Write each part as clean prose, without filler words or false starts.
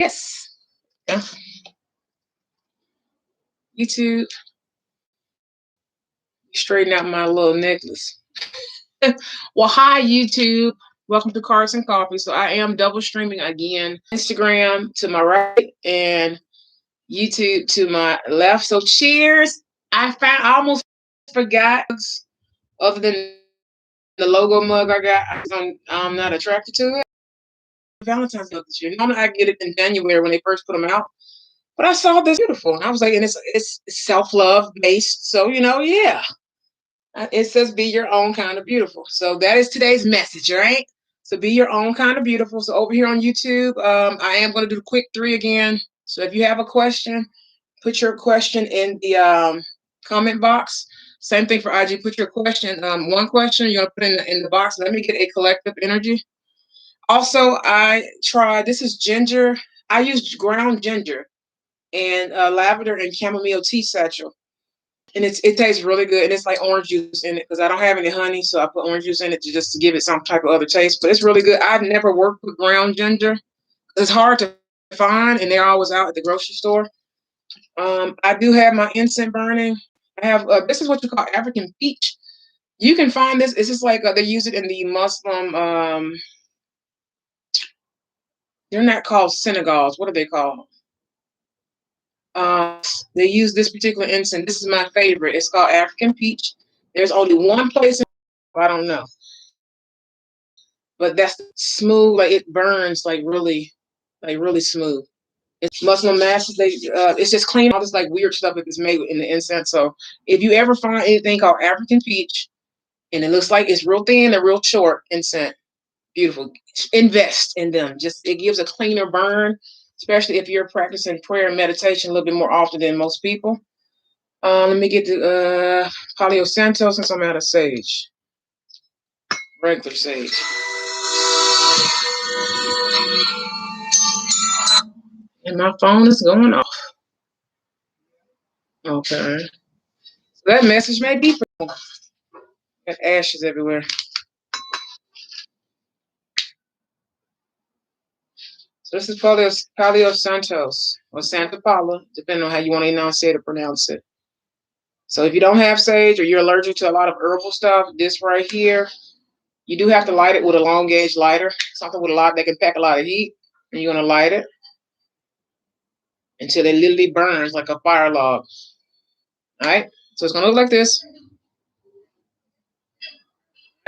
Yes. Yeah. YouTube, straighten out my little necklace. Well, hi, YouTube. Welcome to Cards and Coffee. So I am double streaming again. Instagram to my right and YouTube to my left. So cheers. I almost forgot, other than the logo mug I got, I'm not attracted to it. Valentine's Day this year. Normally I get it in January when they first put them out. But I saw this beautiful. And I was like, and it's self-love based. So, yeah. It says be your own kind of beautiful. So that is today's message, right? So be your own kind of beautiful. So over here on YouTube, I am going to do the quick three again. So if you have a question, put your question in the comment box. Same thing for IG. Put your question. One question you're going to put in the box. Let me get a collective energy. Also, this is ginger. I use ground ginger and lavender and chamomile tea satchel. And it tastes really good. And it's like orange juice in it because I don't have any honey. So I put orange juice in it just to give it some type of other taste. But it's really good. I've never worked with ground ginger. It's hard to find, and they're always out at the grocery store. I do have my incense burning. I have, this is what you call African peach. You can find this. It's just like they use it in the Muslim, they're not called synagogues. What are they called? They use this particular incense. This is my favorite. It's called African peach. There's only one place I don't know, but that's smooth. Like it burns like really smooth. It's Muslim masses. It's just clean. All this like weird stuff that is made in the incense. So if you ever find anything called African peach, and it looks like it's real thin and real short incense, beautiful. Invest in them. Just it gives a cleaner burn, especially if you're practicing prayer and meditation a little bit more often than most people. Let me get to Palo Santo since I'm out of sage. Regular sage. And my phone is going off. Okay. So that message may be for got ashes everywhere. So this is Palo Santos or Santa Paula, depending on how you want to enunciate or pronounce it. So if you don't have sage or you're allergic to a lot of herbal stuff, this right here, you do have to light it with a long gauge lighter, something with a lot that can pack a lot of heat. And you're gonna light it until it literally burns like a fire log. All right, so it's gonna look like this,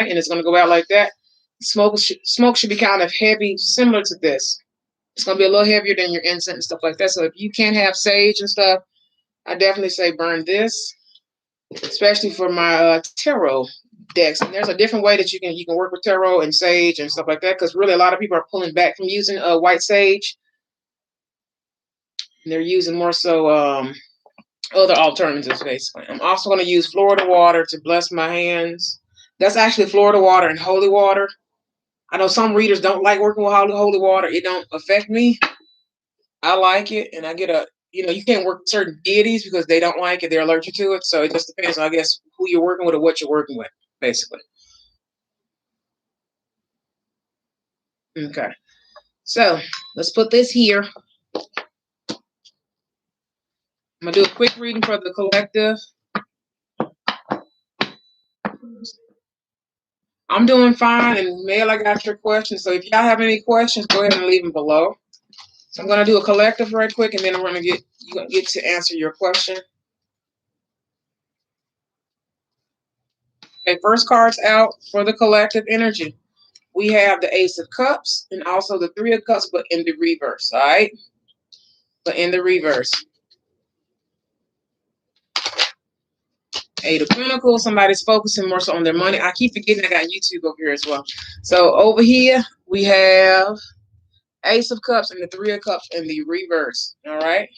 right? And it's gonna go out like that. Smoke should be kind of heavy, similar to this. It's gonna be a little heavier than your incense and stuff like that. So if you can't have sage and stuff, I definitely say burn this, especially for my tarot decks. And there's a different way that you can work with tarot and sage and stuff like that, because really a lot of people are pulling back from using white sage. And they're using more so other alternatives, basically. I'm also going to use Florida water to bless my hands. That's actually Florida water and holy water. I know some readers don't like working with holy water. It don't affect me. I like it, and I get you can't work with certain deities because they don't like it. They're allergic to it. So it just depends on, I guess, who you're working with or what you're working with, basically. Okay. So let's put this here. I'm going to do a quick reading for the collective. I'm doing fine, and Mail, I got your questions. So if y'all have any questions, go ahead and leave them below. So I'm going to do a collective right quick, and then we're going to get to answer your question. Okay, first card's out for the collective energy. We have the Ace of Cups and also the Three of Cups, but in the reverse, all right? But in the reverse. Eight of Pentacles, somebody's focusing more so on their money. I keep forgetting I got YouTube over here as well. So over here, we have Ace of Cups and the Three of Cups in the reverse, all right?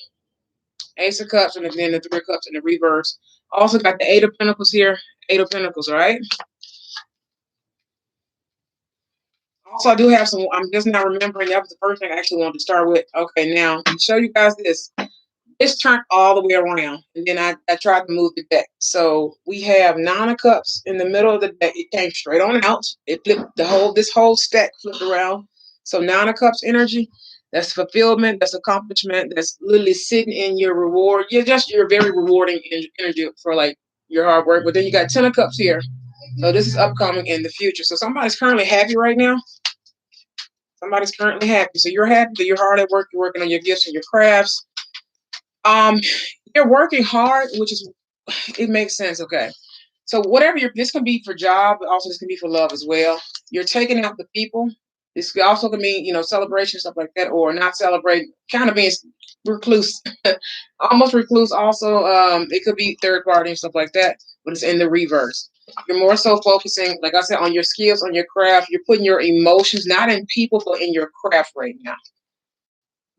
Ace of Cups and then the Three of Cups in the reverse. Also got the Eight of Pentacles here, Eight of Pentacles, all right? Also, I do have some, I'm just not remembering. That was the first thing I actually wanted to start with. Okay, now, I'll show you guys this. This turned all the way around, and then I tried to move the deck. So we have Nine of Cups in the middle of the deck. It came straight on out. It flipped this whole stack flipped around. So Nine of Cups energy. That's fulfillment. That's accomplishment. That's literally sitting in your reward. You're very rewarding energy for like your hard work. But then you got 10 of cups here. So this is upcoming in the future. So somebody's currently happy right now. Somebody's currently happy. So you're happy that you're hard at work. You're working on your gifts and your crafts. You're working hard, which is, it makes sense. Okay. So whatever this can be for job, but also this can be for love as well. You're taking out the people. This also can mean, celebration, stuff like that, or not celebrate, kind of being recluse, almost recluse also. It could be third party and stuff like that, but it's in the reverse. You're more so focusing, like I said, on your skills, on your craft. You're putting your emotions, not in people, but in your craft right now.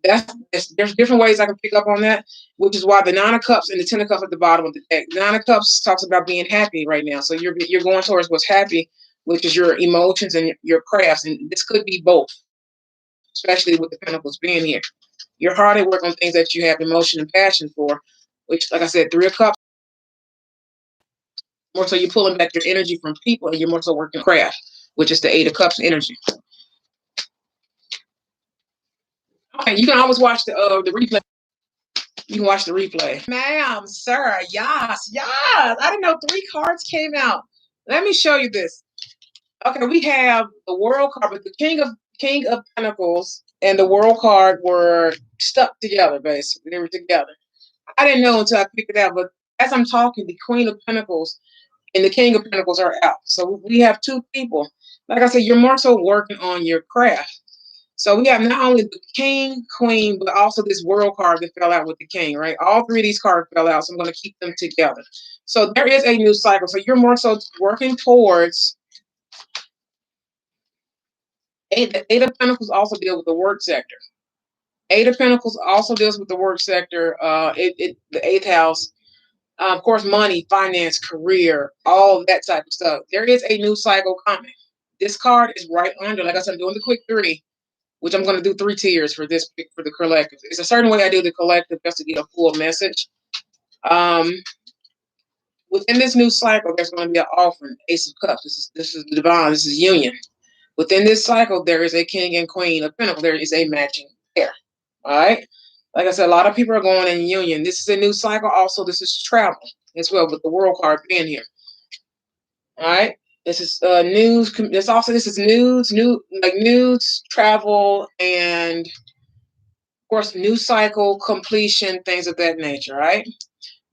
There's different ways I can pick up on that, which is why the 9 of Cups and the 10 of Cups at the bottom of the deck. 9 of Cups talks about being happy right now. So you're going towards what's happy, which is your emotions and your crafts. And this could be both, especially with the Pentacles being here. You're hard at work on things that you have emotion and passion for, which, like I said, 3 of Cups. More so you're pulling back your energy from people and you're more so working craft, which is the 8 of Cups energy. Okay, you can always watch the replay. You can watch the replay. Ma'am, sir, yes, yes. I didn't know 3 cards came out. Let me show you this. Okay, we have the World card, but the King of Pentacles and the World card were stuck together, basically. They were together. I didn't know until I picked it out, but as I'm talking, the Queen of Pentacles and the King of Pentacles are out. So we have 2 people. Like I said, you're more so working on your craft. So we have not only the King, Queen, but also this World card that fell out with the King, right? All 3 of these cards fell out, so I'm going to keep them together. So there is a new cycle. So you're more so working towards 8 of Pentacles also deal with the work sector. 8 of Pentacles also deals with the work sector. The 8th house, of course, money, finance, career, all that type of stuff. There is a new cycle coming. This card is right under, like I said, I'm doing the quick 3. Which I'm going to do 3 tiers for this, for the collective. It's a certain way I do the collective just to get a full message. Within this new cycle, there's going to be an offering, Ace of Cups. This is the divine. This is union. Within this cycle, there is a King and Queen of Pentacles. There is a matching pair. All right. Like I said, a lot of people are going in union. This is a new cycle. Also, this is travel as well, with the World card being here. All right. This is news. This is news, travel, and of course, new cycle, completion, things of that nature, right?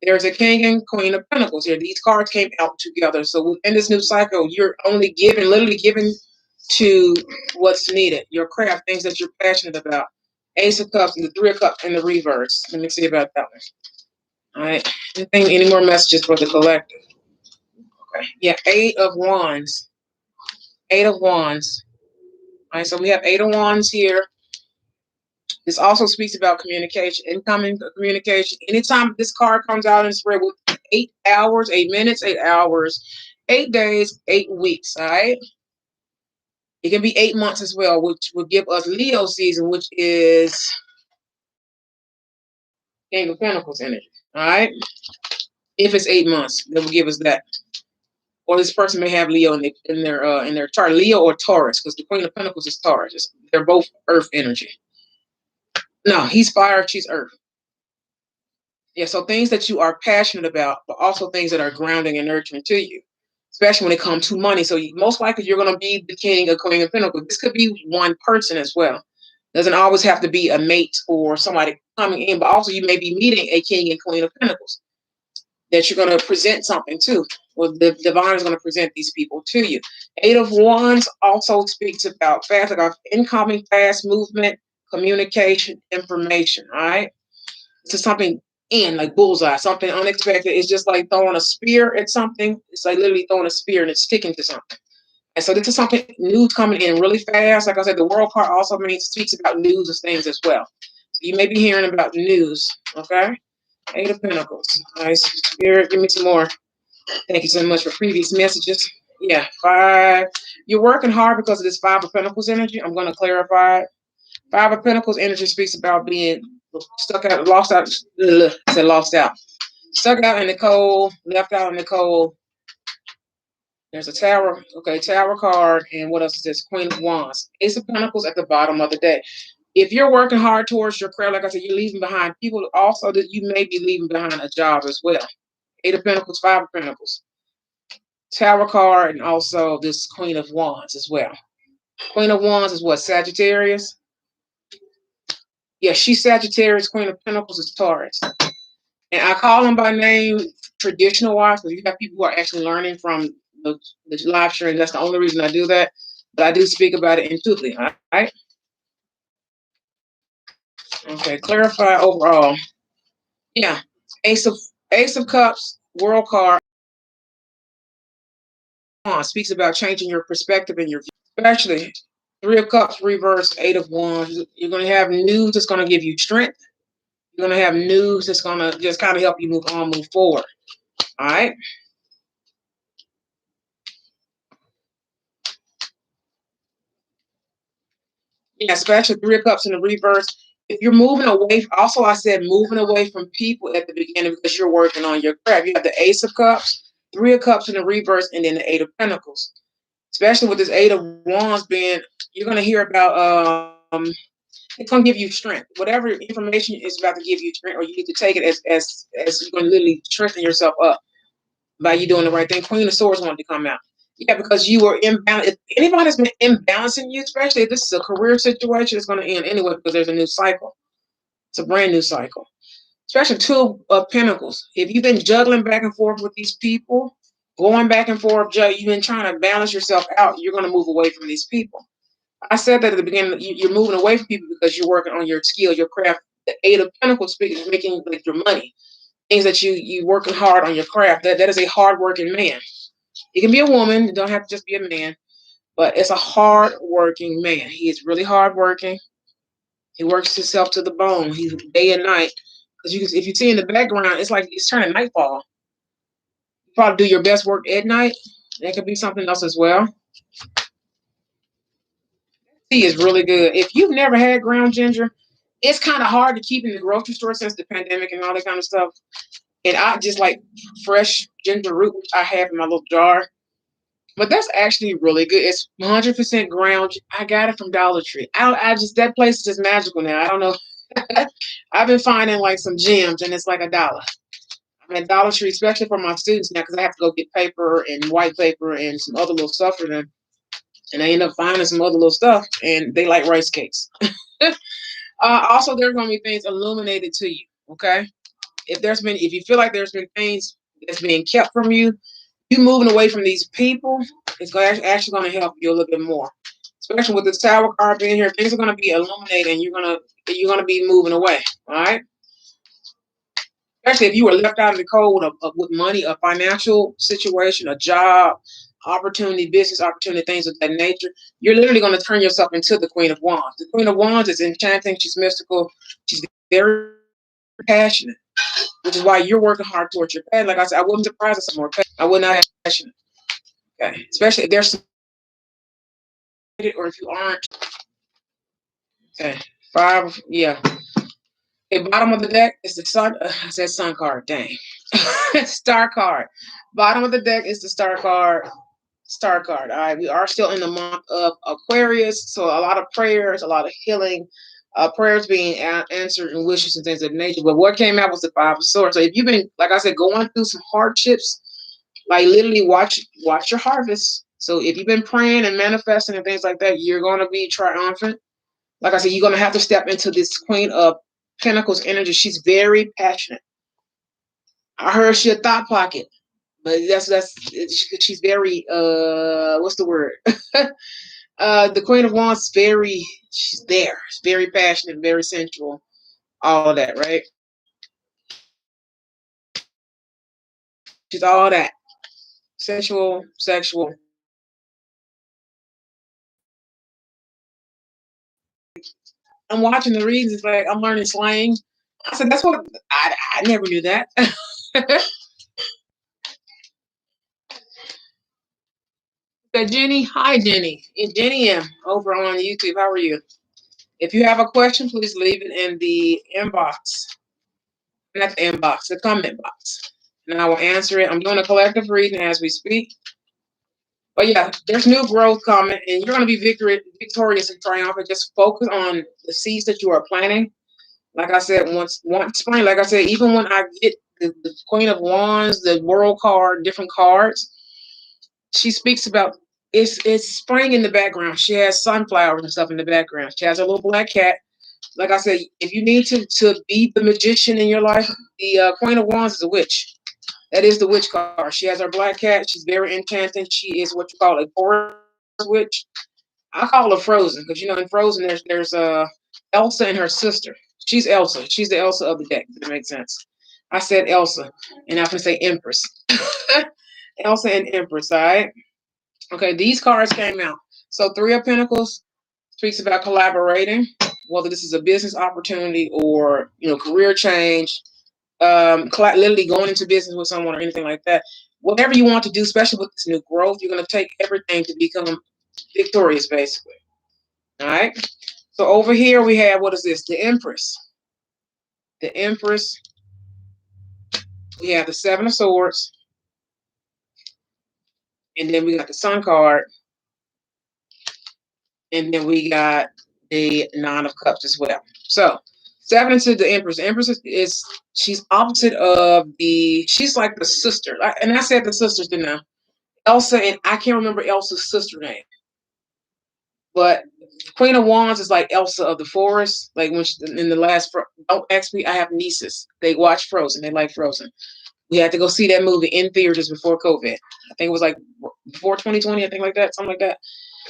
There's a King and Queen of Pentacles here. These cards came out together. So within this new cycle, you're only literally giving to what's needed. Your craft, things that you're passionate about. Ace of Cups and the 3 of Cups in the reverse. Let me see about that one. All right. Any more messages for the collective? Okay. Yeah, 8 of Wands. 8 of Wands. All right, so we have 8 of Wands here. This also speaks about communication, incoming communication. Anytime this card comes out and spread with 8 hours, 8 minutes, 8 hours, 8 days, 8 weeks, all right? It can be 8 months as well, which will give us Leo season, which is King of Pentacles energy, all right? If it's 8 months, that will give us that. Or this person may have Leo in their chart, Leo or Taurus, because the Queen of Pentacles is Taurus. They're both Earth energy. No, he's fire, she's Earth. Yeah, so things that you are passionate about, but also things that are grounding and nurturing to you, especially when it comes to money. So most likely you're going to be the King or Queen of Pentacles. This could be one person as well. Doesn't always have to be a mate or somebody coming in, but also you may be meeting a King and Queen of Pentacles that you're going to present something to. Well, the divine is going to present these people to you. 8 of Wands also speaks about fast, like incoming, fast movement, communication, information, all right? To something in like bullseye, something unexpected. It's just like throwing a spear at something. It's like literally throwing a spear and it's sticking to something. And so this is something new coming in really fast. Like I said, the World card also speaks about news of things as well. So you may be hearing about news. Okay. 8 of Pentacles. Nice. Spirit, give me some more. Thank you so much for previous messages. Yeah, 5. You're working hard because of this 5 of Pentacles energy. I'm going to clarify it. 5 of Pentacles energy speaks about being stuck out, lost out, said lost out. Stuck out in the cold, left out in the cold. There's a Tower. Okay, Tower card. And what else is this? Queen of Wands. Ace of Pentacles at the bottom of the deck. If you're working hard towards your career, like I said, you're leaving behind people also that you may be leaving behind a job as well. Eight of Pentacles, Five of Pentacles, Tower card, and also this Queen of Wands as well. Queen of Wands is what, Sagittarius? Yeah, she's Sagittarius. Queen of Pentacles is Taurus. And I call them by name traditional wise because you have people who are actually learning from the live stream. That's the only reason I do that. But I do speak about it intuitively. All right. Okay. Clarify overall. Yeah. Ace of Cups, World card speaks about changing your perspective and your view. Especially Three of Cups reverse, Eight of Wands. You're going to have news that's going to give you strength. You're going to have news that's going to just kind of help you move on, move forward. All right. Yeah, especially Three of Cups in the reverse. If you're moving away, also I said moving away from people at the beginning because you're working on your craft. You have the Ace of Cups, Three of Cups in the reverse, and then the Eight of Pentacles. Especially with this Eight of Wands being, you're going to hear about, it's going to give you strength. Whatever information is about to give you strength, or you need to take it as you're going to literally strengthen yourself up by you doing the right thing. Queen of Swords wanted to come out. Yeah, because you were imbalanced. If anybody's been imbalancing you, especially if this is a career situation, it's going to end anyway because there's a new cycle. It's a brand new cycle. Especially Two of Pentacles. If you've been juggling back and forth with these people, going back and forth, you've been trying to balance yourself out, you're going to move away from these people. I said that at the beginning, you're moving away from people because you're working on your skill, your craft. The Eight of Pentacles is making like your money. Things that you working hard on your craft. That is a hard-working man. It can be a woman. It don't have to just be a man. But it's a hard-working man. He is really hard-working. He works himself to the bone. He's day and night. Because if you see in the background, it's like it's turning nightfall. You probably do your best work at night. That could be something else as well. Tea is really good. If you've never had ground ginger, it's kind of hard to keep in the grocery store since the pandemic and all that kind of stuff. And I just like fresh ginger root, which I have in my little jar. But that's actually really good. It's 100% ground. I got it from Dollar Tree. I just, that place is just magical now. I don't know. I've been finding like some gems and it's like $1. I'm at Dollar Tree, especially for my students now, because I have to go get paper and white paper and some other little stuff for them. And I end up finding some other little stuff, and they like rice cakes. Also, there's going to be things illuminated to you. Okay, if you feel like there's been things that's being kept from you, you moving away from these people, it's actually going to help you a little bit more. Especially with this Tower card being here, things are going to be illuminated, and you're gonna be moving away. All right. Especially if you were left out in the cold with money, a financial situation, a job, opportunity, business opportunity, things of that nature, you're literally going to turn yourself into the Queen of Wands. The Queen of Wands is enchanting. She's mystical. She's very passionate, which is why you're working hard towards your path. Like I said, I wouldn't surprise us more. I would not have passionate. Okay, especially if there's or if you aren't. Okay, five. Yeah. Okay, bottom of the deck is the sun. I said sun card. Dang. Star card. Bottom of the deck is the star card. Star card. All right. We are still in the month of Aquarius. So a lot of prayers, a lot of healing, prayers being answered and wishes and things of nature. But what came out was the Five of Swords. So if you've been, like I said, going through some hardships, like literally watch your harvest. So if you've been praying and manifesting and things like that, you're going to be triumphant. Like I said, you're going to have to step into this Queen of Pentacles energy. She's very passionate. I heard she a thought pocket, but she's very what's the word? The Queen of Wands she's there. She's very passionate, very sensual, all of that, right? She's all that. Sensual, sexual. I'm watching the reads, it's like I'm learning slang. I said that's what I never knew that. So Jenny, hi Jenny. It's Jenny M over on YouTube. How are you? If you have a question, please leave it in the inbox. Not the inbox, the comment box. And I will answer it. I'm doing a collective reading as we speak. But yeah, there's new growth coming, and you're going to be victorious and triumphant. Just focus on the seeds that you are planting. Like I said, once spring, like I said, even when I get the Queen of Wands, the World card, different cards, she speaks about it's spring in the background. She has sunflowers and stuff in the background. She has a little black cat. Like I said, if you need to be the magician in your life, the Queen of Wands is a witch. That is the witch card. She has her black cat. She's very enchanting. She is what you call a forest witch. I call her Frozen because in Frozen there's Elsa and her sister. She's Elsa. She's the Elsa of the deck. If that makes sense. I said Elsa, and I can say Empress. Elsa and Empress. All right. Okay. These cards came out. So Three of Pentacles speaks about collaborating, whether this is a business opportunity or career change, literally going into business with someone or anything like that. Whatever you want to do, especially with this new growth, you're going to take everything to become victorious, basically. All right. So over here we have, what is this? The Empress. The Empress. We have the Seven of Swords. And then we got the Sun card. And then we got the Nine of Cups as well. So Seven into the Empress. The Empress she's opposite of she's like the sister. And I said the sisters, didn't I? Elsa, and I can't remember Elsa's sister name. But Queen of Wands is like Elsa of the Forest. Like when in the last, don't ask me, I have nieces. They watch Frozen. They like Frozen. We had to go see that movie in theaters before COVID. I think it was like before 2020, I think like that, something like that.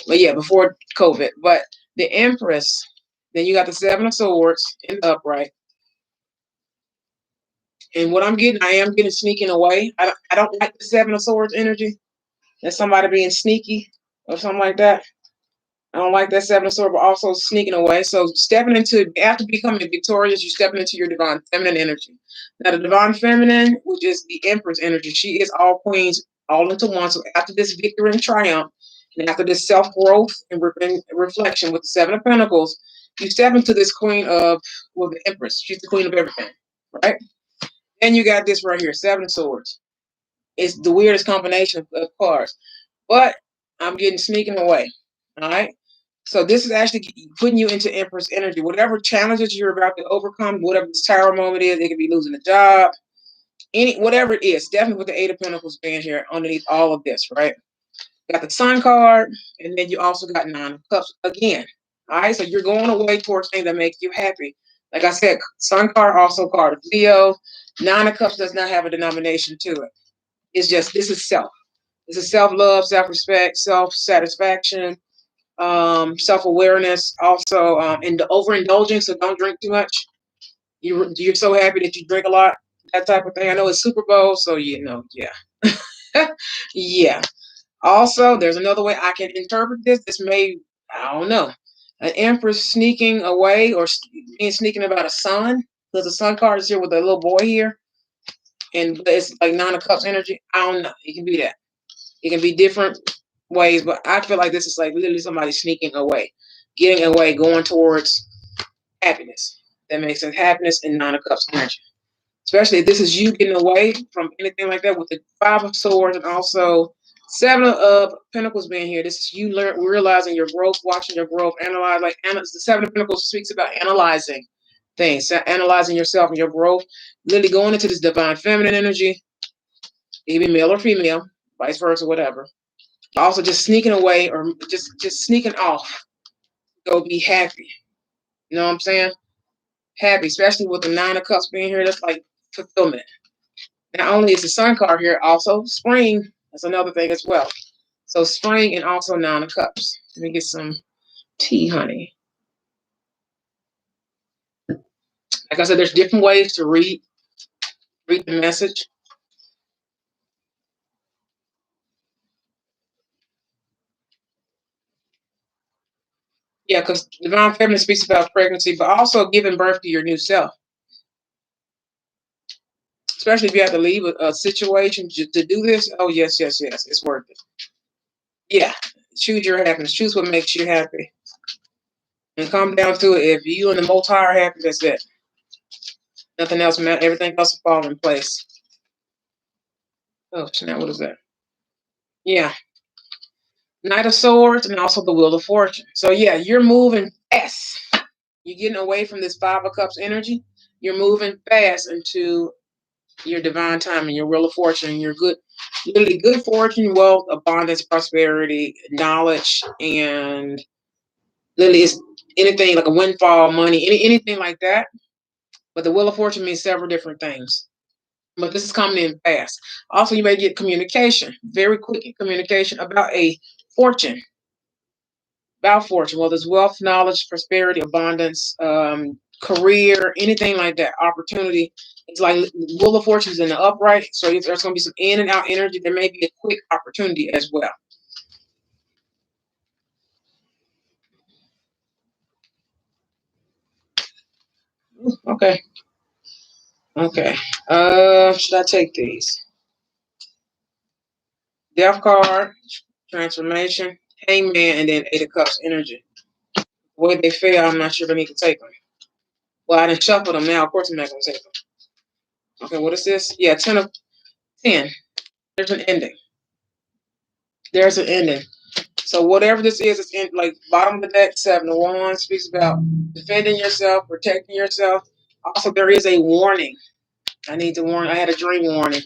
But yeah, before COVID. But the Empress, then you got the Seven of Swords in the upright. And what I am getting sneaking away. I don't like the Seven of Swords energy. That's somebody being sneaky or something like that. I don't like that Seven of Swords, but also sneaking away. So after becoming victorious, you're stepping into your divine feminine energy. Now the divine feminine, which is the Empress energy, she is all queens all into one. So after this victory and triumph, and after this self-growth and reflection with the Seven of Pentacles, you step into this the Empress. She's the queen of everything, right? Then you got this right here, Seven of Swords. It's the weirdest combination of cards. But I'm getting sneaking away. All right. So this is actually putting you into Empress energy. Whatever challenges you're about to overcome, whatever this tower moment is, it could be losing a job, whatever it is. Definitely with the Eight of Pentacles being here underneath all of this, right? Got the Sun card, and then you also got Nine of Cups again. All right, so you're going away towards things that make you happy. Like I said, Sun card also card of Leo. Nine of Cups does not have a denomination to it. It's just this is self. This is self-love, self-respect, self-satisfaction, self-awareness, also, and the overindulging. So don't drink too much. You're so happy that you drink a lot, that type of thing. I know it's Super Bowl, so yeah, yeah. Also, there's another way I can interpret this. I don't know, an Empress sneaking away or sneaking about a son, because the Sun card is here with a little boy here, and it's like Nine of Cups energy. I don't know. It can be that. It can be different ways, but I feel like this is like literally somebody sneaking away, getting away, going towards happiness. That makes sense. Happiness and Nine of Cups energy. Especially if this is you getting away from anything like that with the Five of Swords and also Seven of Pentacles being here. This is you realizing your growth, watching your growth, analyze. The Seven of Pentacles speaks about analyzing things, analyzing yourself and your growth, literally going into this divine feminine energy, even male or female, vice versa, whatever. Also just sneaking away or just sneaking off. Go be happy. You know what I'm saying? Happy, especially with the Nine of Cups being here. That's like fulfillment. Not only is the Sun card here, also spring. That's another thing as well. So spring and also Nine of Cups. Let me get some tea, honey. Like I said, there's different ways to read the message. Yeah, because divine feminine speaks about pregnancy, but also giving birth to your new self. Especially if you have to leave a situation to do this. Oh, yes, yes, yes. It's worth it. Yeah. Choose your happiness. Choose what makes you happy. And come down to it. If you and the Most High are happy, that's it. Nothing else matters. Everything else will fall in place. Oh, snap. What is that? Yeah. Knight of Swords, and also the Wheel of Fortune. So yeah, you're moving fast. You're getting away from this Five of Cups energy. You're moving fast into your divine time and your Wheel of Fortune, your good, literally good fortune, wealth, abundance, prosperity, knowledge, and literally it's anything like a windfall, money, anything like that. But the Wheel of Fortune means several different things. But this is coming in fast. Also, you may get communication, very quick communication about a fortune, about fortune, whether it's wealth, knowledge, prosperity, abundance, career, anything like that, opportunity. It's like Wheel of Fortune is in the upright, so there's going to be some in and out energy. There may be a quick opportunity as well. Okay. Okay. Should I take these? Death card, transformation, hangman, and then Eight of Cups energy. The way they fail, I'm not sure if I need to take them. Well, I didn't shuffle them now. Of course, I'm not going to take them. Okay, what is this? Yeah, 10. There's an ending. There's an ending. So whatever this is, it's in like bottom of the deck, 7 of Wands speaks about defending yourself, protecting yourself. Also, there is a warning. I need to warn. I had a dream warning.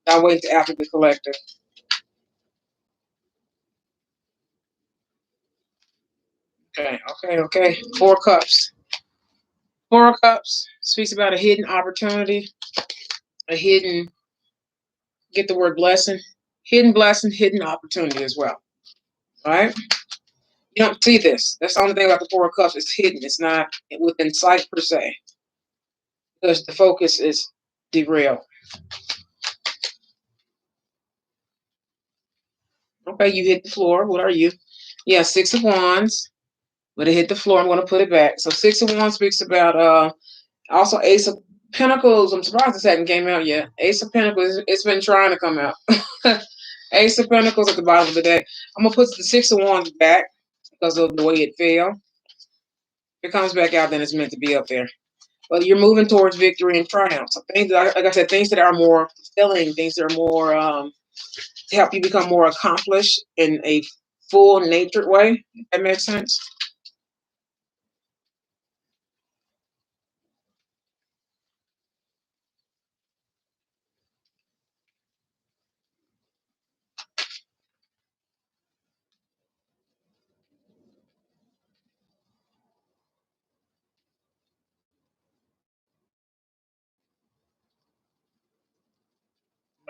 I'll wait till after the collector. Okay. 4 cups. 4 cups speaks about a hidden opportunity, a hidden, get the word blessing, hidden opportunity as well. All right? You don't see this. That's the only thing about the 4 cups. It's hidden. It's not within sight per se. Because the focus is derailed. Okay, you hit the floor. What are you? Yeah, 6 of Wands. But it hit the floor. I'm going to put it back. So 6 of Wands speaks about also Ace of Pentacles. I'm surprised this hadn't came out yet. Ace of Pentacles. It's been trying to come out. Ace of Pentacles at the bottom of the deck. I'm going to put the 6 of Wands back because of the way it fell. If it comes back out, then it's meant to be up there. But you're moving towards victory and triumph. So things, like I said, things that are more fulfilling, things that are more to help you become more accomplished in a full natured way. If that makes sense.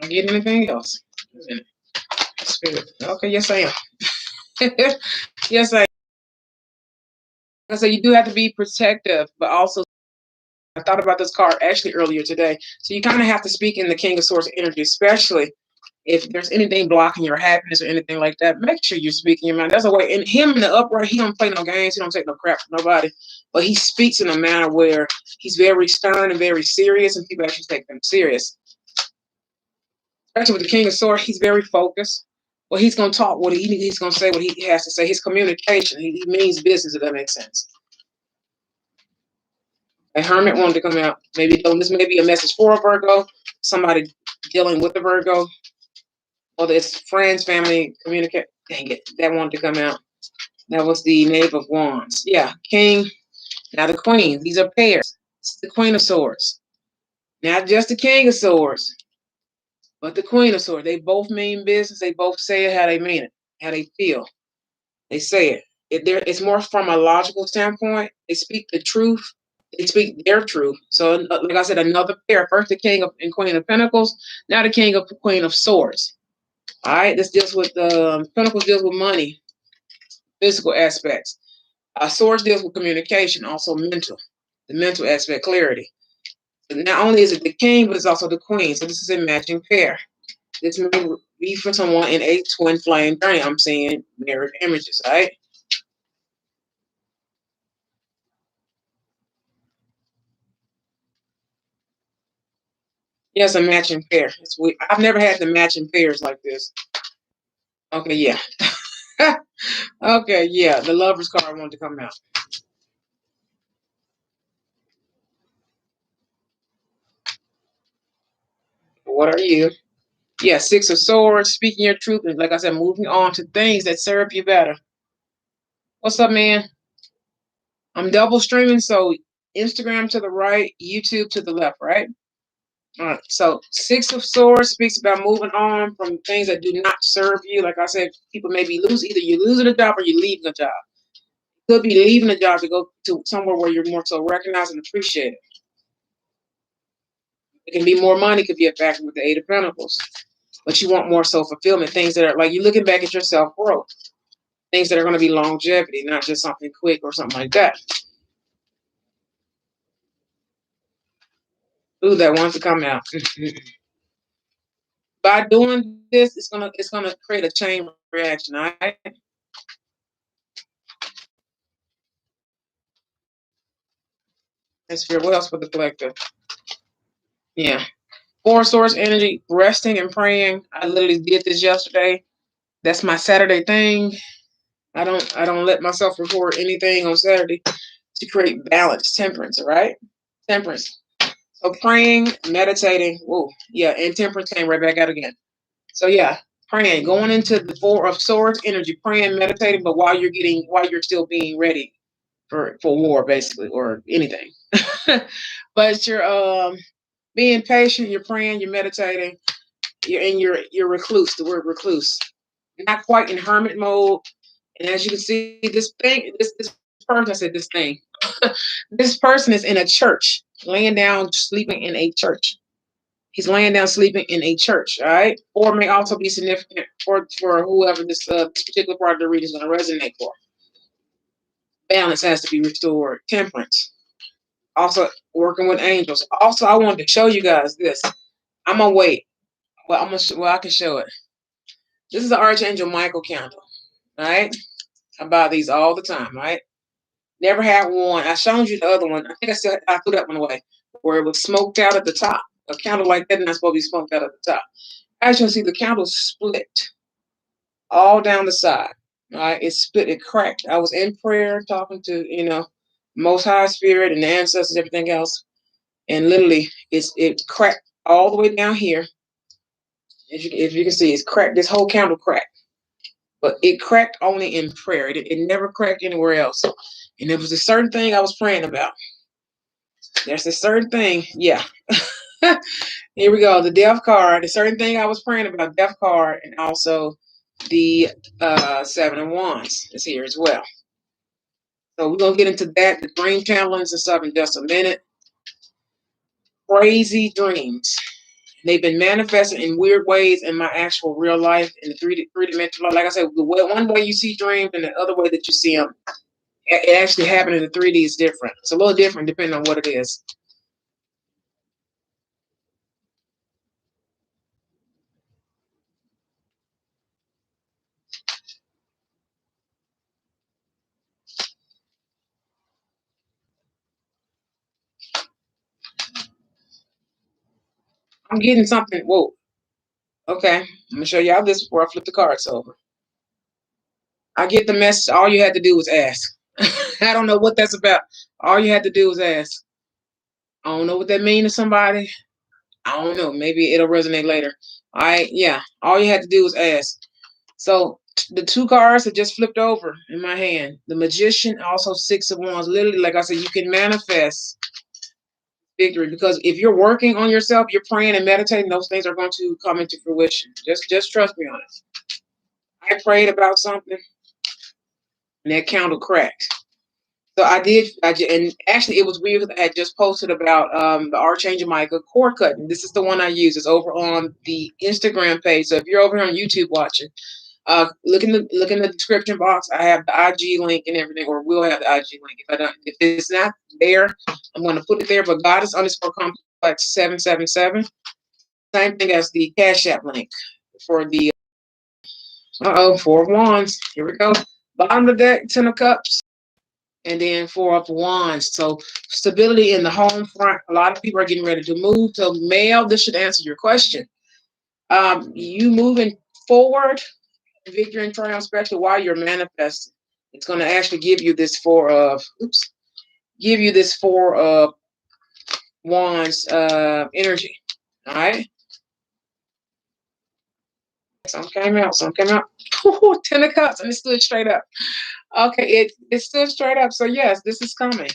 Am I getting anything else? Spirit. Okay, yes I am. Yes I am. So you do have to be protective, but also I thought about this card actually earlier today. So you kind of have to speak in the King of Swords energy, especially if there's anything blocking your happiness or anything like that. Make sure you're speaking your mind. That's a way. And him in the upright, he don't play no games. He don't take no crap from nobody. But he speaks in a manner where he's very stern and very serious, and people actually take them serious. Especially with the King of Swords, he's very focused. Well, he's gonna talk. He's gonna say what he has to say. His communication, he means business. If that makes sense. A Hermit wanted to come out. Maybe this may be a message for a Virgo, somebody dealing with a Virgo, whether it's friends, family, communicate. Dang it, that wanted to come out. That was the Knave of Wands. Yeah, King. Now the Queen. These are pairs. It's the Queen of Swords. Not just the King of Swords, but the Queen of Swords. They both mean business. They both say it how they mean it, how they feel. They say it. It's more from a logical standpoint. They speak the truth. They speak their truth. So, like I said, another pair. First, the King of and Queen of Pentacles. Now, the King of Queen of Swords. All right. This deals with Pentacles deals with money, physical aspects. Swords deals with communication, also mental, the mental aspect, clarity. But not only is it the King, but it's also the Queen. So this is a matching pair. This may be for someone in a twin flame journey. I'm seeing mirrored images. All right. Yes, a matching pair. I've never had the matching pairs like this. Okay, yeah. Okay, yeah. The Lover's card wanted to come out. What are you? Yeah, Six of Swords, speaking your truth, and like I said, moving on to things that serve you better. What's up, man? I'm double streaming, so Instagram to the right, YouTube to the left, right? All right. So Six of Swords speaks about moving on from things that do not serve you. Like I said, people maybe either you're losing a job or you're leaving a job. You could be leaving a job to go to somewhere where you're more so recognized and appreciated. It can be more money, could be a factor with the Eight of Pentacles. But you want more so fulfillment, things that are like you're looking back at your self growth, things that are going to be longevity, not just something quick or something like that. Ooh, that wants to come out. By doing this, it's gonna create a chain reaction. All right. That's what else for the collective? Yeah. Four source energy, resting and praying. I literally did this yesterday. That's my Saturday thing. I don't let myself record anything on Saturday to create balance, temperance, all right? Temperance. So praying, meditating, whoa, yeah, and temperance came right back out again. So yeah, praying, going into the Four of Swords energy, praying, meditating, but while you're still being ready for war, basically, or anything. But you're being patient, you're praying, you're meditating, you're recluse, the word recluse. Not quite in hermit mode. And as you can see, this person, I said this thing. This person is in a church, laying down, sleeping in a church. He's laying down, sleeping in a church, all right? Or may also be significant for whoever this particular part of the reading is going to resonate for. Balance has to be restored. Temperance. Also, working with angels. Also, I wanted to show you guys this. I'm going to wait. Well, I can show it. This is the Archangel Michael candle, all right? I buy these all the time, right? Never had one. I showed you the other one. I think I threw that one away, where it was smoked out at the top. A candle like that is not supposed to be smoked out at the top. As you can see, the candle split all down the side. Right? It split, it cracked. I was in prayer talking to, Most High Spirit and the ancestors, everything else. And literally it cracked all the way down here. If you can see, it's cracked. This whole candle cracked. But it cracked only in prayer. It never cracked anywhere else. And it was a certain thing I was praying about. There's a certain thing. Yeah. Here we go. The death card. The certain thing I was praying about, death card, and also the Seven of Wands is here as well. So we're going to get into that, the dream channelings and stuff in just a minute. Crazy dreams. They've been manifesting in weird ways in my actual real life, in the three-dimensional. Like I said, one way you see dreams and the other way that you see them, it actually happened in the 3D is different. It's a little different depending on what it is. I'm getting something. Whoa. Okay. I'm going to show y'all this before I flip the cards over. I get the message. All you had to do was ask. I don't know what that's about. All you had to do was ask. I don't know what that means to somebody. I don't know. Maybe it'll resonate later. All right. Yeah. All you had to do was ask. So the two cards that just flipped over in my hand. The Magician, also Six of Wands. Literally, like I said, you can manifest victory because if you're working on yourself, you're praying and meditating, those things are going to come into fruition. Just trust me on it. I prayed about something and that candle cracked. So and actually it was weird because I had just posted about the Archangel Michael cord cutting. This is the one I use. It's over on the Instagram page. So if you're over here on YouTube watching, look in the description box. I have the IG link and everything, or we'll have the IG link. If it's not there, I'm going to put it there. But Goddess underscore complex 777. Same thing as the Cashapp link for the Four of Wands. Here we go. Bottom of the deck, Ten of Cups. And then Four of Wands. So stability in the home front. A lot of people are getting ready to move. So male, this should answer your question. You moving forward, victory and triumph, especially while you're manifesting. It's going to actually give you this Four of Wands energy. All right. some came out, some came out. Ooh, 10 of Cups, and it stood straight up. Okay, it stood straight up. So yes, this is coming.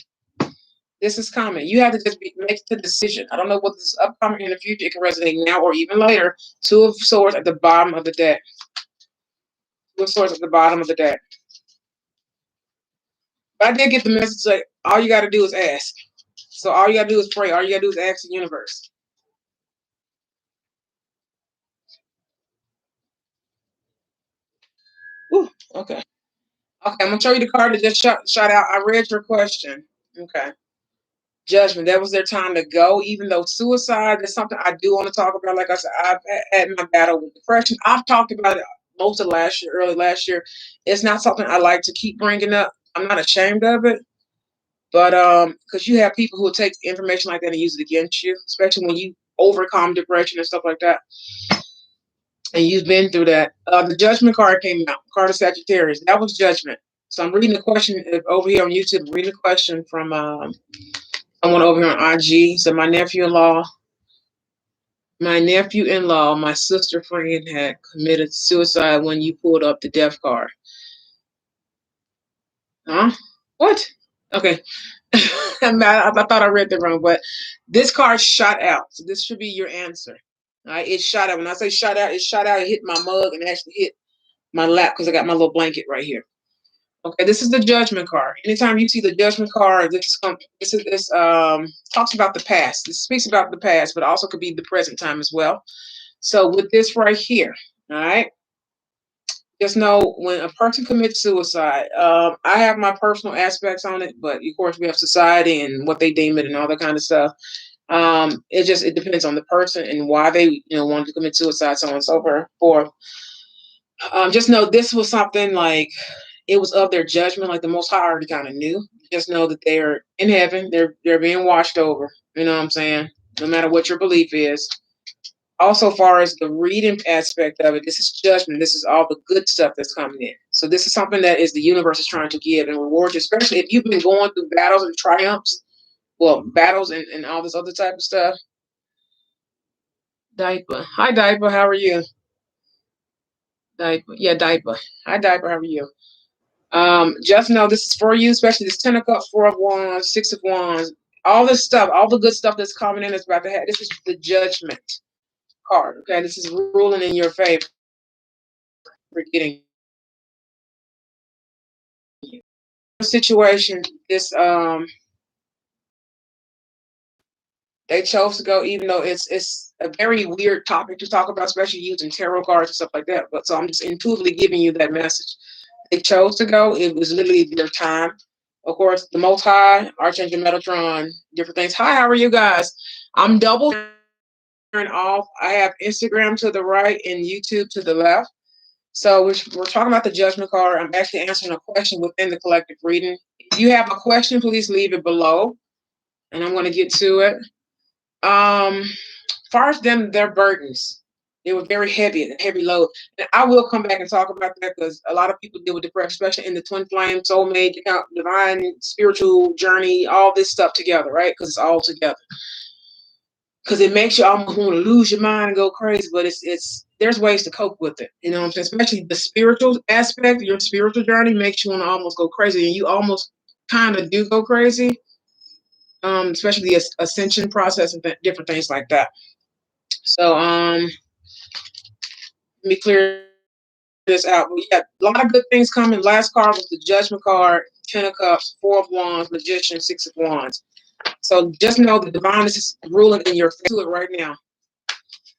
This is coming. You have to just make the decision. I don't know what this upcoming in the future. It can resonate now or even later. Two of Swords at the bottom of the deck. Two of Swords at the bottom of the deck. But I did get the message like all you got to do is ask. So all you got to do is pray. All you got to do is ask the universe. Ooh, okay. Okay, I'm gonna show you the card that just shot out. I read your question. Okay. Judgment. That was their time to go. Even though suicide is something I do want to talk about. Like I said, I've had my battle with depression. I've talked about it most of last year, early last year. It's not something I like to keep bringing up. I'm not ashamed of it, but because you have people who will take information like that and use it against you, especially when you overcome depression and stuff like that. And you've been through that. The Judgment card came out. Card of Sagittarius. That was Judgment. So I'm reading the question over here on YouTube. I'm reading the question from someone over here on IG. So my nephew-in-law, my sister friend had committed suicide when you pulled up the death card. Huh? What? Okay. I thought I read that wrong, but this card shot out. So this should be your answer. All right, it shot out. When I say shot out, it shot out. It hit my mug and actually hit my lap because I got my little blanket right here. Okay, this is the Judgment card. Anytime you see the Judgment card, this talks about the past. This speaks about the past, but also could be the present time as well. So with this right here, all right, just know when a person commits suicide, I have my personal aspects on it, but of course we have society and what they deem it and all that kind of stuff. It depends on the person and why they want to commit suicide, so on and so forth. Just know this was something like it was of their judgment, like the Most High already kind of knew. Just know that they're in heaven, they're being watched over. You know what I'm saying? No matter what your belief is. Also, far as the reading aspect of it, this is judgment. This is all the good stuff that's coming in. So this is something that is the universe is trying to give and reward you, especially if you've been going through battles and triumphs. Well, battles and all this other type of stuff. Diaper. Hi, Diaper. How are you? Diaper. Yeah, Diaper. Hi, Diaper. How are you? Just know this is for you, especially this 10 of Cups, 4 of Wands, 6 of Wands. All this stuff, all the good stuff that's coming in is about to happen. This is the Judgment card. Okay, this is ruling in your favor. For getting you. Situation, this they chose to go, even though it's a very weird topic to talk about, especially using tarot cards and stuff like that. But so I'm just intuitively giving you that message. They chose to go. It was literally their time. Of course, the Most High, Archangel Metatron, different things. Hi, how are you guys? I'm double off. I have Instagram to the right and YouTube to the left. So we're talking about the Judgment card. I'm actually answering a question within the collective reading. If you have a question, please leave it below, and I'm going to get to it. Far as their burdens, they were very heavy, a heavy load. And I will come back and talk about that because a lot of people deal with depression, especially in the twin flame, soulmate, divine, spiritual journey, all this stuff together, right? Because it's all together. Because it makes you almost want to lose your mind and go crazy, but there's ways to cope with it. You know what I'm saying? Especially the spiritual aspect, your spiritual journey makes you want to almost go crazy, and you almost kind of do go crazy. Especially the ascension process and different things like that. So let me clear this out. We got a lot of good things coming. Last card was the Judgment card, 10 of Cups, 4 of Wands, Magician, 6 of Wands. So just know the divine is ruling in your to it right now.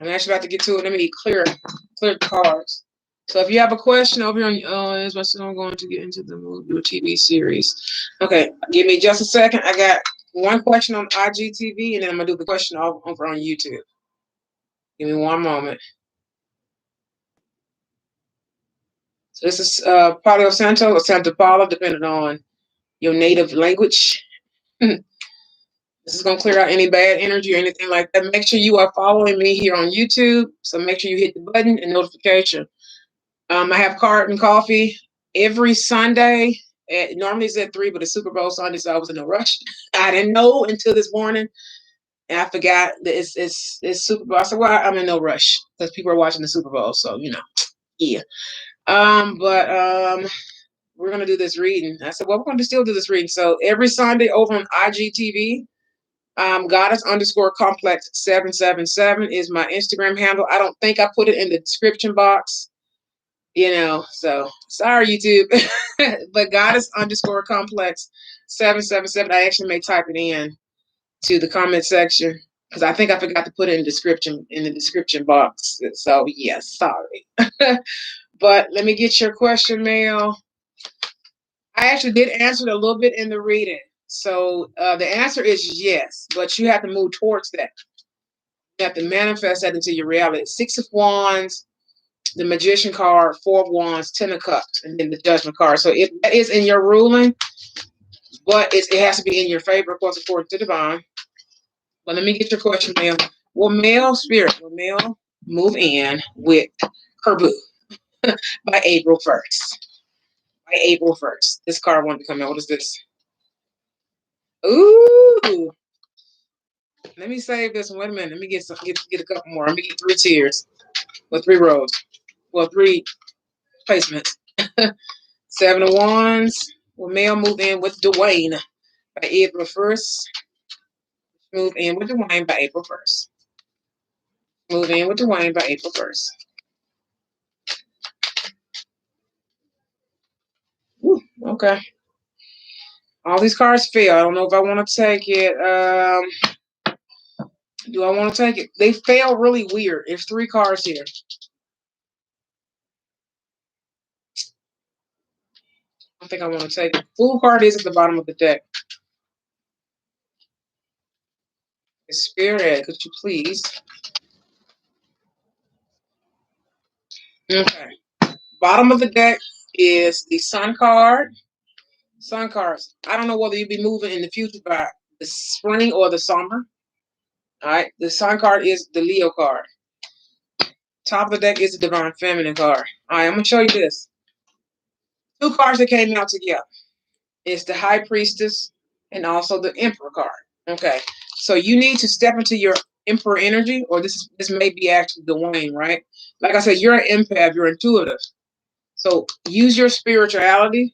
I'm actually about to get to it. Let me clear the cards. So if you have a question over here on is my son going to get into the movie or TV series? Okay, give me just a second. I got one question on IGTV, and then I'm gonna do the question over on YouTube. Give me one moment. So this is Palo Santo or Santa Paula, depending on your native language. This is going to clear out any bad energy or anything like that. Make sure you are following me here on YouTube. So make sure you hit the button and notification. I have Card and Coffee every Sunday. Normally it's at 3, but it's Super Bowl Sunday, so I was in a rush. I didn't know until this morning. And I forgot that it's Super Bowl. I said, well, I'm in no rush because people are watching the Super Bowl. So, Yeah. We're gonna do this reading. I said, well, we're gonna still do this reading. So every Sunday over on IGTV, Goddess underscore complex 777 is my Instagram handle. I don't think I put it in the description box, so sorry, YouTube. But Goddess underscore complex 777. I actually may type it in to the comment section because I think I forgot to put it in the description box. So yes, sorry. But let me get your question, Mel. I actually did answer it a little bit in the reading. So the answer is yes, but you have to move towards that. You have to manifest that into your reality. 6 of Wands, the Magician card, 4 of Wands, 10 of Cups, and then the Judgment card. So if that is in your ruling, but it has to be in your favor, of course, according to divine. But let me get your question, Mel. Will male spirit, will male move in with her boo by April 1st? By April 1st. This card wanted to come out. What is this? Ooh. Let me save this one. Wait a minute. Let me get a couple more. Let me get 3 tiers. Well, 3 rows. Well, 3 placements. 7 of Wands. Will male move in with Dwayne by April 1st? Move in with Dwayne by April 1st. Move in with Dwayne by April 1st. Ooh, okay. All these cards fail. I don't know if I want to take it. Do I want to take it? They fail really weird. There's 3 cards here. I think I want to take it. Fool card is at the bottom of the deck. Spirit, could you please? Okay. Bottom of the deck is the Sun card. Sun cards. I don't know whether you'll be moving in the future by the spring or the summer. All right. The Sun card is the Leo card. Top of the deck is the Divine Feminine card. All right. I'm going to show you this. 2 cards that came out together. It's the High Priestess and also the Emperor card. Okay. So you need to step into your Emperor energy, or this may be actually Dwayne, right? Like I said, you're an empath. You're intuitive. So use your spirituality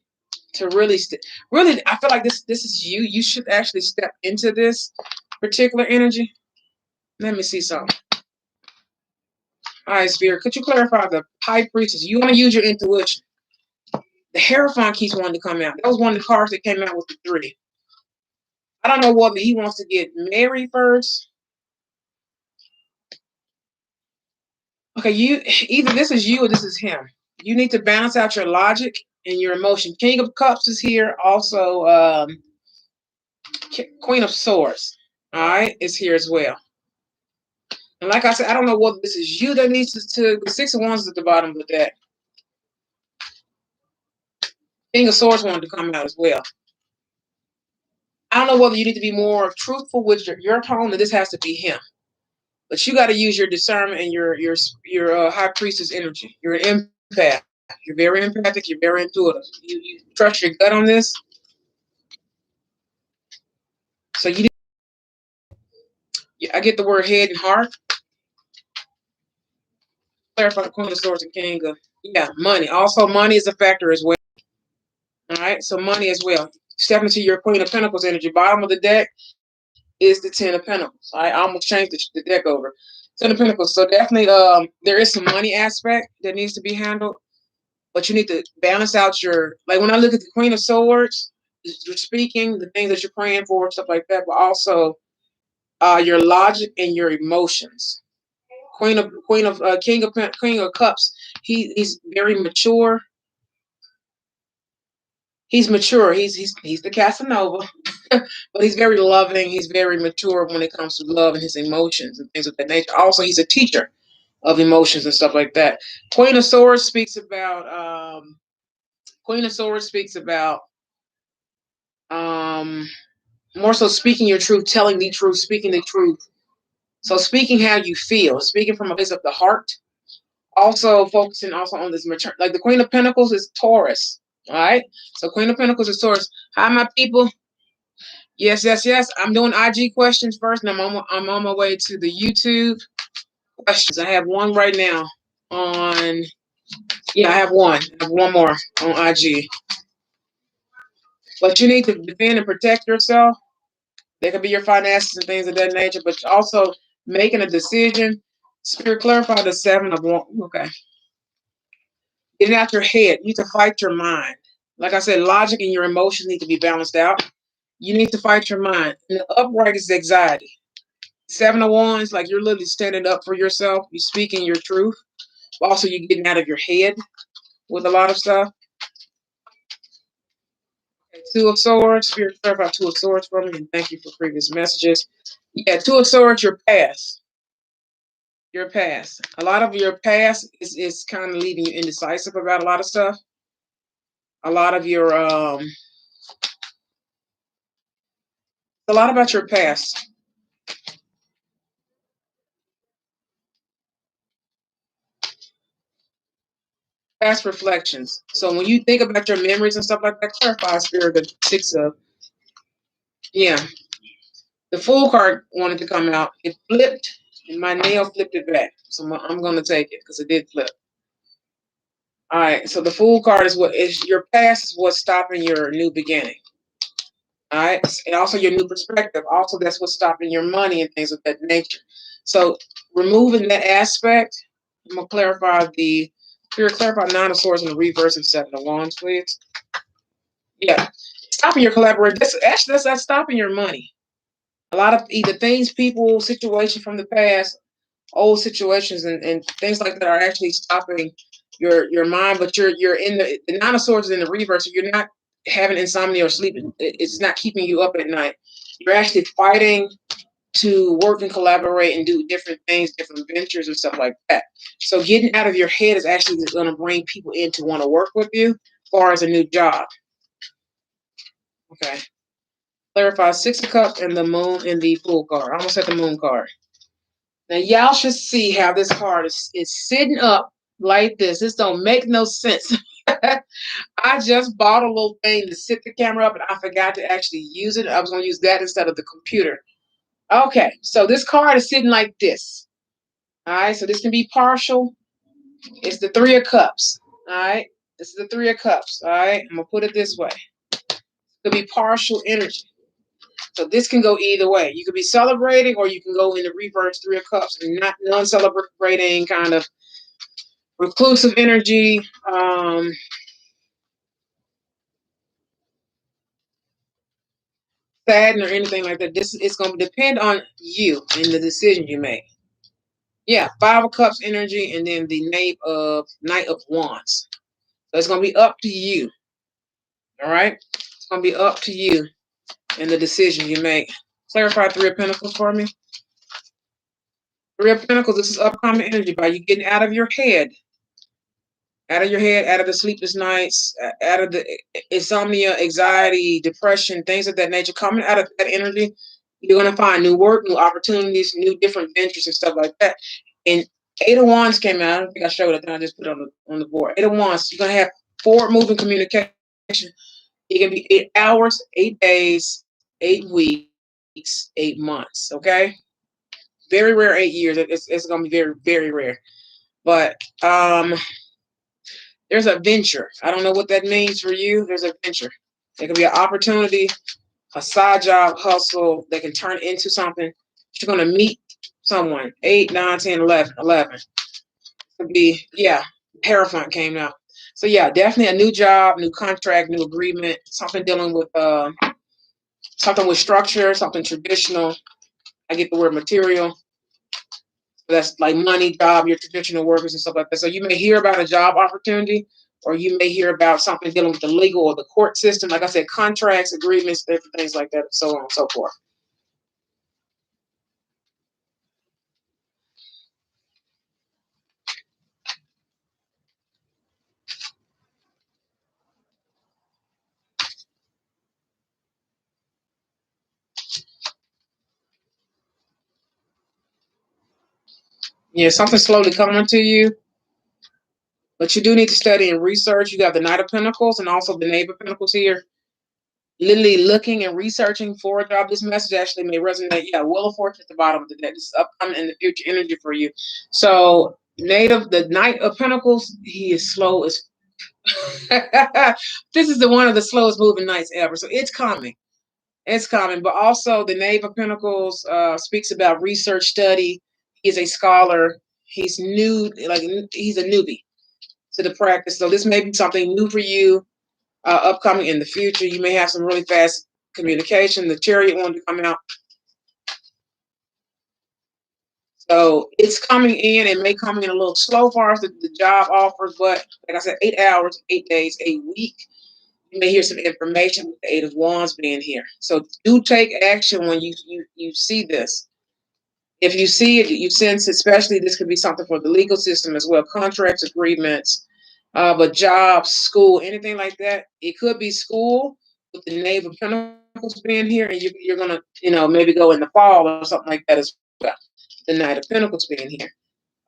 to really, I feel like this is you. You should actually step into this particular energy. Let me see something. All right, Spirit, could you clarify the High Priestess? You want to use your intuition. The Hierophant keeps wanting to come out. That was one of the cards that came out with the 3. I don't know whether he wants to get married first. Okay, either this is you or this is him. You need to balance out your logic and your emotion. King of Cups is here. Also, Queen of Swords. All right, is here as well. And like I said, I don't know whether this is you that needs to the 6 of Wands is at the bottom of the deck. King of Swords wanted to come out as well. I don't know whether you need to be more truthful with your tone, or this has to be him. But you got to use your discernment and your High Priestess energy. You're an empath. You're very empathic. You're very intuitive. You trust your gut on this. So I get the word head and heart. Clarify the Queen of Swords and King of, money. Also, money is a factor as well. All right, so money as well. Step into your Queen of Pentacles energy. Bottom of the deck is the 10 of Pentacles. I almost changed the deck over. 10 of Pentacles. So definitely there is some money aspect that needs to be handled. But you need to balance out like when I look at the Queen of Swords, you're speaking, the things that you're praying for, stuff like that, but also your logic and your emotions. King of Cups, he's very mature. He's mature. He's the Casanova, but he's very loving. He's very mature when it comes to love and his emotions and things of that nature. Also, he's a teacher of emotions and stuff like that. Queen of Swords speaks about more so speaking your truth, telling the truth, speaking the truth. So speaking how you feel, speaking from a place of the heart. Also focusing also on this mature, like the Queen of Pentacles is Taurus. All right. So Queen of Pentacles is Taurus. Hi, my people. Yes. I'm doing IG questions first, and I'm on my way to the YouTube questions. I have one right now on Yeah, I have one. I have one more on IG. But you need to defend and protect yourself. They could be your finances and things of that nature, but also making a decision. Spirit clarify the 7 of 1. Okay. Getting out your head. You need to fight your mind. Like I said, logic and your emotions need to be balanced out. You need to fight your mind. And the upright is anxiety. 7 of 1s, like you're literally standing up for yourself. You're speaking your truth. Also, you're getting out of your head with a lot of stuff. 2 of Swords. Spirit clarify 2 of Swords for me. And thank you for previous messages. Yeah, 2 of Swords, your past. Your past. A lot of your past is kind of leaving you indecisive about a lot of stuff. A lot of your a lot about your past. Past reflections. So when you think about your memories and stuff like that, clarify spirit the 6 of. Yeah. The Fool card wanted to come out. It flipped and my nail flipped it back. So I'm gonna take it because it did flip. All right. So the Fool card is what is your past is what's stopping your new beginning. All right. And also your new perspective. Also, that's what's stopping your money and things of that nature. So removing that aspect, I'm gonna clarify the clarify 9 of Swords in the reverse and 7 of Wands, please. Yeah. Stopping your collaboration. That's stopping your money. A lot of either things, people, situation from the past, old situations and things like that are actually stopping your mind, but you're in the 9 of Swords is in the reverse, so you're not having insomnia or sleeping. It's not keeping you up at night. You're actually fighting to work and collaborate and do different things, different ventures and stuff like that. So getting out of your head is actually going to bring people in to want to work with you as far as a new job. Okay. Clarify 6 of Cups and the Moon and the Fool card. I almost had the Moon card. Now y'all should see how this card is sitting up like this. This don't make no sense. I just bought a little thing to sit the camera up and I forgot to actually use it. I was going to use that instead of the computer. Okay, so this card is sitting like this. All right, so this can be partial. It's the 3 of Cups. All right, this is the 3 of Cups. All right, I'm going to put it this way. It could be partial energy. So this can go either way. You could be celebrating or you can go in the reverse 3 of Cups and not non-celebrating kind of reclusive energy. Sadden or anything like that. This it's going to depend on you and the decision you make. Yeah, 5 of Cups energy and then the Knight of Wands. So it's going to be up to you. All right? It's going to be up to you and the decision you make. Clarify 3 of Pentacles for me. 3 of Pentacles, this is upcoming energy by you getting out of your head. Out of your head, out of the sleepless nights, out of the insomnia, anxiety, depression, things of that nature. Coming out of that energy, you're going to find new work, new opportunities, new different ventures and stuff like that. And 8 of Wands came out. I don't think I showed it. Then I just put it on the board. 8 of Wands. You're going to have forward moving communication. It can be 8 hours, 8 days, 8 weeks, 8 months. Okay, very rare. 8 years. It's going to be very very rare. But there's a venture. I don't know what that means for you. There's a venture. It could be an opportunity, a side job, hustle that can turn into something. You're going to meet someone. 8, 9, 10, 11. 11. It could be, yeah, Hierophant came out. So, yeah, definitely a new job, new contract, new agreement, something dealing with something with structure, something traditional. I get the word material. That's like money, job, your traditional workers and stuff like that. So you may hear about a job opportunity, or you may hear about something dealing with the legal or the court system. Like I said, contracts, agreements, different things like that, and so on and so forth. Yeah, something slowly coming to you, but you do need to study and research. You got the Knight of Pentacles and also the Knave of Pentacles here. Literally looking and researching for a job. This message actually may resonate. Yeah, Wheel of Fortune at the bottom of the deck. This is upcoming in the future energy for you. So The Knight of Pentacles, he is slow as this is one of the slowest moving knights ever. So it's coming. It's coming. But also the Knave of Pentacles speaks about research study. He's a scholar. He's new, like he's a newbie to the practice. So this may be something new for you, upcoming in the future. You may have some really fast communication. The Chariot wanted to come out. So it's coming in. It may come in a little slow for us, the job offers, but like I said, 8 hours, 8 days, a week. You may hear some information with the Eight of Wands being here. So do take action when you see this. If you see it, you sense, especially this could be something for the legal system as well, contracts, agreements, but jobs, school, anything like that. It could be school with the Knave of Pentacles being here, and you're gonna, maybe go in the fall or something like that as well. The Knight of Pentacles being here,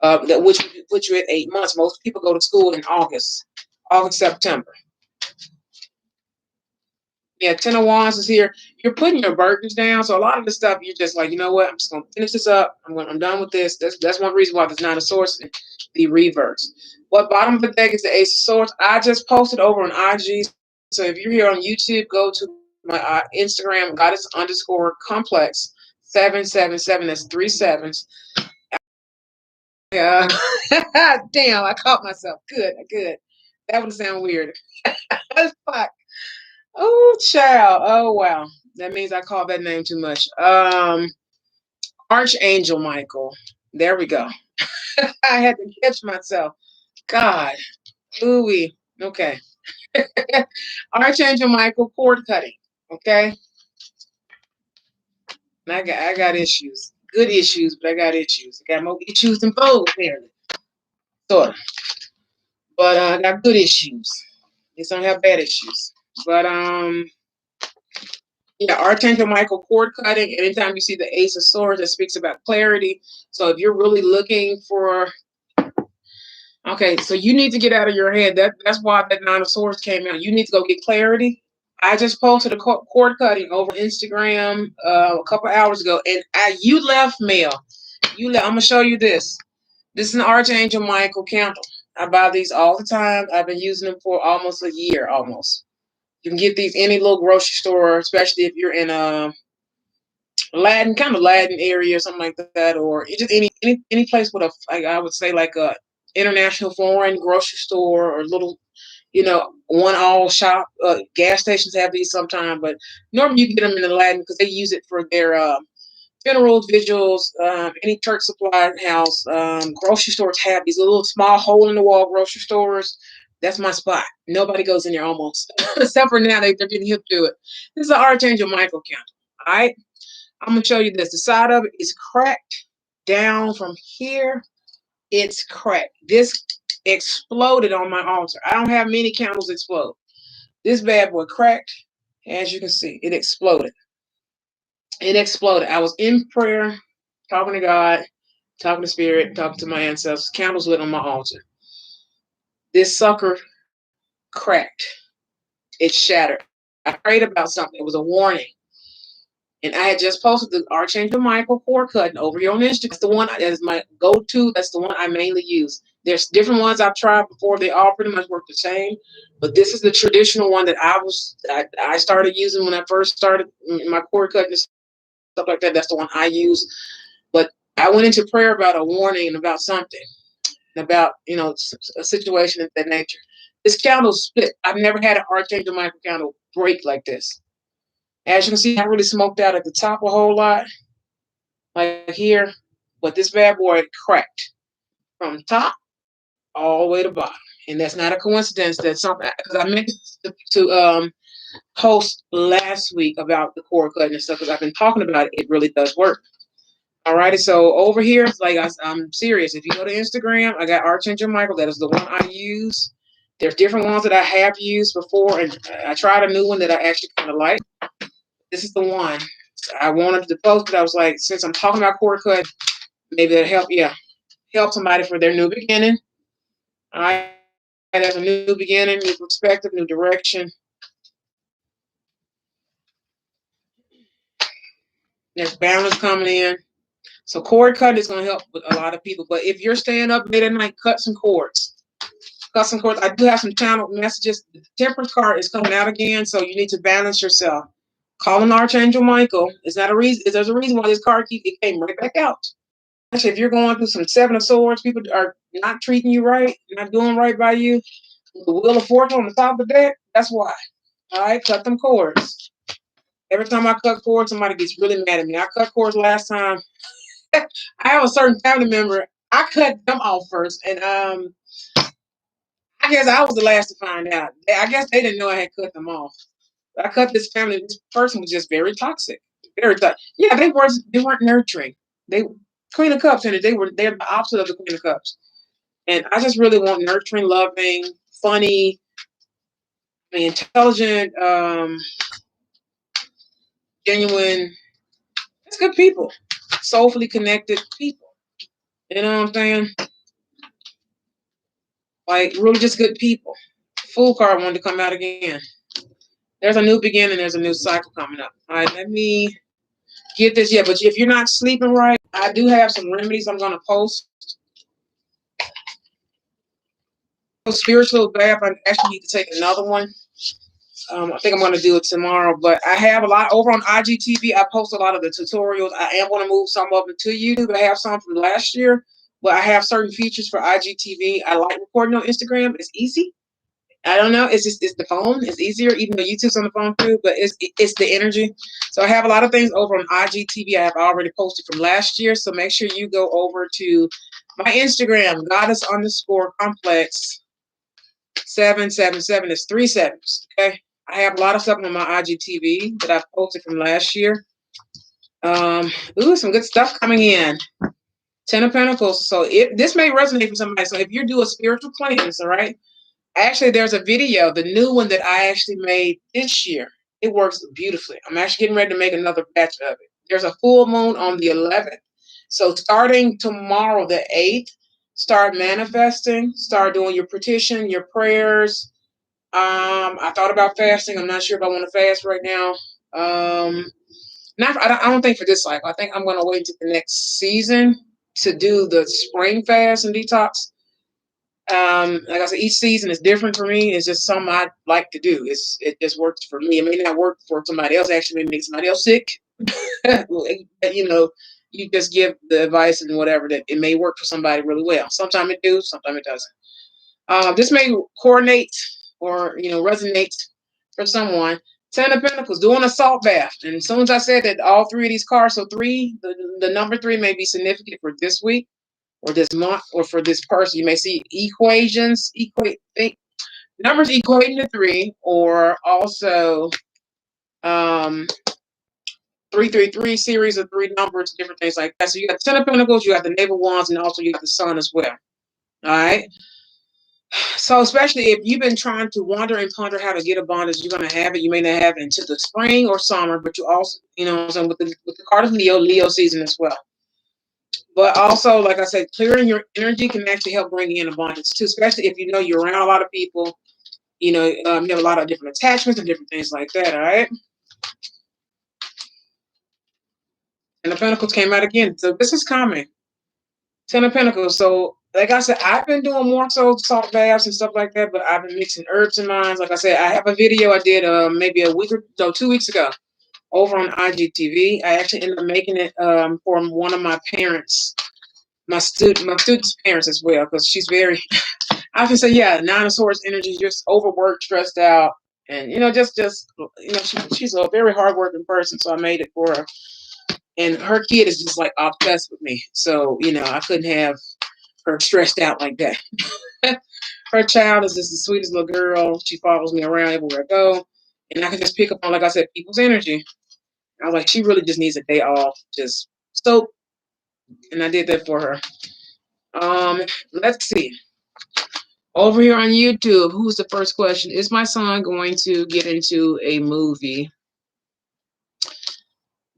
that which would put you at 8 months. Most people go to school in August, September. Yeah, Ten of Wands is here. You're putting your burdens down. So a lot of the stuff you're just like, you know what? I'm just gonna finish this up. I'm done with this. That's one reason why there's Nine of Swords in the reverse. What bottom of the deck is the Ace of Swords. I just posted over on IG. So if you're here on YouTube, go to my Instagram, goddess_complex 777. That's 3 sevens. Yeah. Damn, I caught myself. Good. That would sound weird. Fuck. Oh, child. Oh, wow. That means I called that name too much. Archangel Michael. There we go. I had to catch myself. God. Ooh-wee. Okay. Archangel Michael, cord cutting. Okay. And I got issues. Good issues, but I got issues. I got more issues than foes, apparently. Sort of. But I got good issues. Just don't have bad issues. But yeah, Archangel Michael, cord cutting. Anytime you see the Ace of Swords, that speaks about clarity. So if you're really looking for, okay, so you need to get out of your head. That's why that Nine of Swords came out. You need to go get clarity. I just posted a cord cutting over Instagram a couple hours ago, and you left mail. I'm gonna show you this. This is an Archangel Michael candle. I buy these all the time. I've been using them for almost a year, almost. You can get these any little grocery store, especially if you're in a Latin area or something like that, or just any place with I would say like a international foreign grocery store or little, one all shop. Gas stations have these sometimes, but normally you can get them in the Latin because they use it for their funerals, vigils, any church supply house. Grocery stores have these little small hole in the wall grocery stores. That's my spot. Nobody goes in there almost, except for now they're getting hip to it. This is an Archangel Michael candle. All right. I'm going to show you this. The side of it is cracked down from here. It's cracked. This exploded on my altar. I don't have many candles explode. This bad boy cracked. As you can see, it exploded. It exploded. I was in prayer, talking to God, talking to Spirit, talking to my ancestors. Candles lit on my altar. This sucker cracked. It shattered. I prayed about something. It was a warning. And I had just posted the Archangel Michael cord cutting over here on Instagram. That's the one that is my go-to. That's the one I mainly use. There's different ones I've tried before. They all pretty much work the same. But this is the traditional one that I started using when I first started my cord cutting and stuff like that. That's the one I use. But I went into prayer about a warning and about something, about a situation of that nature. This candle split. I've never had an Archangel Michael candle break like this. As you can see, I really smoked out at the top a whole lot, like here. But this bad boy cracked from top all the way to bottom. And that's not a coincidence. That's something, because I meant to post last week about the cord cutting and stuff, because I've been talking about it. It really does work. All righty, so over here, it's like I'm serious. If you go to Instagram, I got Archangel Michael. That is the one I use. There's different ones that I have used before, and I tried a new one that I actually kind of like. This is the one. I wanted to post, but I was like, since I'm talking about cord cut, maybe that'll help somebody for their new beginning. All right, there's a new beginning, new perspective, new direction. There's balance coming in. So cord cutting is going to help with a lot of people. But if you're staying up late at night, cut some cords. Cut some cords. I do have some channel messages. The temperance card is coming out again, so you need to balance yourself. Calling Archangel Michael is not a reason. There's a reason why this card it came right back out. Actually, if you're going through some Seven of Swords, people are not treating you right, not doing right by you. The Wheel of Fortune on the top of the deck, that's why. All right, cut them cords. Every time I cut cords, somebody gets really mad at me. I cut cords last time. I have a certain family member. I cut them off first, and I guess I was the last to find out. I guess they didn't know I had cut them off. I cut this family. This person was just very toxic. Very toxic. Yeah, they weren't nurturing. They Queen of Cups, and they're the opposite of the Queen of Cups. And I just really want nurturing, loving, funny, intelligent, genuine. It's good people, soulfully connected people. You know what I'm saying? Like really, just good people. Fool card wanted to come out again. There's a new beginning. There's a new cycle coming up. All right, let me get this. Yeah, but if you're not sleeping right, I do have some remedies I'm going to post. Spiritual bath. I actually need to take another one. I think I'm going to do it tomorrow, but I have a lot over on IGTV. I post a lot of the tutorials. I am going to move some of them to YouTube. I have some from last year, but I have certain features for IGTV. I like recording on Instagram. It's easy. I don't know. It's the phone. It's easier, even though YouTube's on the phone too. But it's the energy. So I have a lot of things over on IGTV. I have already posted from last year. So make sure you go over to my Instagram, goddess_complex 777. It's 3 sevens. Okay. I have a lot of stuff on my IGTV that I've posted from last year. Some good stuff coming in. 10 of Pentacles. So this may resonate for somebody. So if you do a spiritual cleanse, all right. Actually, there's a video, the new one that I actually made this year. It works beautifully. I'm actually getting ready to make another batch of it. There's a full moon on the 11th. So starting tomorrow, the 8th, start manifesting, start doing your petition, your prayers. I thought about fasting. I'm not sure if I want to fast right now. I don't think for this cycle. I think I'm going to wait until the next season to do the spring fast and detox. Like I said, each season is different for me. It's just something I like to do. It just works for me. It may not work for somebody else. Actually, may make somebody else sick. You just give the advice and whatever that it may work for somebody really well. Sometimes it do, sometimes it doesn't. This may coordinate or resonate for someone. 10 of Pentacles, doing a salt bath. And as soon as I said that, all three of these cards, so the number 3 may be significant for this week, or this month, or for this person. You may see equations, numbers equating to 3, or also 333 series of 3 numbers, different things like that. So you got the 10 of Pentacles, you got the Knave of Wands, and also you got the Sun as well. All right. So especially if you've been trying to wonder and ponder how to get abundance, you're going to have it. You may not have it until the spring or summer, but you also, with the card of Leo season as well. But also, like I said, clearing your energy can actually help bring in abundance too, especially if you're around a lot of people, you have a lot of different attachments and different things like that, all right? And the Pentacles came out again. So this is coming. 10 of Pentacles. So, like I said, I've been doing more so salt baths and stuff like that, but I've been mixing herbs in mine. Like I said, I have a video I did maybe a week or so, 2 weeks ago over on IGTV. I actually ended up making it for one of my parents, my student's parents as well, because she's very, I can say, yeah, 9 of Swords energy, just overworked, stressed out, and she's a very hardworking person. So I made it for her, and her kid is just like obsessed with me. So I couldn't have her stressed out like that. Her child is just the sweetest little girl. She follows me around everywhere I go, and I can just pick up on, like I said, people's energy. I was like, she really just needs a day off, just so, and I did that for her. Let's see. Over here on YouTube, who's the first question? Is my son going to get into a movie?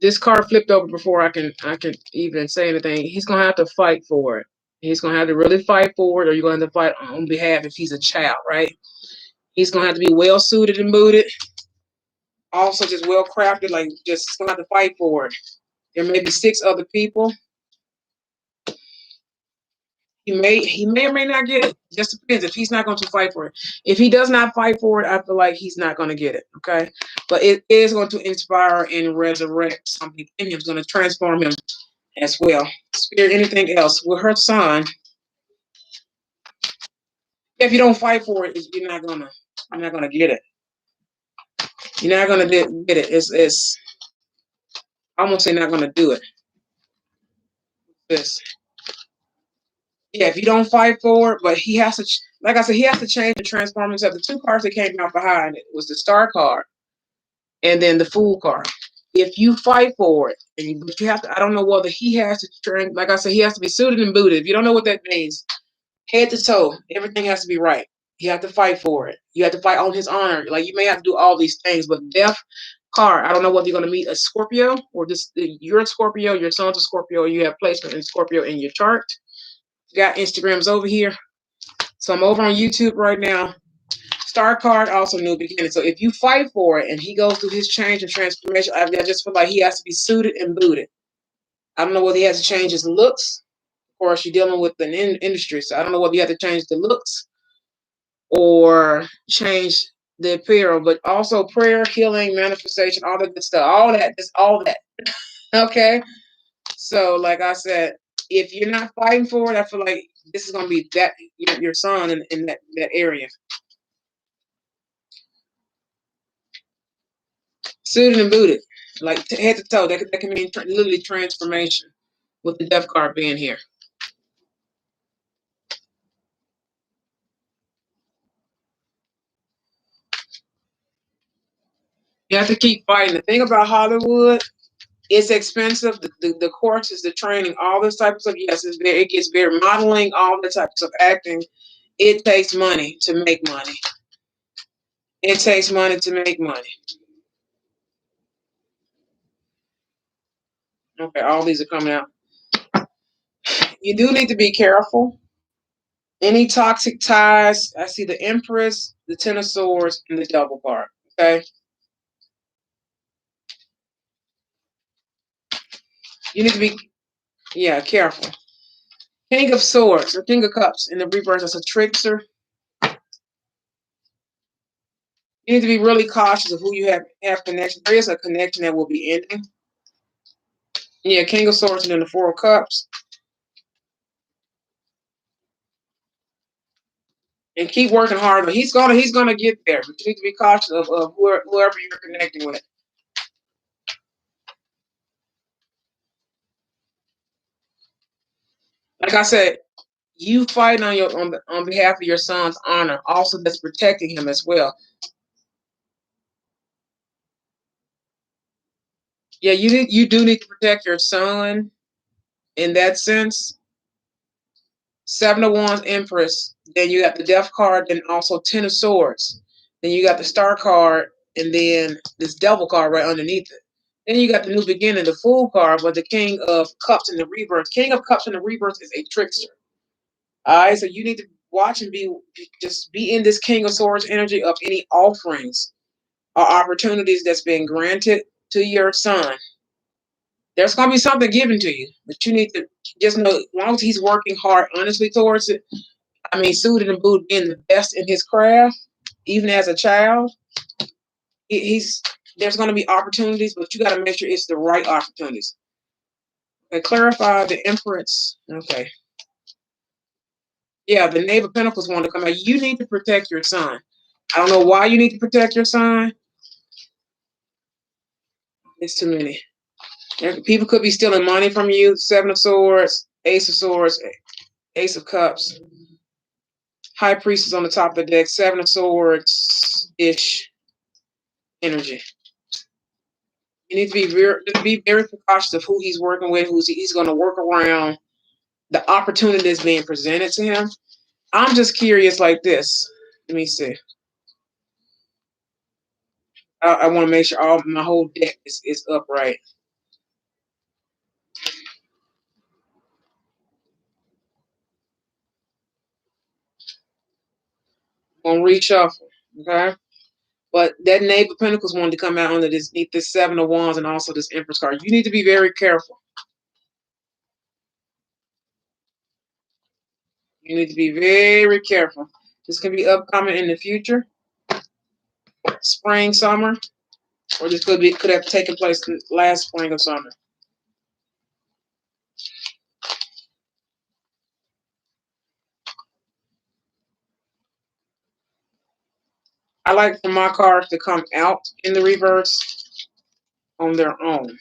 This card flipped over before I can even say anything. He's gonna have to fight for it. He's gonna have to really fight for it, or you're gonna have to fight on behalf if he's a child, right? He's gonna have to be well suited and booted. Also just well crafted, like just gonna have to fight for it. There may be 6 other people. He may or may not get it. Just depends if he's not going to fight for it. If he does not fight for it, I feel like he's not going to get it. Okay, but it is going to inspire and resurrect something in him. It's going to transform him as well. Spirit, anything else with her son? If you don't fight for it, you're not gonna get it. You're not gonna get it. It's I almost say not gonna do it. This. Yeah, if you don't fight for it, but he has to, like I said, he has to change and transform himself. The two cards that came out behind it was the Star card and then the Fool card. If you fight for it, but you have to, I don't know whether he has to train. Like I said, he has to be suited and booted. If you don't know what that means, head to toe, everything has to be right. You have to fight for it. You have to fight on his honor. Like you may have to do all these things, but death card. I don't know whether you're going to meet a Scorpio or just you're a Scorpio, your son's a Scorpio, or you have placement in Scorpio in your chart. Got Instagrams over here. So I'm over on YouTube right now. Star card, also new beginning. So if you fight for it and he goes through his change and transformation, I just feel like he has to be suited and booted. I don't know whether he has to change his looks. Of course, you're dealing with an industry, so I don't know whether you have to change the looks or change the apparel, but also prayer, healing, manifestation, all that good stuff, all that, just all that. Okay. So, like I said, if you're not fighting for it, I feel like this is gonna be that your son in that area. Suited and booted, like head to toe. That can mean literally transformation with the death card being here. You have to keep fighting. The thing about Hollywood, it's expensive. The courses, the training, all this type of stuff. Yes, it gets very modeling, all the types of acting. It takes money to make money. It takes money to make money. Okay, all these are coming out. You do need to be careful. Any toxic ties. I see the Empress, the Ten of Swords, and the Devil card. Okay. You need to be, yeah, careful. King of Swords or King of Cups in the reverse is a trickster. You need to be really cautious of who you have connection. There is a connection that will be ending. Yeah, King of Swords and then the Four of Cups. And keep working hard. But he's gonna get there. But you need to be cautious of whoever you're connecting with. Like I said, you fighting on behalf of your son's honor. Also, that's protecting him as well. Yeah, you do need to protect your son in that sense. Seven of Wands, Empress. Then you got the Death card, then also Ten of Swords. Then you got the Star card, and then this Devil card right underneath it. Then you got the New Beginning, the Fool card, but the King of Cups in the reverse. King of Cups in the reverse is a trickster. All right, so you need to watch and just be in this King of Swords energy of any offerings or opportunities that's been granted to your son. There's gonna be something given to you, but you need to just know as long as he's working hard, honestly towards it. I mean, suited and booted, being the best in his craft, even as a child. He's there's going to be opportunities, but you got to make sure it's the right opportunities. Okay, clarify the inference. Okay. Yeah, the Knave of Pentacles want to come out. You need to protect your son. I don't know why you need to protect your son. It's too many. People could be stealing money from you. Seven of Swords, Ace of Swords, Ace of Cups. High Priestess on the top of the deck. Seven of Swords-ish energy. You need to be very cautious of who he's working with, he's going to work around, the opportunity that's being presented to him. I'm just curious like this. Let me see. I want to make sure my whole deck is upright. I'm going to reshuffle, okay? But that Knave of Pentacles wanted to come out underneath this Seven of Wands and also this Empress card. You need to be very careful. You need to be very careful. This can be upcoming in the future, spring, summer, or this could have taken place last spring or summer. I like for my cards to come out in the reverse on their own,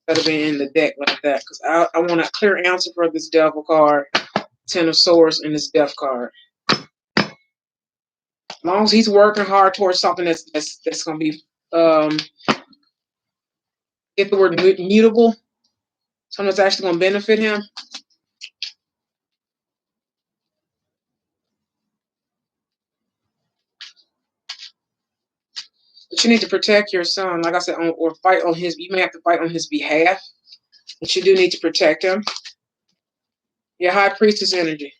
instead of being in the deck like that, because I want a clear answer for this Devil card, Ten of Swords, and this Death card. As long as he's working hard towards something that's going to be, get the word mutable, something that's actually going to benefit him. But you need to protect your son, like I said, or fight on his. You may have to fight on his behalf, but you do need to protect him. Your High Priestess energy.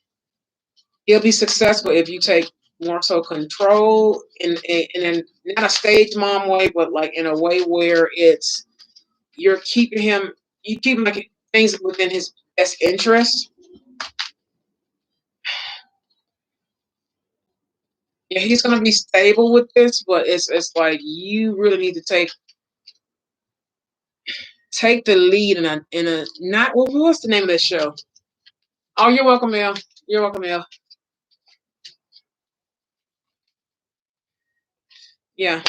He'll be successful if you take more so control in not a stage mom way, but like in a way where it's you're keeping him, you keep like things within his best interest. Yeah, he's gonna be stable with this, but it's like you really need to take the lead in a not what's the name of that show? Oh, you're welcome, Mel. You're welcome, Mel. Yeah.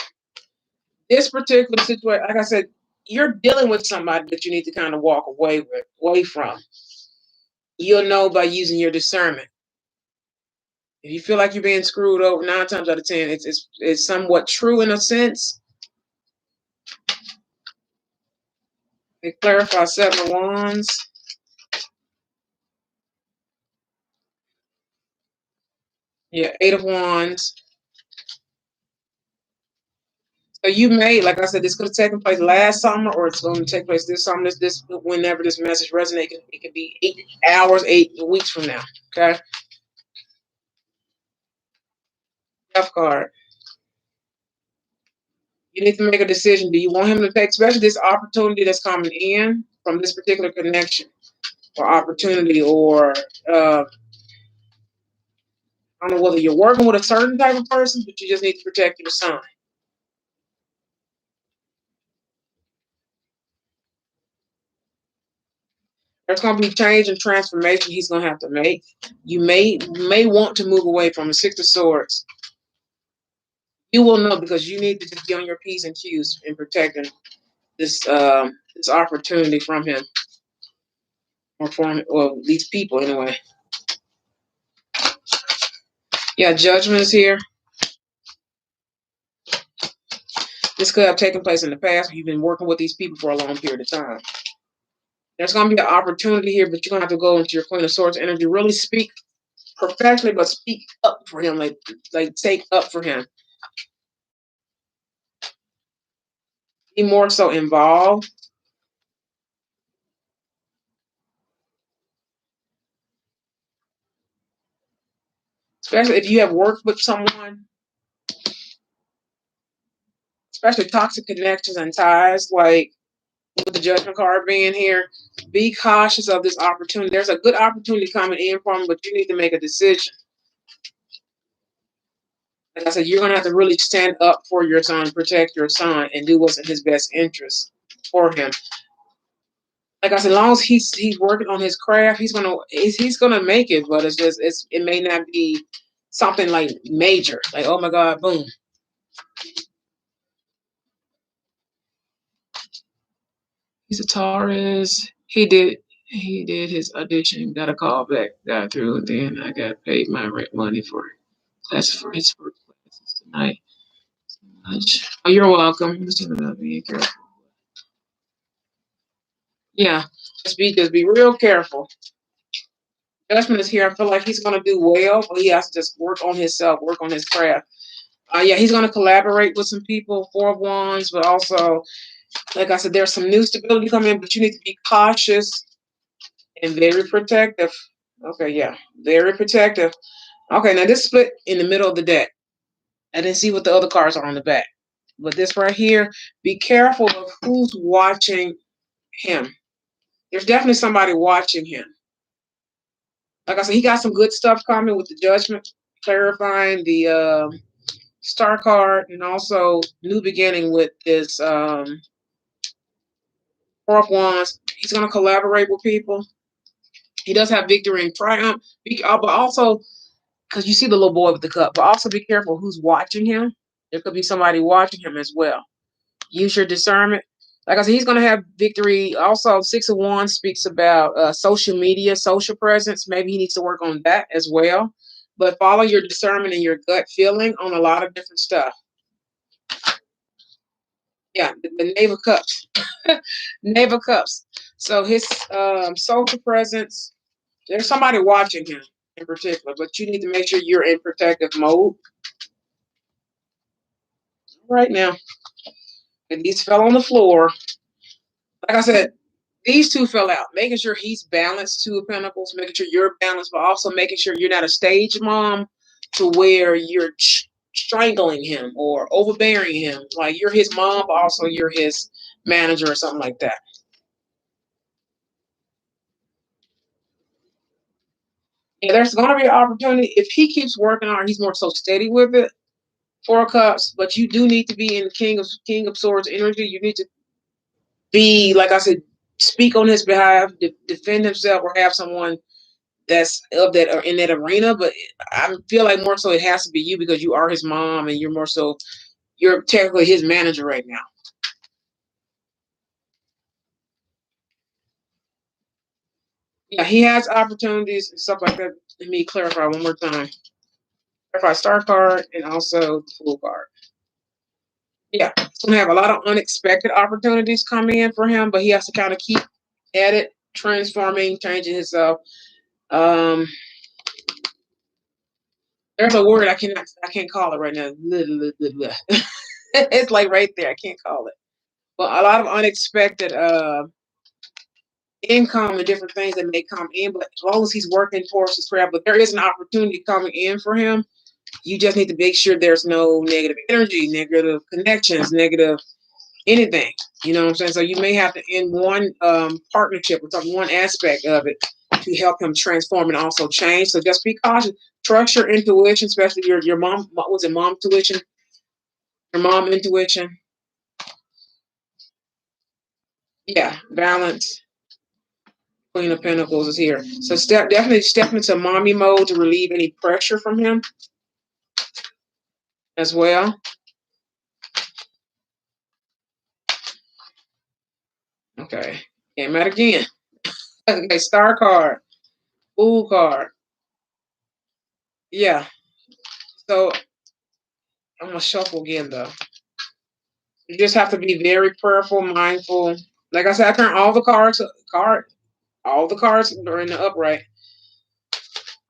This particular situation, like I said, you're dealing with somebody that you need to kind of walk away from. You'll know by using your discernment. If you feel like you're being screwed over, 9 times out of 10, it's somewhat true in a sense. They clarify 7 of Wands. Yeah, 8 of Wands. So you may, like I said, this could have taken place last summer, or it's going to take place this summer. This whenever this message resonates, it could be 8 hours, 8 weeks from now. Okay. Death card. You need to make a decision. Do you want him to take, especially this opportunity that's coming in from this particular connection or opportunity, or I don't know whether you're working with a certain type of person, but you just need to protect your son. There's going to be change and transformation he's going to have to make. You may want to move away from the 6 of Swords. You will know because you need to just be on your P's and Q's in protecting this opportunity from him or from these people anyway. Yeah, Judgment is here. This could have taken place in the past. You've been working with these people for a long period of time. There's going to be an opportunity here, but you're going to have to go into your Queen of Swords energy. Really speak professionally, but speak up for him. Like take up for him. Be more so involved. Especially if you have worked with someone, especially toxic connections and ties, like with the Judgment card being here. Be cautious of this opportunity. There's a good opportunity coming in from, but you need to make a decision. Like I said, you're going to have to really stand up for your son, protect your son, and do what's in his best interest for him. Like I said, as long as he's working on his craft, he's gonna make it. But it may not be something like major, like oh my God, boom. He's a Taurus. He did his audition, got a call back, got through, and then I got paid my rent money for his first classes tonight. So much. Oh, you're welcome. Be careful. Yeah, just be real careful. Judgment is here. I feel like he's gonna do well, but he has to just work on himself, work on his craft. Yeah, he's gonna collaborate with some people, 4 of Wands, but also, like I said, there's some new stability coming in, but you need to be cautious and very protective. Okay, yeah, very protective. Okay, now this split in the middle of the deck. I didn't see what the other cards are on the back. But this right here, be careful of who's watching him. There's definitely somebody watching him. Like I said, he got some good stuff coming with the Judgment, clarifying the Star card, and also new beginning with this Four of Wands. He's going to collaborate with people. He does have victory and triumph, but also because you see the little boy with the cup, but also be careful who's watching him. There could be somebody watching him as well. Use your discernment. Like I said, he's going to have victory. Also, Six of Wands speaks about social media, social presence. Maybe he needs to work on that as well. But follow your discernment and your gut feeling on a lot of different stuff. Yeah, the Knave of Cups. Knave of Cups. So his social presence, there's somebody watching him in particular, but you need to make sure you're in protective mode right now. And these fell on the floor. Like I said, these two fell out. Making sure he's balanced, Two of Pentacles, making sure you're balanced, but also making sure you're not a stage mom to where you're strangling him or overbearing him. Like you're his mom, but also you're his manager or something like that. Yeah, there's going to be an opportunity if he keeps working on it. He's more so steady with it. Four of Cups, but you do need to be in King of Swords energy. You need to be, like I said, speak on his behalf, defend himself, or have someone that's of that or in that arena. But I feel like more so it has to be you because you are his mom and you're more so you're technically his manager right now. Yeah, he has opportunities and stuff like that. Let me clarify one more time. Clarify Star card and also the Fool card. Yeah, he's gonna have a lot of unexpected opportunities coming in for him, but he has to kind of keep at it, transforming, changing himself. Um, there's a word I can't call it right now. It's like right there. I can't call it. But a lot of unexpected income and different things that may come in. But as long as he's working towards his craft, but there is an opportunity coming in for him. You just need to make sure there's no negative energy, negative connections, negative anything. You know what I'm saying? So you may have to end one partnership or one aspect of it to help him transform and also change. So just be cautious. Trust your intuition, especially your mom. Was it mom intuition? Your mom intuition. Yeah, balance. Queen of Pentacles is here. So definitely step into mommy mode to relieve any pressure from him as well. Okay. Came out again. Okay, Star card. Fool card. Yeah. So I'm gonna shuffle again though. You just have to be very prayerful, mindful. Like I said, I turn all the all the cards are in the upright.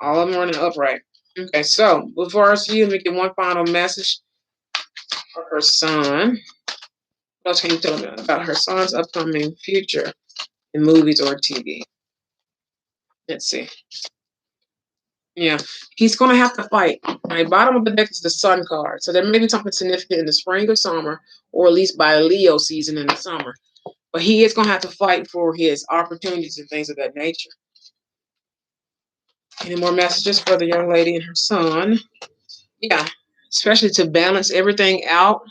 All of them are in the upright. Okay, so before I see you, let me get one final message for her son. What else can you tell me about her son's upcoming future in movies or TV? Let's see. Yeah, he's going to have to fight. My bottom of the deck is the Sun card. So there may be something significant in the spring or summer, or at least by Leo season in the summer. But he is going to have to fight for his opportunities and things of that nature. Any more messages for the young lady and her son? Yeah, especially to balance everything out,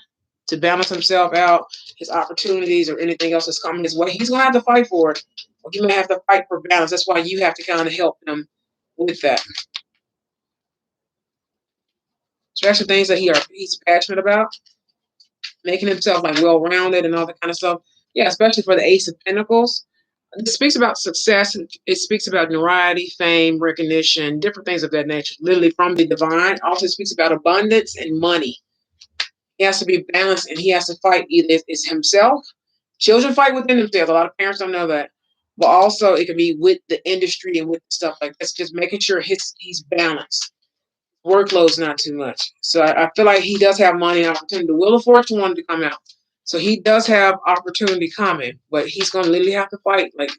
to balance himself out, his opportunities or anything else that's coming his way. He's going to have to fight for it. Or he may have to fight for balance. That's why you have to kind of help him with that. Especially things that he's passionate about, making himself like well-rounded and all that kind of stuff. Yeah, especially for the Ace of Pentacles. It speaks about success. It speaks about notoriety, fame, recognition, different things of that nature, literally from the divine. Also speaks about abundance and money. He has to be balanced and he has to fight either it's himself. Children fight within themselves. A lot of parents don't know that. But also it can be with the industry and with stuff like this, just making sure he's balanced. Workload's not too much. So I feel like he does have money and opportunity. The Wheel of Fortune wanted to come out. So he does have opportunity coming, but he's going to literally have to fight. Like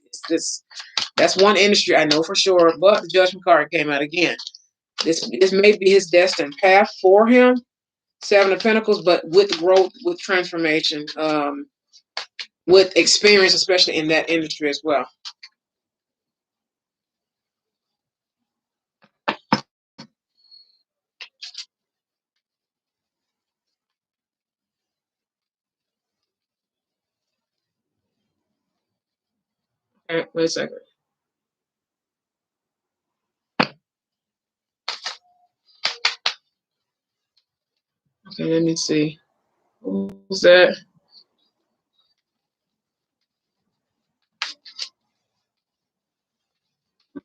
that's one industry I know for sure. But the Judgment card came out again. This may be his destined path for him. Seven of Pentacles, but with growth, with transformation, with experience, especially in that industry as well. Okay, wait a second. Okay, let me see. Who's that?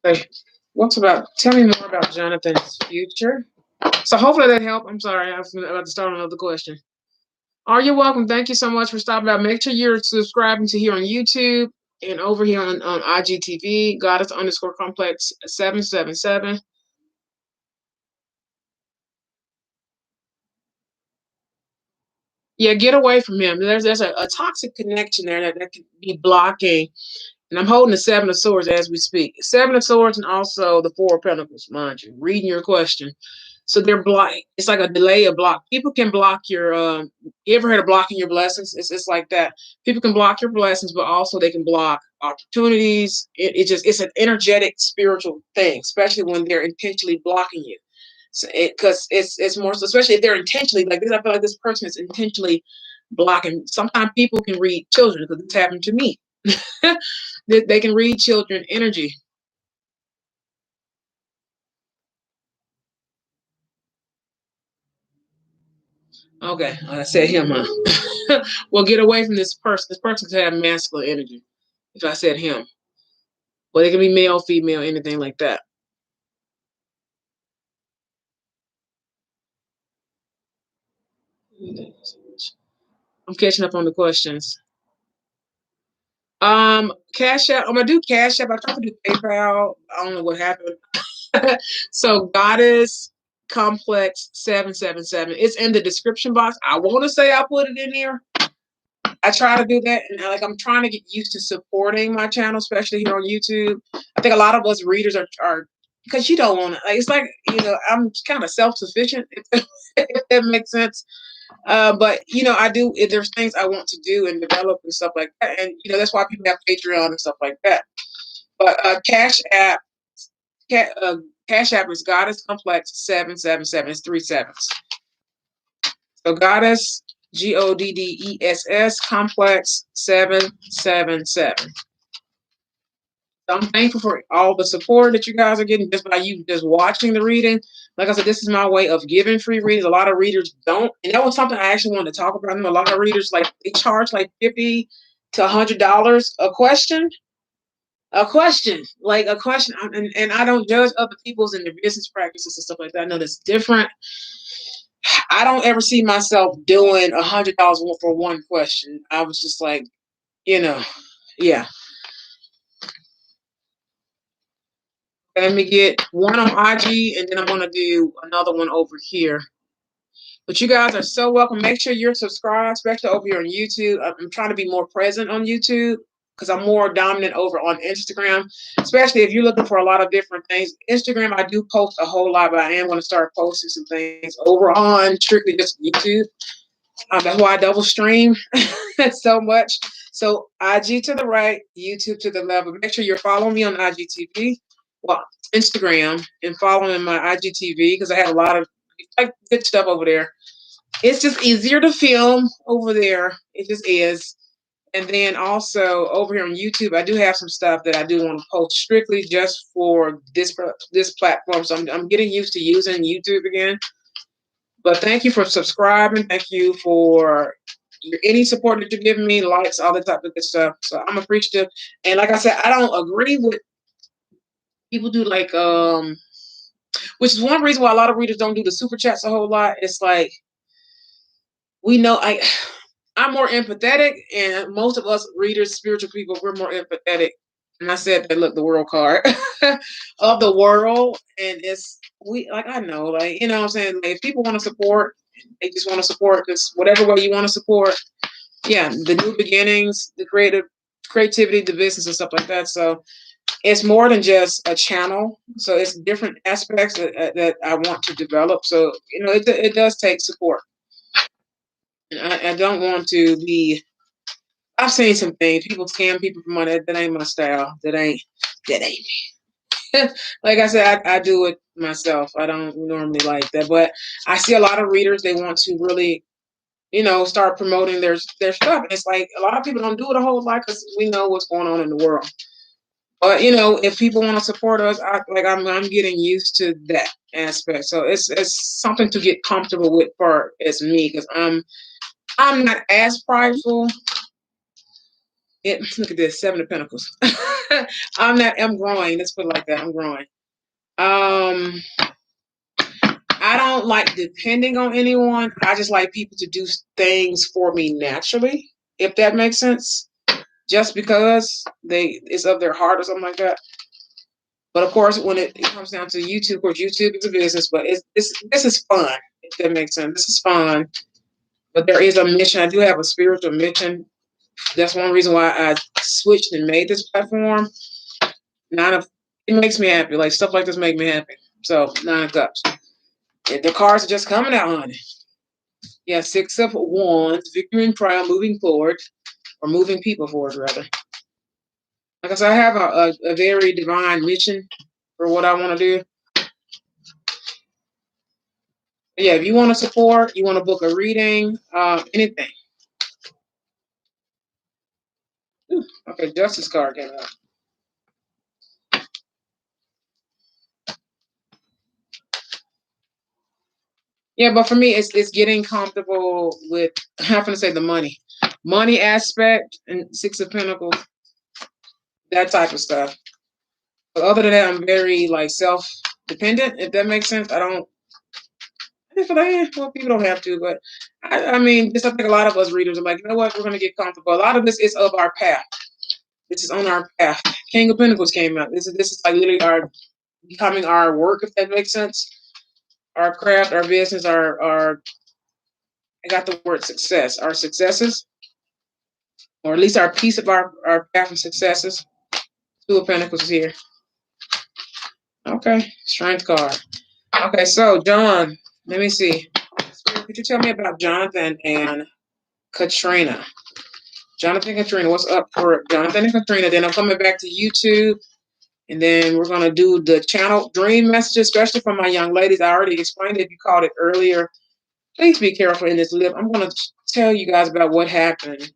Okay. Tell me more about Jonathan's future. So hopefully that helped. I'm sorry, I was about to start another question. Oh, you're welcome. Thank you so much for stopping by. Make sure you're subscribing to here on YouTube and over here on IGTV, Goddess underscore complex 777. Yeah, get away from him. There's a toxic connection there that could be blocking. And I'm holding the Seven of Swords as we speak. Seven of Swords and also the Four of Pentacles, mind you. Reading your question. So they're block. It's like a delay, a block. People can block your. You ever heard of blocking your blessings? It's like that. People can block your blessings, but also they can block opportunities. It's an energetic, spiritual thing, especially when they're intentionally blocking you. So because it's more so, especially if they're intentionally like this. I feel like this person is intentionally blocking. Sometimes people can read children because this happened to me. They can read children energy. Okay, I said him, huh? Well, get away from this person. This person can have masculine energy. If I said him, well, they can be male, female, anything like that. I'm catching up on the questions. Cash App. I'm gonna do Cash App. I tried to do PayPal. I don't know what happened. So Goddess Complex 777. It's in the description box. I want to say I put it in there. I try to do that, and like I'm trying to get used to supporting my channel, especially here on YouTube. I think a lot of us readers are because you don't want to. Like, it's like I'm kind of self sufficient, if that makes sense. But I do. There's things I want to do and develop and stuff like that, and that's why people have Patreon and stuff like that. But Ca- uh, Cash App is Goddess Complex 777. It's three sevens. So Goddess Goddess Complex 777. So I'm thankful for all the support that you guys are getting just by you just watching the reading. Like I said, this is my way of giving free readings. A lot of readers don't, and that was something I actually wanted to talk about. A lot of readers like they charge like $50 to $100 like a question, and I don't judge other people's and their business practices and stuff like that. I know that's different. I don't ever see myself doing $100 for one question. I was just like, you know, yeah. Let me get one on IG, and then I'm gonna do another one over here. But you guys are so welcome. Make sure you're subscribed, especially over here on YouTube. I'm trying to be more present on YouTube because I'm more dominant over on Instagram, especially if you're looking for a lot of different things. Instagram, I do post a whole lot, but I am going to start posting some things over on strictly just YouTube. That's why I double stream so much. So IG to the right, YouTube to the left. But make sure you're following me on IGTV, well, Instagram, and following my IGTV because I have a lot of like good stuff over there. It's just easier to film over there. It just is. And then also over here on YouTube, I do have some stuff that I do want to post strictly just for this platform. So I'm getting used to using YouTube again. But thank you for subscribing. Thank you for any support that you're giving me, likes, all that type of good stuff. So I'm appreciative. And like I said, I don't agree with people do like which is one reason why a lot of readers don't do the super chats a whole lot. It's like we know I'm more empathetic, and most of us readers, spiritual people, we're more empathetic. And I said that look, the world card of the world, and it's we like I know, like what I'm saying. Like, if people want to support, they just want to support because whatever way you want to support, yeah, the new beginnings, the creativity, the business and stuff like that. So it's more than just a channel. So it's different aspects that I want to develop. So it does take support. And I don't want to be. I've seen some things. People scam people for money. That ain't my style. That ain't me. Like I said, I do it myself. I don't normally like that, but I see a lot of readers. They want to really, start promoting their stuff. And it's like a lot of people don't do it a whole lot because we know what's going on in the world. But you know, if people want to support us, I'm getting used to that aspect. So it's something to get comfortable with for as me, because I'm not as prideful. Look at this, 7 of Pentacles. I'm growing. Let's put it like that. I'm growing. Um, I don't like depending on anyone. I just like people to do things for me naturally, if that makes sense. Just because it's of their heart or something like that. But of course, when it comes down to YouTube, of course, YouTube is a business, but this is fun, if that makes sense. This is fun. But there is a mission. I do have a spiritual mission. That's one reason why I switched and made this platform. It makes me happy. Like stuff like this make me happy. So 9 of Cups. The cards are just coming out, honey. Yeah, 6 of Wands, victory and triumph, moving forward, or moving people forward, rather. Like I said, I have a very divine mission for what I want to do. Yeah, if you want to support, you want to book a reading, anything. Ooh, okay, Justice card came out. Yeah, but for me, it's getting comfortable with having to say the money aspect, and 6 of Pentacles, that type of stuff. But other than that, I'm very like self-dependent, if that makes sense. I don't. Well, people don't have to, but I mean, just I think a lot of us readers are like, you know what, we're going to get comfortable. A lot of this is of our path. This is on our path. King of Pentacles came out. This is like literally becoming our work, if that makes sense. Our craft, our business, I got the word success. Our successes, or at least our piece of our path of successes. 2 of Pentacles is here. Okay, Strength card. Okay, so John, let me see. Could you tell me about Jonathan and Katrina? Jonathan and Katrina, what's up for Jonathan and Katrina? Then I'm coming back to YouTube, and then we're going to do the channel dream messages, especially for my young ladies. I already explained it if you caught it earlier. Please be careful in this live. I'm going to tell you guys about what happened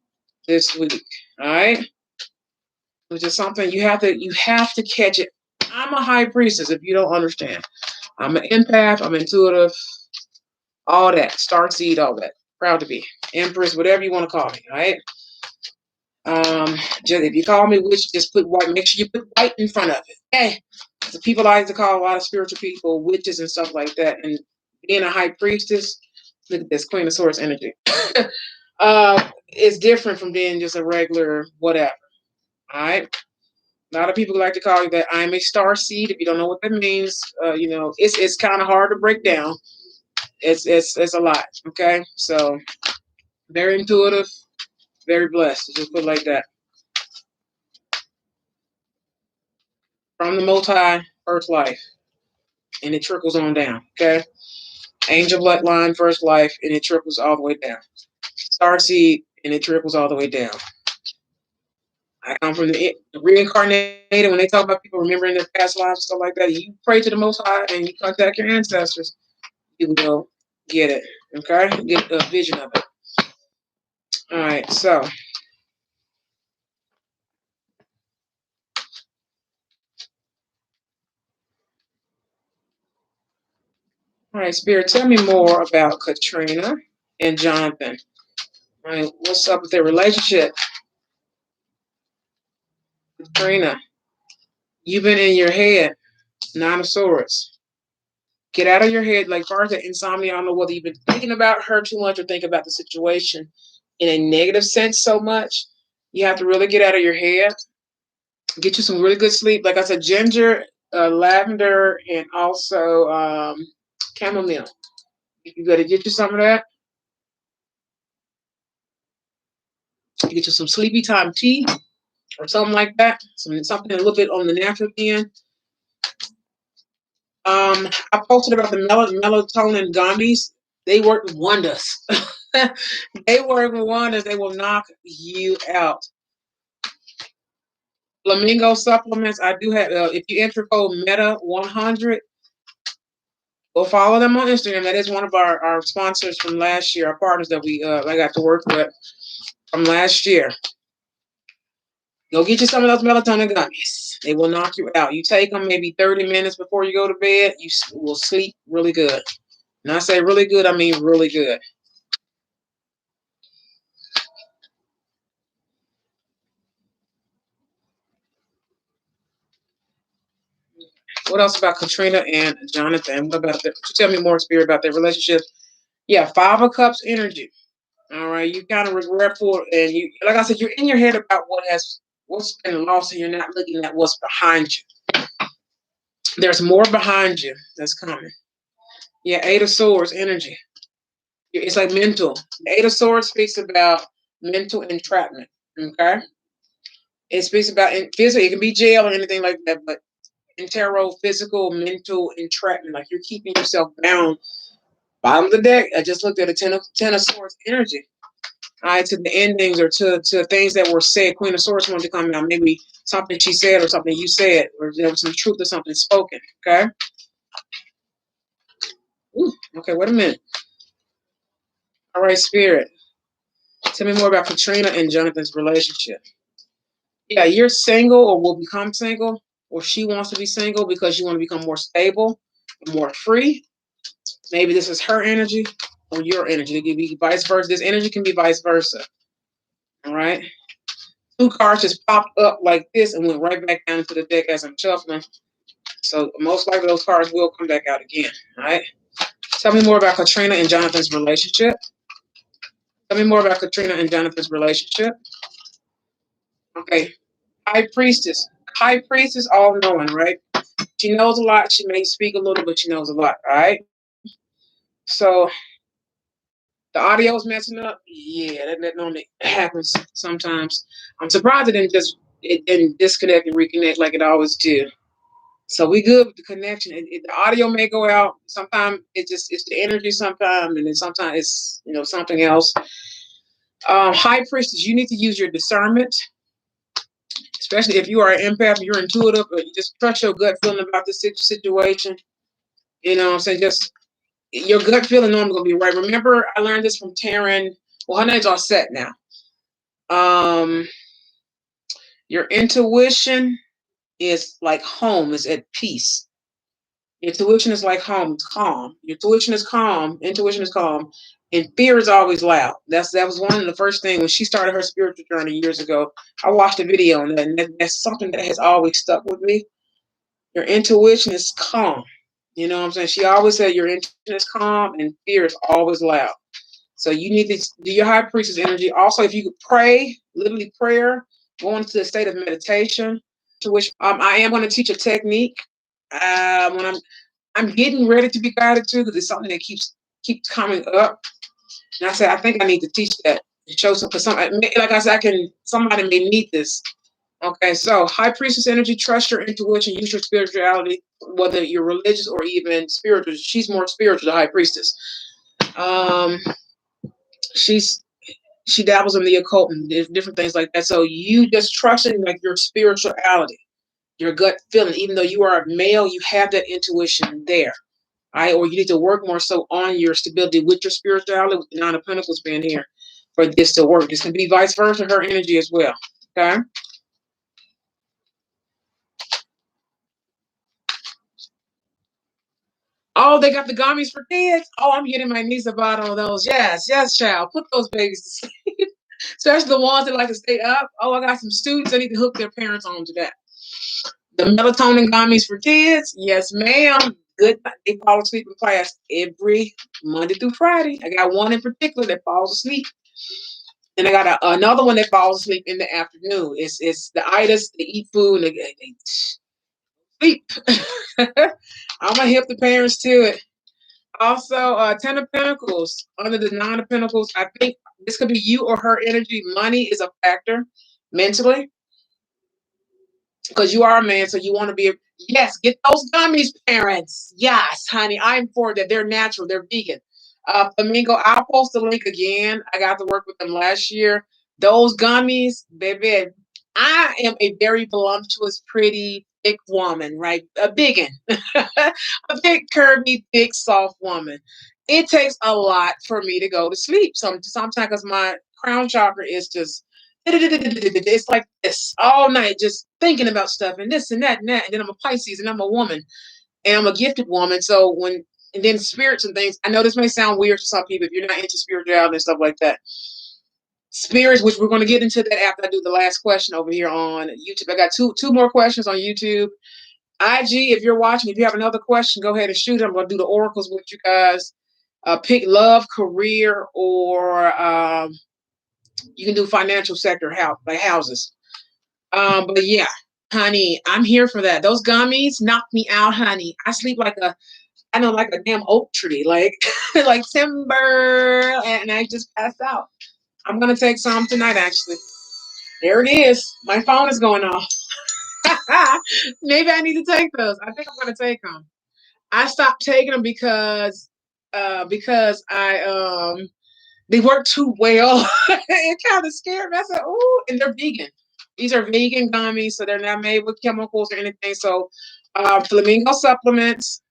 this week. All right? Which is something you have to catch it. I'm a high priestess, if you don't understand. I'm an empath, I'm intuitive, all that. Star seed, all that. Proud to be. Empress, whatever you want to call me, all right? Just if you call me witch, just put white. Make sure you put white in front of it. Okay. So people like to call a lot of spiritual people witches and stuff like that. And being a high priestess, look at this Queen of Swords energy. It's different from being just a regular whatever. All right. A lot of people like to call you that. I'm a star seed. If you don't know what that means, it's kind of hard to break down. It's a lot. Okay. So very intuitive, very blessed. Just put it like that. From the Most High, first life, and it trickles on down. Okay, angel bloodline, first life, and it trickles all the way down. Starseed, and it trickles all the way down. I come from the reincarnated. When they talk about people remembering their past lives, stuff like that, you pray to the Most High and you contact your ancestors. You will get it. Okay, get a vision of it. All right, so. All right, Spirit, tell me more about Katrina and Jonathan. All right, what's up with their relationship? Katrina, you've been in your head, 9 of Swords. Get out of your head. Like far as the insomnia, I don't know whether you've been thinking about her too much or think about the situation in a negative sense so much. You have to really get out of your head. Get you some really good sleep. Like I said, ginger, lavender, and also chamomile. You got to get you some of that. You get you some sleepy time tea or something like that. Something a little bit on the natural end. I posted about the melatonin gummies. They work wonders. They work wonders. They will knock you out. Flamingo supplements. I do have. If you enter code META100, go follow them on Instagram. That is one of our sponsors from last year. Our partners that I got to work with from last year. Go get you some of those melatonin gummies. They will knock you out. You take them maybe 30 minutes before you go to bed. You will sleep really good. And I say really good, I mean really good. What else about Katrina and Jonathan? What about that? Tell me more, Spirit, about their relationship. Yeah, Five of Cups energy. All right, you kind of regretful, and you, like I said, you're in your head about what's been lost, and you're not looking at what's behind you. There's more behind you that's coming. Yeah, Eight of Swords energy. It's like mental. The Eight of Swords speaks about mental entrapment. Okay, it speaks about in physical. It can be jail or anything like that, but in tarot, physical, mental entrapment, like you're keeping yourself bound. Bottom of the deck, I just looked at a ten of Swords energy. All right, to the endings or to things that were said. Queen of Swords wanted to come out. Maybe something she said or something you said, or there was some truth or something spoken. Okay. Ooh, okay, wait a minute. All right, Spirit. Tell me more about Katrina and Jonathan's relationship. Yeah, you're single or will become single, or she wants to be single because you want to become more stable, more free. Maybe this is her energy or your energy. It can be vice versa. This energy can be vice versa. All right. Two cards just popped up like this and went right back down into the deck as I'm shuffling. So most likely those cards will come back out again. All right. Tell me more about Katrina and Jonathan's relationship. Tell me more about Katrina and Jonathan's relationship. Okay. High Priestess. High Priestess, all knowing, right? She knows a lot. She may speak a little, but she knows a lot. All right. So the audio's messing up. Yeah, that normally happens sometimes. I'm surprised it didn't disconnect and reconnect like it always do. So we good with the connection. The audio may go out. Sometimes it's the energy. Sometimes and then sometimes it's something else. High Priestess, you need to use your discernment, especially if you are an empath, you're intuitive, or you just trust your gut feeling about this situation. You know what I'm saying? Just your gut feeling normally gonna be right. Remember, I learned this from Taryn. Well, her name's all set now. Um, your intuition is like home, is at peace. Your intuition is like home, it's calm. Your intuition is calm, intuition is calm, and fear is always loud. That was one of the first things when she started her spiritual journey years ago. I watched a video on that, and that's something that has always stuck with me. Your intuition is calm. You know what I'm saying? She always said your intuition is calm and fear is always loud. So you need to do your high priestess energy. Also, if you could pray, literally prayer, go into a state of meditation. To which I am going to teach a technique when I'm getting ready to be guided to because it's something that keeps coming up. And I said I think I need to teach that and show some because like I said somebody may need this. Okay, so high priestess energy, trust your intuition, use your spirituality, whether you're religious or even spiritual. She's more spiritual, the high priestess. Um, she's she dabbles in the occult and different things like that. So you just trusting like your spirituality, your gut feeling. Even though you are a male, you have that intuition there. All right, or you need to work more so on your stability with your spirituality, with the Nine of Pentacles being here for this to work. This can be vice versa, her energy as well. Okay. Oh, they got the gummies for kids. Oh, I'm getting my niece about all those. Yes, yes, child. Put those babies to sleep. Especially the ones that like to stay up. Oh, I got some students that need to hook their parents on to that. The melatonin gummies for kids. Yes, ma'am. Good. They fall asleep in class every Monday through Friday. I got one in particular that falls asleep. And I got another one that falls asleep in the afternoon. It's the itis. They eat food and they sleep. I'm gonna help the parents to it. Also, Ten of Pentacles under the Nine of Pentacles. I think this could be you or her energy. Money is a factor mentally because you are a man, so you want to be. Yes, get those gummies, parents. Yes, honey, I'm for that. They're natural. They're vegan. Flamingo. I'll post the link again. I got to work with them last year. Those gummies, baby. I am a very voluptuous, pretty, thick woman, right? A biggin, a big, curvy, thick, soft woman. It takes a lot for me to go to sleep. Sometimes because my crown chakra is just It's like this all night, just thinking about stuff and this and that and that. And then I'm a Pisces and I'm a woman and I'm a gifted woman. So and then spirits and things. I know this may sound weird to some people if you're not into spirituality and stuff like that. Spirits, which we're going to get into that after I do the last question over here on YouTube. I got two more questions on YouTube. IG, if you're watching, if you have another question, go ahead and shoot. I'm going to do the oracles with you guys. Pick love, career, or you can do financial sector, like houses. But yeah, honey, I'm here for that. Those gummies knock me out, honey. I sleep like like a damn oak tree, like like timber, and I just pass out. I'm gonna take some tonight, actually. There it is. My phone is going off. Maybe I need to take those. I think I'm gonna take them. I stopped taking them because I they work too well. It kind of scared me. I said, "Ooh," and they're vegan. These are vegan gummies, so they're not made with chemicals or anything. So, flamingo supplements,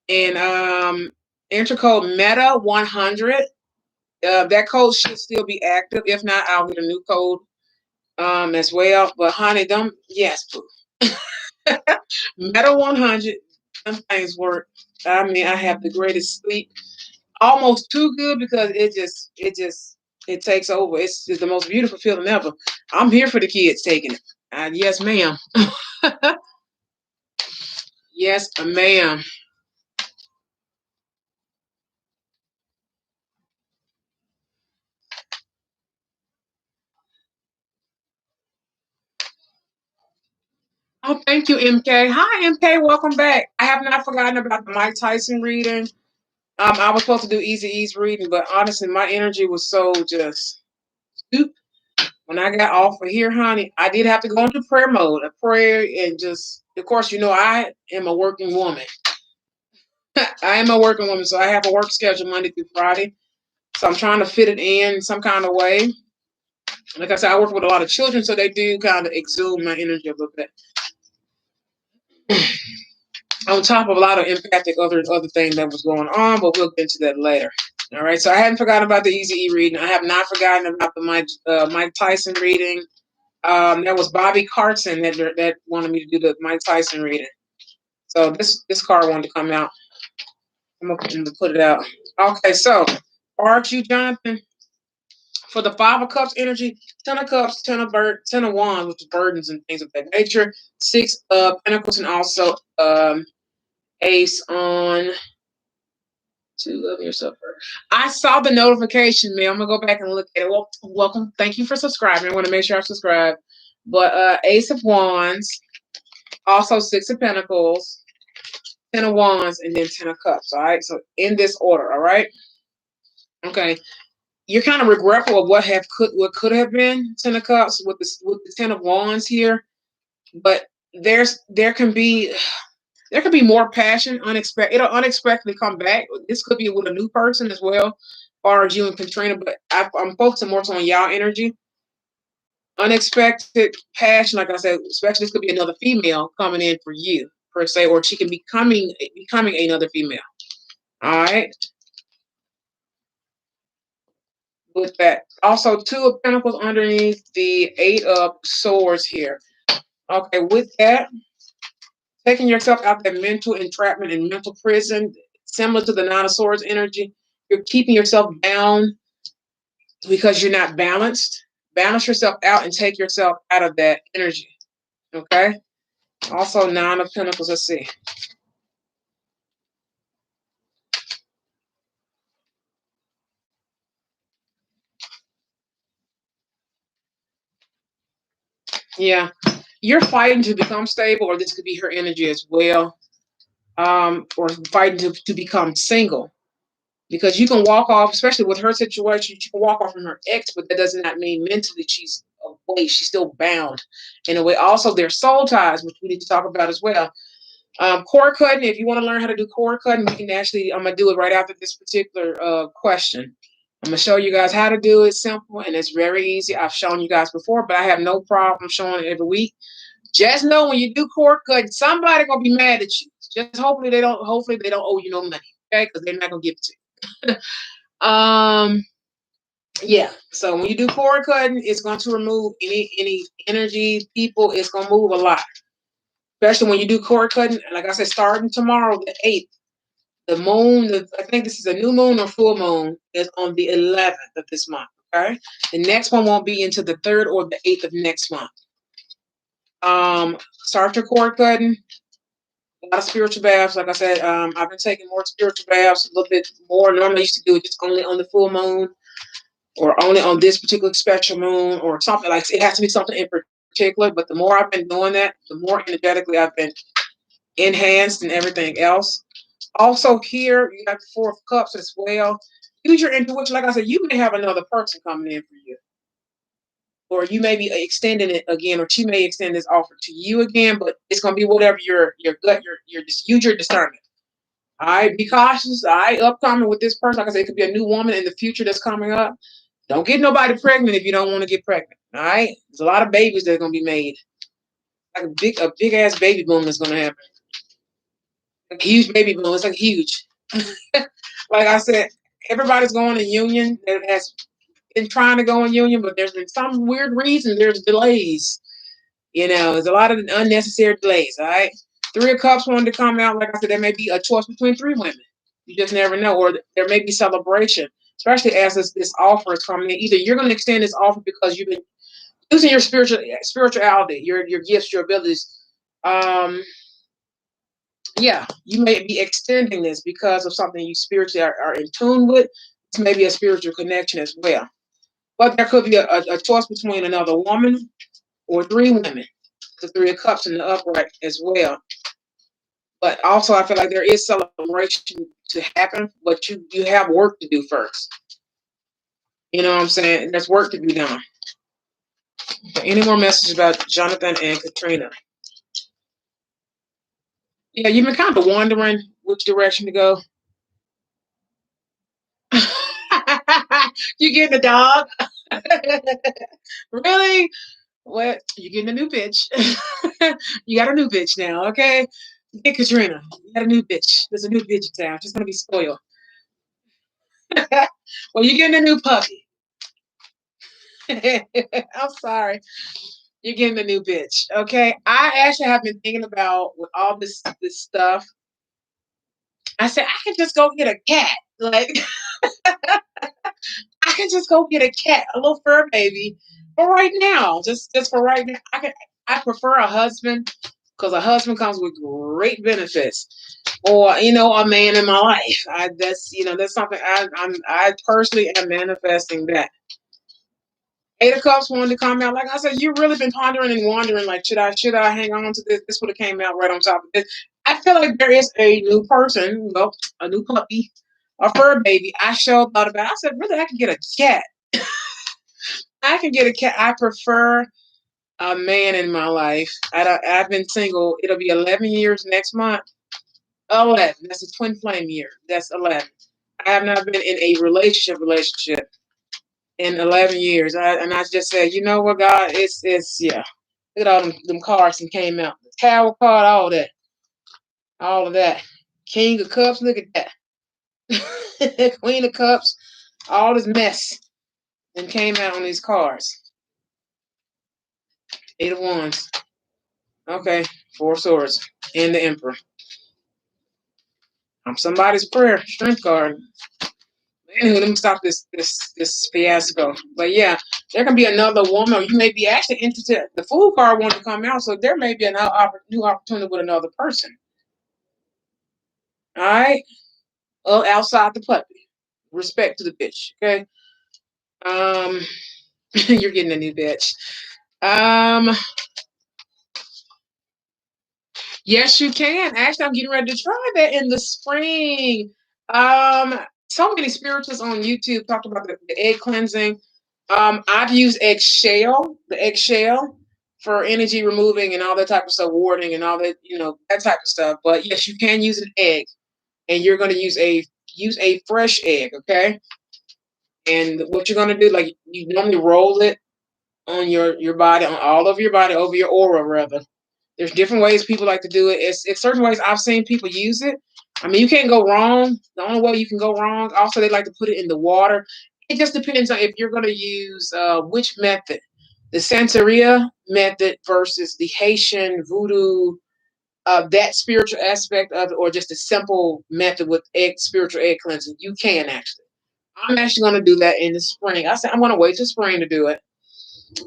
and enter code Meta 100. That code should still be active. If not, I'll get a new code as well. But honey, them yes, boo. Meta 100. Them things work. I mean, I have the greatest sleep. Almost too good because it takes over. It's the most beautiful feeling ever. I'm here for the kids taking it. Yes, ma'am. Yes, ma'am. Oh, thank you, MK. Hi, MK. Welcome back. I have not forgotten about the Mike Tyson reading. I was supposed to do Easy E's reading, but honestly, my energy was so just stoop. When I got off of here, honey, I did have to go into prayer mode, a prayer, and just, of course, I am a working woman. I am a working woman, so I have a work schedule Monday through Friday. So I'm trying to fit it in some kind of way. Like I said, I work with a lot of children, so they do kind of exude my energy a little bit. On top of a lot of empathic other things that was going on, but we'll get into that later. All right, so I hadn't forgotten about the Easy E reading. I have not forgotten about the Mike Tyson reading. That was Bobby Carson that wanted me to do the Mike Tyson reading. So this card wanted to come out. I'm gonna put it out. Okay, so Archie Jonathan, for the Five of Cups energy, Ten of Cups, Ten of Wands, which is burdens and things of that nature. Six of Pentacles, and also Ace on to love yourself first. I saw the notification, man. I'm gonna go back and look at it. Well, welcome. Thank you for subscribing. I want to make sure I subscribe. But Ace of Wands, also Six of Pentacles, Ten of Wands, and then Ten of Cups. All right. So in this order. All right. Okay. You're kind of regretful of what could have been Ten of Cups with the Ten of Wands here, but there can be more passion. It'll unexpectedly come back. This could be with a new person as well, as far as you and Katrina. But I'm focusing more so on y'all energy. Unexpected passion, like I said, especially this could be another female coming in for you per se, or she can becoming another female. All right. With that, also Two of Pentacles underneath the Eight of Swords here. Okay, with that, taking yourself out that mental entrapment and mental prison, similar to the Nine of Swords energy. You're keeping yourself down because you're not balanced. Balance yourself out and take yourself out of that energy. Okay? Also, Nine of Pentacles. Let's see. Yeah. You're fighting to become stable, or this could be her energy as well. Or fighting to become single. Because you can walk off, especially with her situation, you can walk off from her ex, but that does not mean mentally she's away. She's still bound in a way. Also, there's soul ties, which we need to talk about as well. Cord cutting, if you want to learn how to do cord cutting, we can actually, I'm going to do it right after this particular question. I'm going to show you guys how to do it. Simple, and it's very easy. I've shown you guys before, but I have no problem showing it every week. Just know when you do cord cutting, somebody going to be mad at you. Just hopefully they don't owe you no money, okay? Because they're not going to give it to you. Yeah. So when you do cord cutting, it's going to remove any energy, people. It's going to move a lot, especially when you do cord cutting. Like I said, starting tomorrow, the 8th, the moon. I think this is a new moon or full moon is on the 11th of this month. Okay. The next one won't be until the 3rd or the 8th of next month. Start your cord cutting. A lot of spiritual baths. Like I said, I've been taking more spiritual baths, a little bit more. Normally, I used to do it just only on the full moon or only on this particular special moon or something. Like it has to be something in particular. But the more I've been doing that, the more energetically I've been enhanced and everything else. Also, here you got the Four of Cups as well. Use your intuition. Like I said, you may have another person coming in for you, or you may be extending it again, or she may extend this offer to you again. But it's gonna be whatever your gut, your just use your discernment. All right, be cautious. All right, upcoming with this person. Like I said, it could be a new woman in the future that's coming up. Don't get nobody pregnant if you don't want to get pregnant. All right, there's a lot of babies that are gonna be made. Like a big ass baby boom is gonna happen. A huge baby boom. It's like huge. Like I said, everybody's going in union that has been trying to go in union, but there's been some weird reason there's delays. There's a lot of unnecessary delays. All right, Three of Cups wanted to come out. Like I said, there may be a choice between three women. You just never know, or there may be celebration, especially as this offer is coming in. Either you're going to extend this offer because you've been using your spirituality, your gifts, your abilities. Um, yeah, you may be extending this because of something you spiritually are in tune with. It's maybe a spiritual connection as well. But there could be a choice between another woman or three women. The Three of Cups in the upright as well. But also, I feel like there is celebration to happen, but you have work to do first. You know what I'm saying? There's work to be done. Any more messages about Jonathan and Katrina? Yeah, you've been kind of wondering which direction to go. You getting a dog? Really? What? You getting a new bitch? You got a new bitch now, okay? Get Katrina. You got a new bitch. There's a new bitch in town. She's gonna be spoiled. Well, you're getting a new puppy. I'm sorry. You're getting a new bitch. Okay. I actually have been thinking about with all this stuff. I said I can just go get a cat. Like I can just go get a cat, a little fur baby, for right now. Just for right now. I prefer a husband because a husband comes with great benefits. Or a man in my life. That's something I personally am manifesting that. Eight of Cups wanted to come out. Like I said, you've really been pondering and wondering, like, should I hang on to this? This would have came out right on top of this. I feel like there is a new person, well, a new puppy, a fur baby. I sure thought about it. I said, really, I could get a cat. I can get a cat. I prefer a man in my life. I've been single. It'll be 11 years next month. 11. That's a twin flame year. That's 11. I have not been in a relationship in 11 years. And I just said, you know what, God, it's yeah. Look at all them cards that came out. The Tower card, all that. All of that. King of Cups, look at that. Queen of Cups, all this mess and came out on these cards. Eight of Wands. Okay. Four of Swords. And the Emperor. I'm somebody's prayer. Strength card. Anyway, let me stop this fiasco. But yeah, there can be another woman, or you may be actually interested. The Fool card wanted to come out, so there may be a new opportunity with another person. All right, outside the puppy. Respect to the bitch. Okay. Um, you're getting a new bitch. Um, yes, you can. Actually, I'm getting ready to try that in the spring. So many spiritualists on YouTube talked about the egg cleansing. I've used the eggshell for energy removing and all that type of stuff, warding and all that, that type of stuff. But yes, you can use an egg, and you're going to use a fresh egg, okay? And what you're going to do, like you normally roll it on your body, on all of your body, over your aura rather. There's different ways people like to do it. It's certain ways I've seen people use it. I mean, you can't go wrong. The only way you can go wrong, also they like to put it in the water. It just depends on if you're going to use which method, the Santeria method versus the Haitian voodoo, that spiritual aspect of it, or just a simple method with spiritual egg cleansing. You can actually. I'm actually going to do that in the spring. I said I'm going to wait till spring to do it.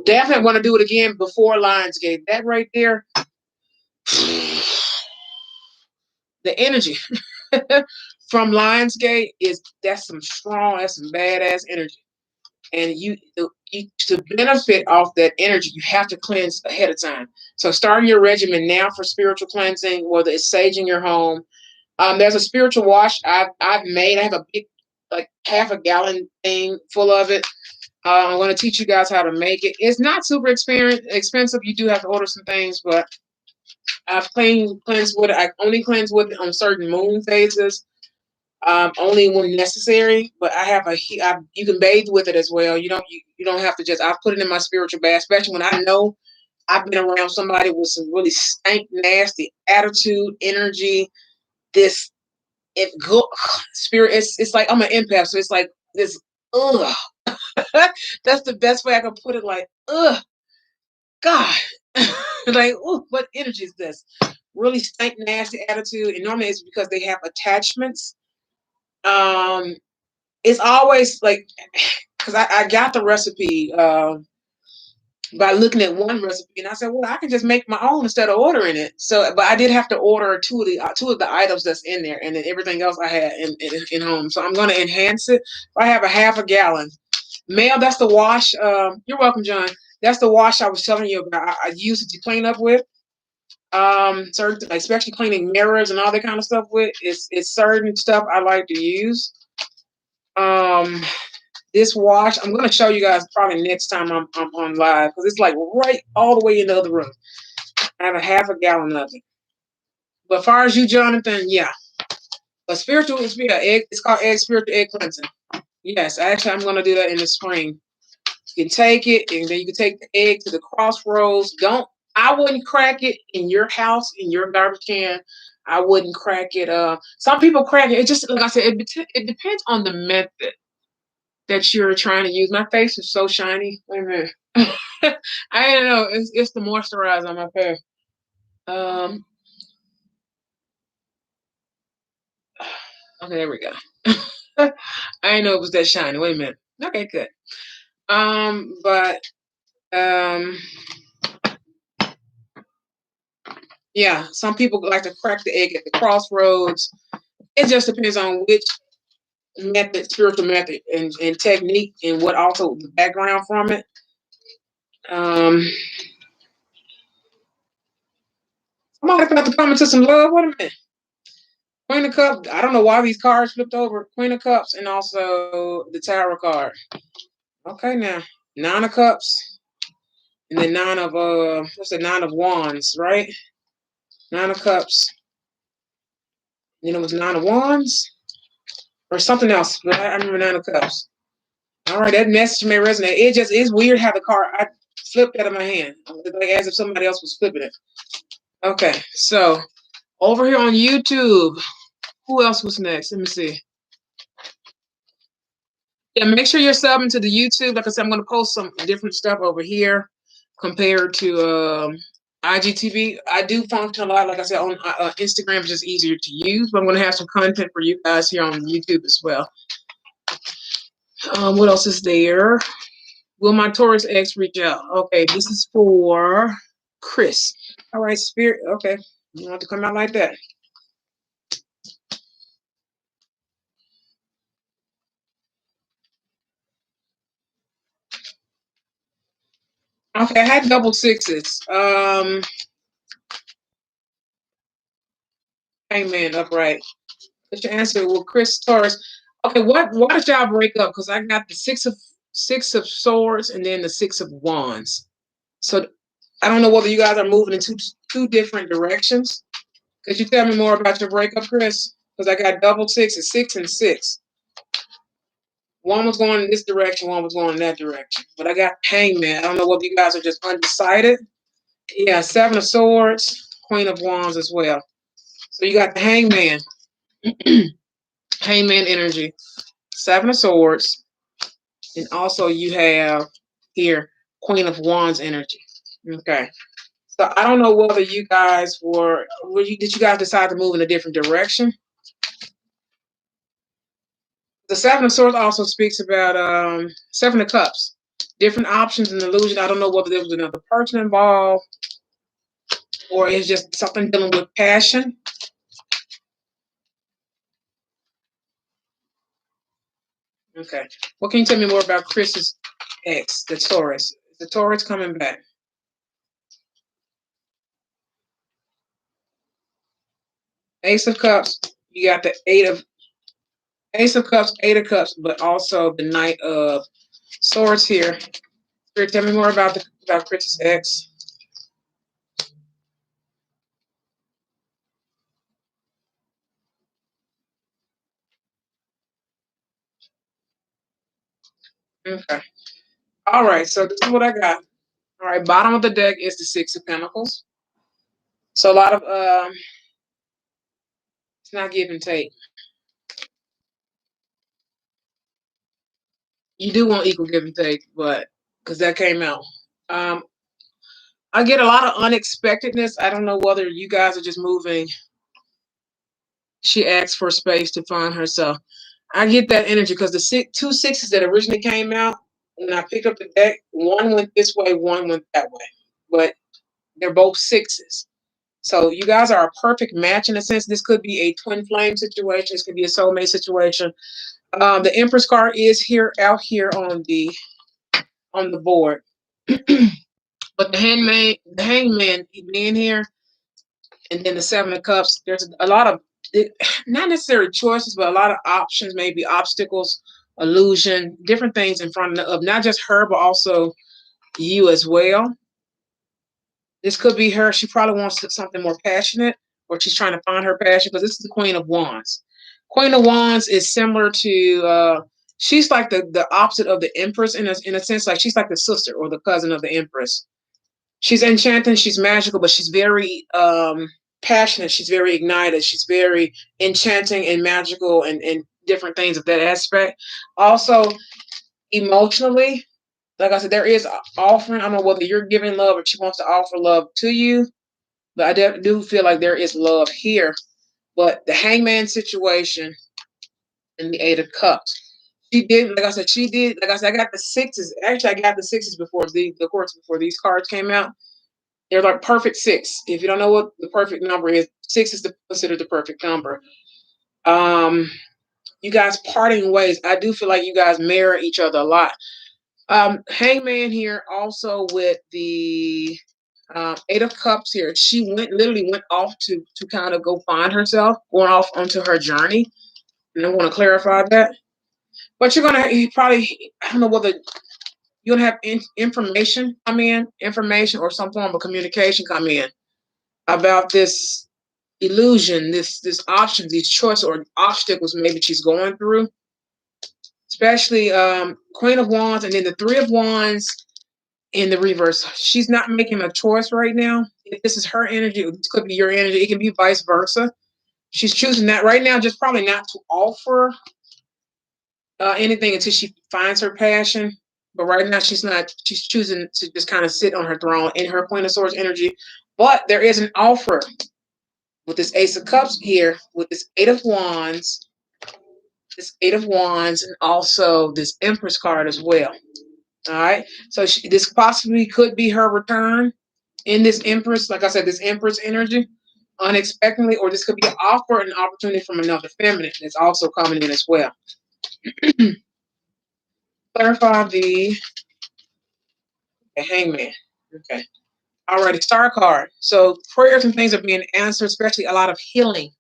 Definitely want to do it again before Lionsgate. That right there, the energy from Lionsgate that's some strong, that's some badass energy. And you to benefit off that energy, you have to cleanse ahead of time. So starting your regimen now for spiritual cleansing, whether it's sage in your home. There's a spiritual wash I've made. I have a big, like half a gallon thing full of it. I'm going to teach you guys how to make it. It's not super expensive. You do have to order some things, but I've cleansed with it. I only cleanse with it on certain moon phases, only when necessary. But you can bathe with it as well. You don't have to just. I've put it in my spiritual bath, especially when I know I've been around somebody with some really stank, nasty attitude, energy. This it go spirit. It's like I'm an empath, so it's like this. Ugh. That's the best way I can put it. Like, ugh, God. Like, ooh, what energy is this? Really stank, nasty attitude. And normally it's because they have attachments. Um, it's always like, because I got the recipe by looking at one recipe, and I said, well, I can just make my own instead of ordering it. So, but I did have to order two of the items that's in there, and then everything else I had in home. So I'm going to enhance it. I have a half a gallon. Mel, that's the wash. You're welcome, John. That's the wash I was telling you about. I use it to clean up with. Certain, especially cleaning mirrors and all that kind of stuff with. It's certain stuff I like to use. Um, this wash, I'm gonna show you guys probably next time I'm on live because it's like right all the way in the other room. I have a half a gallon of it. But as far as you, Jonathan, yeah. But spiritual, it's called spiritual egg cleansing. Yes, actually, I'm gonna do that in the spring. You can take it, and then you can take the egg to the crossroads. I wouldn't crack it in your house, in your garbage can. I wouldn't crack it. Some people crack it. It just, like I said, it depends on the method that you're trying to use. My face is so shiny. Wait a minute. I don't know. It's the moisturizer on my face. Um, okay, there we go. I didn't know it was that shiny. Wait a minute. Okay, good. But um, yeah, some people like to crack the egg at the crossroads. It just depends on which method, spiritual method, and technique, and what also the background from it. Somebody about to come into some love. Wait a minute. Queen of Cups. I don't know why these cards flipped over. Queen of Cups and also the Tower card. Okay, now 9 of Cups and then what's the 9 of Wands, right? 9 of Cups. Then it was 9 of Wands or something else, but I remember 9 of Cups. All right, that message may resonate. It just is weird how the card I flipped out of my hand, like as if somebody else was flipping it. Okay, so over here on YouTube, who else was next? Let me see. Yeah, make sure you're subbing to the YouTube. Like I said, I'm going to post some different stuff over here compared to IGTV. I do function a lot, like I said, on Instagram. It's just easier to use, but I'm going to have some content for you guys here on YouTube as well. What else is there? Will my Taurus X reach out? Okay, this is for Chris. All right, Spirit. Okay, you don't have to come out like that. Okay, I had double sixes. Amen. Upright. What's your answer? Well, Chris Taurus. Okay, why did y'all break up? Because I got the six of swords and then the 6 of Wands. So I don't know whether you guys are moving in two different directions. Could you tell me more about your breakup, Chris? Because I got double sixes, 6 and 6. One was going in this direction, one was going in that direction. But I got Hangman. I don't know whether you guys are just undecided. Yeah, 7 of Swords, Queen of Wands as well. So you got the Hangman. Hangman energy. 7 of Swords. And also you have here Queen of Wands energy. Okay. So I don't know whether you guys did you guys decide to move in a different direction? The Seven of Swords also speaks about Seven of Cups, different options and illusion. I don't know whether there was another person involved or it's just something dealing with passion. Okay. What can you tell me more about Chris's ex, the Taurus? Is the Taurus coming back? Ace of Cups. You got the Ace of Cups, Eight of Cups, but also the Knight of Swords here. Spirit, tell me more about Chris's ex. Okay. All right. So this is what I got. All right. Bottom of the deck is the Six of Pentacles. So a lot of it's not give and take. You do want equal give and take, but because that came out. Um, I get a lot of unexpectedness. I don't know whether you guys are just moving. She asked for space to find herself. I get that energy because the two sixes that originally came out when I picked up the deck, one went this way, one went that way, but they're both sixes. So you guys are a perfect match in a sense. This could be a twin flame situation. This could be a soulmate situation. The Empress card is here out here on the board, but the Hangman being here, and then the Seven of Cups. There's a lot of not necessarily choices, but a lot of options, maybe obstacles, illusion, different things in front of not just her, but also you as well. This could be her. She probably wants something more passionate, or she's trying to find her passion because this is the Queen of Wands. Queen of Wands is similar to she's like the opposite of the Empress in a sense, like she's like the sister or the cousin of the Empress. She's enchanting, she's magical, but she's very passionate, she's very ignited, she's very enchanting and magical and different things of that aspect. Also, emotionally, like I said, there is offering. I don't know whether you're giving love or she wants to offer love to you, but I do feel like there is love here. But the Hangman situation and the Eight of Cups. She did, like I said, like I said, I got the sixes. Actually, I got the sixes before of course, before these cards came out. They're like perfect six. If you don't know what the perfect number is, six is considered the perfect number. Um, you guys parting ways. I do feel like you guys mirror each other a lot. Hangman here also with the Eight of Cups here. She literally went off to kind of go find herself, going off onto her journey. And I'm going to clarify that. But you probably, I don't know whether you're going to have information come in, information or some form of communication come in about this illusion, this option, these choice or obstacles maybe she's going through. Especially Queen of Wands and then the Three of Wands in the reverse. She's not making a choice right now. If this is her energy, this could be your energy. It can be vice versa. She's choosing that right now, just probably not to offer anything until she finds her passion. But right now, she's not. She's choosing to just kind of sit on her throne in her Queen of Swords energy. But there is an offer with this Ace of Cups here, with this this Eight of Wands, and also this Empress card as well. All right. So this possibly could be her return in this Empress, like I said, this Empress energy unexpectedly, or this could be an offer, an opportunity from another feminine that's also coming in as well. Clarify the Hangman. Okay. All right, the Star card. So prayers and things are being answered, especially a lot of healing.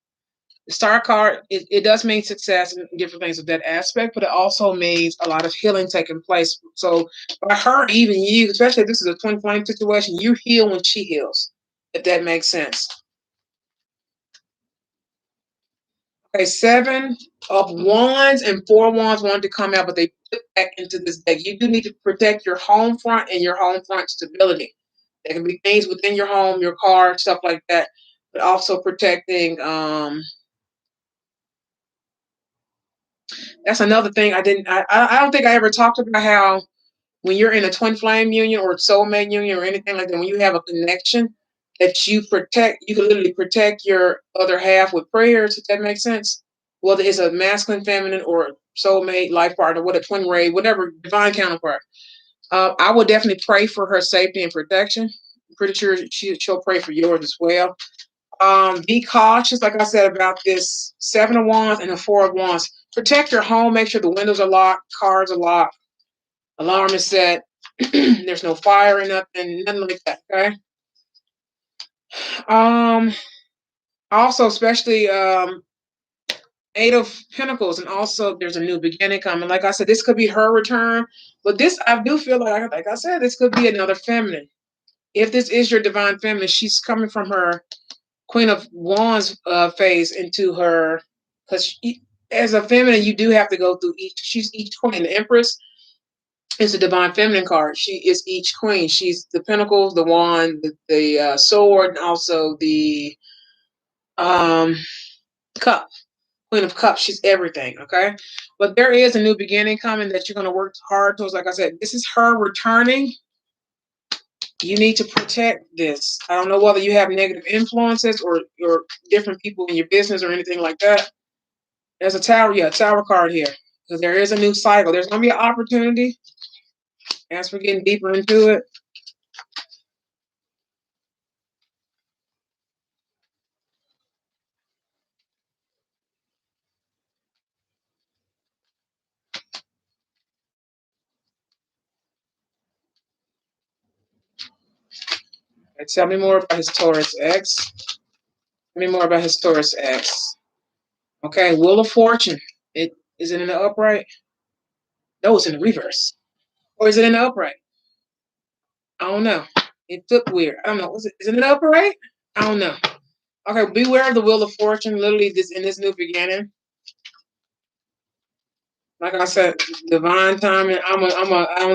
The Star card, it does mean success and different things of that aspect, but it also means a lot of healing taking place. So by her, even you, especially if this is a twin flame situation, you heal when she heals, if that makes sense. Okay, Seven of Wands and Four of Wands wanted to come out, but they put back into this deck. You do need to protect your home front and your home front stability. There can be things within your home, your car, stuff like that, but also protecting That's another thing I don't think I ever talked about how when you're in a twin flame union or soulmate union or anything like that, when you have a connection that you can literally protect your other half with prayers, if that makes sense. Whether it's a masculine, feminine, or soulmate, life partner, what a twin ray, whatever, divine counterpart. I would definitely pray for her safety and protection. I'm pretty sure she'll pray for yours as well. Be cautious, like I said, about this Seven of Wands and the Four of Wands. Protect your home. Make sure the windows are locked, cars are locked, alarm is set. There's no fire or nothing like that. Okay. Um. Also, especially Eight of Pentacles, and also there's a new beginning coming. Like I said, this could be her return, but this I do feel like I said, this could be another feminine. If this is your divine feminine, she's coming from her Queen of Wands phase into her, because as a feminine, you do have to go through each. She's each queen. The Empress is a divine feminine card. She is each queen. She's the Pentacles, the Wand, the Sword, and also the um, Cup. Queen of Cups. She's everything. Okay, but there is a new beginning coming that you're going to work hard towards. Like I said, this is her returning. You need to protect this. I don't know whether you have negative influences or different people in your business or anything like that. There's a tower, yeah, tower card here. Because there is a new cycle. There's going to be an opportunity. As we're getting deeper into it. Okay, tell me more about his Taurus X. Tell me more about his Taurus X. Okay, Wheel of Fortune. Is it in the upright? No, it's in the reverse. Or is it in the upright? I don't know. It flipped weird. I don't know. Is it in the upright? I don't know. Okay, beware of the Wheel of Fortune. Literally, this in this new beginning. Like I said, divine timing. I don't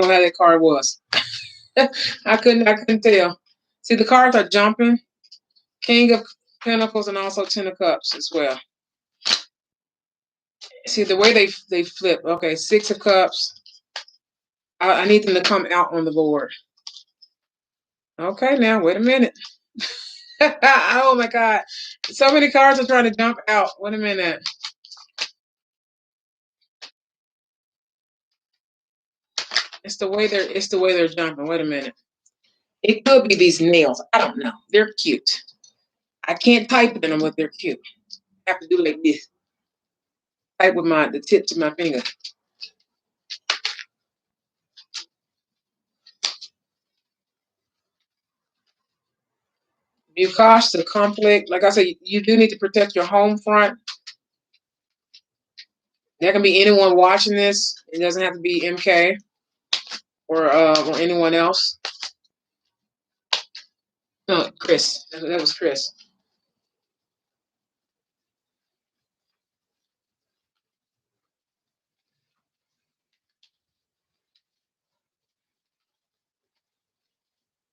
know how that card was. I couldn't tell. See, the cards are jumping. King of Pentacles and also Ten of Cups as well. See the way they flip. Okay, Six of Cups. I need them to come out on the board. Okay, now wait a minute. Oh my God, so many cards are trying to jump out. Wait a minute. It's the way they're jumping. Wait a minute. It could be these nails. I don't know. They're cute. I can't type in them, but they're cute. I have to do like this. Type with the tips of my finger. You cause the conflict. Like I said, you do need to protect your home front. There can be anyone watching this. It doesn't have to be MK or anyone else. No, Chris. That was Chris.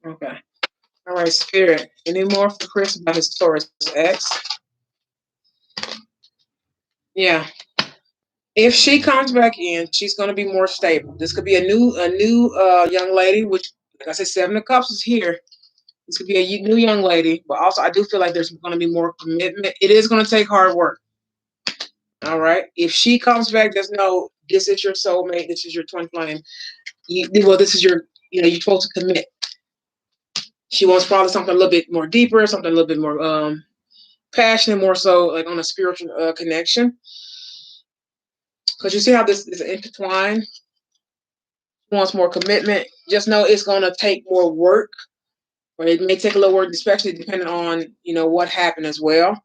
Okay. All right, Spirit. Any more for Chris about his Taurus X? Yeah. If she comes back in, she's going to be more stable. This could be a new young lady, which, like I said, Seven of Cups is here. This could be a new young lady, but also I do feel like there's going to be more commitment. It is going to take hard work. All right. If she comes back, just know this is your soulmate. This is your twin flame. This is you're supposed to commit. She wants probably something a little bit more deeper, something a little bit more passionate, more so like on a spiritual connection. Because you see how this is intertwined. She wants more commitment. Just know it's going to take more work, or it may take a little work, especially depending on what happened as well.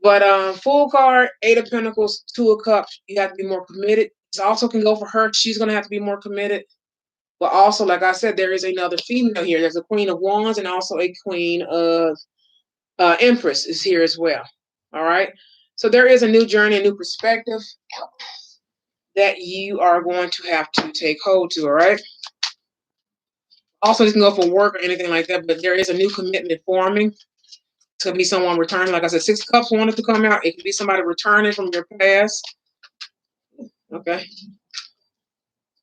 But full card, Eight of Pentacles, Two of Cups. You have to be more committed. This also can go for her. She's going to have to be more committed. But also, like I said, there is another female here. There's a Queen of Wands and also a Queen of Empress is here as well. All right. So there is a new journey, a new perspective that you are going to have to take hold to. All right. Also, this can go for work or anything like that, but there is a new commitment forming. It's going to be someone returning. Like I said, Six of Cups wanted to come out. It could be somebody returning from your past. Okay.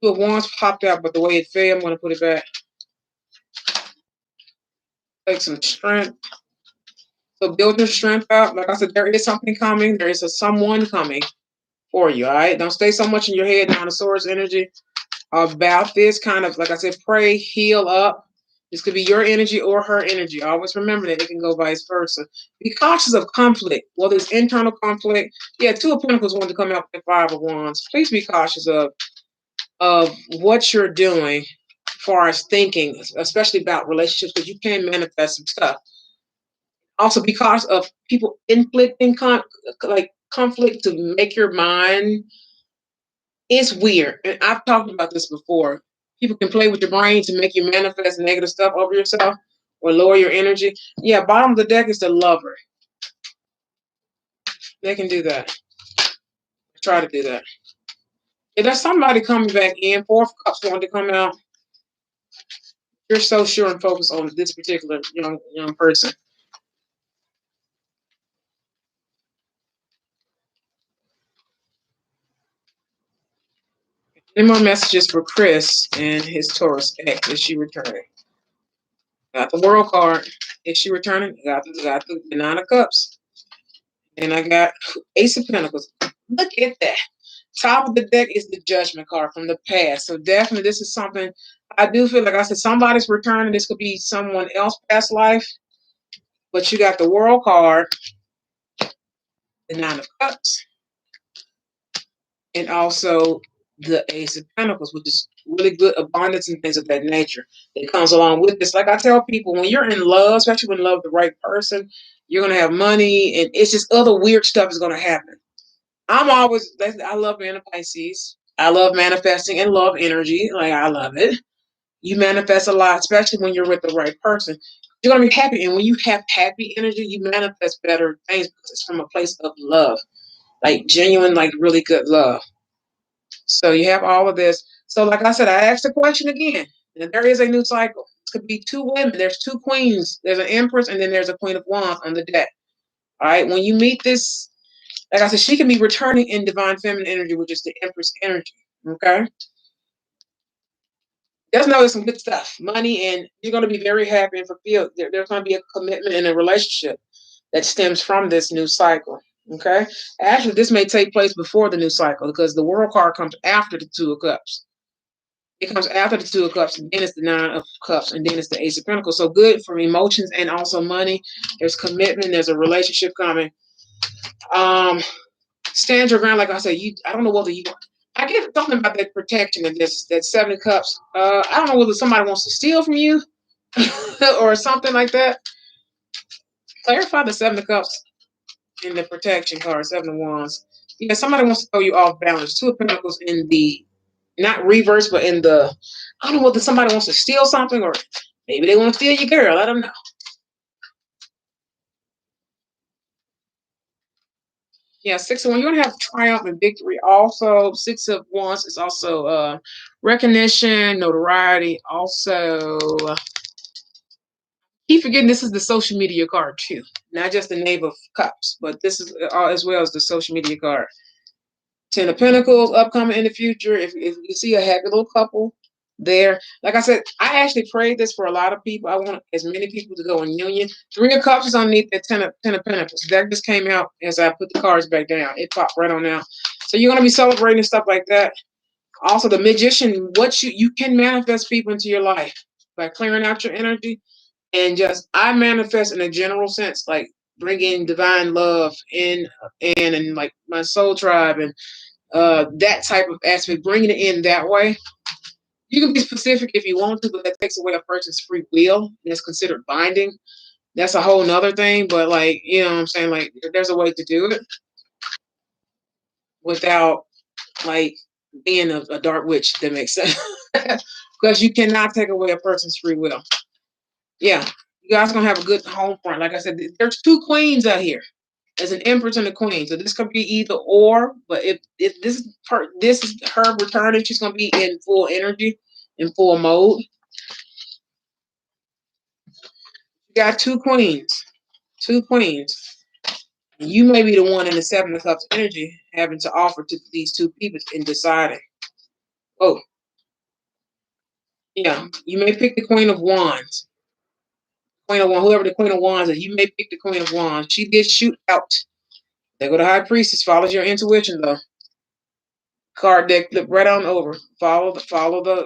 Two of Wands popped out, but the way it fell, I'm going to put it back. Take some strength. So build your strength out. Like I said, there is something coming. There is a someone coming for you, all right? Don't stay so much in your head now, the source energy about this kind of, like I said, pray, heal up. This could be your energy or her energy. Always remember that it can go vice versa. Be cautious of conflict. Well, there's internal conflict. Yeah, Two of Pentacles wanted to come out with the Five of Wands. Please be cautious of what you're doing as far as thinking, especially about relationships, because you can manifest some stuff. Also, because of people inflicting conflict to make your mind, it's weird. And I've talked about this before. People can play with your brain to make you manifest negative stuff over yourself or lower your energy. Yeah, bottom of the deck is the Lover. They can do that. Try to do that. If there's somebody coming back in, Four of Cups wanting to come out, you're so sure and focused on this particular young person. Any more messages for Chris and his Taurus ex? Is she returning? Got the World card. Is she returning? Got the Nine of Cups. And I got Ace of Pentacles. Look at that. Top of the deck is the Judgment card from the past. So definitely this is something I do feel like I said somebody's returning. This could be someone else past life. But you got the World card, the Nine of Cups, and also the Ace of Pentacles, which is really good abundance and things of that nature that comes along with this. Like I tell people, when you're in love, especially when you love the right person, you're going to have money, and it's just other weird stuff is going to happen. I love being a Pisces. I love manifesting and love energy. Like, I love it. You manifest a lot, especially when you're with the right person. You're going to be happy. And when you have happy energy, you manifest better things because it's from a place of love, like genuine, like really good love. So you have all of this. So, like I said, I asked the question again. And there is a new cycle. It could be two women. There's two queens. There's an empress, and then there's a Queen of Wands on the deck. All right. When you meet this, like I said, she can be returning in divine feminine energy, which is the Empress energy. Okay. Just know there's some good stuff, money, and you're going to be very happy and fulfilled. There's going to be a commitment in a relationship that stems from this new cycle. Okay. Actually, this may take place before the new cycle because the World card comes after the Two of Cups. It comes after the Two of Cups, and then it's the Nine of Cups, and then it's the Ace of Pentacles. So good for emotions and also money. There's commitment. There's a relationship coming. Um, Stand your ground, like I said. I don't know whether you. I get something about that protection and that Seven of Cups. I don't know whether somebody wants to steal from you or something like that. Clarify the Seven of Cups in the protection card, Seven of Wands. Yeah, somebody wants to throw you off balance. Two of Pentacles in the not reverse, but in the. I don't know whether somebody wants to steal something or maybe they want to steal your girl. I don't know. Yeah, Six of Wands. You're gonna have triumph and victory. Also, Six of Wands is also recognition, notoriety. Also, keep forgetting this is the social media card too, not just the Knave of Cups, but this is as well as the social media card. Ten of Pentacles upcoming in the future. If you see a happy little couple there, like I said, I actually prayed this for a lot of people. I want as many people to go in union. Three of Cups is underneath that Ten of Pentacles. That just came out as I put the cards back down. It popped right on out. So you're gonna be celebrating stuff like that. Also, the Magician. What you can manifest people into your life by clearing out your energy and just I manifest in a general sense, like bringing divine love in and like my soul tribe and that type of aspect, bringing it in that way. You can be specific if you want to, but that takes away a person's free will. That's considered binding. That's a whole nother thing. But like, you know what I'm saying? Like there's a way to do it without like being a dark witch, if that makes sense. Because you cannot take away a person's free will. Yeah. You guys gonna have a good home front. Like I said, there's two queens out here. There's an empress and a queen. So this could be either or, but if this is her returning, she's gonna be in full energy, in full mode. You got two queens. Two queens. You may be the one in the Seven of Cups energy having to offer to these two people in deciding. Oh, yeah, you may pick the Queen of Wands. Queen of Wands, whoever the Queen of Wands is, you may pick the Queen of Wands. She did shoot out. There go the High Priestess. Follows your intuition though. Card deck flip right on over. Follow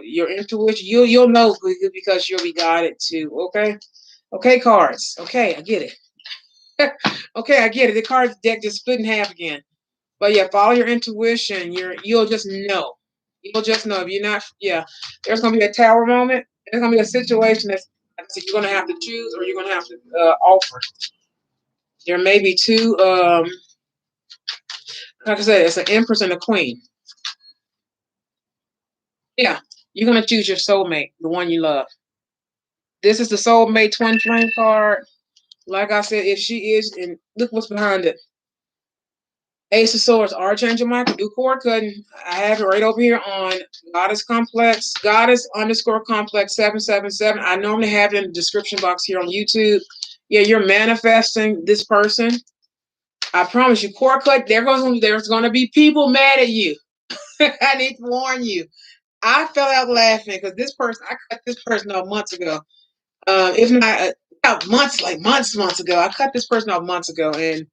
your intuition. You'll know because you'll be guided to. Okay, okay, cards. Okay, I get it. Okay, I get it. The card deck just split in half again. But yeah, follow your intuition. You'll just know. You'll just know if you're not. Yeah, there's gonna be a tower moment. There's gonna be a situation that's you're gonna have to choose or you're gonna have to offer. There may be two. Like I said, it's an Empress and a Queen. Yeah, you're gonna choose your soulmate, the one you love. This is the soulmate twin flame card. Like I said, if she is, and look what's behind it. Ace of Swords, Archangel Michael, do cord cutting. I have it right over here on Goddess Complex, Goddess_Complex 777. I normally have it in the description box here on YouTube. Yeah, you're manifesting this person. I promise you, cord cut. There's going to be people mad at you. I need to warn you. I fell out laughing because I cut this person off months ago. If not months ago. I cut this person off months ago, and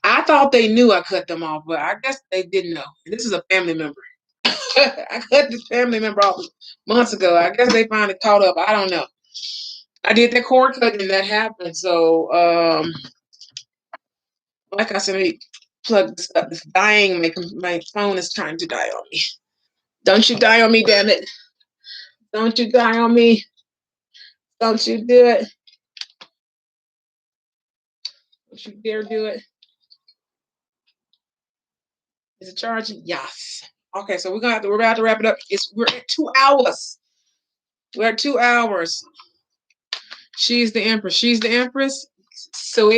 I thought they knew I cut them off, but I guess they didn't know. And this is a family member. I cut this family member off months ago. I guess they finally caught up. I don't know. I did that cord cutting and that happened. So, like I said, let me plug this up. It's dying. My phone is trying to die on me. Don't you die on me, damn it. Don't you die on me. Don't you do it. Don't you dare do it. Is it charging? Yes. Okay, so we're about to wrap it up. We're at 2 hours. We're at 2 hours. She's the Empress. She's the Empress. So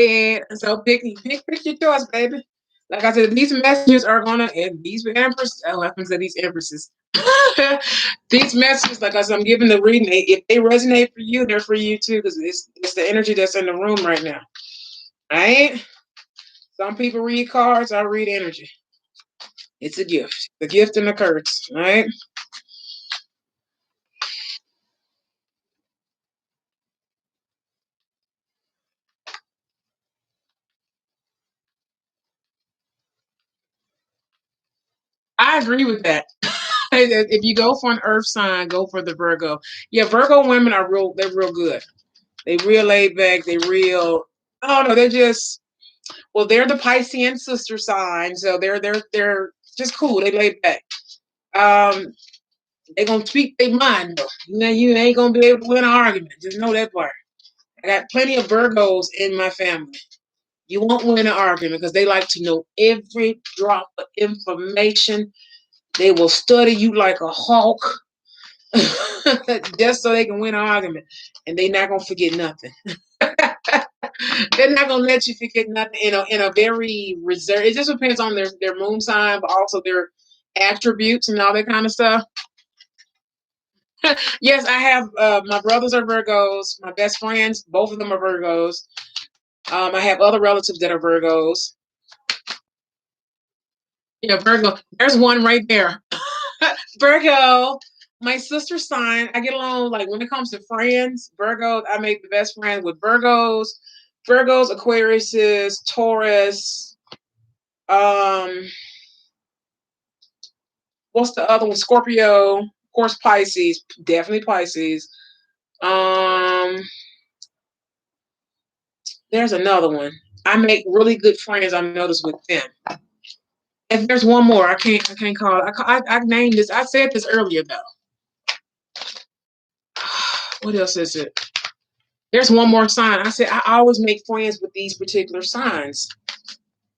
pick your choice, baby. Like I said, these messages are gonna, and these Empresses. Oh, I can say these Empresses. These messages, like I said, I'm giving the reading. If they resonate for you, they're for you too, because it's the energy that's in the room right now. All right. Some people read cards. I read energy. It's a gift. The gift and the curse. All right. I agree with that. If you go for an earth sign, go for the Virgo. Yeah, Virgo women are real. They're real good. They real laid back. They real. Oh no, they're just. Well, they're the Piscean sister sign, so they're just cool. They laid back. They're gonna speak their mind though. You ain't gonna be able to win an argument. Just know that part. I got plenty of Virgos in my family. You won't win an argument because they like to know every drop of information. They will study you like a hawk just so they can win an argument. And they're not gonna forget nothing. They're not gonna let you forget nothing in a very reserved. It just depends on their moon sign, but also their attributes and all that kind of stuff. Yes, I have my brothers are Virgos, my best friends, both of them are Virgos. I have other relatives that are Virgos. Yeah, Virgo. There's one right there. Virgo. My sister sign. I get along like when it comes to friends, Virgos, I make the best friends with Virgos, Aquariuses, Taurus. Um, what's the other one? Scorpio, of course, Pisces, definitely Pisces. Um, there's another one. I make really good friends. I noticed with them. If there's one more, I can't call it. I named this. I said this earlier though. What else is it? There's one more sign. I said I always make friends with these particular signs,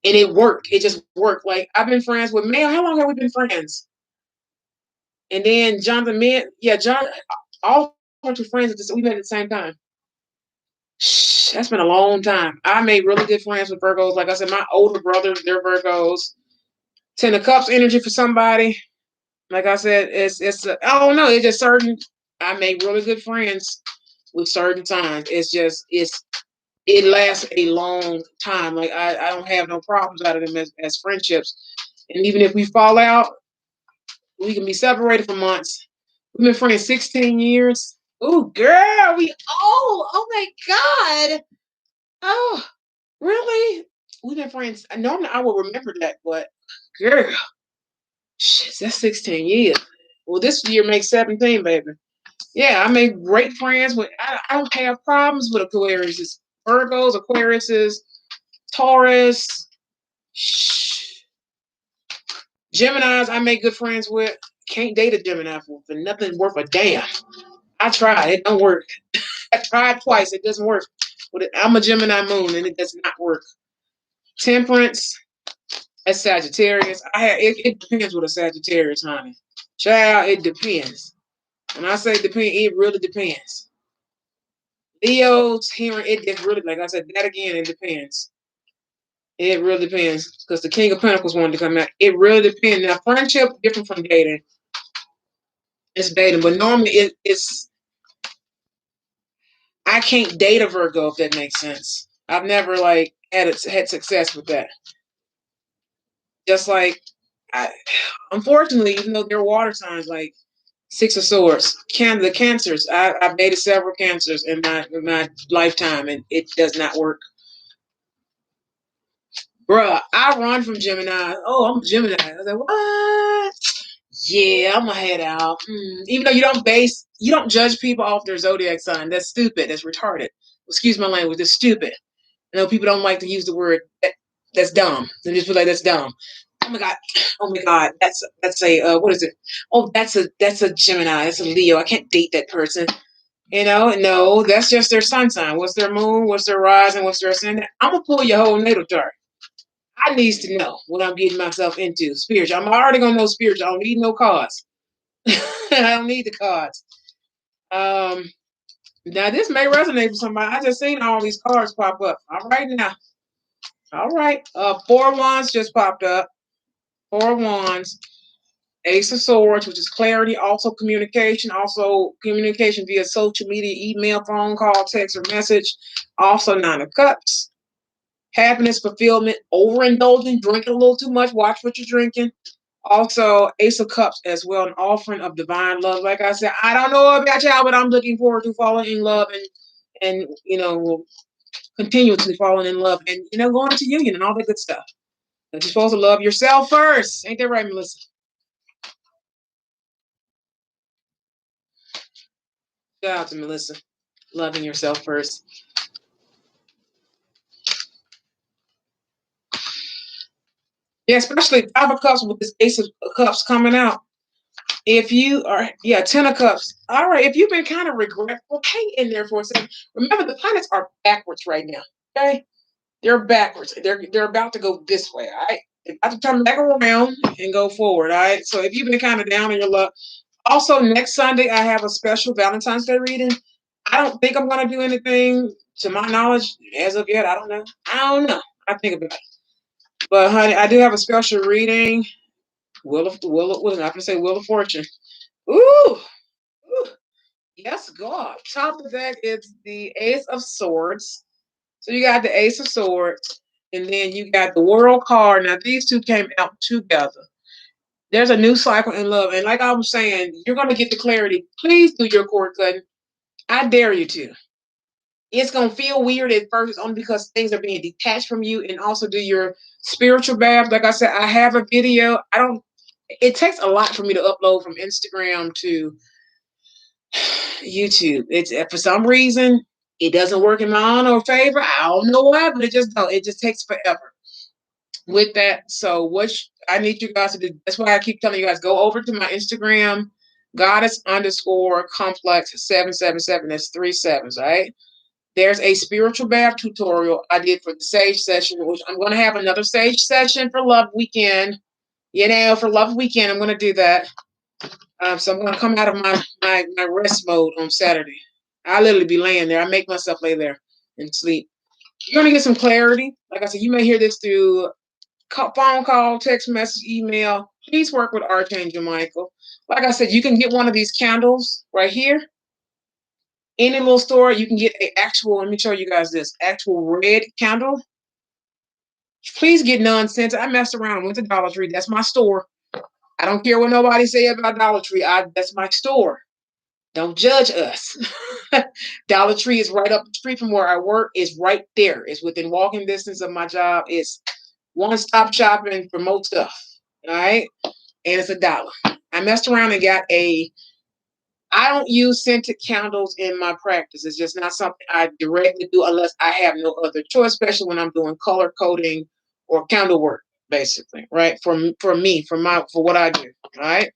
and it worked. It just worked. Like I've been friends with Mail. How long have we been friends? And then Jonathan, yeah, John, all bunch of friends. We met at the same time. Shh, that's been a long time. I made really good friends with Virgos. Like I said, my older brothers, they're Virgos. Ten of Cups energy for somebody. Like I said, I don't know. It's just certain. I make really good friends with certain signs. It's it lasts a long time. Like I don't have no problems out of them as friendships. And even if we fall out, we can be separated for months. We've been friends 16 years. Oh, girl, we old. Oh my God. Oh, really? We've been friends. Normally I will remember that, but girl, shit, that's 16 years. Well, this year makes 17, baby. Yeah, I make great friends with. I don't have problems with Aquarius, Virgos, Aquariuses, Taurus, Geminis. I make good friends with. Can't date a Gemini for nothing worth a damn. I tried, it don't work. I tried twice, it doesn't work. I'm a Gemini moon, and it does not work. Temperance, that's Sagittarius. It depends with a Sagittarius, honey. Child, it depends. When I say depend, it really depends. Leo's hearing it really, like I said, that again, it depends. It really depends. Because the King of Pentacles wanted to come out. It really depends. Now, friendship different from dating. It's dating, but normally it's I can't date a Virgo if that makes sense. I've never like had success with that. Just like unfortunately, even though they're water signs, like Six of Swords, the cancers. I've dated several cancers in my lifetime, and it does not work. Bruh, I run from Gemini. Oh, I'm a Gemini. I was like, what? Yeah, I'm gonna head out. Even though you don't judge people off their zodiac sign. That's stupid. That's retarded. Excuse my language. That's stupid. I know people don't like to use the word that's dumb. They just feel like that's dumb. Oh my god. Oh my god. That's a what is it? Oh, that's a Gemini. That's a Leo. I can't date that person. No, that's just their sun sign. What's their moon? What's their rising? What's their ascendant? I'm gonna pull your whole natal chart. I needs to know what I'm getting myself into. Spiritual. I'm already gonna know spiritual. I don't need no cards. I don't need the cards. Now this may resonate with somebody. I just seen all these cards pop up. All right now. All right. Four Wands just popped up. Four Wands. Ace of Swords, which is clarity, also communication via social media, email, phone call, text, or message. Also Nine of Cups. Happiness, fulfillment, overindulging, drinking a little too much. Watch what you're drinking. Also, Ace of Cups as well, an offering of divine love. Like I said, I don't know about y'all, but I'm looking forward to falling in love and continuously falling in love and going into union and all that good stuff. But you're supposed to love yourself first. Ain't that right, Melissa? Shout out to Melissa. Loving yourself first. Yeah, especially Five of Cups with this Ace of Cups coming out. If you are, yeah, Ten of Cups. All right, if you've been kind of regretful, hang in there for a second. Remember, the planets are backwards right now. Okay, they're backwards. They're about to go this way. All right, they're about to turn back around and go forward. All right. So if you've been kind of down in your luck, also next Sunday I have a special Valentine's Day reading. I don't think I'm gonna do anything to my knowledge as of yet. I don't know. I think about it. But honey, I do have a special reading. I'm gonna say Wheel of Fortune. Ooh, ooh, yes, God. Top of that is the Ace of Swords. So you got the Ace of Swords, and then you got the World card. Now these two came out together. There's a new cycle in love, and like I was saying, you're gonna get the clarity. Please do your cord cutting. I dare you to. It's gonna feel weird at first, only because things are being detached from you, and also do your spiritual bath. Like I said, I have a video. I don't. It takes a lot for me to upload from Instagram to YouTube. It's for some reason it doesn't work in my honor or favor. I don't know why, but it just don't. It just takes forever. With that, so I need you guys to do. That's why I keep telling you guys, go over to my Instagram, goddess_complex 777. That's 3 sevens, right? There's a spiritual bath tutorial I did for the Sage session, which I'm going to have another Sage session for Love Weekend. For Love Weekend, I'm going to do that. So I'm going to come out of my rest mode on Saturday. I literally be laying there. I make myself lay there and sleep. You're going to get some clarity. Like I said, you may hear this through phone call, text message, email. Please work with Archangel Michael. Like I said, you can get one of these candles right here. Any little store, you can get a actual, let me show you guys this, actual red candle. Please get nonsense. I messed around and went to Dollar Tree. That's my store. I don't care what nobody say about Dollar Tree. That's my store. Don't judge us. Dollar Tree is right up the street from where I work. It's right there. It's within walking distance of my job. It's one-stop shopping for most stuff. All right. And it's $1. I messed around and got I don't use scented candles in my practice. It's just not something I directly do unless I have no other choice, especially when I'm doing color coding or candle work, basically, right? For what I do, all right?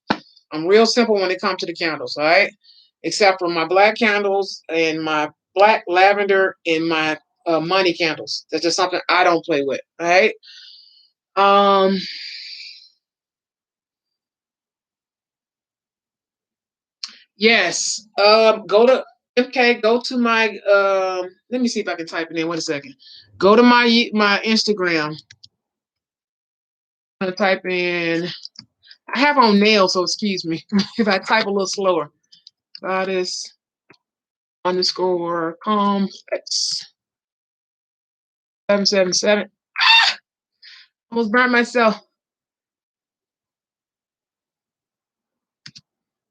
I'm real simple when it comes to the candles, all right? Except for my black candles and my black lavender and my money candles. That's just something I don't play with, all right? Um, yes. Go to my let me see if I can type it in. Wait a second. Go to my Instagram. I'm gonna type in, I have on nails, so excuse me if I type a little slower. Goddess underscore complex 777. Almost burnt myself.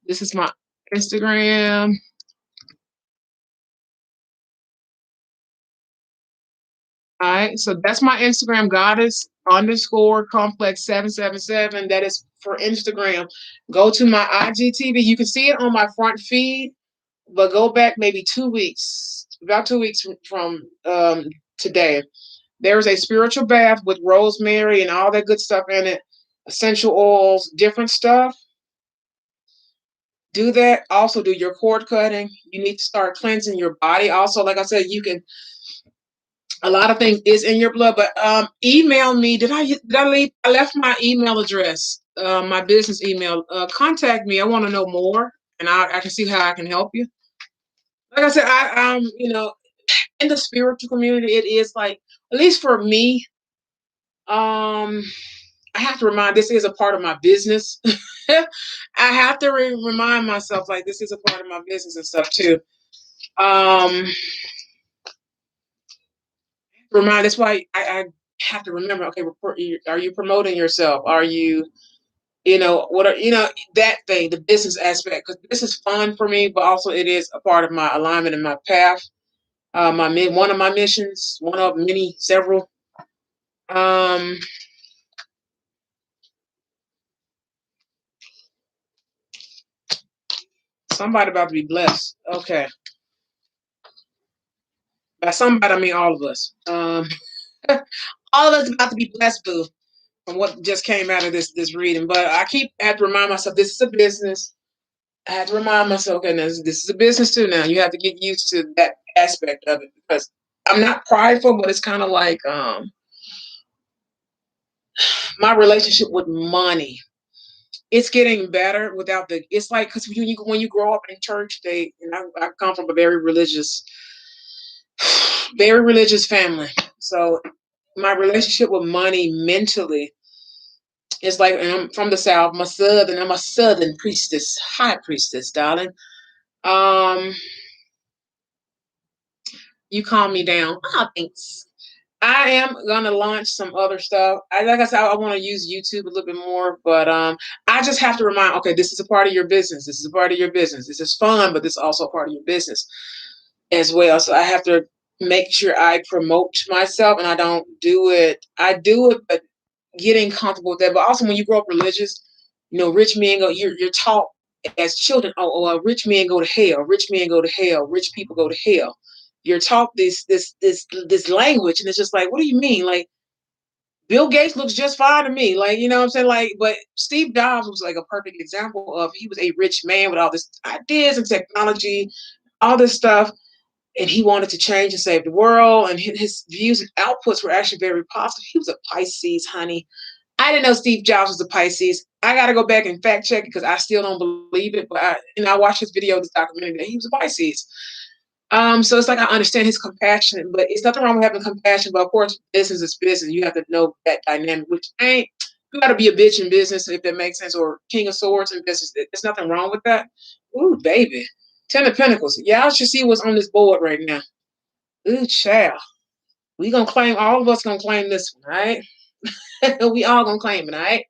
This is my Instagram. All right, so that's my Instagram, goddess underscore complex 777. That is for Instagram. Go to my IGTV. You can see it on my front feed, but go back maybe 2 weeks, about 2 weeks from today. There's a spiritual bath with rosemary and all that good stuff in it, essential oils, different stuff. Do that. Also, do your cord cutting. You need to start cleansing your body. Also, like I said, you can, a lot of things is in your blood, but email me. I left my email address, my business email. Contact me. I want to know more, and I can see how I can help you. Like I said, in the spiritual community, it is like, at least for me, I have to remind, this is a part of my business. I have to remind myself, like, this is a part of my business and stuff too. Um, that's why I have to remember, okay, are you promoting yourself? Are you, that thing, the business aspect, because this is fun for me, but also it is a part of my alignment and my path. One of my missions, one of many, several. Um, Somebody about to be blessed. Okay. By somebody, I mean all of us. All of us about to be blessed, boo, from what just came out of this reading. But I have to remind myself, this is a business. I have to remind myself, okay, this is a business too now. You have to get used to that aspect of it, because I'm not prideful, but it's kind of like my relationship with money. It's getting better without it's like, because when you grow up in church, I come from a very religious family. So my relationship with money mentally is like, and I'm from the South, I'm a Southern priestess, high priestess, darling. Um, you calm me down. Oh, thanks. I am gonna launch some other stuff. Like I said, I want to use YouTube a little bit more, but I just have to remind, okay, this is a part of your business. This is a part of your business. This is fun, but this is also a part of your business as well. So I have to make sure I promote myself, and I don't do it. I do it, but getting comfortable with that. But also, when you grow up religious, rich men you're taught as children, rich men go to hell, rich men go to hell, rich people go to hell. You're taught this language, and it's just like, what do you mean? Like, Bill Gates looks just fine to me. Like, you know what I'm saying? Like, but Steve Jobs was like a perfect example of, he was a rich man with all this ideas and technology, all this stuff, and he wanted to change and save the world. And his views and outputs were actually very positive. He was a Pisces, honey. I didn't know Steve Jobs was a Pisces. I got to go back and fact check it, because I still don't believe it. But I watched his video, this documentary, that he was a Pisces. So it's like, I understand his compassion, but it's nothing wrong with having compassion. But of course, business is business. You have to know that dynamic, which ain't, you got to be a bitch in business, if that makes sense, or King of Swords in business. There's nothing wrong with that. Ooh, baby. Ten of Pentacles. Y'all should see what's on this board right now. Ooh, child. We gonna claim, all of us gonna claim this one, right? We all gonna claim it, all right?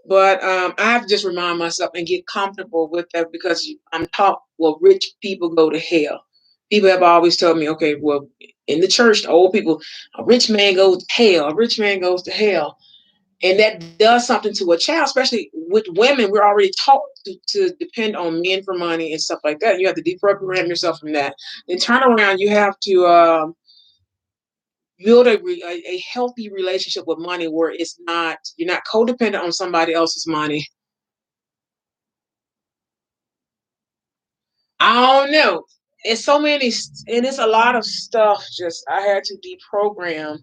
But I have to just remind myself and get comfortable with that, because I'm taught, well, rich people go to hell. People have always told me, okay, well, in the church, the old people, a rich man goes to hell, a rich man goes to hell. And that does something to a child, especially with women. We're already taught to depend on men for money and stuff like that. You have to deprogram yourself from that. Then turn around, you have to build a healthy relationship with money, where it's not, you're not codependent on somebody else's money. I don't know. It's so many, and it's a lot of stuff. Just I had to deprogram,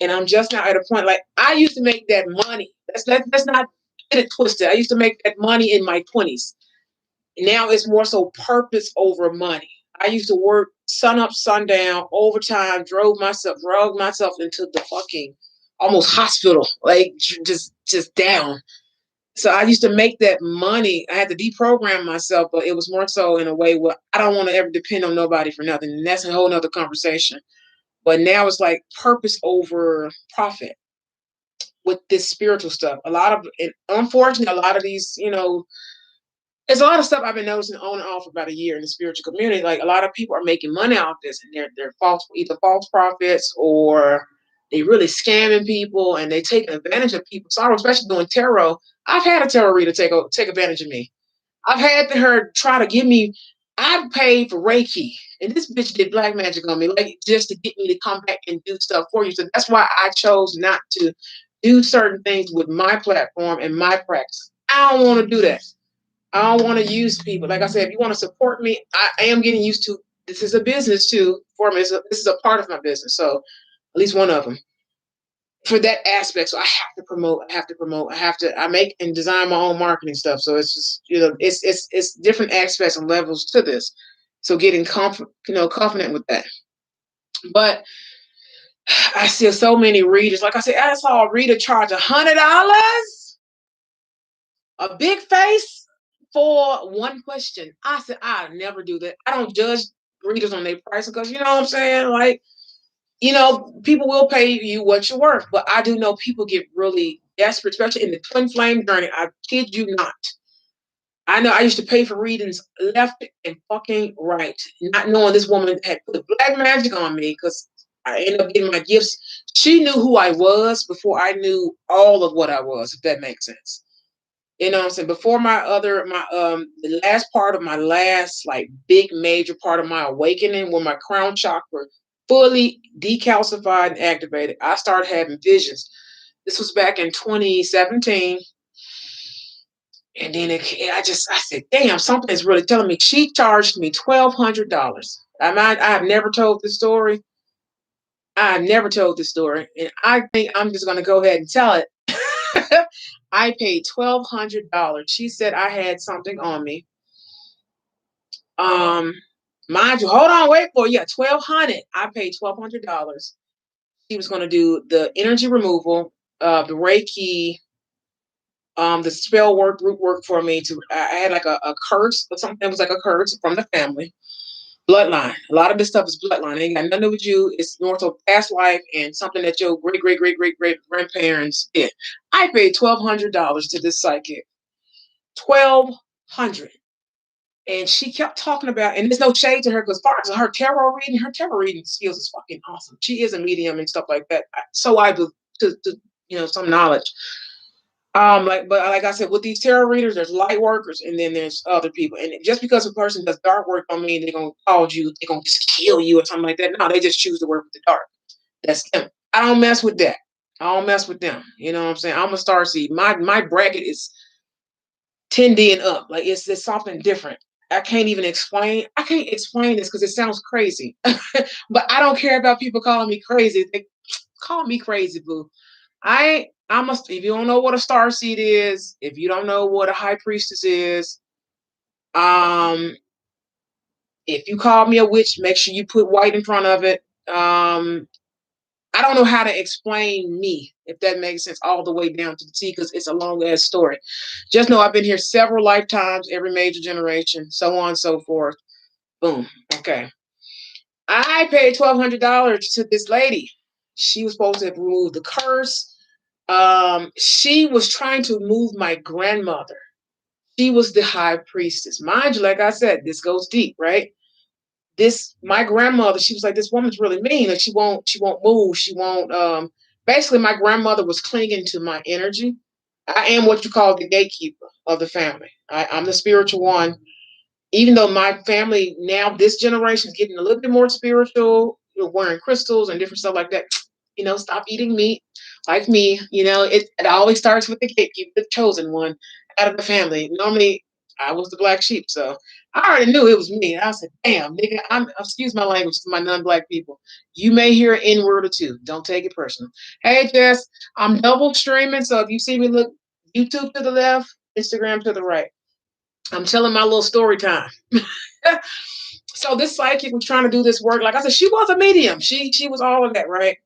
and I'm just now at a point. Like, I used to make that money. That's not get it twisted. I used to make that money in my 20s. Now it's more so purpose over money. I used to work sun up, sundown, overtime, drug myself into the fucking almost hospital, like just down. So I used to make that money. I had to deprogram myself, but it was more so in a way where I don't want to ever depend on nobody for nothing. And that's a whole nother conversation. But now it's like purpose over profit with this spiritual stuff. A lot of, and unfortunately, a lot of these, there's a lot of stuff I've been noticing on and off for about a year in the spiritual community. Like, a lot of people are making money off this, and they're false, either false prophets, or they really scamming people, and they taking advantage of people. So, especially doing tarot. I've had a tarot reader take advantage of me. I've had her try to give me. I've paid for Reiki, and this bitch did black magic on me, like, just to get me to come back and do stuff for you. So that's why I chose not to do certain things with my platform and my practice. I don't want to do that. I don't want to use people. Like I said, if you want to support me, I am getting used to, this is a business too for me. This is a part of my business. So, at least one of them for that aspect. So I have to promote. I make and design my own marketing stuff. So it's just, it's different aspects and levels to this. So getting confident with that. But I see so many readers. Like I said, I saw a reader charge $100, a big face, for one question. I said, I never do that. I don't judge readers on their price, because, you know what I'm saying? Like, people will pay you what you're worth. But I do know people get really desperate, especially in the twin flame journey. I kid you not. I know I used to pay for readings left and fucking right, not knowing this woman had put black magic on me, because I ended up getting my gifts. She knew who I was before I knew all of what I was, if that makes sense. You know what I'm saying? Before the last part of my last, like, big major part of my awakening, when my crown chakra fully decalcified and activated, I started having visions. This was back in 2017. And then I said, damn, something is really telling me. She charged me $1,200. I have never told this story. I've never told this story. And I think I'm just going to go ahead and tell it. I paid $1,200. She said I had something on me. Mind you, hold on, wait for it. Yeah, $1,200. I paid $1,200. She was going to do the energy removal, the Reiki, the spell work, root work for me. I had like a curse or something. It was like a curse from the family. Bloodline. A lot of this stuff is bloodline. It ain't got nothing to do with you. It's more so past life and something that your great, great, great, great, great grandparents did. I paid $1,200 to this psychic. $1,200. And she kept talking about, and there's no shade to her, because far as her tarot reading skills is fucking awesome. She is a medium and stuff like that. So I do to some knowledge. But like I said, with these tarot readers, there's light workers, and then there's other people. And just because a person does dark work don't mean they're gonna cause you, they're gonna just kill you or something like that. No, they just choose to work with the dark. That's them. I don't mess with that. I don't mess with them. You know what I'm saying? I'm a starseed. My bracket is 10D and up. Like, it's something different. I can't explain this because it sounds crazy. But I don't care about people calling me crazy. They call me crazy, boo. If you don't know what a star seed is, if you don't know what a high priestess is, if you call me a witch, make sure you put white in front of it. I don't know how to explain me, if that makes sense, all the way down to the T, because it's a long ass story. Just know I've been here several lifetimes, every major generation, so on and so forth. Boom. Okay. I paid $1,200 to this lady. She was supposed to remove the curse. She was trying to move my grandmother. She was the high priestess. Mind you, like I said, this goes deep, right? This my grandmother, she was like, this woman's really mean. Like she won't move. She won't basically my grandmother was clinging to my energy. I am what you call the gatekeeper of the family. I'm the spiritual one, even though my family now, this generation is getting a little bit more spiritual, wearing crystals and different stuff like that. Stop eating meat like me. It always starts with the gatekeeper, the chosen one out of the family. Normally, I was the black sheep, so I already knew it was me. I said, "Damn, nigga, excuse my language to my non-black people. You may hear an N word or two. Don't take it personal." Hey, Jess, I'm double streaming, so if you see me look YouTube to the left, Instagram to the right. I'm telling my little story time. So this psychic was trying to do this work. Like I said, she was a medium. She was all of that, right?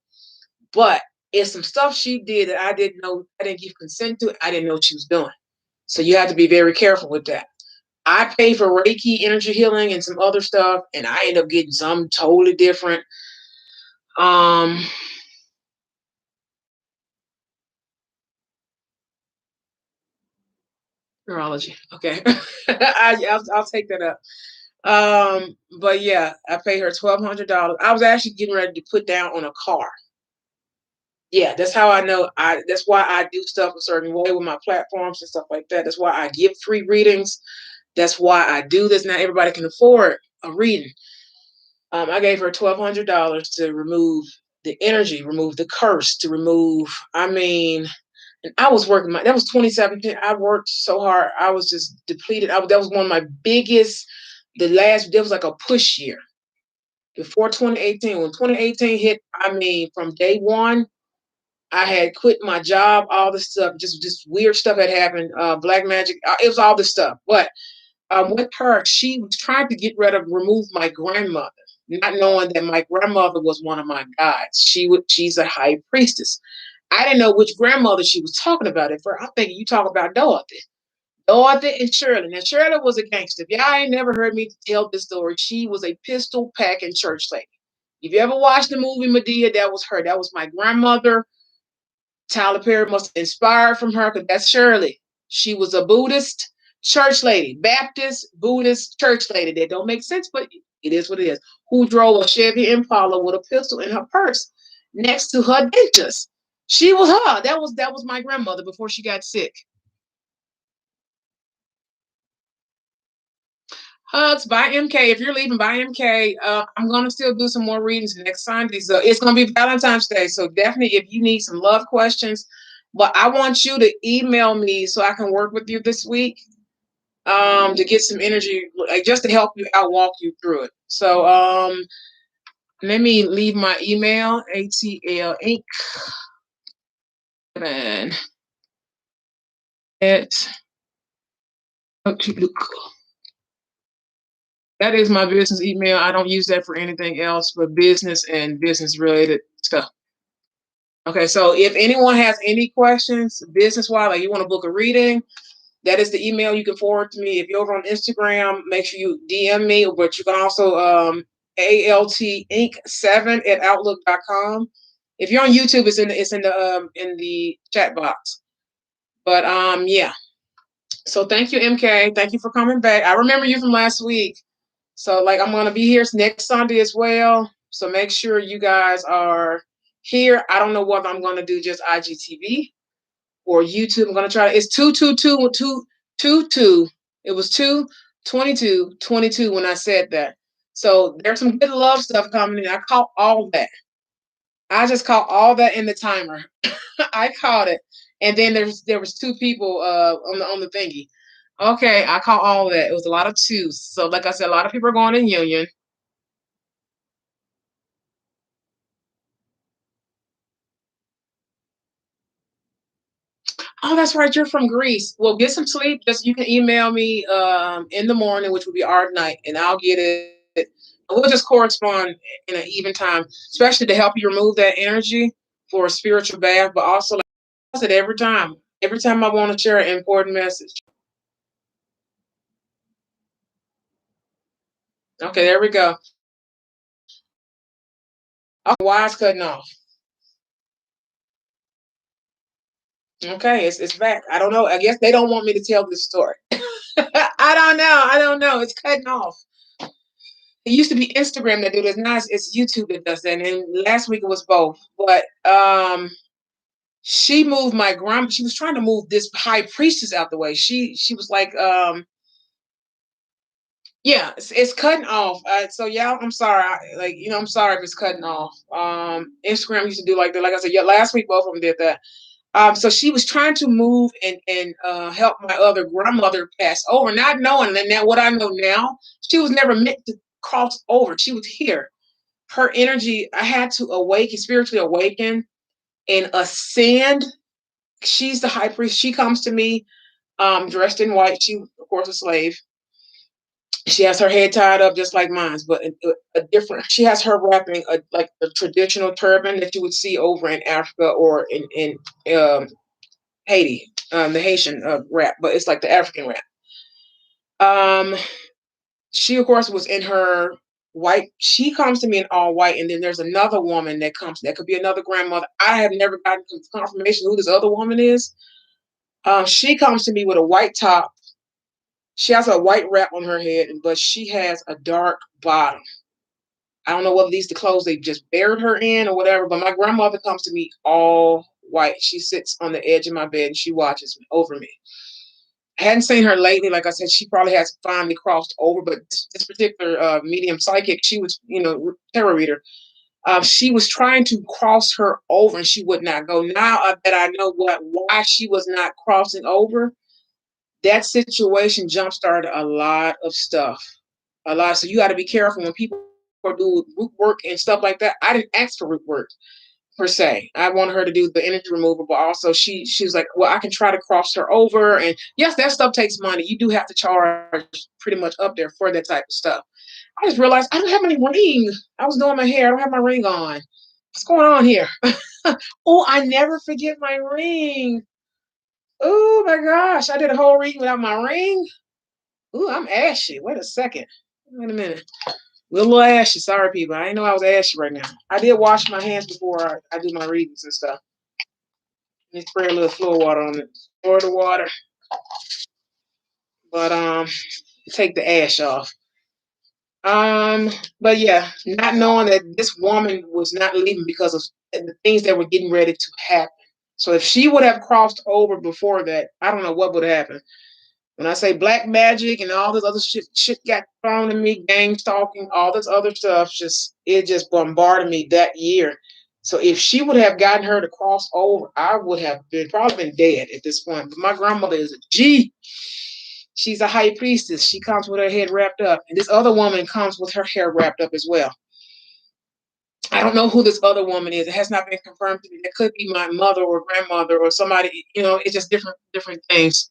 But it's some stuff she did that I didn't know. I didn't give consent to. I didn't know what she was doing. So you have to be very careful with that. I paid for Reiki, energy healing, and some other stuff, and I ended up getting something totally different. Um, Neurology. Okay, I'll take that up. But yeah, I paid her $1,200. I was actually getting ready to put down on a car. Yeah, that's how I know. That's why I do stuff a certain way with my platforms and stuff like that. That's why I give free readings. That's why I do this. Not everybody can afford a reading. I gave her $1,200 to remove the energy, remove the curse, to remove. I mean, and I was working. That was 2017. I worked so hard. I was just depleted. That was one of my biggest. That was like a push year before 2018. When 2018 hit, I mean, from day one, I had quit my job, all this stuff, just weird stuff had happened. Black magic, it was all this stuff. But with her, she was trying to remove my grandmother, not knowing that my grandmother was one of my guides. She's a high priestess. I didn't know which grandmother she was talking about at first. I'm thinking you talk about Dorothy. Dorothy and Shirley. Now Shirley was a gangster. If y'all ain't never heard me tell this story, she was a pistol packing church lady. If you ever watched the movie Medea, that was her. That was my grandmother. Tyler Perry must have inspired from her because that's Shirley. She was a Buddhist church lady, Baptist Buddhist church lady. That don't make sense, but it is what it is. Who drove a Chevy Impala with a pistol in her purse next to her dentist. She was her. That was my grandmother before she got sick. Hugs by MK. If you're leaving by MK, I'm gonna still do some more readings next Sunday. So it's gonna be Valentine's Day. So definitely, if you need some love questions, but I want you to email me so I can work with you this week, to get some energy, like just to help you out, walk you through it. So let me leave my email, ATL Inc. at Outlook. That is my business email. I don't use that for anything else but business and business related stuff. Okay, so if anyone has any questions business wise, like you want to book a reading, that is the email you can forward to me. If you're over on Instagram, make sure you DM me, but you can also ALTInc7 at outlook.com. If you're on YouTube, it's in the chat box. But yeah. So thank you, MK. Thank you for coming back. I remember you from last week. So like I'm gonna be here next Sunday as well. So make sure you guys are here. I don't know whether I'm gonna do just IGTV or YouTube. I'm gonna try. It's 222 It was 222 when I said that. So there's some good love stuff coming in. I caught all that. I just caught all that in the timer. I caught it, and then there was two people on the thingy. Okay, I caught all of that. It was a lot of twos. So like I said, a lot of people are going in union. Oh, that's right. You're from Greece. Well, get some sleep. Just you can email me in the morning, which will be our night, and I'll get it We'll just correspond in an even time, especially to help you remove that energy for a spiritual bath. But also, like I said, every time I want to share an important message. Okay, there we go. Okay, why it's cutting off? Okay, it's back. I don't know. I guess they don't want me to tell this story. I don't know. I don't know. It's cutting off. It used to be Instagram that do this. Now it's YouTube that does that. And last week it was both. But she moved my grandma. She was trying to move this high priestess out the way. She was like, yeah, it's cutting off. So y'all, I'm sorry. I'm sorry if it's cutting off. Instagram used to do like that. Like I said, yeah, last week both of them did that. So she was trying to move and help my other grandmother pass over, not knowing that now what I know now, she was never meant to cross over. She was here. Her energy, I had to awaken, spiritually awaken and ascend. She's the high priest. She comes to me dressed in white. She, of course, a slave. She has her head tied up just like mine, but a different. She has her wrapping like the traditional turban that you would see over in Africa or in Haiti, the Haitian wrap, but it's like the African wrap. Um, she of course was in her white. She comes to me in all white, and then there's another woman that comes. That could be another grandmother. I have never gotten confirmation who this other woman is. She comes to me with a white top. She has a white wrap on her head, but she has a dark bottom. I don't know whether these the clothes they just buried her in or whatever, but my grandmother comes to me all white. She sits on the edge of my bed and she watches me over me. I hadn't seen her lately. Like I said, she probably has finally crossed over, but this particular medium psychic, she was, tarot reader. She was trying to cross her over and she would not go. Now that I know why she was not crossing over, that situation jump started a lot of stuff. A lot. So you got to be careful when people do root work and stuff like that. I didn't ask for root work per se. I wanted her to do the energy removal, but also she was like, well, I can try to cross her over. And yes, that stuff takes money. You do have to charge pretty much up there for that type of stuff. I just realized I don't have any ring. I was doing my hair. I don't have my ring on. What's going on here? Oh, I never forget my ring. Oh my gosh. I did a whole reading without my ring. Oh, I'm ashy. Wait a second. Wait a minute. A little ashy. Sorry, people. I didn't know I was ashy right now. I did wash my hands before I do my readings and stuff. Let me spray a little floor water on it. Pour the water. But take the ash off. But yeah, not knowing that this woman was not leaving because of the things that were getting ready to happen. So if she would have crossed over before that, I don't know what would happen. When I say black magic and all this other shit got thrown at me, gang stalking, all this other stuff, it just bombarded me that year. So if she would have gotten her to cross over, I would have probably been dead at this point. But my grandmother is a G. She's a high priestess. She comes with her head wrapped up, and this other woman comes with her hair wrapped up as well. I don't know who this other woman is. It has not been confirmed to me. It could be my mother or grandmother or somebody. It's just different things.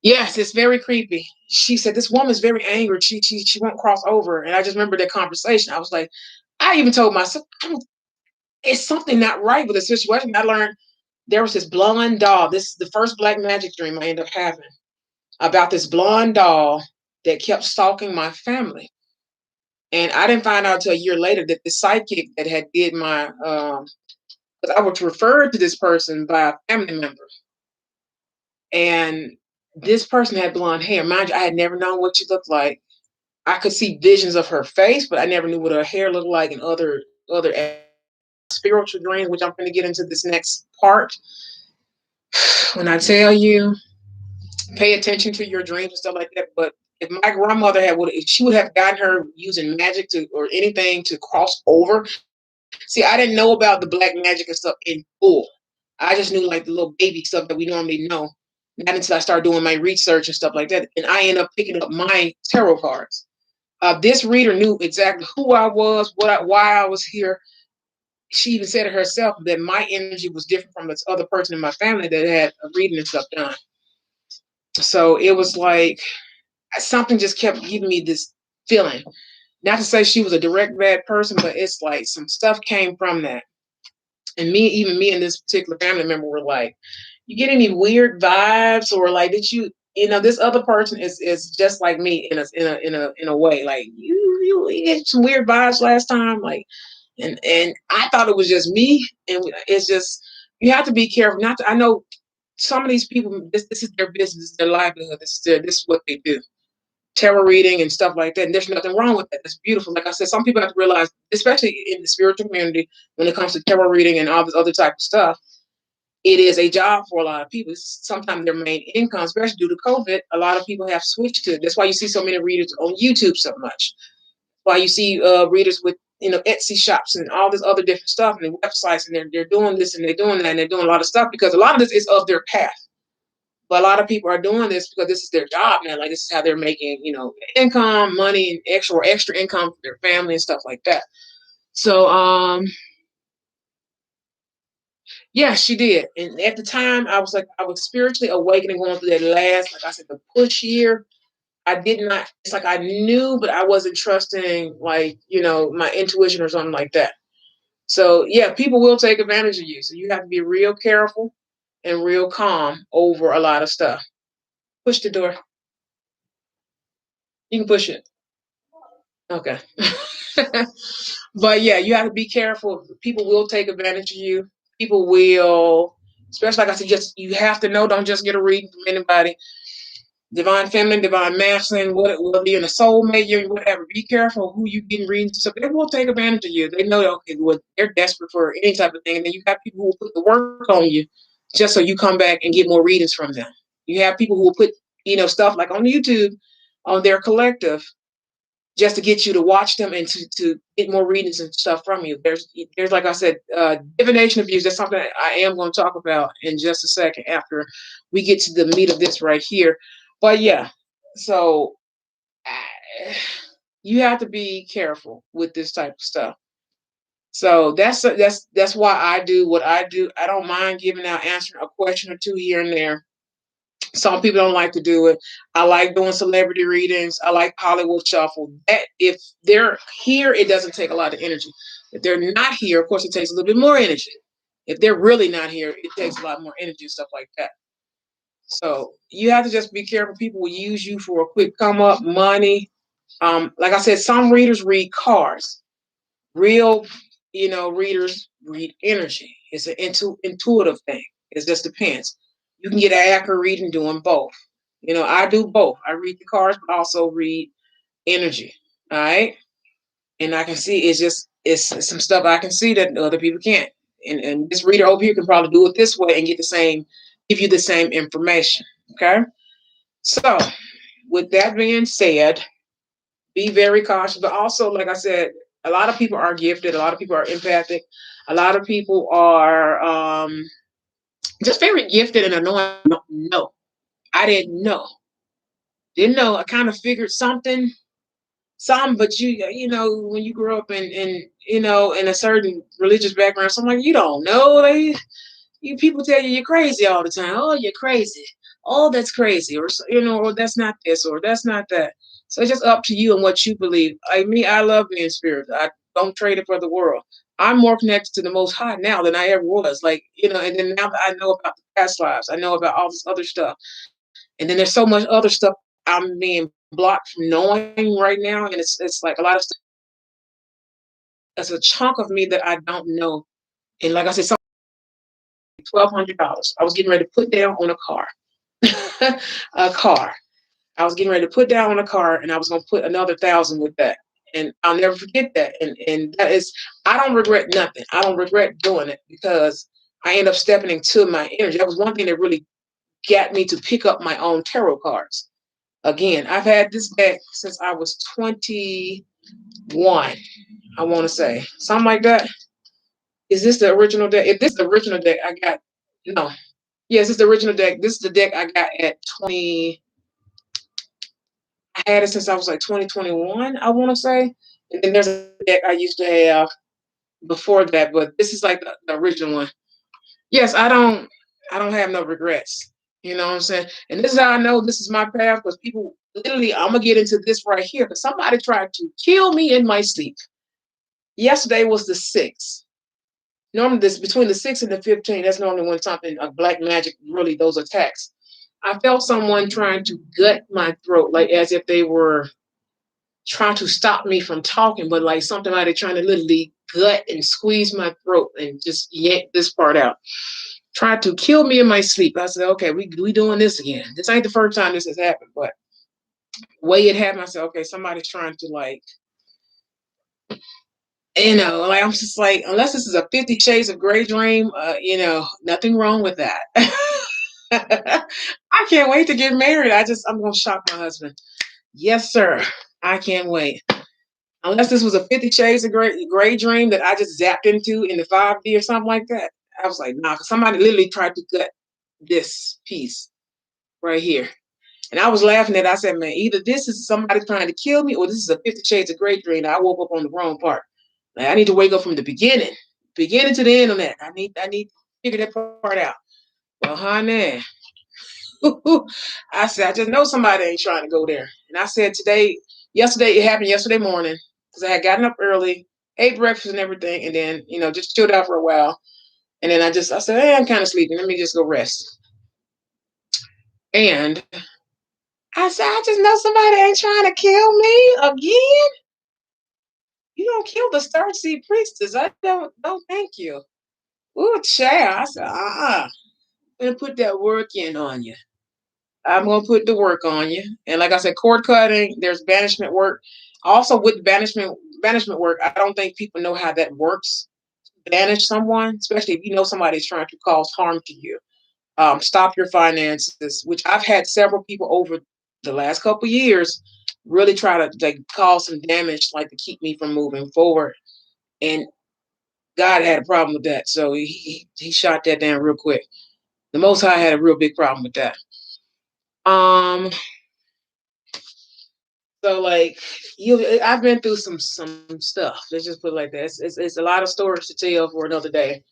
Yes, it's very creepy. She said this woman's very angry. She won't cross over. And I just remember that conversation. I was like, I even told myself, it's something not right with the situation. I learned there was this blonde doll. This is the first black magic dream I ended up having about this blonde doll that kept stalking my family. And I didn't find out until a year later that the psychic that had did my because I was referred to this person by a family member. And this person had blonde hair. Mind you, I had never known what she looked like. I could see visions of her face, but I never knew what her hair looked like and other spiritual dreams, which I'm going to get into this next part. When I tell you, pay attention to your dreams and stuff like that. But if my grandmother if she would have gotten her using magic or anything to cross over. See, I didn't know about the black magic and stuff in full. I just knew like the little baby stuff that we normally know. Not until I started doing my research and stuff like that. And I ended up picking up my tarot cards. This reader knew exactly who I was, why I was here. She even said it herself that my energy was different from this other person in my family that had a reading and stuff done. So it was like something just kept giving me this feeling. Not to say she was a direct bad person, but it's like some stuff came from that. And even me and this particular family member were like, you get any weird vibes, or like, did this other person is just like me in a way, like you get some weird vibes last time, like, and I thought it was just me, and it's just, you have to be careful. Not to, I know some of these people, this is their business, this is their livelihood, this is what they do, tarot reading and stuff like that. And there's nothing wrong with that. It's beautiful. Like I said, some people have to realize, especially in the spiritual community, when it comes to tarot reading and all this other type of stuff, it is a job for a lot of people. It's sometimes their main income, especially due to COVID. A lot of people have switched to it. That's why you see so many readers on YouTube so much. Why you see readers with Etsy shops and all this other different stuff and websites, and they're doing this and they're doing that and they're doing a lot of stuff because a lot of this is of their path. But a lot of people are doing this because this is their job now. Like, this is how they're making, income, money, and extra income for their family and stuff like that. So, yeah, she did. And at the time, I was like, I was spiritually awakening, going through that last, like I said, the push year. I did not, it's like I knew, but I wasn't trusting, like, my intuition or something like that. So, yeah, people will take advantage of you. So you have to be real careful and real calm over a lot of stuff. Push the door. You can push it. Okay. But yeah, you have to be careful. People will take advantage of you. People will, especially like I said, just, you have to know, don't just get a reading from anybody. Divine feminine, divine masculine, whether you're in a soulmate, you're whatever. Be careful who you getting readings to. So they will take advantage of you. They know that, okay, well, they're desperate for any type of thing. And then you have people who will put the work on you just so you come back and get more readings from them. You have people who will put, stuff like on YouTube on their collective just to get you to watch them and to get more readings and stuff from you. There's like I said, divination abuse. That's something that I am going to talk about in just a second after we get to the meat of this right here. But yeah, so you have to be careful with this type of stuff. So that's why I do what I do. I don't mind giving out, answering a question or two here and there. Some people don't like to do it. I like doing celebrity readings. I like Hollywood Shuffle. That if they're here, it doesn't take a lot of energy. If they're not here, of course, it takes a little bit more energy. If they're really not here, it takes a lot more energy and stuff like that. So you have to just be careful. People will use you for a quick come up, money. Like I said, some readers read cards. Real, readers read energy. It's an intuitive thing. It just depends. You can get an accurate reading doing both. I do both. I read the cards, but also read energy. All right. And I can see it's some stuff I can see that other people can't. And this reader over here can probably do it this way and give you the same information. Okay. So with that being said, be very cautious. But also, like I said, a lot of people are gifted. A lot of people are empathic. A lot of people are just very gifted and annoying. No, I didn't know. Didn't know. I kind of figured some, but when you grow up in a certain religious background, something like, you don't know. You people tell you you're crazy all the time. Oh, you're crazy. Oh, that's crazy, or that's not this, or that's not that. So it's just up to you and what you believe. Like me, I love being spiritual. I don't trade it for the world. I'm more connected to the Most High now than I ever was. Like, and then now that I know about the past lives, I know about all this other stuff. And then there's so much other stuff I'm being blocked from knowing right now. And it's like a lot of stuff. That's a chunk of me that I don't know. And like I said, $1,200. I was getting ready to put down on a car. A car. I was getting ready to put down on a car, and I was going to put another 1,000 with that. And I'll never forget that. And that is, I don't regret nothing. I don't regret doing it because I end up stepping into my energy. That was one thing that really got me to pick up my own tarot cards. Again, I've had this deck since I was 21, I want to say. Something like that. Is this the original deck? If this is the original deck, I got, no. Yes, it's the original deck. This is the deck I got at 20. I had it since I was like 2021, I want to say. And then there's a deck I used to have before that, but this is like the original one. Yes, I don't have no regrets. You know what I'm saying? And this is how I know this is my path, because people literally, I'm gonna get into this right here because somebody tried to kill me in my sleep. Yesterday was the 6th. Normally, this between the 6th and the 15th, that's normally when something of black magic really those attacks. I felt someone trying to gut my throat, like as if they were trying to stop me from talking, but like something like they're trying to literally gut and squeeze my throat and just yank this part out. Tried to kill me in my sleep. I said, okay, we doing this again. This ain't the first time this has happened, but the way it happened, I said, okay, somebody's trying to like, like I'm just like, unless this is a 50 Shades of Grey dream, nothing wrong with that. I can't wait to get married. I'm gonna shock my husband. Yes, sir. I can't wait. Unless this was a 50 Shades of Grey dream that I just zapped into in the 5D or something like that. I was like, nah, because somebody literally tried to gut this piece right here. And I was laughing at it. I said, man, either this is somebody trying to kill me or this is a 50 Shades of Grey dream. I woke up on the wrong part. Like, I need to wake up from the beginning to the end of that. I need to figure that part out. Well, honey, I said, I just know somebody ain't trying to go there. And I said yesterday, it happened yesterday morning because I had gotten up early, ate breakfast and everything, and then, just chilled out for a while. And then I said, hey, I'm kind of sleepy. Let me just go rest. And I said, I just know somebody ain't trying to kill me again. You don't kill the Starseed priestess. I don't, no, thank you. Ooh, child. I said, I'm going to put that work in on you. I'm going to put the work on you. And like I said, cord cutting, there's banishment work. Also with banishment work, I don't think people know how that works. Banish someone, especially if you know somebody's trying to cause harm to you. Stop your finances, which I've had several people over the last couple of years really try to like cause some damage, like to keep me from moving forward. And God had a problem with that. So he shot that down real quick. The Most High had a real big problem with that. So like I've been through some stuff. Let's just put it like that. It's a lot of stories to tell for another day.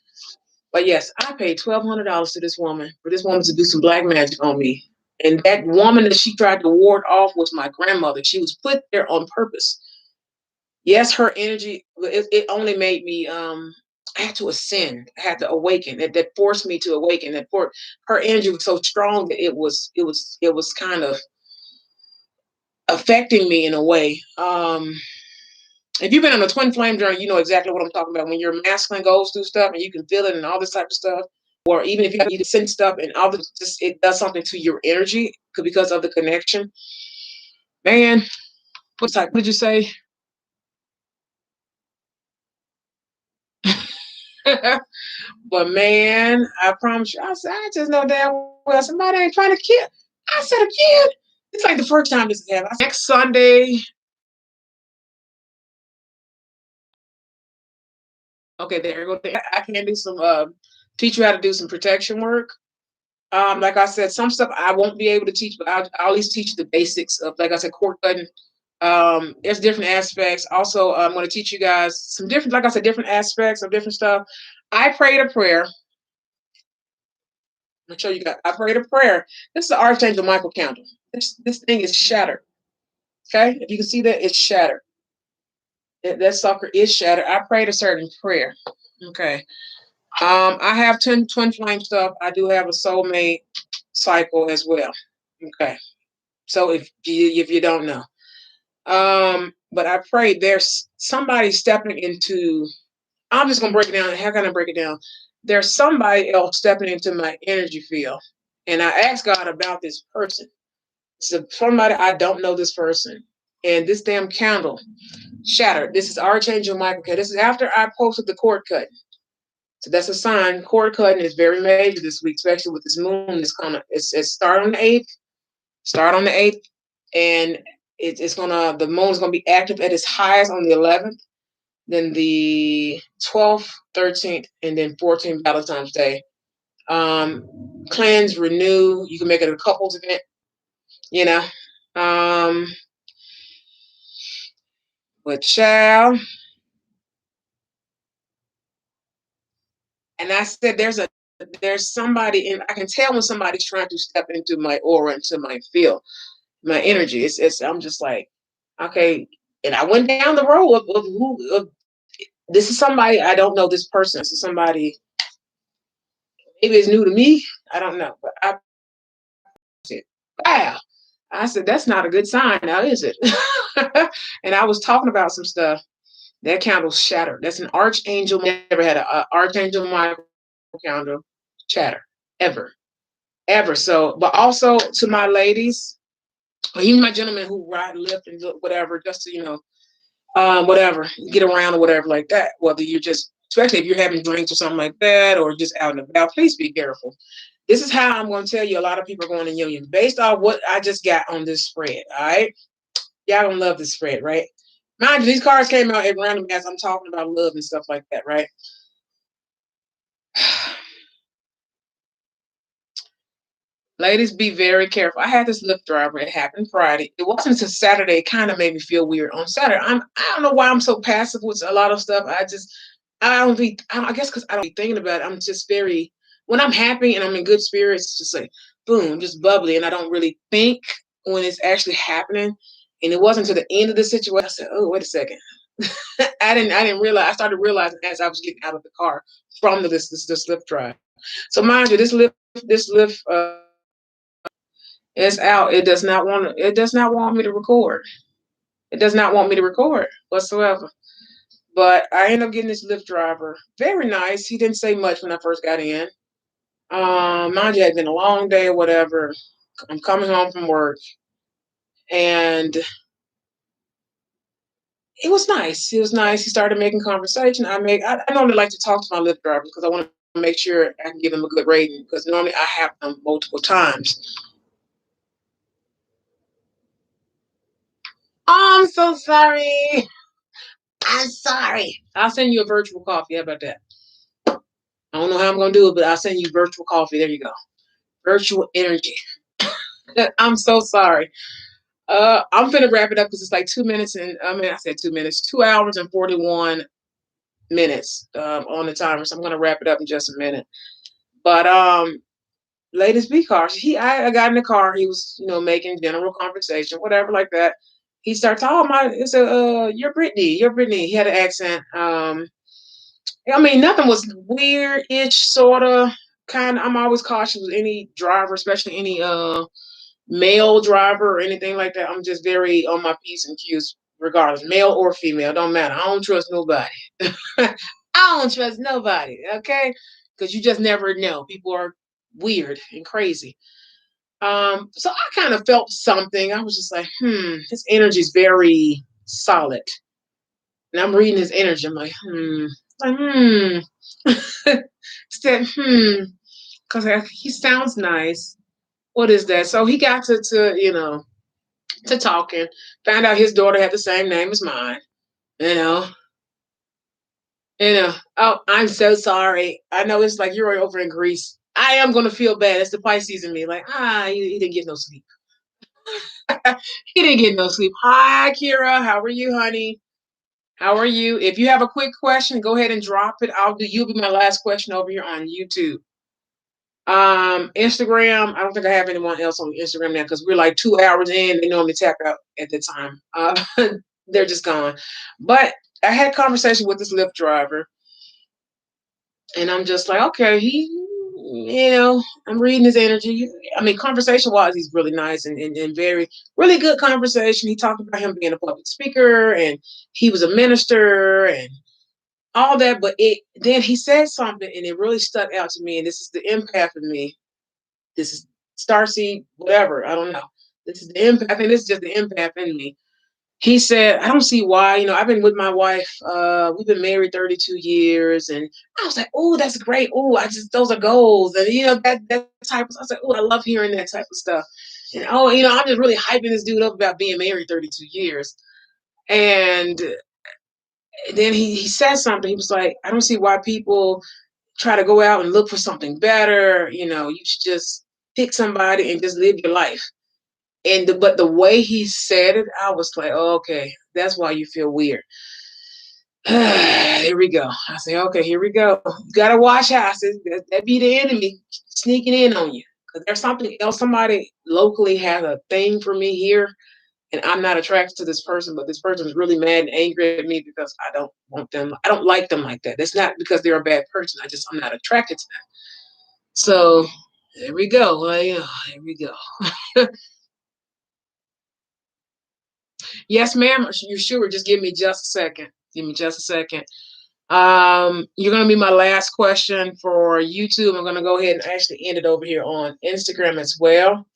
But yes, I paid $1,200 to this woman for this woman to do some black magic on me. And that woman that she tried to ward off was my grandmother. She was put there on purpose. Yes, her energy, it only made me I had to ascend. I had to awaken. That forced me to awaken. Her energy was so strong that it was kind of affecting me in a way. If you've been on a twin flame journey, you know exactly what I'm talking about. When your masculine goes through stuff and you can feel it and all this type of stuff, or even if you can sense stuff and all this, just it does something to your energy because of the connection. Man, what did you say? But man, I promise you, I just know damn well somebody ain't trying to kill. I said again, it's like the first time this has happened. Next Sunday. Okay, there you go. I can do some teach you how to do some protection work. Like I said, some stuff I won't be able to teach, but I'll at least teach the basics of, like I said, cord cutting. There's different aspects. Also, I'm going to teach you guys some different, like I said, different aspects of different stuff. I prayed a prayer. I'm going to show you guys. I prayed a prayer. This is the Archangel Michael candle. This thing is shattered. Okay, if you can see that, it's shattered. That sucker is shattered. I prayed a certain prayer. Okay. I have twin flame stuff. I do have a soulmate cycle as well. Okay. So if you don't know, but I pray there's somebody stepping into. I'm just gonna break it down. How can I break it down? There's somebody else stepping into my energy field, and I asked God about this person. So somebody I don't know this person, and this damn candle shattered. This is Archangel Michael. Okay, this is after I posted the cord cut. So that's a sign. Cord cutting is very major this week, especially with this moon. It's start on the 8th. Start on the 8th, and the moon's gonna be active at its highest on the 11th, then the 12th, 13th, and then 14th Valentine's Day. Cleanse, renew. You can make it a couples event, you know. But child, and I said there's somebody, and I can tell when somebody's trying to step into my aura, into my field. my energy. I'm just like, okay. And I went down the road of who this is somebody I don't know this person. This is somebody maybe it's new to me. I don't know. But I said, wow. I said, that's not a good sign now, is it? And I was talking about some stuff. That candle's shattered. That's an archangel. Never had an archangel Michael candle shatter ever, ever. So, but also to my ladies, or even my gentlemen who ride, lift, and whatever, just to whatever, get around or whatever like that. Whether you're just, especially if you're having drinks or something like that, or just out and about, please be careful. This is how I'm going to tell you. A lot of people are going in union based on what I just got on this spread. All right, y'all gonna love this spread, right? Mind you, these cards came out at random as I'm talking about love and stuff like that, right? Ladies, be very careful. I had this Lyft driver. It happened Friday. It wasn't until Saturday. It kind of made me feel weird. On Saturday, I don't know why I'm so passive with a lot of stuff. I guess because I don't be thinking about it. I'm just very, when I'm happy and I'm in good spirits, it's just like, boom, just bubbly. And I don't really think when it's actually happening. And it wasn't until the end of the situation. I said, oh, wait a second. I didn't realize. I started realizing as I was getting out of the car from this Lyft drive. So mind you, this Lyft it's out. It does not want me to record. It does not want me to record whatsoever. But I ended up getting this Lyft driver. Very nice. He didn't say much when I first got in. Mind you, it had been a long day or whatever. I'm coming home from work, and it was nice. It was nice. He started making conversation. I normally like to talk to my Lyft drivers because I want to make sure I can give them a good rating because normally I have them multiple times. Oh, I'm so sorry. I'm sorry. I'll send you a virtual coffee. How about that? I don't know how I'm gonna do it, but I'll send you virtual coffee. There you go. Virtual energy. I'm so sorry. I'm gonna wrap it up because it's like 2 minutes and I said 2 minutes, 2 hours and 41 minutes on the timer. So I'm gonna wrap it up in just a minute. But latest B car. I got in the car. He was making general conversation, whatever like that. He started talking. Oh my, it's a you're Brittany. You're Brittany. He had an accent. I mean, nothing was weird-ish, sort of, kind of. I'm always cautious with any driver, especially any male driver or anything like that. I'm just very on my P's and Q's, regardless, male or female, don't matter. I don't trust nobody. I don't trust nobody, okay? Because you just never know. People are weird and crazy. So I kind of felt something. I was just like, his energy is very solid. And I'm reading his energy. I'm like, like, said, because he sounds nice. What is that? So he got to talking. Found out his daughter had the same name as mine. You know, Oh, I'm so sorry. I know it's like you're over in Greece. I am gonna feel bad. It's the Pisces in me. Like, he didn't get no sleep. He didn't get no sleep. Hi, Kira. How are you, honey? How are you? If you have a quick question, go ahead and drop it. You'll be my last question over here on YouTube. Instagram, I don't think I have anyone else on Instagram now because we're like 2 hours in. They normally tap out at the time. They're just gone. But I had a conversation with this Lyft driver, and I'm just like, okay, I'm reading his energy. I mean, conversation wise, he's really nice and very, really good conversation. He talked about him being a public speaker and he was a minister and all that. But then he said something and it really stuck out to me. And this is the empath in me. This is starseed, whatever. I don't know. This is the empath. I think this is just the empath in me. He said, I don't see why, I've been with my wife. We've been married 32 years. And I was like, oh, that's great. Oh, those are goals. And, that type of, I was like, oh, I love hearing that type of stuff. And, I'm just really hyping this dude up about being married 32 years. And then he said something. He was like, I don't see why people try to go out and look for something better. You should just pick somebody and just live your life. But the way he said it, I was like, oh, okay, that's why you feel weird. Here we go. I say, okay, here we go. You gotta watch out. I said, that be the enemy sneaking in on you. because there's something else. Somebody locally has a thing for me here, and I'm not attracted to this person, but this person is really mad and angry at me because I don't want them. I don't like them like that. It's not because they're a bad person. I'm not attracted to them. So there we go. Well, yeah, there we go. Yes, ma'am. You sure? Just give me just a second. Give me just a second. You're gonna be my last question for YouTube. I'm gonna go ahead and actually end it over here on Instagram as well.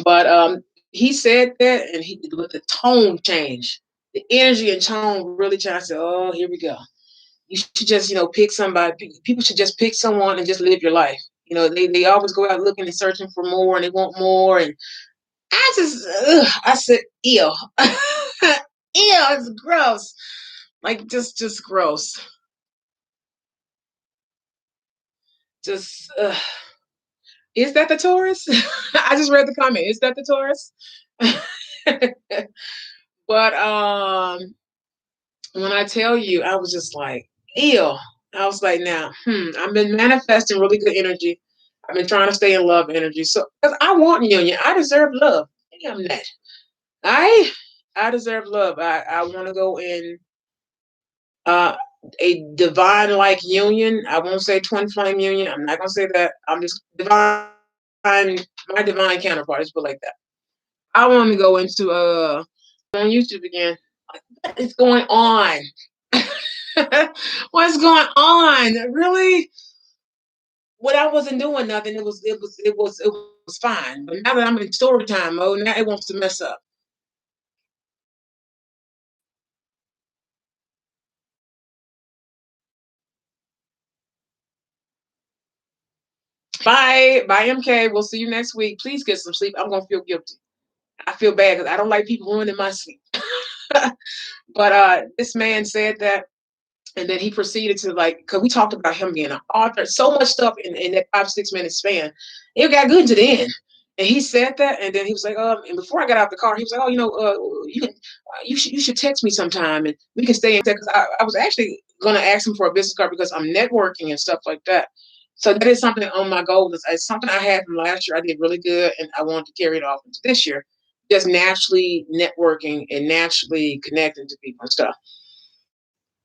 But he said that, and he with the tone change, the energy and tone really changed. I said, "Oh, here we go. You should just, pick somebody. People should just pick someone and just live your life. They always go out looking and searching for more, and they want more. And I said, ew, ew, it's gross. Like just gross. Just, is that the Taurus? I just read the comment. Is that the Taurus? But when I tell you, I was just like, ew. I was like, now, I've been manifesting really good energy. I've been trying to stay in love energy. So, because I want union, I deserve love. I'm that. I I deserve love. I want to go in uh a divine like union. I won't say twin flame union. I'm not gonna say that. I'm just divine, my divine counterpart. Let's put it like that. I want to go into on YouTube again. What is going on? What's going on? Really? When I wasn't doing nothing, it was fine. But now that I'm in story time mode, now it wants to mess up. Bye, MK. We'll see you next week. Please get some sleep. I'm gonna feel guilty. I feel bad because I don't like people ruining my sleep. But this man said that, and then he proceeded to like, because we talked about him being an author, so much stuff in that 5 6 minute span. It got good to the end. And he said that, and then he was like, and before I got out the car, he was like, oh, you should text me sometime, and we can stay in touch. Because I was actually gonna ask him for a business card because I'm networking and stuff like that. So that is something on my goal. It's something I had from last year. I did really good, and I wanted to carry it off into this year. Just naturally networking and naturally connecting to people and stuff.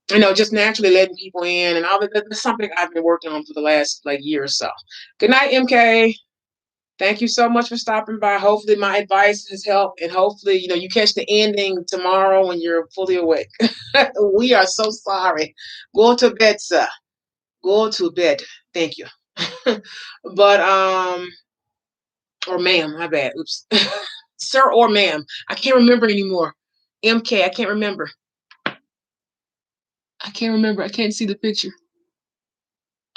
Just naturally letting people in and all that. That's something I've been working on for the last like year or so. Good night, MK. Thank you so much for stopping by. Hopefully my advice has helped, and hopefully, you catch the ending tomorrow when you're fully awake. We are so sorry. Go to bed, sir. Go to bed. Thank you. But or ma'am, my bad. Oops. Sir or ma'am. I can't remember anymore. MK, I can't remember. I can't remember. I can't see the picture.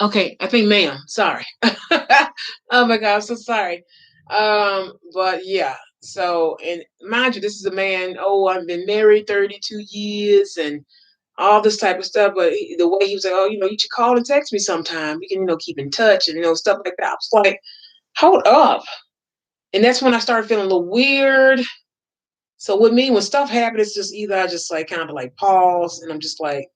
Okay, I think ma'am. Sorry. Oh my God, I'm so sorry. But yeah. So, and mind you, this is a man. Oh, I've been married 32 years and all this type of stuff. But the way he was like, oh, you should call and text me sometime. We can, keep in touch and stuff like that. I was like, hold up. And that's when I started feeling a little weird. So with me, when stuff happens, it's just either I just like kind of like pause and I'm just like,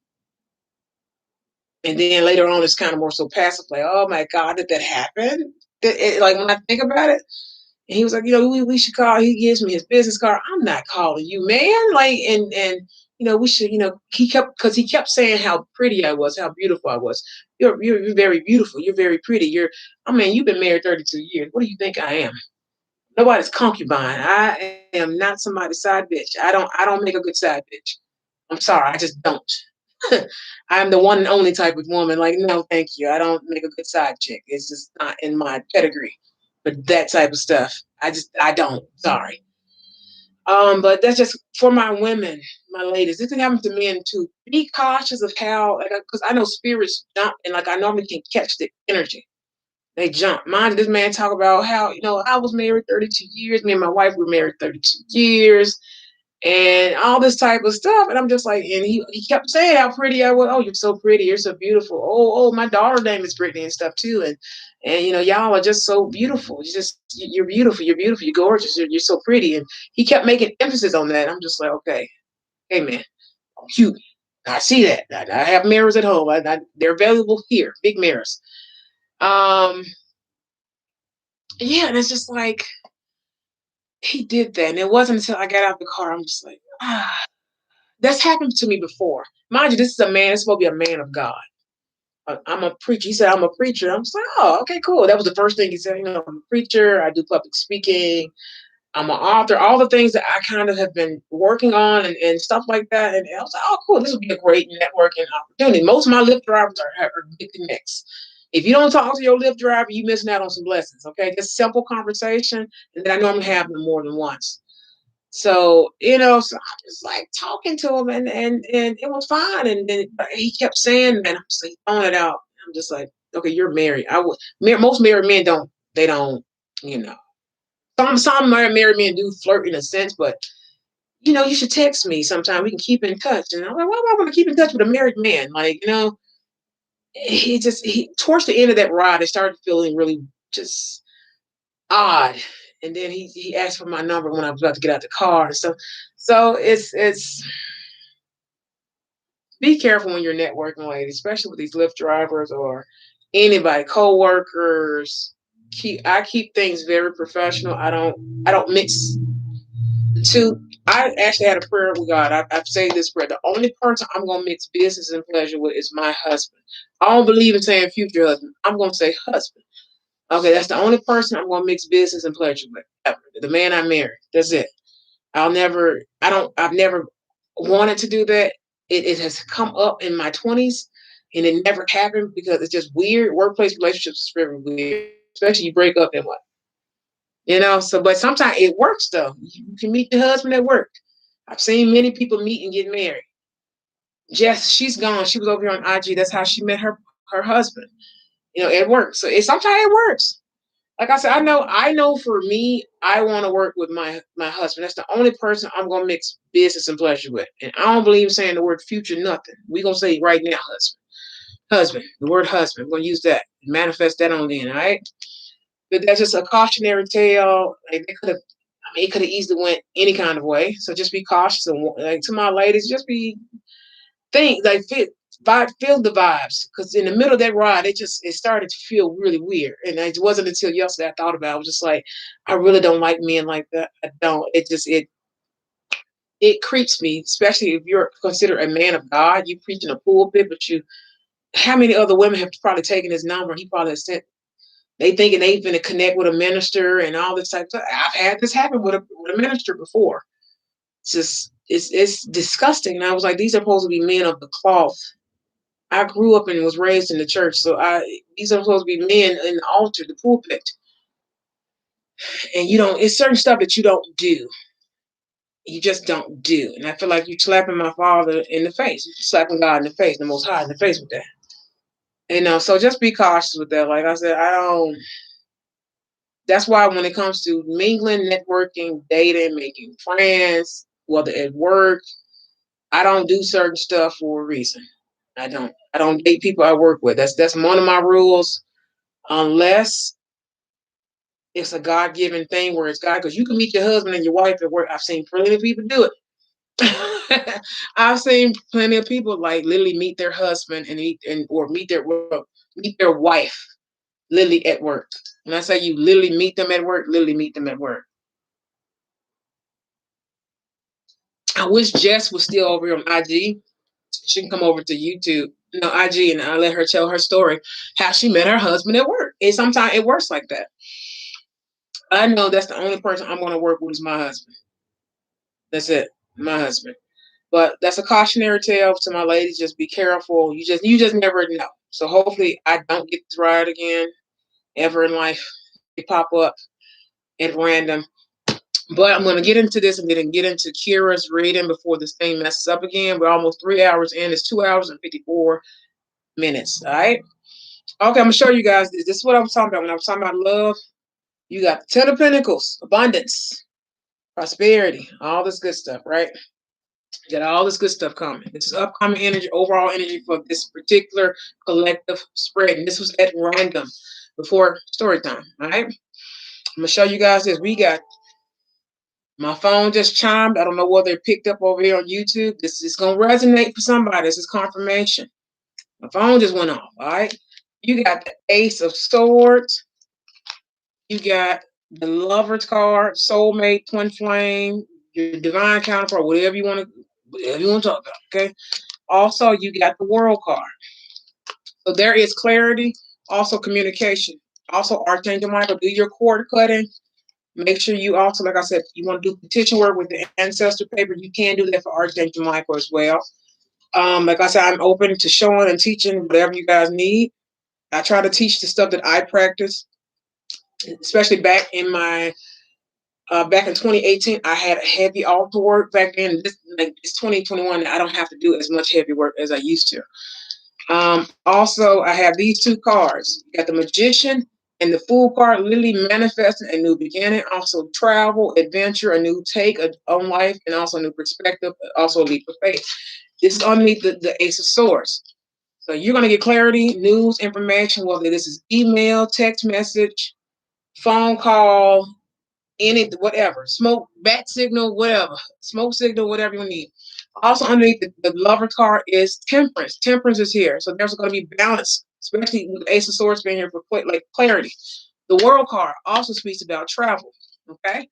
and then later on, it's kind of more so passive, like, oh my God, did that happen? Like when I think about it, and he was like, we should call. He gives me his business card. I'm not calling you, man. Like, and we should, because he kept saying how pretty I was, how beautiful I was. You're very beautiful. You're very pretty. You've been married 32 years. What do you think I am? Nobody's concubine. I am not somebody's side bitch. I don't make a good side bitch. I'm sorry, I just don't. I'm the one and only type of woman. Like, no, thank you. I don't make a good side chick. It's just not in my pedigree. But that type of stuff, I don't. Sorry. But that's just for my women, my ladies. This can happen to men too. Be cautious of how, like, because I know spirits jump, and like I normally can catch the energy. They jump. Mind this man talk about how I was married 32 years. Me and my wife were married 32 years and all this type of stuff. And I'm just like, and he kept saying how pretty I was. Oh, you're so pretty. You're so beautiful. Oh, my daughter's name is Brittany and stuff too. And y'all are just so beautiful. You're beautiful. You're beautiful. You're gorgeous. You're so pretty. And he kept making emphasis on that. I'm just like, okay, hey man, I'm cute. I see that. I have mirrors at home. They're available here. Big mirrors. Um, yeah, and it's just like he did that. And it wasn't until I got out the car, I'm just like, ah, that's happened to me before. Mind you, this is a man, it's supposed to be a man of God. I'm a preacher. He said, I'm a preacher. I'm just like, oh, okay, cool. That was the first thing he said. I'm a preacher. I do public speaking. I'm an author. All the things that I kind of have been working on and stuff like that. And I was like, oh, cool. This would be a great networking opportunity. Most of my Lyft drivers are good connects. If you don't talk to your Lyft driver, you missing out on some blessings. Okay, just simple conversation, and then I normally have them more than once. So, so I was like talking to him and it was fine. And then he kept saying, and I'm just like throwing it out. I'm just like, okay, you're married. Most married men they don't, you know, some married men do flirt in a sense, but you should text me sometime. We can keep in touch. And I'm like, why am I going to keep in touch with a married man? Like, he towards the end of that ride, it started feeling really just odd. And then he asked for my number when I was about to get out the car and stuff. So it's be careful when you're networking, ladies, especially with these Lyft drivers or anybody, co-workers. I keep things very professional. I don't mix the two. I actually had a prayer with God. I've said this prayer. The only person I'm gonna mix business and pleasure with is my husband. I don't believe in saying future husband. I'm gonna say husband. Okay, that's the only person I'm gonna mix business and pleasure with. Ever. The man I married. That's it. I've never wanted to do that. It has come up in my 20s and it never happened because it's just weird. Workplace relationships is very weird, especially you break up and what, so, but sometimes it works though. You can meet your husband at work. I've seen many people meet and get married. Jess, she's gone. She was over here on IG. That's how she met her husband, at work. So sometimes it works. Like I said, I know for me, I want to work with my husband. That's the only person I'm gonna mix business and pleasure with. And I don't believe in saying the word future nothing. We're gonna say right now, husband. Husband, the word husband. We're gonna use that. Manifest that on in, all right? But that's just a cautionary tale. Like it could have easily went any kind of way. So just be cautious and like to my ladies, just think like feel the vibes because in the middle of that ride it started to feel really weird and it wasn't until yesterday I thought about it. I was just like, I really don't like men like that. I don't. It creeps me, especially if you're considered a man of God. You preach in a pulpit, but how many other women have probably taken his number? He probably sent. They thinking they finna connect with a minister and all this type of stuff. I've had this happen with a minister before. It's disgusting. And I was like, these are supposed to be men of the cloth. I grew up and was raised in the church, so these are supposed to be men in the altar, the pulpit, and you don't. It's certain stuff that you don't do. You just don't do, and I feel like you're slapping my father in the face, you're slapping God in the face, the Most High in the face with that. So just be cautious with that. Like I said, I don't. That's why when it comes to mingling, networking, dating, making friends, whether at work, I don't do certain stuff for a reason. I don't. I don't date people I work with. That's one of my rules unless it's a God given thing where it's God, because you can meet your husband and your wife at work. I've seen plenty of people do it. I've seen plenty of people like literally meet their husband or meet their wife literally at work. When I say you literally meet them at work, literally meet them at work. I wish Jess was still over here on IG. She can come over to YouTube, IG, and I'll let her tell her story, how she met her husband at work. And sometimes it works like that. I know that's the only person I'm going to work with is my husband. That's it, my husband. But that's a cautionary tale to my ladies. Just be careful. You just never know. So hopefully I don't get this ride again ever in life. They pop up at random. But I'm going to get into this and then get into Kira's reading before this thing messes up again. We're almost 3 hours in. It's 2 hours and 54 minutes. All right. Okay, I'm going to show you guys this. This is what I was talking about. When I was talking about love, you got the Ten of Pentacles, abundance, prosperity, all this good stuff, right? You got all this good stuff coming. This is upcoming energy, overall energy for this particular collective spread. And this was at random before story time. All right. I'm going to show you guys this. We got my phone just chimed. I don't know whether it picked up over here on YouTube. This is going to resonate for somebody. This is confirmation. My phone just went off. All right. You got the Ace of Swords, You got the Lover's card, soulmate, twin flame, your divine counterpart, whatever you want to talk about. Okay. Also, you got the World card. So there is clarity, also communication. Also, Archangel Michael, do your cord cutting. Make sure you also, like I said, you want to do petition work with the ancestor paper. You can do that for Archangel Michael as well. Like I said, I'm open to showing and teaching whatever you guys need. I try to teach the stuff that I practice, especially back in 2018. I had heavy altar work back then. It's 2021. I don't have to do as much heavy work as I used to. Also, I have these two cards. You got the Magician and the Fool card, literally manifesting a new beginning. Also, travel, adventure, a new take on life, and also a new perspective. Also, a leap of faith. This is underneath the Ace of Swords. So you're going to get clarity, news, information, whether this is email, text message, phone call, whatever, smoke, bat signal, whatever, smoke signal, whatever you need. Also underneath the Lover card is Temperance. Temperance is here. So there's going to be balance, especially with the Ace of Swords being here for like clarity. The World card also speaks about travel. Okay.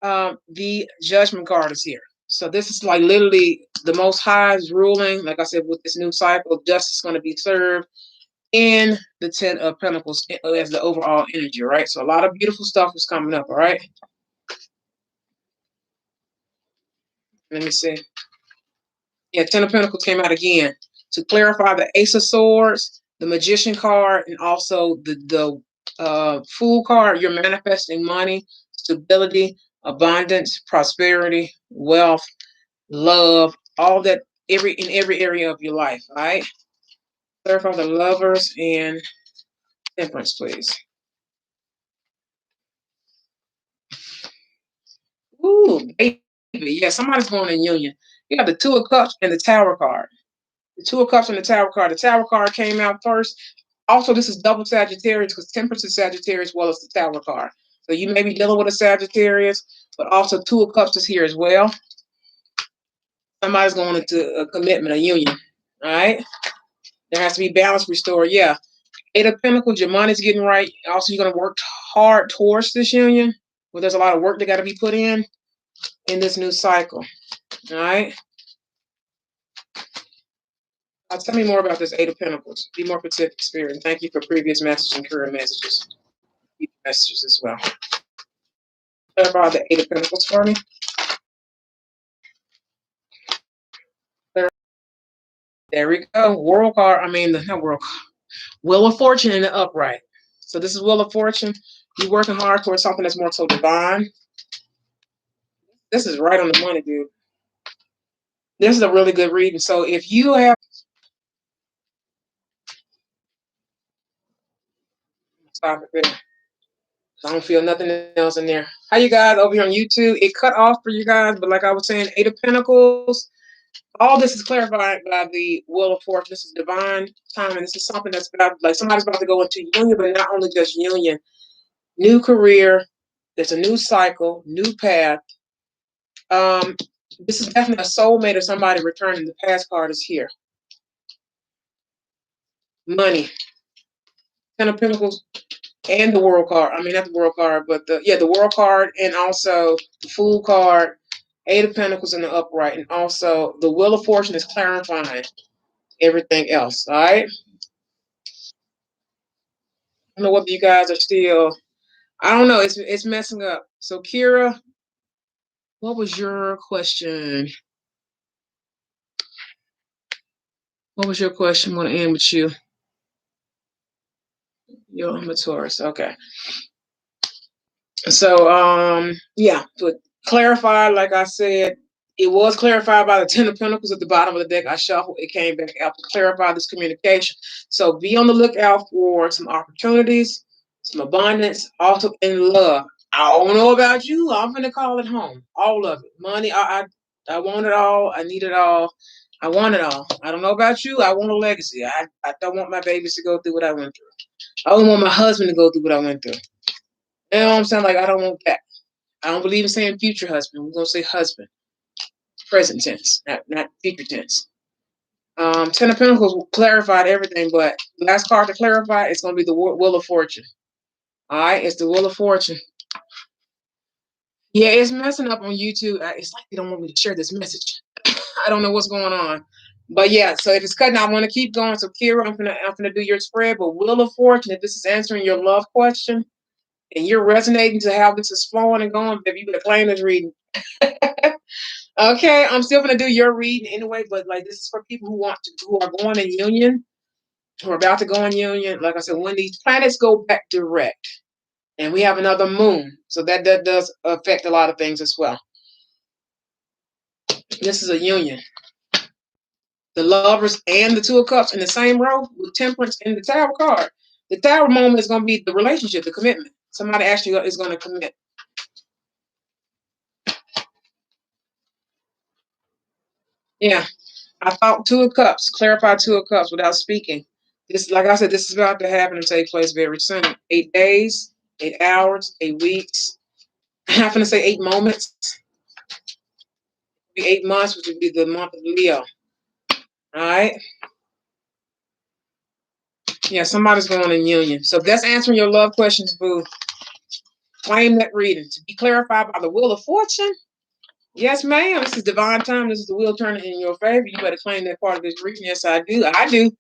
The Judgment card is here. So this is like literally the Most High's ruling. Like I said, with this new cycle, justice is going to be served in the Ten of Pentacles as the overall energy, right? So a lot of beautiful stuff is coming up, all right? Let me see. Yeah, Ten of Pentacles came out again. To clarify, the Ace of Swords, the Magician card, and also the Fool card, you're manifesting money, stability, abundance, prosperity, wealth, love, all that in every area of your life, all right? Clarify the Lovers and Temperance, please. Ooh, baby. Yeah, somebody's going in union. You have the Two of Cups and the Tower card. The Two of Cups and the Tower card. The Tower card came out first. Also, this is double Sagittarius because Temperance is Sagittarius as well as the Tower card. So you may be dealing with a Sagittarius, but also Two of Cups is here as well. Somebody's going into a commitment, a union. All right. There has to be balance restored. Yeah. Eight of Pentacles, your money's getting right. Also, you're going to work hard towards this union. Well, there's a lot of work that got to be put in this new cycle. All right. Tell me more about this Eight of Pentacles. Be more specific, Spirit. And thank you for previous messages and current messages. Messages as well. Clarify the Eight of Pentacles for me. There we go. World card. Not world card. Wheel of Fortune in the upright. So this is Wheel of Fortune. You're working hard towards something that's more so divine. This is right on the money, dude. This is a really good reading. So if you have... Stop it there. I don't feel nothing else in there. How you guys over here on YouTube? It cut off for you guys, but like I was saying, Eight of Pentacles. All this is clarified by the Wheel of Fortune. This is divine timing. This is something that's about, like, somebody's about to go into union, but not only just union. New career. There's a new cycle, new path. This is definitely a soulmate or somebody returning. The past card is here. Money. Ten of Pentacles and the World card. Not the World card, but the World card and also the Fool card. Eight of Pentacles in the upright. And also the Wheel of Fortune is clarifying everything else. All right. I don't know whether you guys are still... I don't know. It's messing up. So Kira, what was your question? What was your question? I want to end with you. I'm a Taurus. Okay. So, yeah, to clarify, like I said, it was clarified by the Ten of Pentacles at the bottom of the deck. I shuffled. It came back out to clarify this communication. So be on the lookout for some opportunities, some abundance, also in love. I don't know about you. I'm going to call it home. All of it. Money, I want it all. I need it all. I want it all. I don't know about you. I want a legacy. I don't want my babies to go through what I went through. I don't want my husband to go through what I went through. You know what I'm saying? Like, I don't want that. I don't believe in saying future husband. We're going to say husband. Present tense, not future tense. Ten of Pentacles clarified everything, but last card to clarify is going to be the Wheel of Fortune. All right, it's the Wheel of Fortune. Yeah, it's messing up on YouTube. It's like they don't want me to share this message. I don't know what's going on. But yeah, so if it's cutting, I want to keep going. So Kira, I'm gonna do your spread. But Wheel of Fortune, if this is answering your love question and you're resonating to how this is flowing and going, baby, you better claim this reading. Okay, I'm still gonna do your reading anyway, but like this is for people who are going in union, who are about to go in union. Like I said, when these planets go back direct, and we have another moon, so that does affect a lot of things as well. This is a union. The Lovers and the Two of Cups in the same row with Temperance in the Tower card. The Tower moment is going to be the relationship, the commitment. Somebody actually is going to commit. Yeah, I thought Two of Cups, clarify Two of Cups without speaking. This, like I said, this is about to happen and take place very soon. 8 days, 8 hours, 8 weeks. I'm not going to say 8 moments. It'll be 8 months, which would be the month of Leo. All right. Yeah, somebody's going in union. So if that's answering your love questions, boo, claim that reading. To be clarified by the Wheel of Fortune. Yes, ma'am. This is divine time. This is the wheel turning in your favor. You better claim that part of this reading. Yes, I do. I do.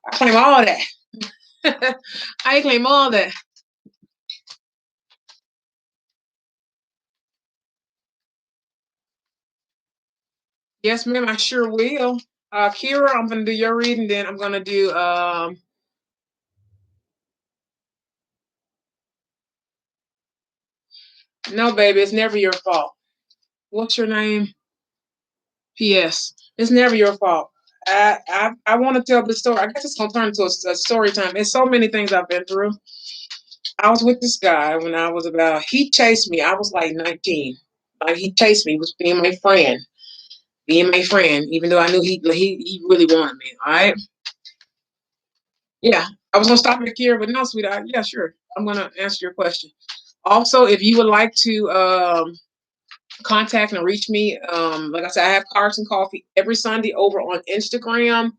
I claim all that. I claim all that. Yes, ma'am. I sure will. Kira, I'm gonna do your reading. Then I'm gonna do. No, baby, it's never your fault. What's your name? P.S. It's never your fault. I want to tell the story. I guess it's gonna turn into a story time. It's so many things I've been through. I was with this guy when I was about. He chased me. I was like 19. Like he chased me. He was being my friend. Being my friend, even though I knew he really wanted me. All right. Yeah. I was gonna stop it here, but no, sweetheart. Yeah, sure. I'm gonna answer your question. Also, if you would like to contact and reach me, like I said, I have Cards and Coffee every Sunday over on Instagram.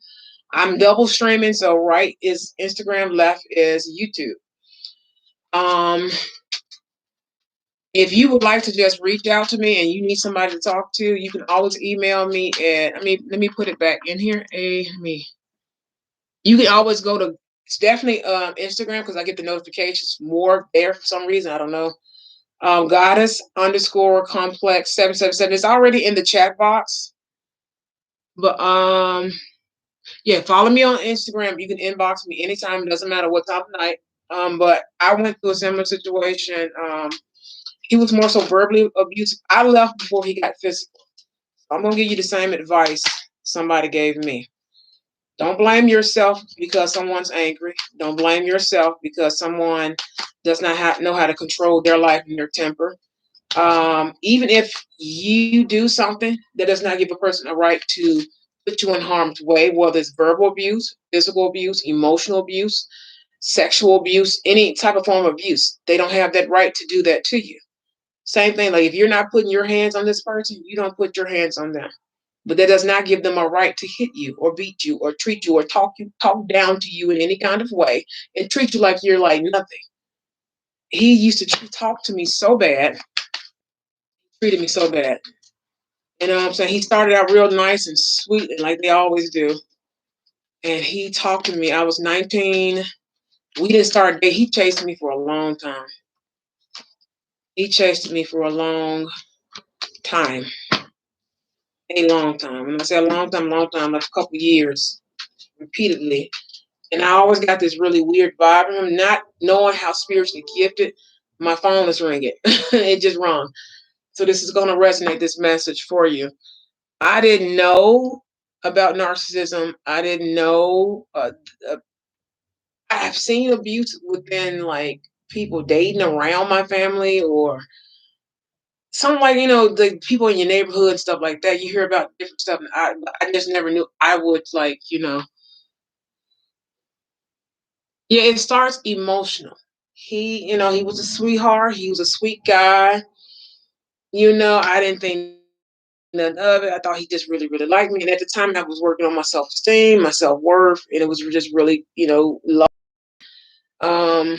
I'm double streaming, so right is Instagram, left is YouTube. If you would like to just reach out to me and you need somebody to talk to, you can always email me at, let me put it back in here. You can always go to, it's definitely Instagram because I get the notifications more there for some reason. I don't know. Goddess underscore complex 777. It's already in the chat box. But yeah, follow me on Instagram. You can inbox me anytime. It doesn't matter what time of night. But I went through a similar situation. He was more so verbally abusive. I left before he got physical. I'm gonna give you the same advice somebody gave me. Don't blame yourself because someone's angry. Don't blame yourself because someone does not know how to control their life and their temper. Even if you do something that does not give a person a right to put you in harm's way, whether it's verbal abuse, physical abuse, emotional abuse, sexual abuse, any type of form of abuse, they don't have that right to do that to you. Same thing, like if you're not putting your hands on this person, you don't put your hands on them. But that does not give them a right to hit you or beat you or treat you or talk down to you in any kind of way and treat you like you're like nothing. He used to talk to me so bad, treated me so bad. You know what I'm saying? He started out real nice and sweet and like they always do. And he talked to me. I was 19. We didn't start dating. He chased me for a long time. He chased me for a long time. A long time. When I say a long time, like a couple years, repeatedly. And I always got this really weird vibe from him, not knowing how spiritually gifted. My phone is ringing. It just rung. So this is going to resonate, this message for you. I didn't know about narcissism. I didn't know. I've seen abuse within like people dating around my family or something like, the people in your neighborhood and stuff like that. You hear about different stuff. And I just never knew I would yeah, it starts emotional. He was a sweetheart. He was a sweet guy. I didn't think none of it. I thought he just really, really liked me. And at the time, I was working on my self esteem, my self worth, and it was just really, low. Um,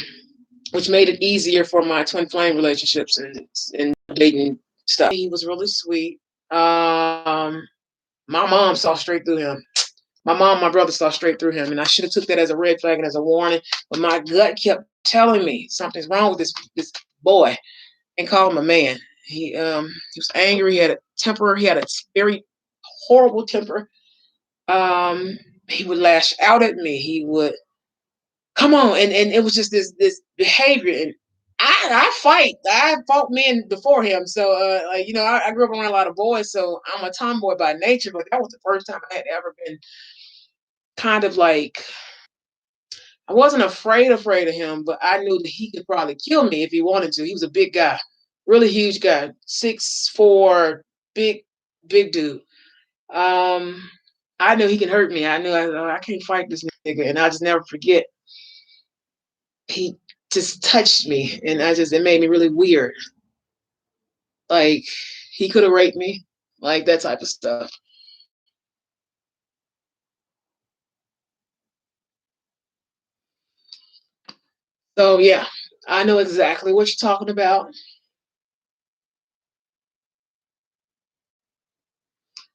which made it easier for my twin flame relationships and dating stuff. He was really sweet. My mom saw straight through him. My brother saw straight through him, and I should have took that as a red flag and as a warning. But my gut kept telling me something's wrong with this boy, and called him a man. He was angry. He had a temper. He had a very horrible temper. He would lash out at me. He would come on, and it was just this behavior. And I fight. I fought men before him. So like, I grew up around a lot of boys, so I'm a tomboy by nature. But that was the first time I had ever been kind of like, I wasn't afraid of him, but I knew that he could probably kill me if he wanted to. He was a big guy, really huge guy, 6'4", big dude. Um, I knew he can hurt me. I knew I can't fight this nigga, and I just never forget. He just touched me, and it made me really weird. Like, he could have raped me, like that type of stuff. So yeah, I know exactly what you're talking about.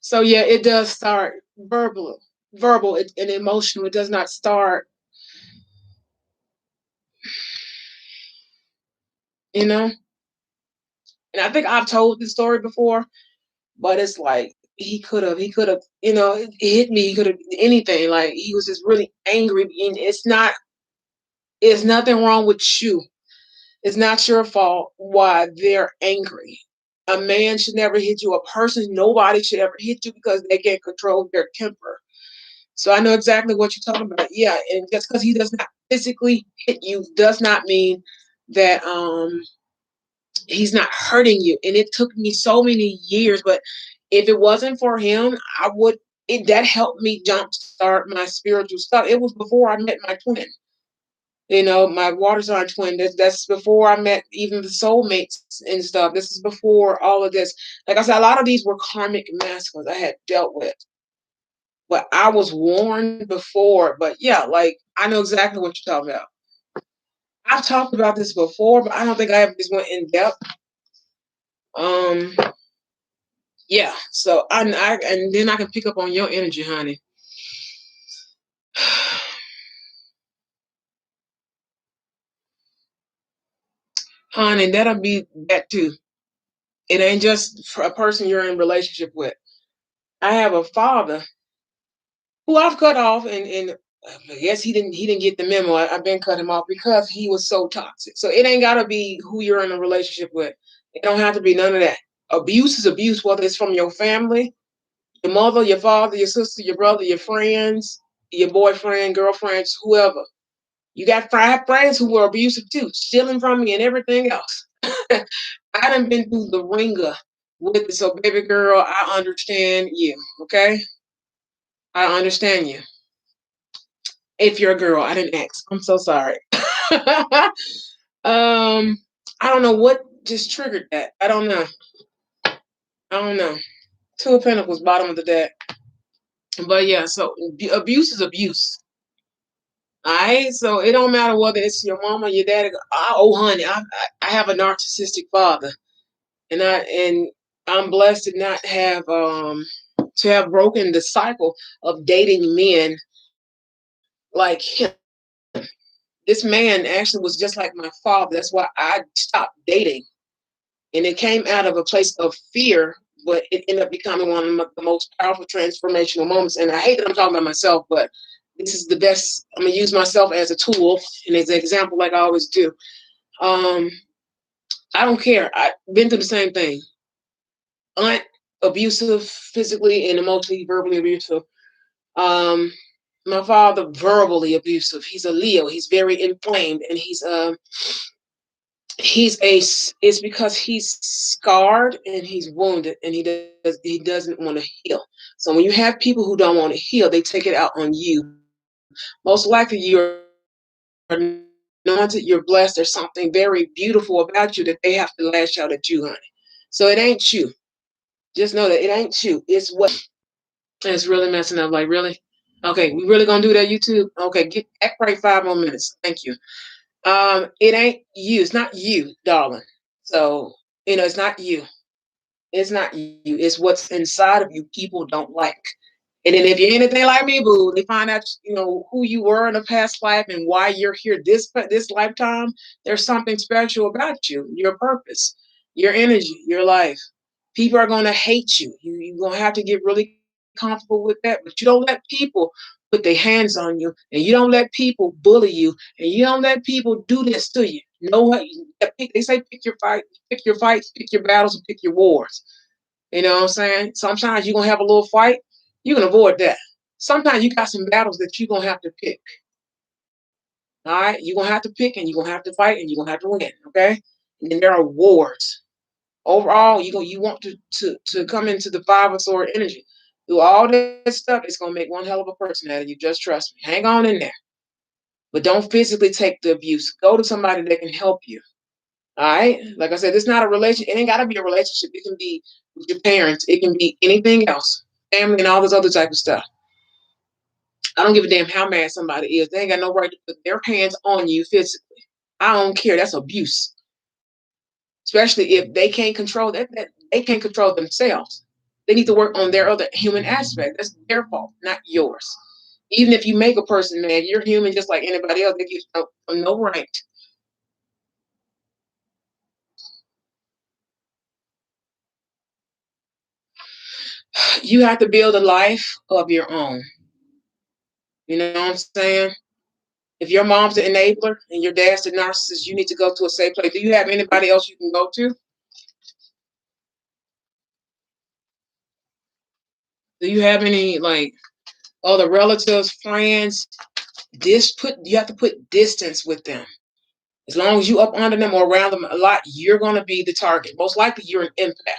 So yeah, it does start verbal and emotional. It does not start, you know. And I think I've told this story before, but it's like he could have, he hit me. He could have anything. Like, he was just really angry. And it's nothing wrong with you. It's not your fault why they're angry. A man should never hit you. A person, nobody should ever hit you because they can't control their temper. So I know exactly what you're talking about. Yeah, and just because he does not physically hit you does not mean that he's not hurting you. And it took me so many years, but if it wasn't for him, I would it that helped me jumpstart my spiritual stuff. It was before I met my twin. My water sign twin. That's before I met even the soulmates and stuff. This is before all of this. Like I said, a lot of these were karmic masculines I had dealt with. But I was warned before. But yeah, like, I know exactly what you're talking about. I've talked about this before, but I don't think I ever just went in depth. Um, yeah. So and then I can pick up on your energy, honey. Honey, that'll be that too. It ain't just for a person you're in relationship with. I have a father who I've cut off, and I guess he didn't get the memo. I've been cut him off because he was so toxic. So it ain't gotta be who you're in a relationship with. It don't have to be none of that. Abuse is abuse, whether it's from your family, your mother, your father, your sister, your brother, your friends, your boyfriend, girlfriends, whoever. You got 5 friends who were abusive too, stealing from me and everything else. I done been through the ringer with it. So baby girl, I understand you. Okay, I understand you. If you're a girl, I didn't ask. I'm so sorry. I don't know what just triggered that. I don't know. I don't know. Two of Pentacles, bottom of the deck. But yeah, so abuse is abuse. All right, so it don't matter whether it's your mama, your daddy. Oh, honey, I have a narcissistic father, and I'm blessed to have broken the cycle of dating men like him. This man actually was just like my father. That's why I stopped dating. And it came out of a place of fear, but it ended up becoming one of the most powerful transformational moments. And I hate that I'm talking about myself, but this is the best. I'm going to use myself as a tool and as an example, like I always do. Um, I don't care. I've been through the same thing. Aunt abusive, physically and emotionally, verbally abusive. Um, my father verbally abusive. He's a Leo. He's very inflamed, and it's because he's scarred and he's wounded, and he doesn't want to heal. So when you have people who don't want to heal, they take it out on you. Most likely you're anointed, you're blessed. There's something very beautiful about you that they have to lash out at you, honey. So it ain't you. Just know that it ain't you. It's what. And it's really messing up. Like, really? Okay, we really gonna do that, YouTube? Okay, act right 5 more minutes. Thank you. It ain't you. It's not you, darling. So, it's not you. It's not you. It's what's inside of you people don't like. And then if you're anything like me, boo, they find out, who you were in a past life and why you're here this lifetime. There's something special about you, your purpose, your energy, your life. People are gonna hate you. You're gonna have to get really comfortable with that. But you don't let people put their hands on you, and you don't let people bully you, and you don't let people do this to you. No, what they say, pick your fights, pick your battles, and pick your wars. You know what I'm saying? Sometimes you're gonna have a little fight. You can avoid that. Sometimes you got some battles that you're gonna have to pick. All right, you're gonna have to pick, and you're gonna have to fight, and you're gonna have to win. Okay, and then there are wars. Overall, you want to come into the five of sword energy. Do all this stuff, it's gonna make one hell of a person out of you. Just trust me. Hang on in there, but don't physically take the abuse. Go to somebody that can help you. All right, like I said, it's not a relationship. It ain't gotta be a relationship. It can be with your parents. It can be anything else, family, and all this other type of stuff. I don't give a damn how mad somebody is. They ain't got no right to put their hands on you physically. I don't care. That's abuse. Especially if they can't control that they can't control themselves. They need to work on their other human aspect. That's their fault, not yours. Even if you make a person mad, you're human just like anybody else. They give no right. You have to build a life of your own. You know what I'm saying? If your mom's the enabler and your dad's the narcissist, you need to go to a safe place. Do you have anybody else you can go to? Do you have any like other relatives, friends? You have to put distance with them. As long as you up under them or around them a lot, you're gonna be the target. Most likely you're an empath.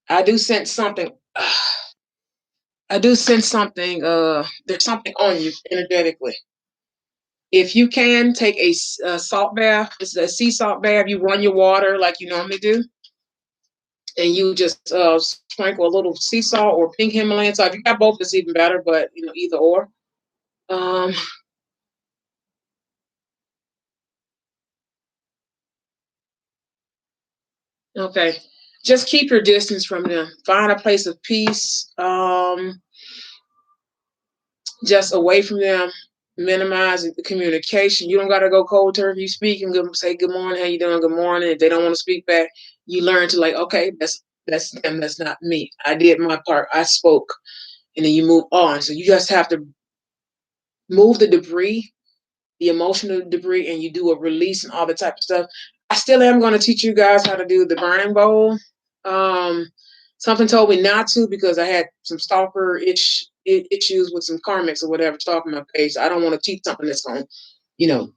I do sense something. I do sense something. There's something on you energetically. If you can take a salt bath, it's a sea salt bath. You run your water like you normally do, and you just sprinkle a little sea salt or pink Himalayan salt. If you got both, it's even better. But either or. Um, okay, just keep your distance from them. Find a place of peace. Just away from them, minimize the communication. You don't got to go cold turkey. You speak and say good morning, how you doing? Good morning. If they don't want to speak back, you learn to like, okay, that's them. That's not me. I did my part. I spoke, and then you move on. So you just have to move the debris, the emotional debris, and you do a release and all the type of stuff. I still am going to teach you guys how to do the burning bowl. Um, Something told me not to because I had some issues with some karmics or whatever stalking my page. I don't want to teach something that's going to, you know,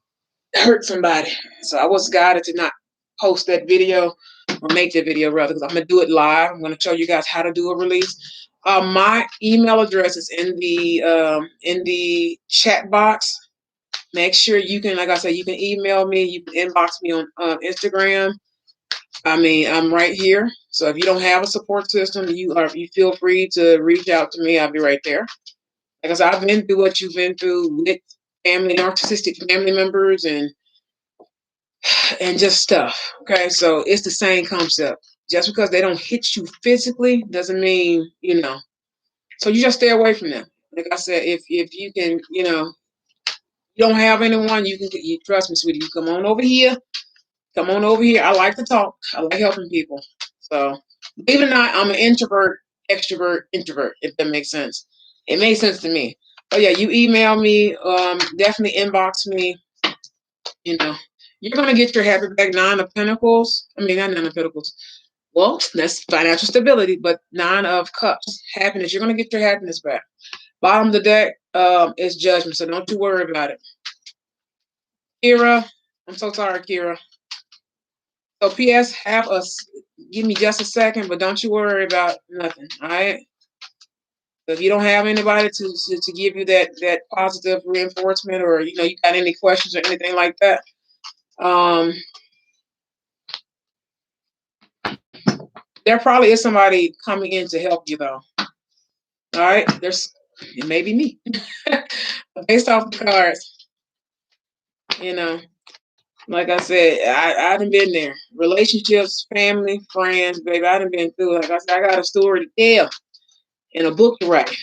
hurt somebody. So I was guided to not post that video or make that video rather because I'm going to do it live. I'm going to show you guys how to do a release. My email address is in the chat box. Make sure you can, like I said, you can email me. You can inbox me on Instagram. I mean, I'm right here. So if you don't have a support system, you feel free to reach out to me. I'll be right there. Because I've been through what you've been through with narcissistic family members and just stuff. Okay, so it's the same concept. Just because they don't hit you physically doesn't mean. So you just stay away from them. Like I said, if you can, you don't have anyone, you trust me, sweetie. You come on over here. Come on over here. I like to talk. I like helping people. So, believe it or not, I'm an introvert, extrovert, introvert, if that makes sense. It makes sense to me. But yeah, you email me, definitely inbox me. You know, you're going to get your happy back. Nine of Pentacles. I mean, not Nine of Pentacles. Well, that's financial stability, but Nine of Cups, happiness. You're going to get your happiness back. Bottom of the deck is Judgment, so don't you worry about it. Kira, I'm so sorry, Kira. So PS, give me just a second, but don't you worry about nothing. All right. So if you don't have anybody to give you that positive reinforcement, or you got any questions or anything like that, um, there probably is somebody coming in to help you though. All right. It may be me. Based off the cards. You know, like I said, I done been there. Relationships, family, friends, baby, I done been through it. Like I said, I got a story to tell and a book to write.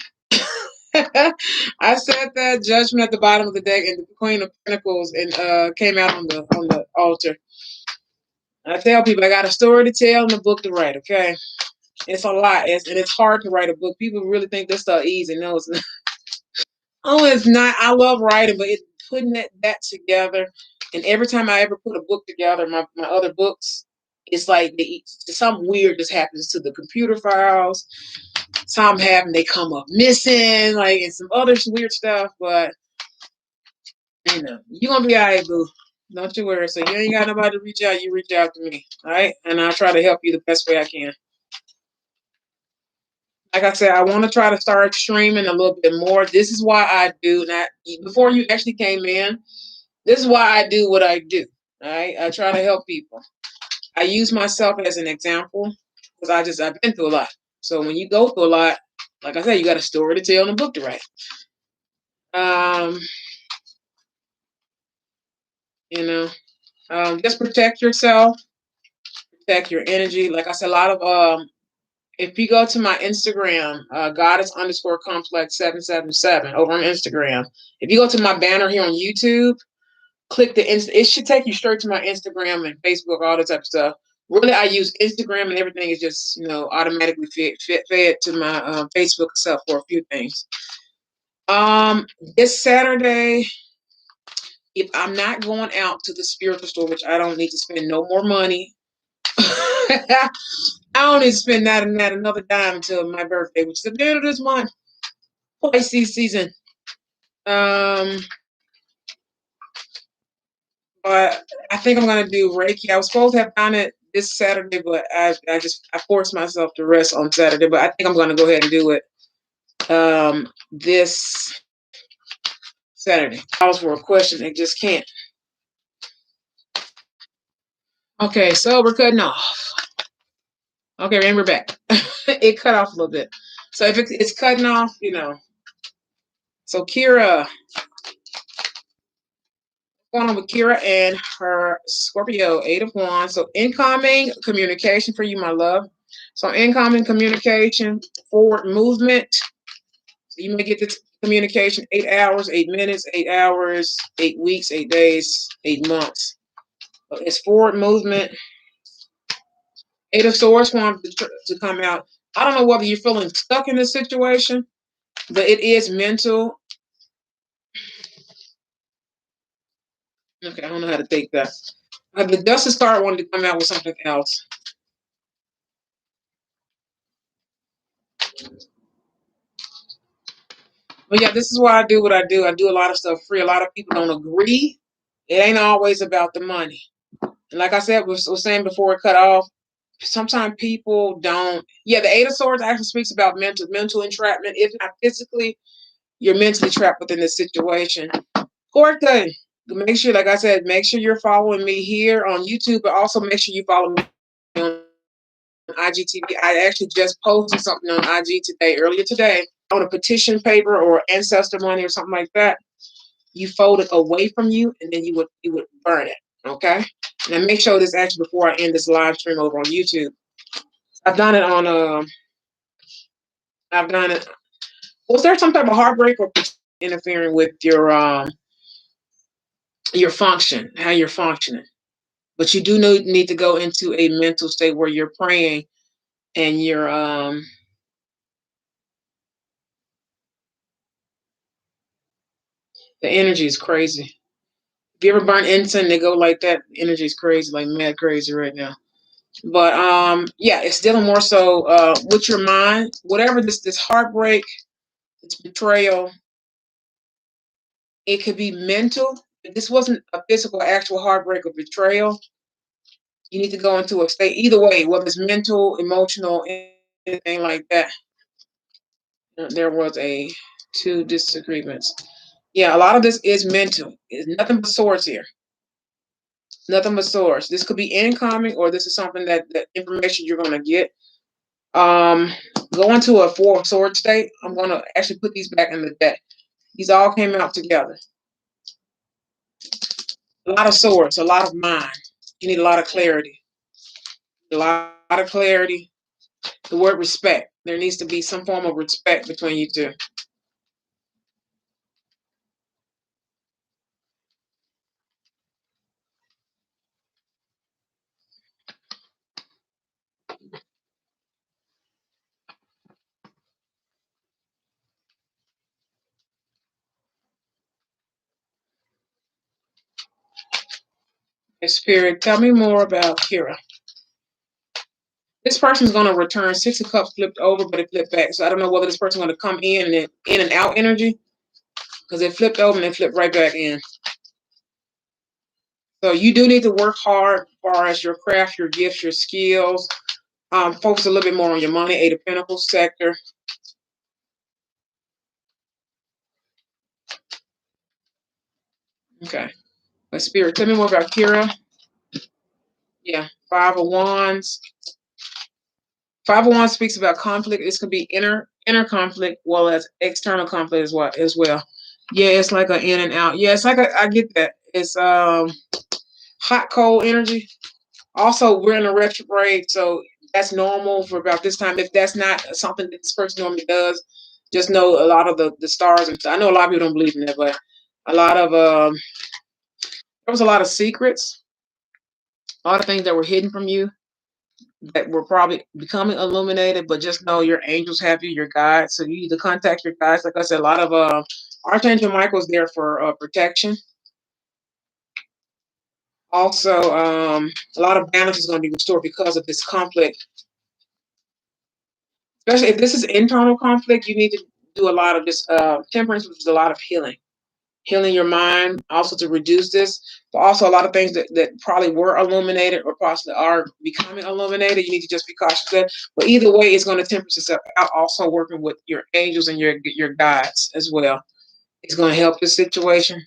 I said that judgment at the bottom of the deck and the Queen of Pentacles and came out on the altar. I tell people I got a story to tell and a book to write, okay? It's a lot. And it's hard to write a book. People really think this stuff easy. No, it's not. Oh, it's not. I love writing, but it's putting that together. And every time I ever put a book together, my other books, it's like something weird just happens to the computer files. Something happen, they come up missing, like, and some other weird stuff. But you're gonna be all right, boo. Don't you worry. So you ain't got nobody to reach out, you reach out to me. All right. And I'll try to help you the best way I can. Like I said, I want to try to start streaming a little bit more. This is why I do not, before you actually came in, this is why I do what I do. All right. I try to help people. I use myself as an example because I've been through a lot. So when you go through a lot, like I said, you got a story to tell and a book to write. You know, just protect yourself, protect your energy. Like I said, a lot of if you go to my Instagram, goddess_complex777 over on Instagram. If you go to my banner here on YouTube, click it should take you straight to my Instagram and Facebook, all that type of stuff. Really, I use Instagram and everything is just, automatically fed to my Facebook itself for a few things. This Saturday, if I'm not going out to the spiritual store, which I don't need to spend no more money, I don't need to spend not another dime until my birthday, which is at the end of this month. Pisces season. But I think I'm gonna do Reiki. I was supposed to have done it this Saturday, but I forced myself to rest on Saturday. But I think I'm gonna go ahead and do it this Saturday. I was for a question, they just can't. Okay, so we're cutting off. Okay, and we're back. It cut off a little bit. So if it's cutting off, So Kira, going on with Kira and her Scorpio, 8 of Wands. So incoming communication for you, my love. So incoming communication, forward movement. So you may get this communication 8 hours, 8 minutes, 8 hours, 8 weeks, 8 days, 8 months. So it's forward movement. 8 of Swords wants to come out. I don't know whether you're feeling stuck in this situation, but it is mental. Okay, I don't know how to take that. The Justice card wanted to come out with something else. But yeah, this is why I do what I do. I do a lot of stuff free. A lot of people don't agree. It ain't always about the money. And like I said, was saying before it cut off, sometimes people don't. Yeah, the 8 of Swords actually speaks about mental entrapment. If not physically, you're mentally trapped within this situation. Court cutting. Make sure, like I said, make sure you're following me here on YouTube, but also make sure you follow me on IGTV. I actually just posted something on IG earlier today, on a petition paper or ancestor money or something like that. You fold it away from you, and then you would burn it. Okay. Now make sure this actually before I end this live stream over on YouTube. I've done it on. I've done it. Was there some type of heartbreak or interfering with your function, how you're functioning? But you do need to go into a mental state where you're praying and you're the energy is crazy. If you ever burn incense, they go like that. Energy is crazy, like mad crazy right now. But yeah, it's dealing more so with your mind. Whatever this heartbreak, this betrayal, it could be mental. If this wasn't a physical, actual heartbreak or betrayal, you need to go into a state. Either way, whether it's mental, emotional, anything like that. There was 2 disagreements. Yeah, a lot of this is mental. It's nothing but swords here. Nothing but swords. This could be incoming, or this is something that information you're going to get. Go into a 4 of Swords state. I'm going to actually put these back in the deck. These all came out together. A lot of swords, a lot of mind. You need a lot of clarity. A lot of clarity. The word respect. There needs to be some form of respect between you two. Spirit, tell me more about Kira. This person's going to return 6 of Cups flipped over, but it flipped back. So I don't know whether this person's going to come in and out energy, because it flipped over and it flipped right back in. So you do need to work hard as far as your craft, your gifts, your skills. Focus a little bit more on your money, 8 of Pentacles sector. Okay. But Spirit, tell me more about Kira. Yeah, 5 of Wands. 5 of Wands speaks about conflict. This could be inner conflict, well as external conflict as well. Yeah, it's like an in and out. Yeah, it's like I get that. It's hot cold energy. Also, we're in a retrograde, so that's normal for about this time. If that's not something that this person normally does, just know a lot of the stars. And I know a lot of people don't believe in that, but a lot of there was a lot of secrets, a lot of things that were hidden from you that were probably becoming illuminated. But just know your angels have you, your guides. So you need to contact your guides. Like I said, a lot of Archangel Michael's there for protection. Also, a lot of balance is going to be restored because of this conflict. Especially if this is internal conflict, you need to do a lot of this temperance, which is a lot of healing your mind, also to reduce this. But also a lot of things that probably were illuminated or possibly are becoming illuminated. You need to just be cautious of that. But either way, it's going to temper itself out. Also working with your angels and your guides as well. It's going to help this situation.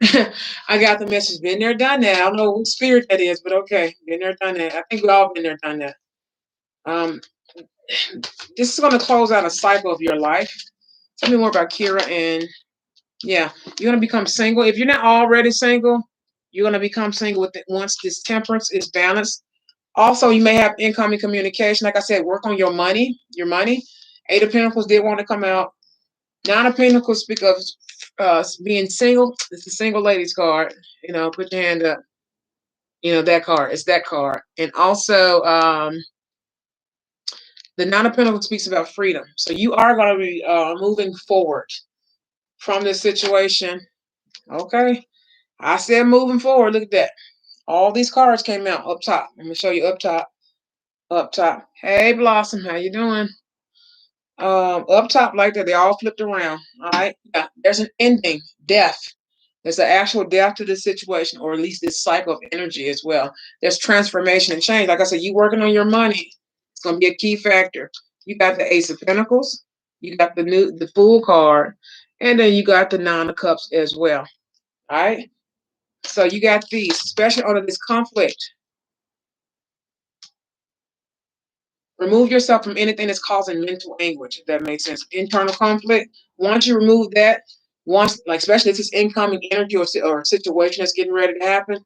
I got the message. Been there, done that. I don't know what spirit that is, but okay. Been there, done that. I think we all been there, done that. Um, this is going to close out a cycle of your life. Tell me more about Kira. And yeah, you're going to become single. If you're not already single, you're going to become single with it once this temperance is balanced. Also, you may have incoming communication. Like I said, work on your money. Your money. 8 of Pentacles did want to come out. 9 of Pentacles speak of being single. It's the single ladies card. Put your hand up. That card. It's that card. And also, the 9 of Pentacles speaks about freedom. So you are going to be moving forward from this situation. Okay. I said moving forward. Look at that. All these cards came out up top. Let me show you up top. Up top. Hey, Blossom. How you doing? Up top like that. They all flipped around. All right. Yeah. There's an ending. Death. There's an actual death to this situation, or at least this cycle of energy as well. There's transformation and change. Like I said, you working on your money. It's going to be a key factor. You got the Ace of Pentacles. You got the Fool card. And then you got the 9 of Cups as well. All right. So you got these, especially under this conflict. Remove yourself from anything that's causing mental anguish, if that makes sense. Internal conflict. Once you remove that, especially if it's incoming energy or a situation that's getting ready to happen,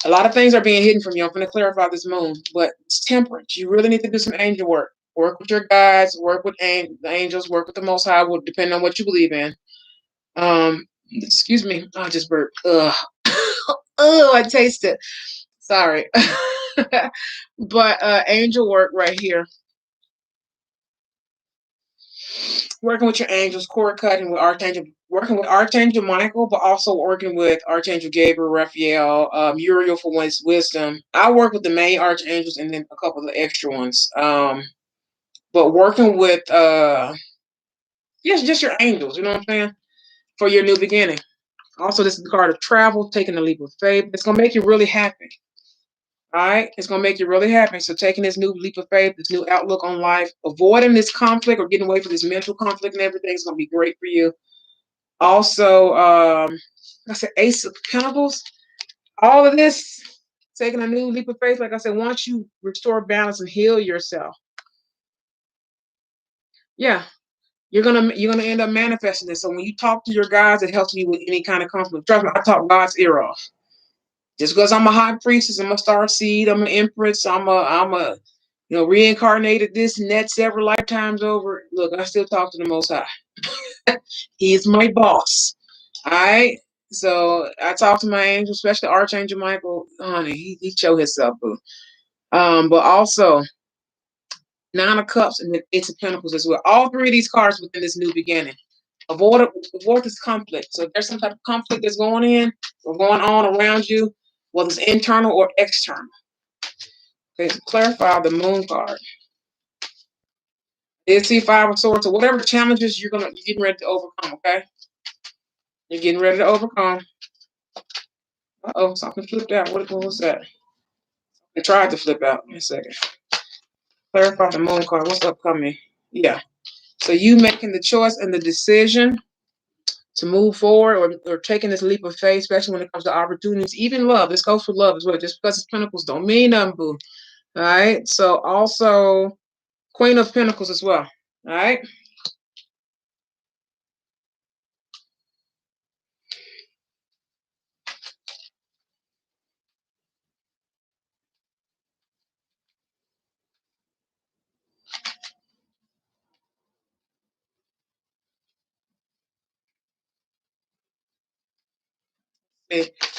a lot of things are being hidden from you. I'm going to clarify this moon, but it's temperance. You really need to do some angel work. Work with your guides, work with the angels, work with the Most High, depending on what you believe in. Excuse me, I just burped. Ugh. Oh, I taste it. Sorry. But angel work right here. Working with your angels, cord cutting with working with Archangel Michael, but also working with Archangel Gabriel, Raphael, Uriel for one's wisdom. I work with the main archangels and then a couple of the extra ones. But working with yes, just your angels, you know what I'm saying? For your new beginning. Also, this is the card of travel, taking a leap of faith. It's gonna make you really happy. All right, it's gonna make you really happy. So taking this new leap of faith, this new outlook on life, avoiding this conflict or getting away from this mental conflict and everything is gonna be great for you. Also, I said Ace of Pentacles. All of this, taking a new leap of faith. Like I said, once you restore balance and heal yourself, yeah, you're gonna end up manifesting this. So when you talk to your guys, it helps you with any kind of conflict. Trust me, I talk God's ear off. Just because I'm a high priestess, I'm a star seed, I'm an empress, I'm a reincarnated this and that several lifetimes over. Look, I still talk to the Most High. He's my boss. All right. So I talk to my angel, especially Archangel Michael. Honey, he show himself, boo. But also Nine of Cups and the Ace of Pentacles as well. All three of these cards within this new beginning. Avoid this conflict. So if there's some type of conflict that's going in or going on around you, whether it's internal or external. Okay, to clarify the Moon card. It's the Five of Swords. So whatever challenges you're getting ready to overcome, okay? You're getting ready to overcome. Uh-oh, something flipped out. What was that? I tried to flip out. Wait a second. Clarify the Moon card. What's upcoming? Yeah. So you making the choice and the decision to move forward or taking this leap of faith, especially when it comes to opportunities, even love. This goes for love as well. Just because it's Pentacles don't mean nothing, boo. All right. So also Queen of Pentacles as well. All right.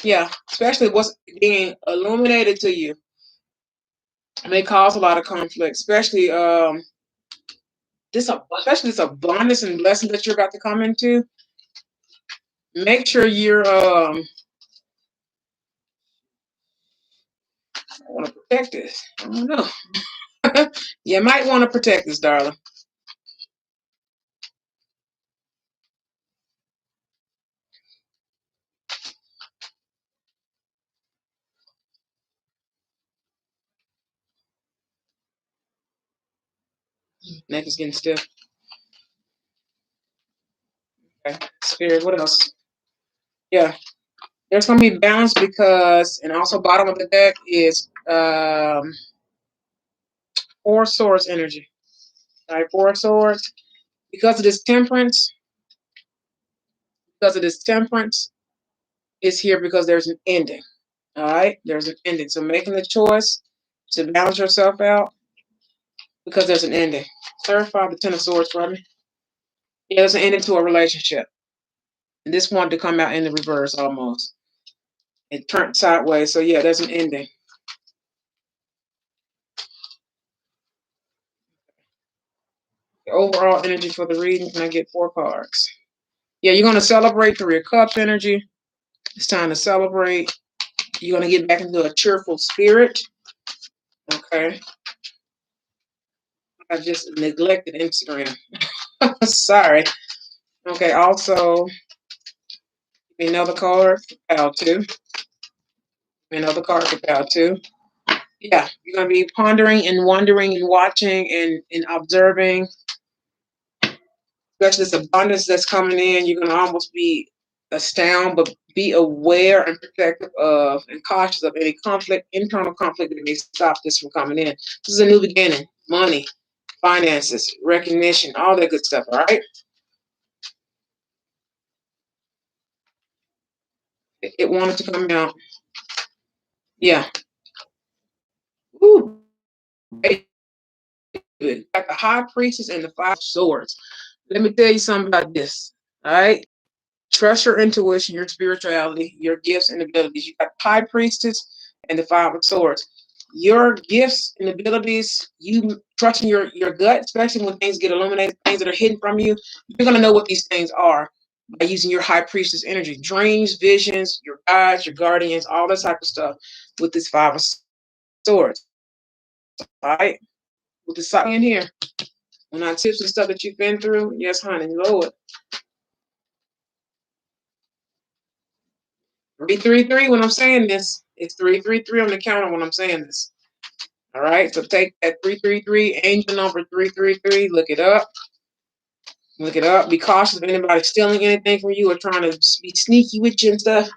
Yeah, especially what's being illuminated to you may cause a lot of conflict, especially this abundance and blessing that you're about to come into. Make sure you're I want to protect this. I don't know. You might want to protect this, darling. Neck is getting stiff. Okay. Spirit, what else? Yeah. There's gonna be balance because, and also bottom of the deck is Four Swords energy. All right, Four Swords. Because of this temperance, is here because there's an ending. All right, there's an ending. So making the choice to balance yourself out because there's an ending. Clarify the Ten of Swords for me. Yeah, there's an ending to a relationship. And this wanted to come out in the reverse almost. It turned sideways. So yeah, there's an ending. The overall energy for the reading, can I get 4 cards? Yeah, you're going to celebrate through your cups energy. It's time to celebrate. You're going to get back into a cheerful spirit. Okay. I just neglected Instagram. Sorry. Okay, also, another card for Pal 2. Another card for Pal 2. Yeah, you're going to be pondering and wondering and watching and observing, especially this abundance that's coming in. You're going to almost be astounded, but be aware and protective of and cautious of any conflict, internal conflict that may stop this from coming in. This is a new beginning. Money, finances, recognition, all that good stuff, all right? It wanted to come out. Yeah. Ooh, baby. Like the high priestess and the 5 swords. Let me tell you something about this. All right. Trust your intuition, your spirituality, your gifts and abilities. You got high priestess and the 5 of swords. Your gifts and abilities, you trusting your gut, especially when things get illuminated, things that are hidden from you, you're gonna know what these things are by using your high priestess energy. Dreams, visions, your guides, your guardians, all that type of stuff with this 5 of swords. All right. With the side in here. On our tips and stuff that you've been through, yes, honey, Lord. 333 when I'm saying this. It's 333 on the counter when I'm saying this. All right, so take that 333, angel number 333, look it up. Look it up. Be cautious of anybody stealing anything from you or trying to be sneaky with you and stuff.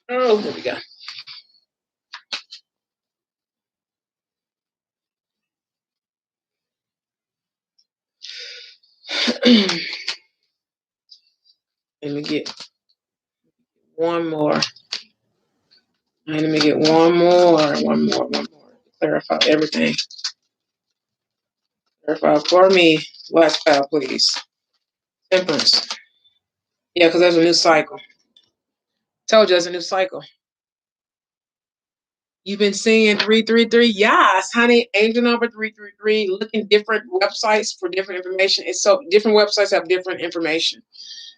Oh, there we go. Let me get one more. And let me get one more. Clarify everything. Clarify for me. Last file, please. Temperance. Yeah, because there's a new cycle. Told you there's a new cycle. You've been seeing 333. Yes, honey. Angel number 333. Looking different websites for different information. It's so different websites have different information.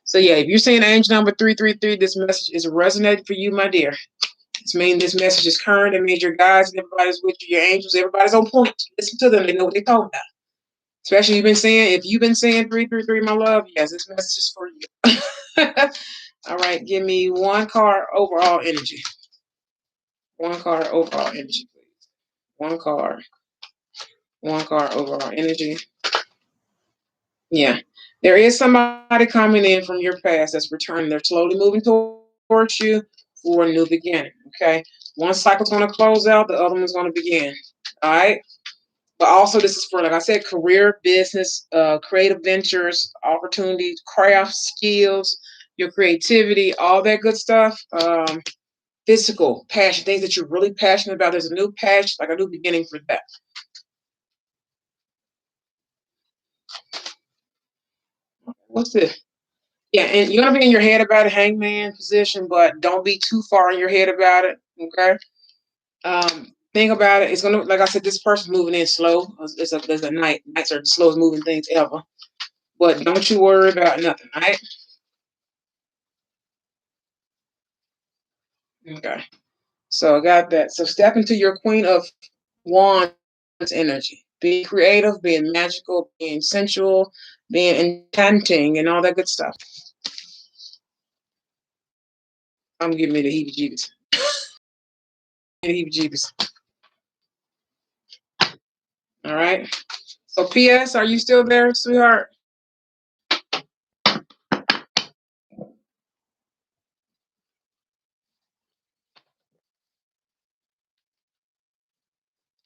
So yeah, if you're seeing angel number 333, this message is resonating for you, my dear. It's meaning this message is current. It means your guides and everybody's with you, your angels, everybody's on point. Listen to them. They know what they're talking about. Especially if you've been saying 333, my love, yes, this message is for you. All right, give me one card overall energy. One card overall energy, please. One card. One card overall energy. Yeah. There is somebody coming in from your past that's returning. They're slowly moving towards you for a new beginning. Okay. One cycle's going to close out, the other one's going to begin. All right. But also, this is for, like I said, career, business, creative ventures, opportunities, craft skills, your creativity, all that good stuff. Physical, passion, things that you're really passionate about. There's a new passion, like a new beginning for that. What's this? Yeah, and you're gonna be in your head about a hangman position, but don't be too far in your head about it. Okay. Think about it. It's gonna, like I said, this person's moving in slow. There's a night. Nights are the slowest moving things ever. But don't you worry about nothing, all right? Okay. So I got that. So step into your Queen of Wands energy. Be creative, being magical, being sensual, being enchanting, and all that good stuff. I'm giving me the heebie-jeebies. Heebie-jeebies. All right. So P.S., are you still there, sweetheart?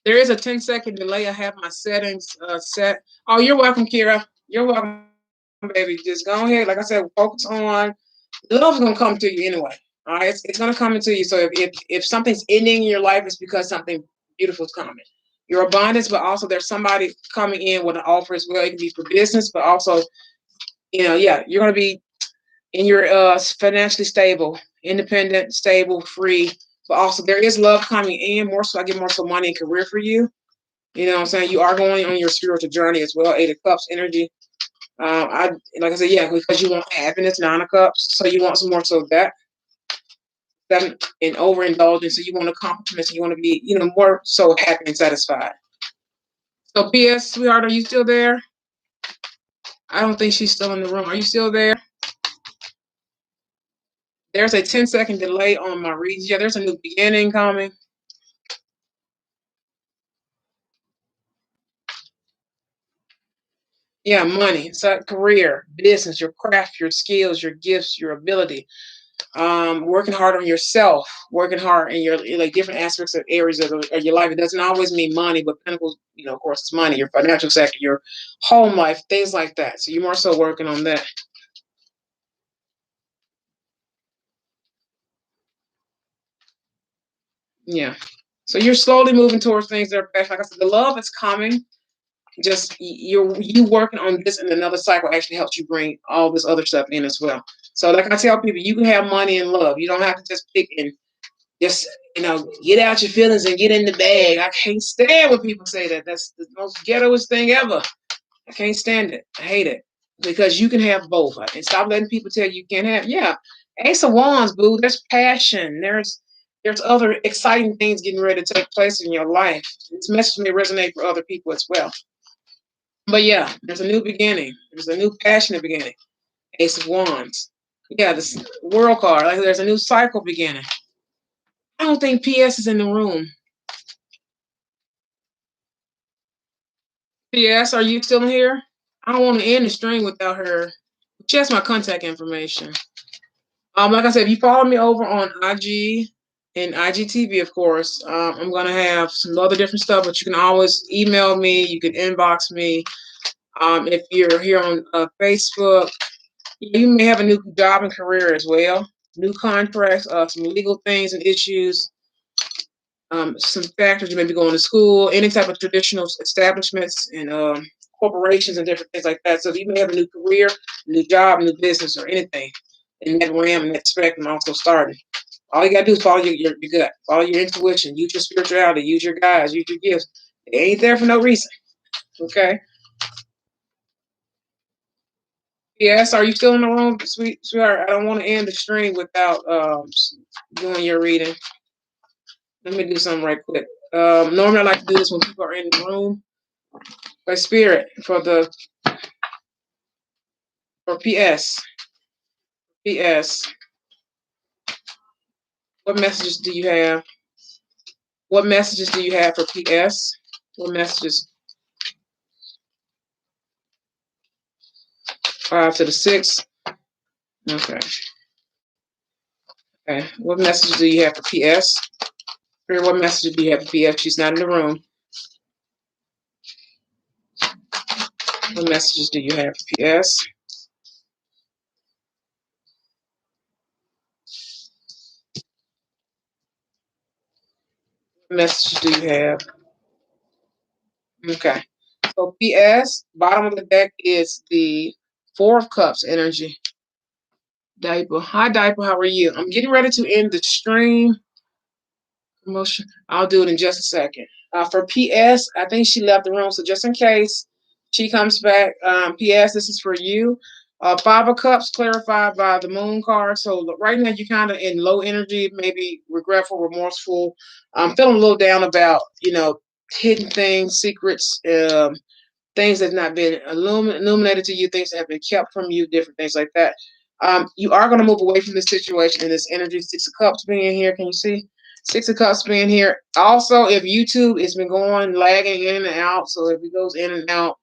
There is a 10-second delay. I have my settings set. Oh, you're welcome, Kira. You're welcome, baby. Just go ahead. Like I said, focus on love's gonna come to you anyway. All right, it's gonna come into you. So if something's ending in your life, it's because something beautiful is coming. Your abundance, but also there's somebody coming in with an offer as well. It can be for business, but also, yeah, you're gonna be in your financially stable, independent, stable, free. But also there is love coming in more so. I get more so money and career for you. You know what I'm saying? You are going on your spiritual journey as well. 8 of Cups energy. I like I said, yeah, because you want happiness, 9 of Cups. So you want some more so of that. And overindulgence. So you want accomplishments. You want to be, more so happy and satisfied. So P.S., sweetheart, are you still there? I don't think she's still in the room. Are you still there? There's a 10-second delay on my reads. Yeah, there's a new beginning coming. Yeah, money, so career, business, your craft, your skills, your gifts, your ability. Working hard on yourself, working hard in your like different aspects of areas of your life. It doesn't always mean money, but Pentacles, of course, it's money. Your financial sector, your home life, things like that. So you're more so working on that. Yeah. So you're slowly moving towards things that are best. Like I said, the love is coming. Just you working on this and another cycle actually helps you bring all this other stuff in as well. So like I tell people, you can have money and love. You don't have to just pick and just get out your feelings and get in the bag. I can't stand when people say that. That's the most ghettoest thing ever. I can't stand it. I hate it because you can have both. And stop letting people tell you can't have. Yeah, Ace of Wands, boo. There's passion. There's other exciting things getting ready to take place in your life. This message may resonate for other people as well. But yeah, there's a new beginning. There's a new passionate beginning. Ace of Wands. Yeah, this world card. Like there's a new cycle beginning. I don't think PS is in the room. PS, are you still here? I don't want to end the stream without her. She has my contact information. Like I said, if you follow me over on IG and IGTV, of course, I'm gonna have some other different stuff. But you can always email me. You can inbox me. If you're here on Facebook, you may have a new job and career as well. New contracts, some legal things and issues. some factors. You may be going to school, any type of traditional establishments and corporations and different things like that. So you may have a new career, new job, new business, or anything in that realm and that spectrum also starting. All you gotta do is follow your gut, follow your intuition, use your spirituality, use your guides, use your gifts. They ain't there for no reason. Okay. Yes, are you still in the room, sweetheart? I don't want to end the stream without doing your reading. Let me do something right quick. Normally I like to do this when people are in the room. By spirit for PS. PS. What messages do you have? What messages do you have for PS? What messages? 5 to the 6. Okay. Okay. What messages do you have for PS? What messages do you have for PS? She's not in the room. What messages do you have for PS? What messages do you have? Okay. So PS, bottom of the deck is the 4 of Cups energy. Diaper. Hi, Diaper. How are you? I'm getting ready to end the stream. Promotion. I'll do it in just a second. For PS, I think she left the room. So just in case she comes back, PS, this is for you. 5 of Cups clarified by the Moon card. So right now you're kind of in low energy, maybe regretful, remorseful. I'm feeling a little down about, hidden things, secrets, things that have not been illuminated to you, things that have been kept from you, different things like that. You are going to move away from this situation and this energy. 6 of Cups being here. Can you see? 6 of Cups being here. Also, if YouTube has been going, lagging in and out, so if it goes in and out,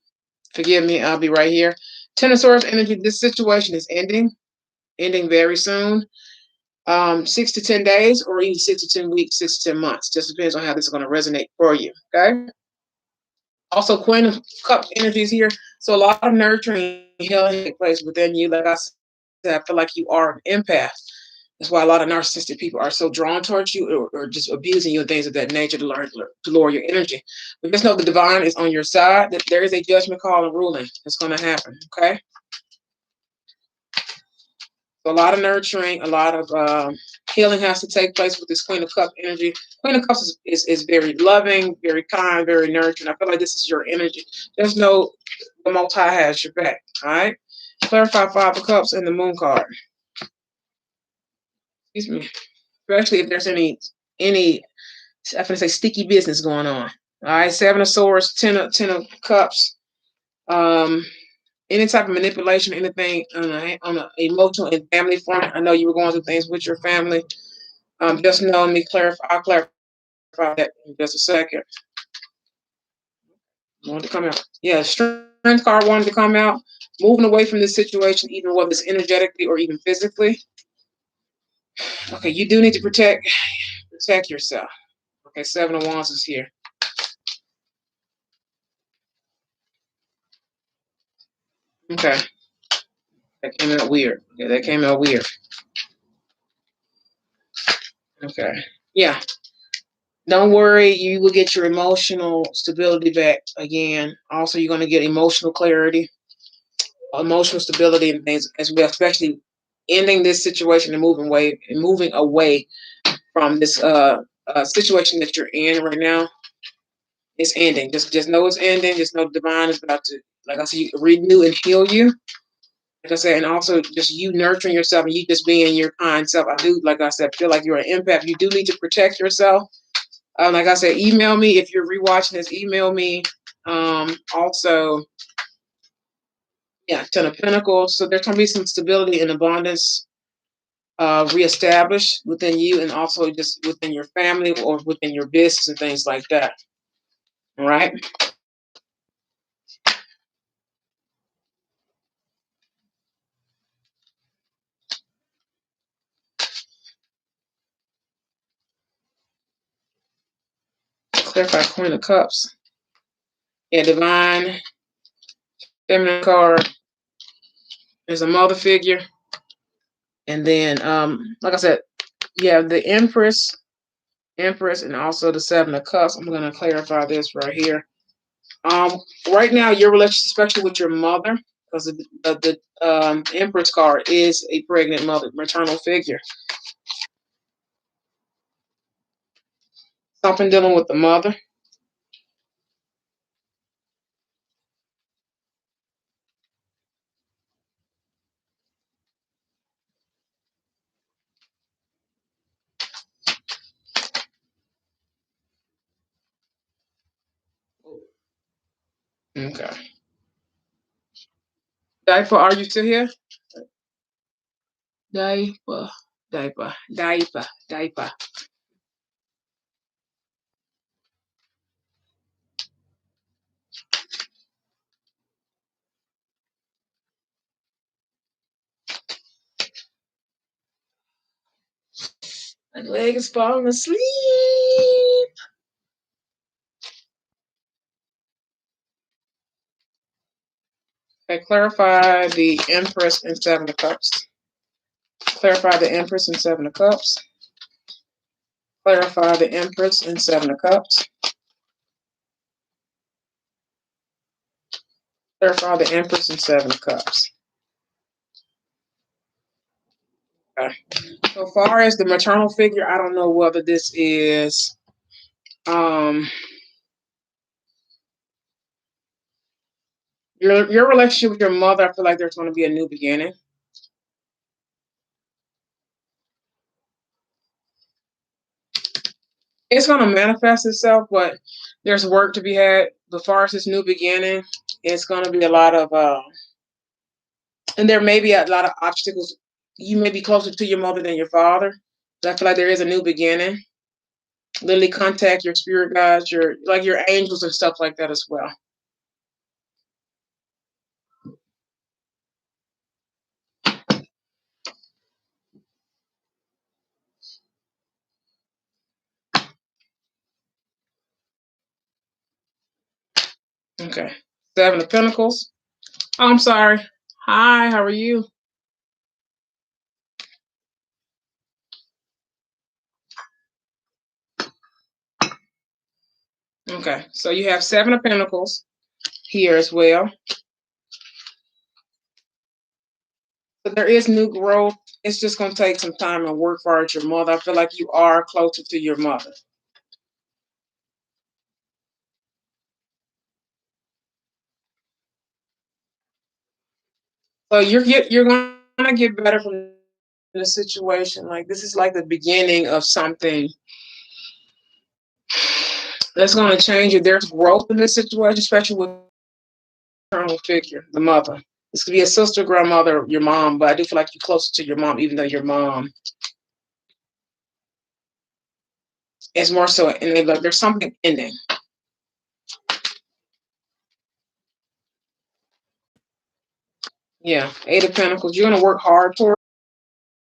forgive me, I'll be right here. 10 of Swords energy, this situation is ending very soon. 6 to 10 days, or even 6 to 10 weeks, 6 to 10 months. Just depends on how this is going to resonate for you, okay? Also, Queen of Cups energy is here. So a lot of nurturing, healing takes place within you. Like I said, I feel like you are an empath. That's why a lot of narcissistic people are so drawn towards you or just abusing you and things of that nature to lower your energy. But just know the divine is on your side, that there is a judgment call and ruling that's going to happen, okay? So a lot of nurturing, a lot of healing has to take place with this Queen of Cups energy. Queen of Cups is very loving, very kind, very nurturing. I feel like this is your energy. There's no, the Most High has your back, all right? Clarify 5 of Cups and the Moon card. Excuse me. Especially if there's any I'm going to say sticky business going on. All right, 7 of Swords, 10 of Cups. Any type of manipulation, anything on an emotional and family front. I know you were going through things with your family. Just know, let me clarify. I'll clarify that in just a second. Wanted to come out. Yeah, Strength card wanted to come out. Moving away from this situation, even whether it's energetically or even physically. Okay, you do need to protect yourself. Okay, 7 of Wands is here. Okay. That came out weird. Okay, that came out weird. Okay. Yeah. Don't worry, you will get your emotional stability back again. Also, you're going to get emotional clarity, emotional stability, and things as well, especially ending this situation and moving away from this situation that you're in right now. It's ending. Just know it's ending. Just know the divine is about to, like I said, renew and heal you. Like I said, and also just you nurturing yourself and you just being your kind self. I do, like I said, feel like you're an empath. You do need to protect yourself. Like I said, email me if you're rewatching this. Email me. Also, yeah, 10 of Pentacles. So there's going to be some stability and abundance reestablished within you and also just within your family or within your business and things like that. All right. Clarify Queen of Cups. Yeah, divine feminine card. There's a mother figure. And then, like I said, yeah, the Empress. Empress, and also the Seven of Cups. I'm going to clarify this right here. Right now, your relationship, especially with your mother, because the Empress card is a pregnant mother, maternal figure. Something dealing with the mother. Okay. Diaper, are you still here? Diaper, diaper. My leg is falling asleep. Okay, clarify the Empress and Seven of Cups. Clarify the Empress and Seven of Cups. Clarify the Empress and Seven of Cups. Clarify the Empress and Seven of Cups. Okay. So far as the maternal figure, I don't know whether this is your relationship with your mother. I feel like there's going to be a new beginning. It's going to manifest itself, but there's work to be had. As far as this new beginning, it's going to be a lot of and there may be a lot of obstacles. You may be closer to your mother than your father. But I feel like there is a new beginning. Literally contact your spirit guides, your angels and stuff like that as well. Okay. Seven of Pentacles. Oh, I'm sorry. Hi, how are you? Okay, so you have Seven of Pentacles here as well. But there is new growth. It's just going to take some time and work for your mother. I feel like you are closer to your mother. So you're going to get better from the situation. Like this is like the beginning of something that's going to change you. There's growth in this situation, especially with the maternal figure, the mother. This could be a sister, grandmother, your mom, but I do feel like you're closer to your mom, even though your mom is more so. And there's something ending. Yeah, Eight of Pentacles. You're going to work hard towards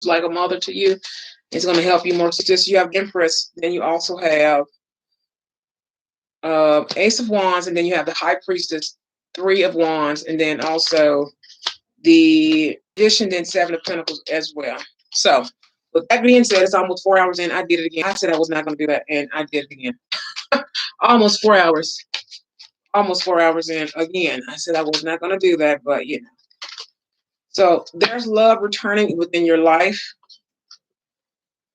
like a mother to you. It's going to help you more. Just you have Empress, then you also have Ace of Wands, and then you have the High Priestess, Three of Wands, and then also the Magician, then Seven of Pentacles as well. So, with that being said, it's almost 4 hours in. I did it again. I said I was not going to do that, and I did it again. Almost 4 hours. Almost 4 hours in again. I said I was not going to do that, but you know. So there's love returning within your life,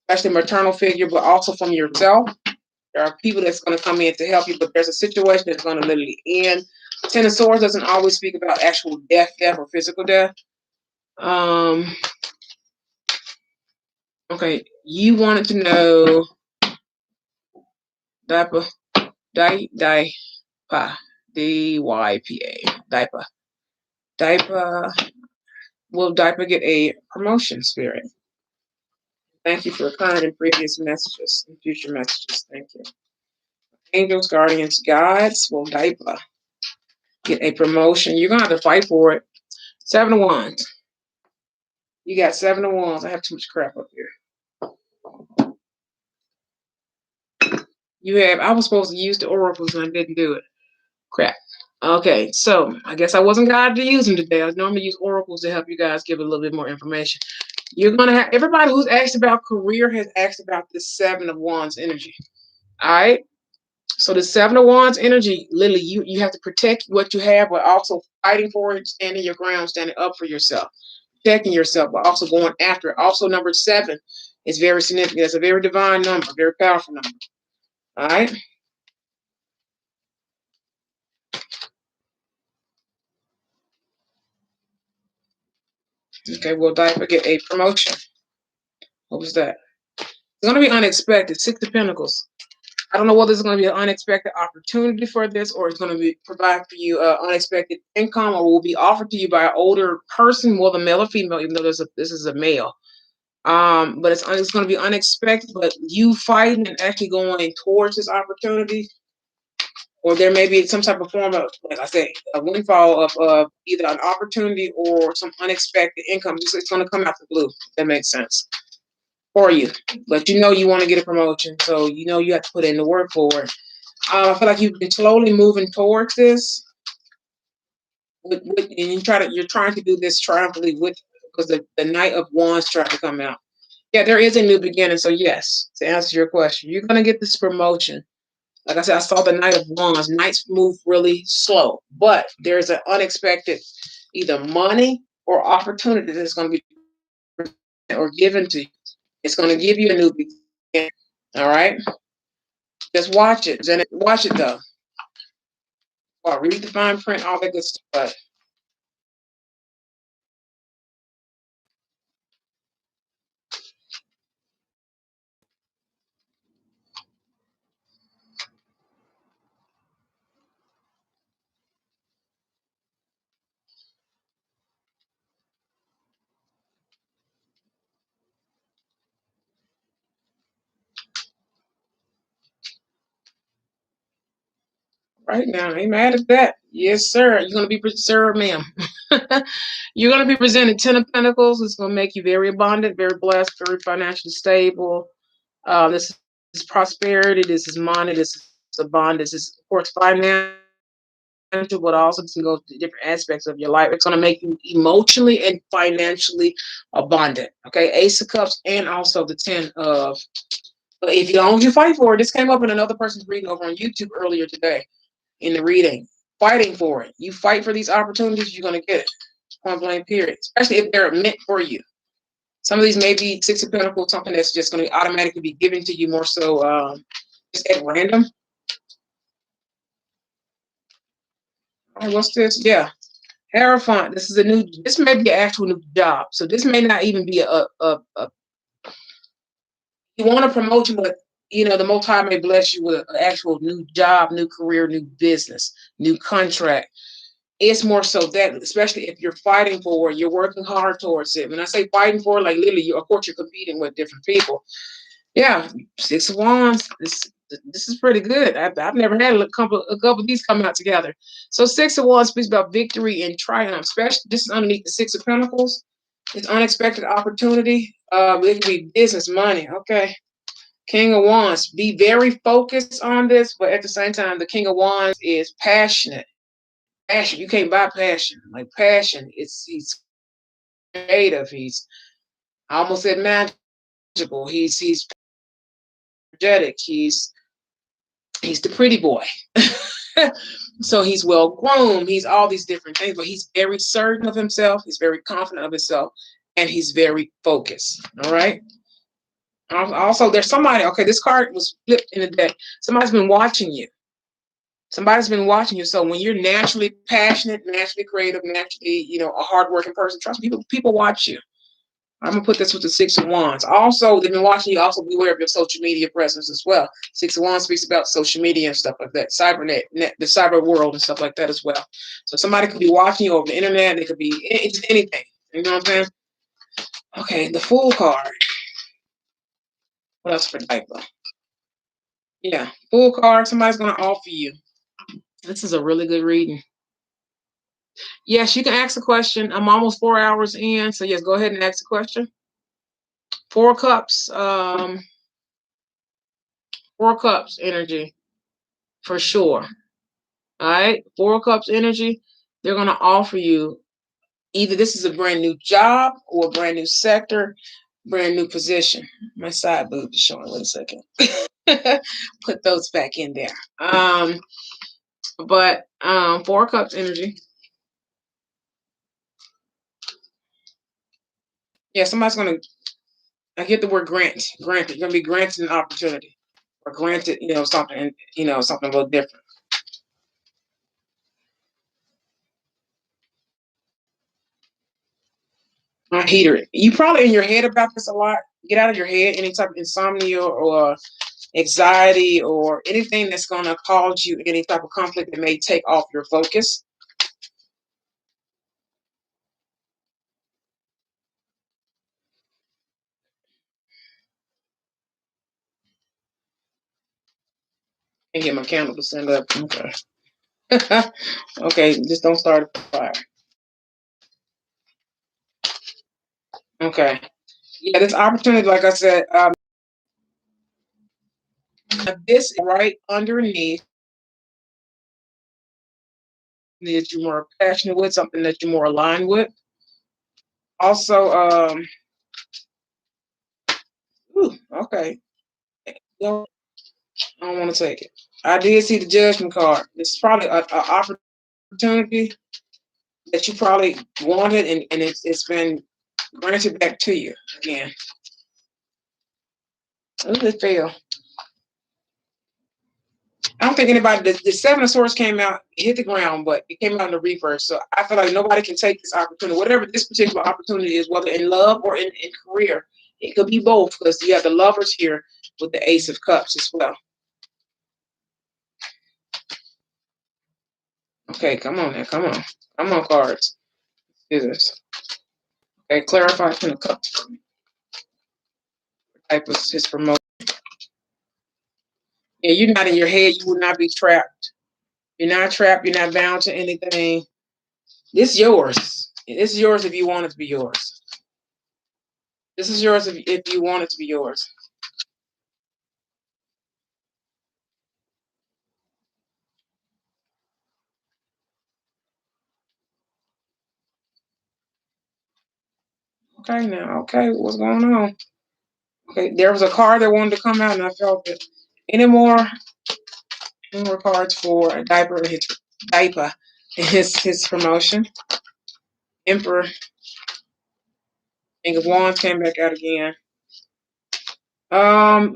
especially maternal figure, but also from yourself. There are people that's going to come in to help you, but there's a situation that's going to literally end. Ten of Swords doesn't always speak about actual death, or physical death. Okay, you wanted to know diaper, diaper, DYPA, diaper, diaper. Will diaper get a promotion, Spirit? Thank you for current and previous messages and future messages. Thank you. Angels, guardians, gods. Will diaper get a promotion? You're gonna have to fight for it. Seven of Wands. You got Seven of Wands. I have too much crap up here. You have. I was supposed to use the oracles and I didn't do it. Crap. Okay, so I guess I wasn't guided to use them today. I normally use oracles to help you guys give a little bit more information. You're gonna have everybody who's asked about career has asked about this Seven of Wands energy. All right. So the Seven of Wands energy, literally, you have to protect what you have, but also fighting for it, standing your ground, standing up for yourself, protecting yourself, but also going after it. Also, number seven is very significant. It's a very divine number, very powerful number. All right. Okay, will Diaper get a promotion? What was that? It's going to be unexpected. Six of Pentacles. I don't know whether it's going to be an unexpected opportunity for this, or it's going to be provide for you unexpected income, or will be offered to you by an older person, whether male or female, even though this is a male. But it's going to be unexpected. But you fighting and actually going towards this opportunity, or there may be some type of form of, like I say, a windfall of either an opportunity or some unexpected income. It's going to come out the blue. If that makes sense for you. But you know you want to get a promotion, so you know you have to put in the work for it. I feel like you've been slowly moving towards this, and you're trying to do this triumphantly with, because the Knight of Wands trying to come out. Yeah, there is a new beginning. So yes, to answer your question, you're gonna get this promotion. Like I said, I saw the Knight of Wands. Knights move really slow, but there's an unexpected either money or opportunity that's going to be or given to you. It's going to give you a new beginning. All right, just watch it. Watch it though. Well, read the fine print, all that good stuff. But right now, ain't mad at that. Yes, sir. You're gonna be, sir, ma'am. You're gonna be presented Ten of Pentacles. It's gonna make you very abundant, very blessed, very financially stable. This is prosperity. This is money. This is abundance. This is, of course, financial, but also this can go to different aspects of your life. It's gonna make you emotionally and financially abundant. Okay, Ace of Cups and also the Ten of. But if you don't, you fight for it. This came up in another person's reading over on YouTube earlier today. In the reading, fighting for it. You fight for these opportunities, you're going to get it. Point blank, period. Especially if they're meant for you. Some of these may be Six of Pentacles, something that's just going to automatically be given to you more so just at random. All right, what's this? Yeah. Hierophant. This is this may be an actual new job. So this may not even be a you want a promotion, but you know, the Most High may bless you with an actual new job, new career, new business, new contract. It's more so that, especially if you're fighting for it, you're working hard towards it. When I say fighting for it, like literally, of course, you're competing with different people. Yeah, Six of Wands. This is pretty good. I've never had a couple of these come out together. So Six of Wands speaks about victory and triumph. Especially this is underneath the Six of Pentacles. It's unexpected opportunity. It could be business, money. Okay. King of Wands. Be very focused on this, but at the same time, the King of Wands is passionate. Passion. You can't buy passion. Like passion, he's creative. He's, I almost said magical. He's energetic. He's the pretty boy. So he's well groomed. He's all these different things, but he's very certain of himself. He's very confident of himself, and he's very focused. All right. Also, there's somebody. Okay, this card was flipped in the deck. Somebody's been watching you. Somebody's been watching you. So when you're naturally passionate, naturally creative, naturally, you know, a hardworking person, trust me, people watch you. I'm gonna put this with the Six of Wands. Also, they've been watching you. Also, beware of your social media presence as well. Six of Wands speaks about social media and stuff like that, the cyber world and stuff like that as well. So somebody could be watching you over the internet. They could be it's anything. You know what I'm saying? Okay, the Fool card. What else for Diaper? Yeah, Fool card. Somebody's gonna offer you. This is a really good reading. Yes, you can ask a question. I'm almost 4 hours in, so yes, go ahead and ask a question. Four of Cups. Four of Cups energy for sure. All right, Four of Cups energy. They're gonna offer you Either this is a brand new job or a brand new sector, brand new position. My side boob is showing. Wait a second. Put those back in there. But 4 cups energy. Yeah, somebody's gonna. I get the word grant. Granted, you're gonna be granted an opportunity, or granted, something, something a little different. My heater. You probably in your head about this a lot. Get out of your head any type of insomnia or anxiety or anything that's gonna cause you any type of conflict that may take off your focus. And get my candle to send up. Okay. Okay, just don't start a fire. Okay. Yeah, this opportunity, like I said, this right underneath that you're more passionate with, something that you're more aligned with. Also, okay. Well, I don't want to take it. I did see the judgment card. This is probably an opportunity that you probably wanted, and it's been granted back to you again. Look at it fail. I don't think anybody. The 7 of Swords came out, hit the ground, but it came out in the reverse. So I feel like nobody can take this opportunity, whatever this particular opportunity is, whether in love or in career. It could be both because you have the lovers here with the Ace of Cups as well. Okay, come on now, come on, cards. Do this. Okay, clarify Ten of Cups. Type of his promotion. Yeah, you're not in your head. You will not be trapped. You're not trapped. You're not bound to anything. It's yours. It's yours if you want it to be yours. This is yours if you want it to be yours. Okay, now, okay, what's going on? Okay, there was a card that wanted to come out, and I felt it. Any more cards for a diaper, his promotion. Emperor, King of Wands came back out again.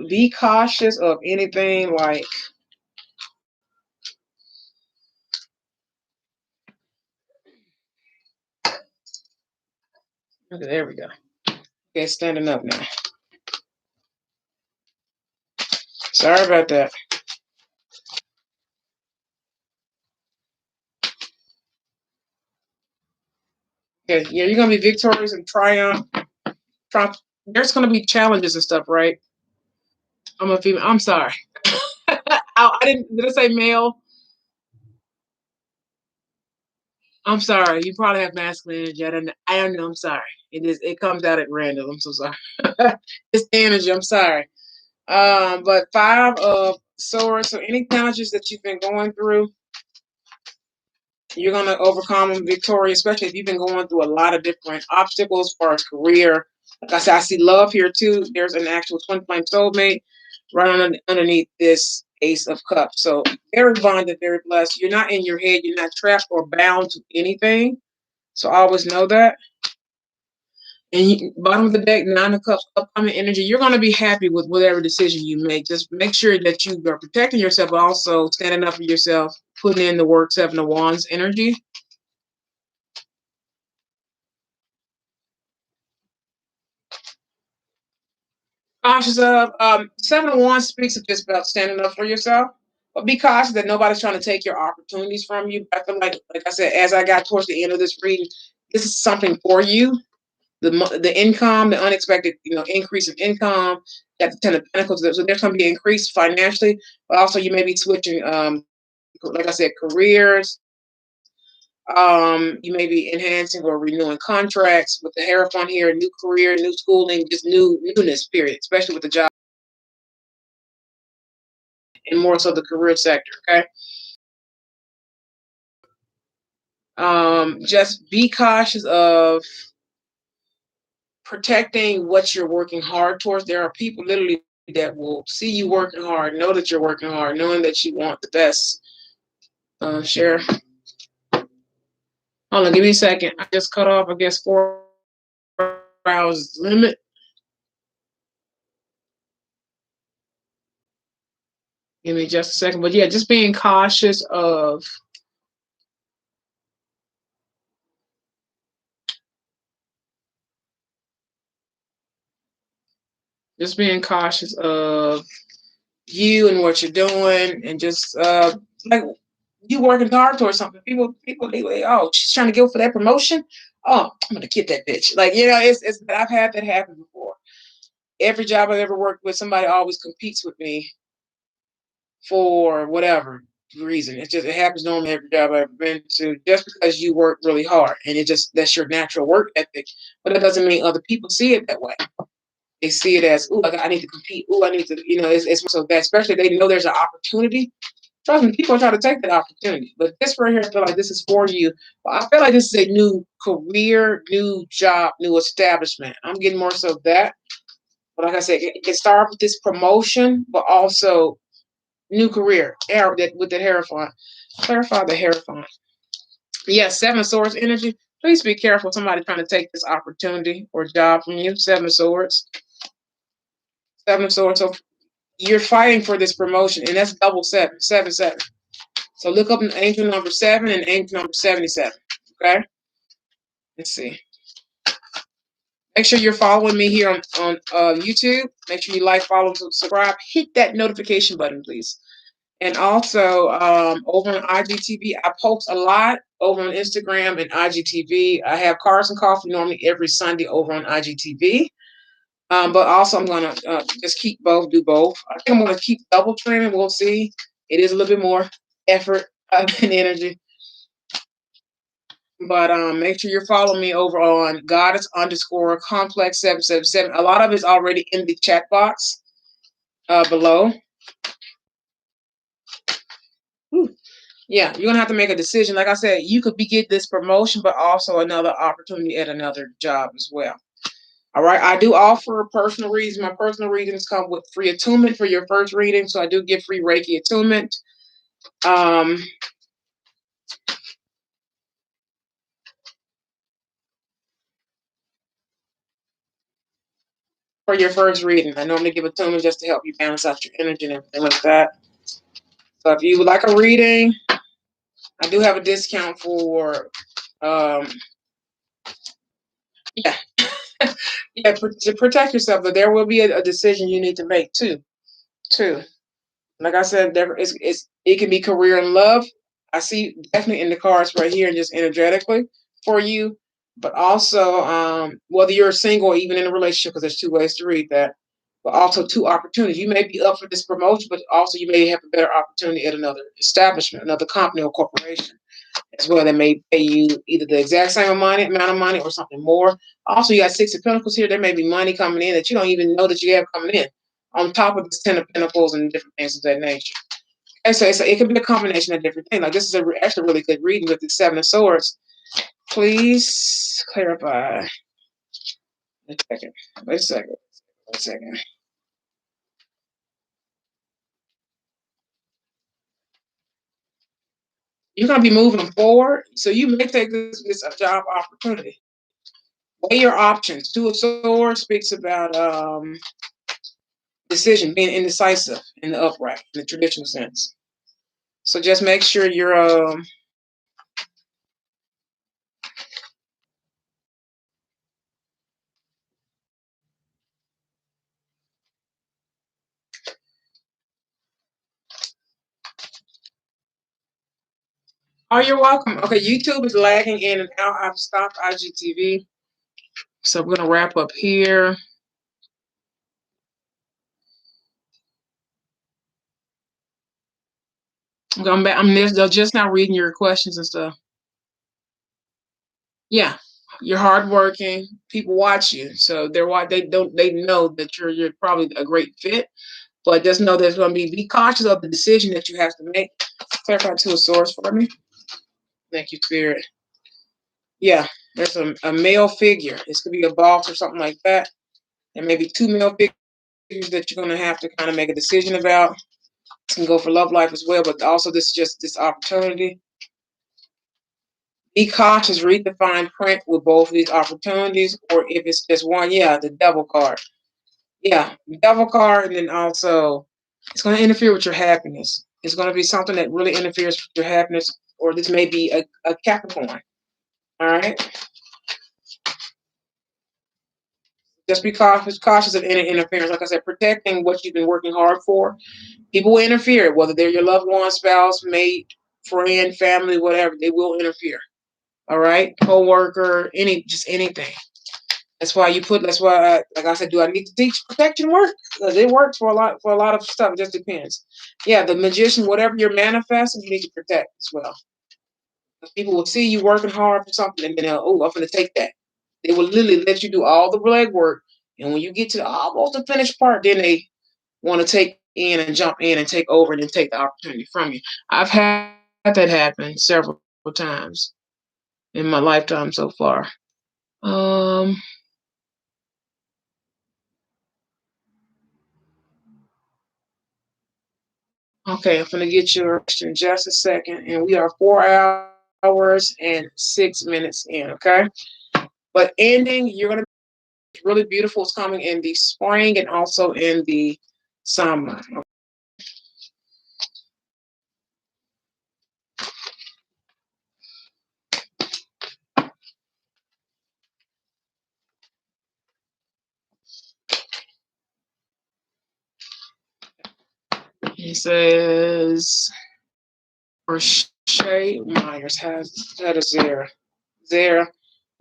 Be cautious of anything like. Okay, there we go. Okay, standing up now. Sorry about that. Okay, yeah, you're gonna be victorious and triumph. There's gonna be challenges and stuff, right? I'm a female. I'm sorry. I didn't. Did I say male? I'm sorry. You probably have masculine energy. I don't know. I'm sorry. It is. It comes out at random. I'm so sorry. It's the energy. I'm sorry. But 5 of Swords. So any challenges that you've been going through, you're gonna overcome them victorious. Especially if you've been going through a lot of different obstacles as far as career. Like I said, I see love here too. There's an actual twin flame soulmate right underneath this Ace of Cups. So very bonded, very blessed. You're not in your head. You're not trapped or bound to anything. So always know that. And bottom of the deck, 9 of Cups, upcoming energy. You're going to be happy with whatever decision you make. Just make sure that you are protecting yourself, but also standing up for yourself, putting in the work. 7 of Wands energy. Cautious of 7 of Wands speaks of just about standing up for yourself, but be cautious that nobody's trying to take your opportunities from you. I feel like I said, as I got towards the end of this reading, this is something for you. The income, the unexpected increase of income. Got the 10 of Pentacles, so there's going to be increase financially, but also you may be switching, like I said, careers. You may be enhancing or renewing contracts with the Hierophant here, new career, new schooling, just newness. Period, especially with the job and more so the career sector. Okay. Just be cautious of protecting what you're working hard towards. There are people literally that will see you working hard, know that you're working hard, knowing that you want the best. Share. Hold on, give me a second. I just cut off, I guess, 4 hours limit. Give me just a second. But yeah, just being cautious of you and what you're doing, and just like you working hard towards something. People, they oh, she's trying to go for that promotion. Oh, I'm gonna get that bitch. Like, it's. I've had that happen before. Every job I've ever worked with, somebody always competes with me for whatever reason. It happens normally every job I've ever been to, just because you work really hard, and that's your natural work ethic. But it doesn't mean other people see it that way. They see it as, ooh, I need to compete. Ooh, I need to, it's so that, especially if they know there's an opportunity. Trust me, people are trying to take that opportunity. But this right here, I feel like this is for you. I feel like this is a new career, new job, new establishment. I'm getting more so that. But like I said, it can start with this promotion, but also new career with the Hierophant. Clarify the Hierophant. Yes, Seven Swords energy. Please be careful. Somebody trying to take this opportunity or job from you. Seven Swords. Seven Swords. So you're fighting for this promotion, and that's double seven. 7-7. So look up an angel number 7 and angel number 77. Okay. Let's see. Make sure you're following me here on YouTube. Make sure you like, follow, subscribe. Hit that notification button, please. And also over on IGTV, I post a lot over on Instagram and IGTV. I have Cars and Coffee normally every Sunday over on IGTV. But also I'm going to just do both. I think I'm going to keep double training. We'll see. It is a little bit more effort and energy. But make sure you're following me over on Goddess_Complex 777. A lot of it's already in the chat box below. Whew. Yeah, you're gonna have to make a decision. Like I said, you could get this promotion, but also another opportunity at another job as well. All right, I do offer personal readings. My personal readings come with free attunement for your first reading, so I do give free Reiki attunement. For your first reading, I normally give attunement just to help you balance out your energy and everything like that. So if you would like a reading, I do have a discount for, yeah, yeah, to protect yourself. But there will be a decision you need to make too. Like I said, it can be career and love. I see definitely in the cards right here and just energetically for you. But also, whether you're single or even in a relationship, because there's two ways to read that. But also two opportunities. You may be up for this promotion, but also you may have a better opportunity at another establishment, another company or corporation as well. That may pay you either the exact same amount of money or something more. Also, you got 6 of Pentacles here. There may be money coming in that you don't even know that you have coming in, on top of this 10 of Pentacles and different things of that nature. And so it could be a combination of different things. Like this is actually a really good reading with the 7 of Swords. Please clarify. Wait a second. You're going to be moving forward, so you may take this a job opportunity. Weigh your options. 2 of Swords speaks about decision, being indecisive in the upright, in the traditional sense. So just make sure you're oh, you're welcome. Okay, YouTube is lagging in and out. I've stopped IGTV. So we're gonna wrap up here. I'm just now reading your questions and stuff. Yeah, you're hardworking. People watch you, so they know that you're probably a great fit. But just know there's going to be cautious of the decision that you have to make. Clarify 2 of Swords for me. Thank you, Spirit. Yeah, there's a male figure. This could be a boss or something like that. And maybe two male figures that you're going to have to kind of make a decision about. It can go for love life as well, but also this is just this opportunity. Be cautious, read the fine print with both of these opportunities, or if it's just one, yeah, the devil card. Yeah, devil card, and then also it's going to interfere with your happiness. It's going to be something that really interferes with your happiness, or this may be a Capricorn. All right, just be cautious of any interference. Like I said, protecting what you've been working hard for. People will interfere, whether they're your loved one, spouse, mate, friend, family, whatever. They will interfere. All right, co-worker, just anything. That's why you put. That's why, like I said, do I need to teach protection work? Because it works for a lot of stuff. It just depends. Yeah, the magician, whatever you're manifesting, you need to protect as well. People will see you working hard for something, and then oh, I'm going to take that. They will literally let you do all the legwork, and when you get to almost the finished part, then they want to take in and jump in and take over and then take the opportunity from you. I've had that happen several times in my lifetime so far. Um, Okay, I'm gonna get your question in just a second, and we are 4 hours and 6 minutes in. Okay, but ending, you're gonna be really beautiful. It's coming in the spring and also in the summer. He says, for Shay Myers has had a Zare. Zare,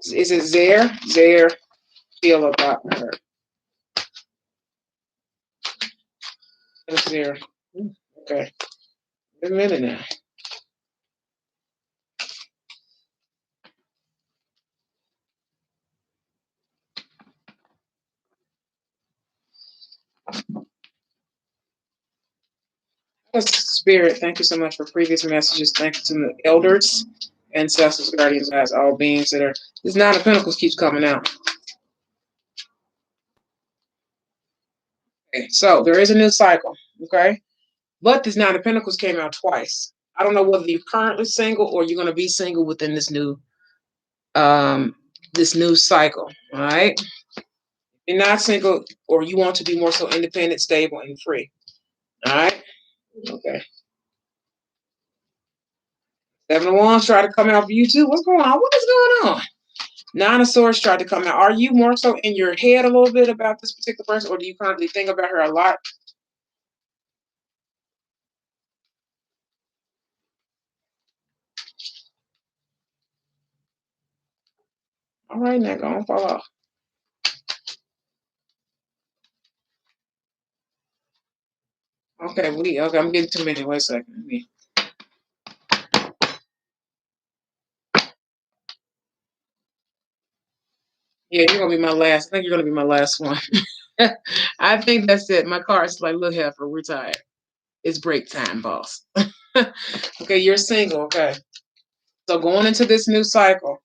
is it Zare? Zare feel about her. Zare. Okay, wait a minute now. Spirit, thank you so much for previous messages. Thank you to the elders, ancestors, guardians, as all beings that are. This Nine of Pentacles keeps coming out. Okay, so there is a new cycle. Okay, but this Nine of Pentacles came out twice. I don't know whether you're currently single or you're going to be single within um this new cycle. All right, if you're not single or you want to be more so independent, stable, and free. All right. Okay. Seven of Wands tried to come out for you too. What's going on? What is going on? Nine of Swords tried to come out. Are you more so in your head a little bit about this particular person, or do you currently think about her a lot? All right, now go on, fall off. Okay, I'm getting too many. Wait a second. Yeah, you're gonna be my last. I think you're gonna be my last one. I think that's it. My card's like, look, heifer, we're tired. It's break time, boss. Okay, you're single. Okay, so going into this new cycle,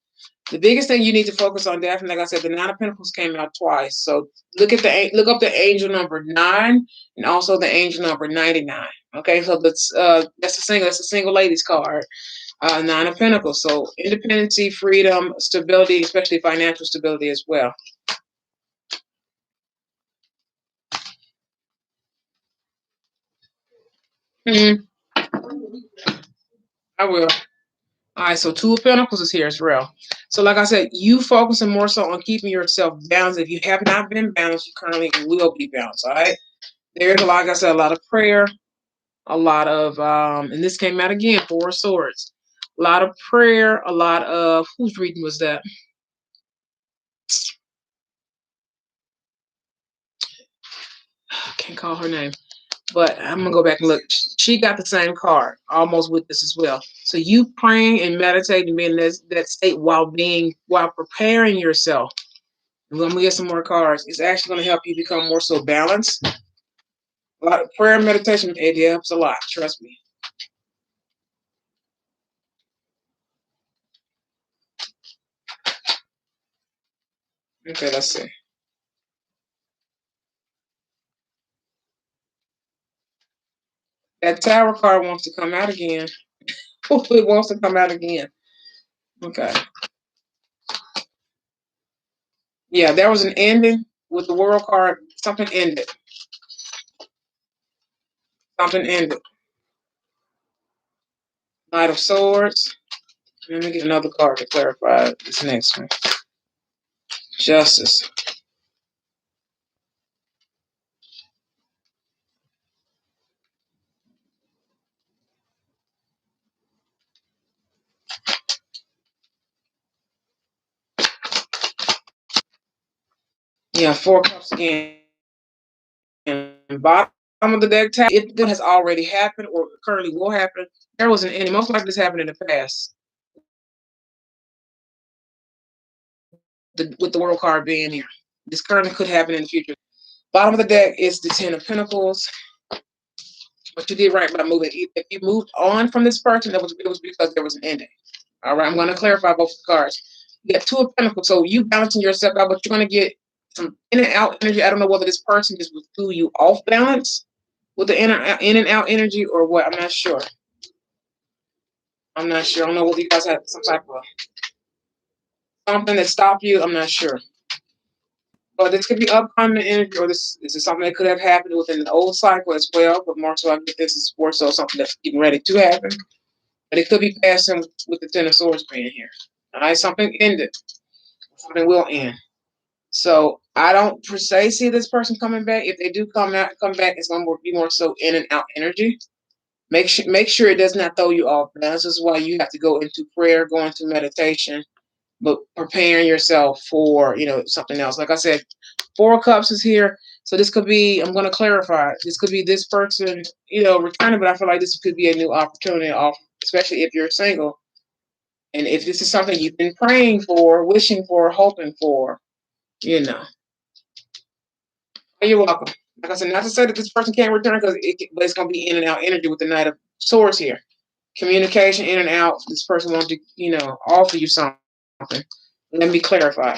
the biggest thing you need to focus on, definitely, like I said, the Nine of Pentacles came out twice. So look up the angel number 9 and also the angel number 99. Okay, so that's a single ladies card. Nine of Pentacles. So independency, freedom, stability, especially financial stability as well. Hmm. I will. All right, so Two of Pentacles is here as well. So like I said, you focusing more so on keeping yourself balanced. If you have not been balanced, you currently will be balanced. All right. There's, like I said, a lot of prayer, a lot of and this came out again, Four of Swords. A lot of prayer, a lot of, whose reading was that? I can't call her name. But I'm gonna go back and look. She got the same card, almost with this as well. So you praying and meditating, being in that state while preparing yourself. I'm gonna get some more cards. It's actually gonna help you become more so balanced. A lot of prayer and meditation, it helps a lot. Trust me. Okay, let's see. That Tower card wants to come out again. It wants to come out again. Okay. Yeah, there was an ending with the World card. Something ended. Something ended. Knight of Swords. Let me get another card to clarify this next one. Justice. Yeah, Four Cups again. And bottom of the deck, if this has already happened or currently will happen, there was an ending. Most likely this happened in the past. With the World card being here. This currently could happen in the future. Bottom of the deck is the Ten of Pentacles. But you did right by moving. If you moved on from this person, it was because there was an ending. All right, I'm going to clarify both cards. You got Two of Pentacles, so you balancing yourself out, but you're going to get some in and out energy. I don't know whether this person just threw you off balance with the in and out energy or what. I'm not sure. I'm not sure. I don't know whether you guys had some type of something that stopped you. I'm not sure. But this could be upcoming energy, or this is something that could have happened within the old cycle as well. But more so, I get this is more so something that's getting ready to happen. But it could be passing with the Ten of Swords being here. All right, something ended. Something will end. So I don't per se see this person coming back. If they do come back, it's going to be more so in and out energy. Make sure it does not throw you off. This is why you have to go into prayer, go into meditation, but preparing yourself for something else. Like I said, Four of Cups is here, so this could be. I'm going to clarify. This could be this person, returning, but I feel like this could be a new opportunity, especially if you're single, and if this is something you've been praying for, wishing for, hoping for, you know. You're welcome. Like I said, not to say that this person can't return, but it's going to be in and out energy with the Knight of Swords here. Communication in and out. This person wants to, offer you something. Let me clarify.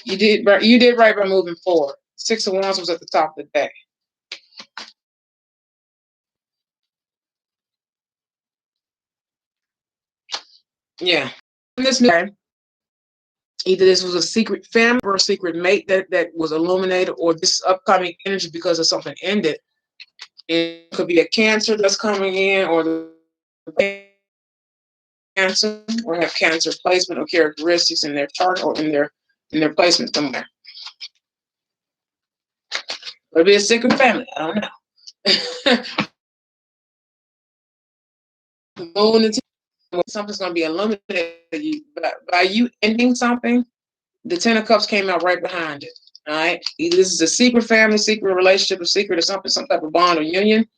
You did right. You did right by moving forward. Six of Wands was at the top of the deck. Yeah. In this new time, either this was a secret family or a secret mate that was illuminated, or this upcoming energy because of something ended. It could be a Cancer that's coming in, or the Cancer, or have Cancer placement or characteristics in their chart or in their placement somewhere. Could be a secret family. I don't know. Moon and something's going to be illuminated by you ending something. The Ten of Cups came out right behind it. All right. Either this is a secret family, secret relationship, a secret or something, some type of bond or union,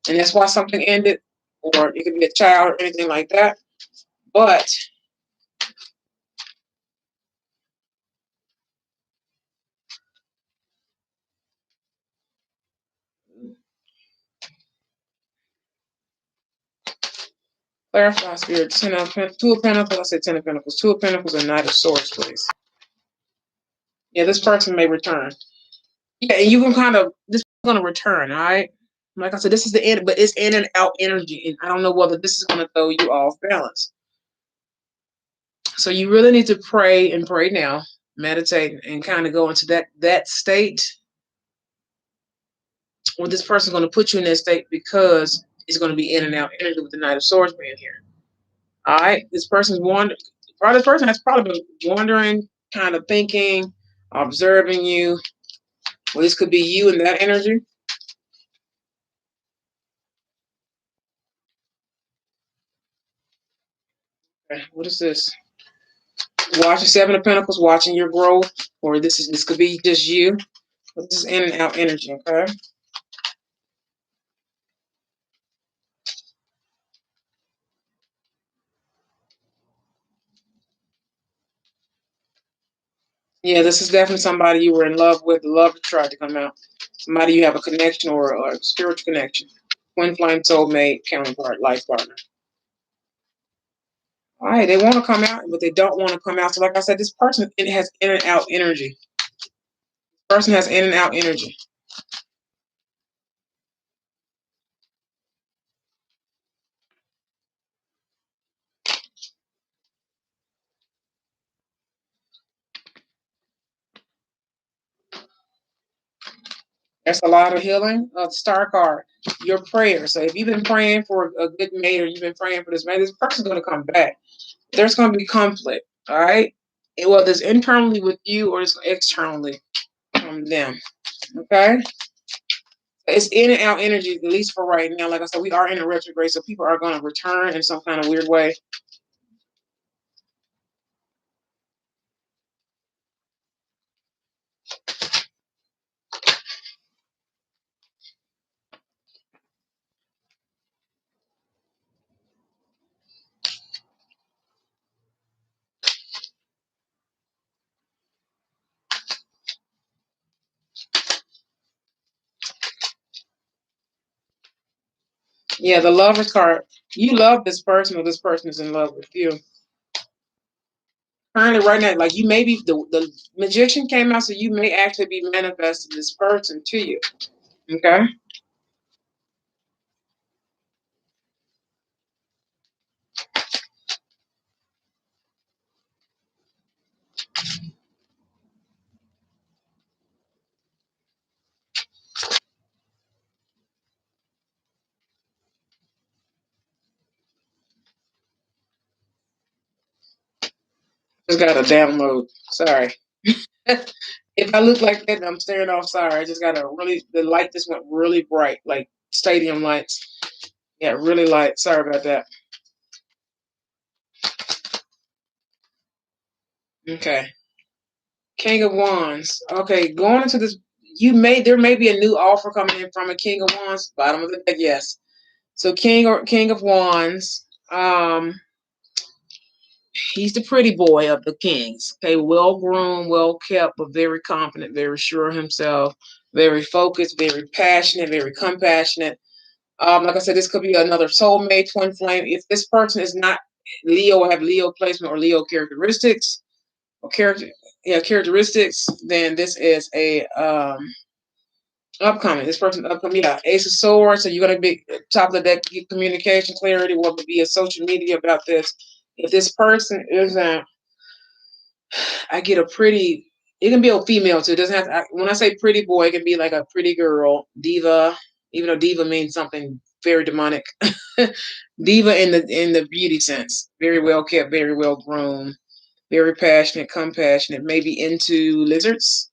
and that's why something ended, or it could be a child or anything like that. But clarify, spirit. Two of Pentacles. I said Ten of Pentacles. Two of Pentacles and Knight of Swords, please. Yeah, this person may return. Yeah, and you can this is going to return. All right. Like I said, this is the end, but it's in and out energy, and I don't know whether this is going to throw you off balance. So you really need to pray and pray now, meditate, and kind of go into that state where this person's going to put you in that state, because it's going to be in and out energy with the Knight of Swords being here. All right, this person's wondering. This person has probably been wondering, kind of thinking, observing you. Well, this could be you in that energy. Okay, what is this? Watching Seven of Pentacles, watching your growth, or this could be just you. This is in and out energy. Okay. Yeah, this is definitely somebody you were in love with. The love tried to come out. Somebody you have a connection or a spiritual connection. Twin flame, soulmate, counterpart, life partner. All right, they want to come out, but they don't want to come out. So, like I said, this person it has in and out energy. This person has in and out energy. That's a lot of healing. Star card, your prayer. So if you've been praying for a good mate or you've been praying for this mate, this person's going to come back. There's going to be conflict. All right. Whether it's internally with you or it's externally from them. Okay. It's in and out energy, at least for right now. Like I said, we are in a retrograde, so people are going to return in some kind of weird way. Yeah, the Lover's card. You love this person, or this person is in love with you. Currently, right now, like you may be the Magician came out, so you may actually be manifesting this person to you. Okay. Just got a download. Sorry. If I look like that and I'm staring off, sorry. I just got the light just went really bright, like stadium lights. Yeah, really light. Sorry about that. Okay. King of Wands. Okay, going into this, there may be a new offer coming in from a King of Wands. Bottom of the deck, yes. So King of Wands. He's the pretty boy of the kings. Okay, well groomed, well kept, but very confident, very sure of himself, very focused, very passionate, very compassionate. Like I said, this could be another soulmate, twin flame. If this person is not Leo or have Leo placement or Leo characteristics or characteristics, then this is a upcoming. This person upcoming, yeah, Ace of Swords. So you're gonna be top of the deck, get communication clarity, whether it be a social media about this. If this person isn't, I get a pretty. It can be a female too. It doesn't have to. When I say pretty boy, it can be like a pretty girl, diva. Even though diva means something very demonic. Diva in the beauty sense. Very well kept, very well groomed, very passionate, compassionate. Maybe into lizards.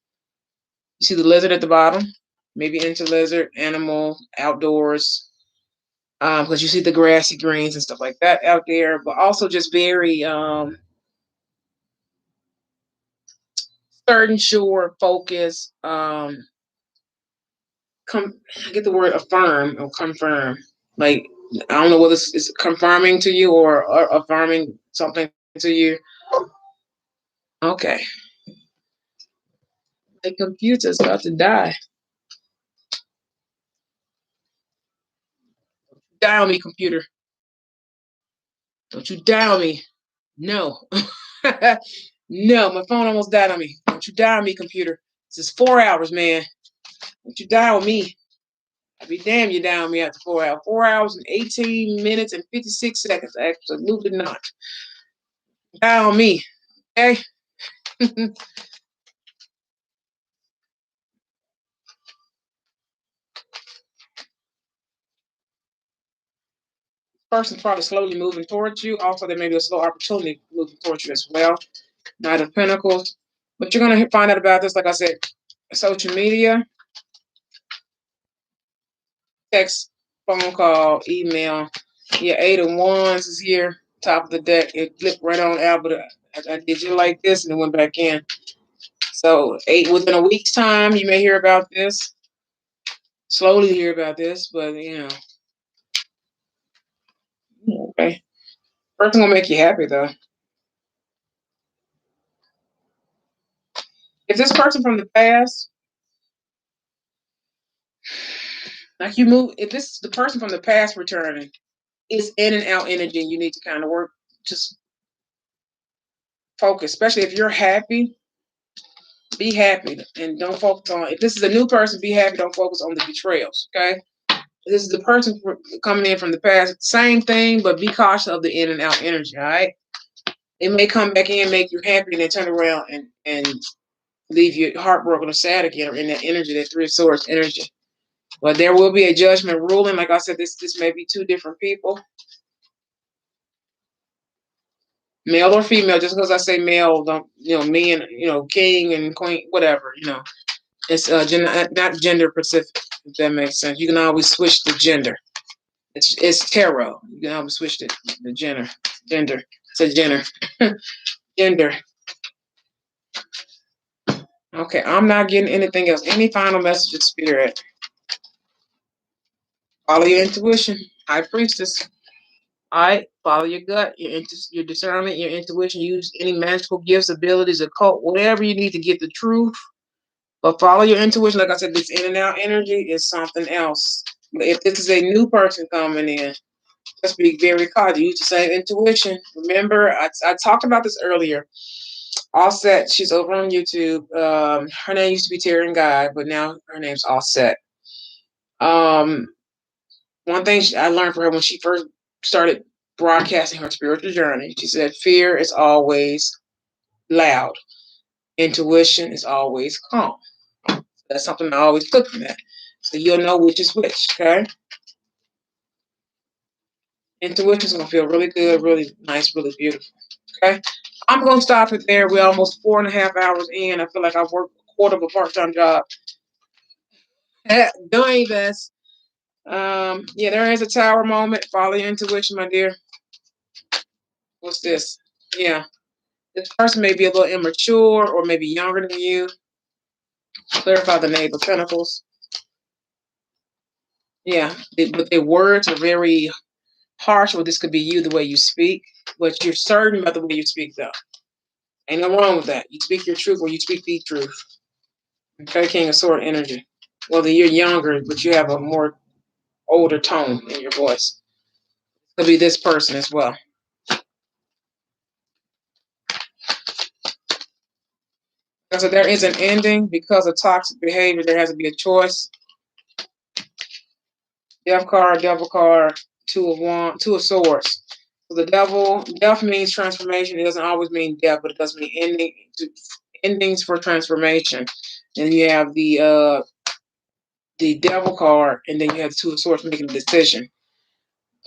You see the lizard at the bottom. Maybe into lizard, animal, outdoors. Because you see the grassy greens and stuff like that out there. But also just very certain, sure, focus. I get the word affirm or confirm. Like I don't know whether it's confirming to you or affirming something to you. Okay, the computer's about to die. Die on me, computer. Don't you die on me. No. No, my phone almost died on me. Don't you die on me, computer. This is 4 hours, man. Don't you die on me. I'd be damn you die on me after 4 hours. 4 hours and 18 minutes and 56 seconds. Absolutely not. Die on me. Okay? Person's probably slowly moving towards you. Also, there may be a slow opportunity moving towards you as well. Knight of Pentacles. But you're going to find out about this, like I said, social media, text, phone call, email. Yeah, Eight of Wands is here, top of the deck. It flipped right on out, but I did you like this and it went back in. So within a week's time, you may hear about this. Slowly hear about this, but okay. Person gonna make you happy though. If this person from the past, like you move, if this is the person from the past returning, it's in and out energy. You need to kind of work. Just Focus, especially if you're happy. Be happy and don't focus on. If this is a new person, be happy. Don't focus on the betrayals. Okay. This is the person coming in from the past. Same thing, but be cautious of the in and out energy. All right. It may come back in, make you happy, and then turn around and leave you heartbroken or sad again, or in that energy, that Three of Swords energy. But there will be a judgment ruling. Like I said, this may be two different people, male or female. Just because I say male, don't me and king and queen, whatever. It's not gender specific. If that makes sense, you can always switch the gender. It's tarot. You can always switch the gender. Gender. It's a gender. Gender. Okay, I'm not getting anything else. Any final message of spirit? Follow your intuition. High priestess. All right, follow your gut, your discernment, your intuition. Use any magical gifts, abilities, occult, whatever you need to get the truth. But follow your intuition. Like I said, this in and out energy is something else. But if this is a new person coming in, just be very cautious. Use the same intuition. Remember, I talked about this earlier. Offset, she's over on YouTube. Her name used to be Terry and Guy, but now her name's Offset. One thing I learned from her when she first started broadcasting her spiritual journey, she said, fear is always loud. Intuition is always calm. That's something I always took from that. So you'll know which is which, okay? Intuition is going to feel really good, really nice, really beautiful, okay? I'm going to stop it there. We're almost 4.5 hours in. I feel like I've worked a quarter of a part-time job. Doing this. Yeah, there is a tower moment. Follow your intuition, my dear. What's this? Yeah. This person may be a little immature or maybe younger than you. Clarify the Knave of Pentacles. Yeah, but their words are very harsh, or this could be you, the way you speak. But you're certain about the way you speak, though. Ain't no wrong with that. You speak your truth or you speak the truth. Okay, King of Sword energy. Whether you're younger, but you have a more older tone in your voice. Could be this person as well. So there is an ending because of toxic behavior. There has to be a choice. Death card, devil card, two of swords. So the death means transformation. It doesn't always mean death, but it does mean endings for transformation. And you have the devil card, and then you have the two of swords making a decision.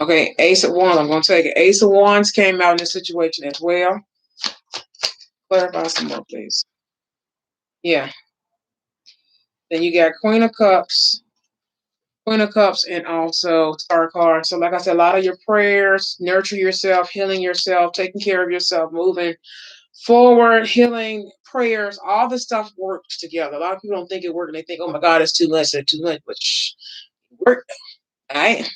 Okay, Ace of Wands. I'm going to take it. Ace of Wands came out in this situation as well. Clarify some more, please. Yeah. Then you got Queen of Cups. Queen of Cups and also Star card. So like I said, a lot of your prayers, nurture yourself, healing yourself, taking care of yourself, moving forward, healing, prayers, all this stuff works together. A lot of people don't think it works and they think, oh my God, it's too much, it's too much, but work. All right.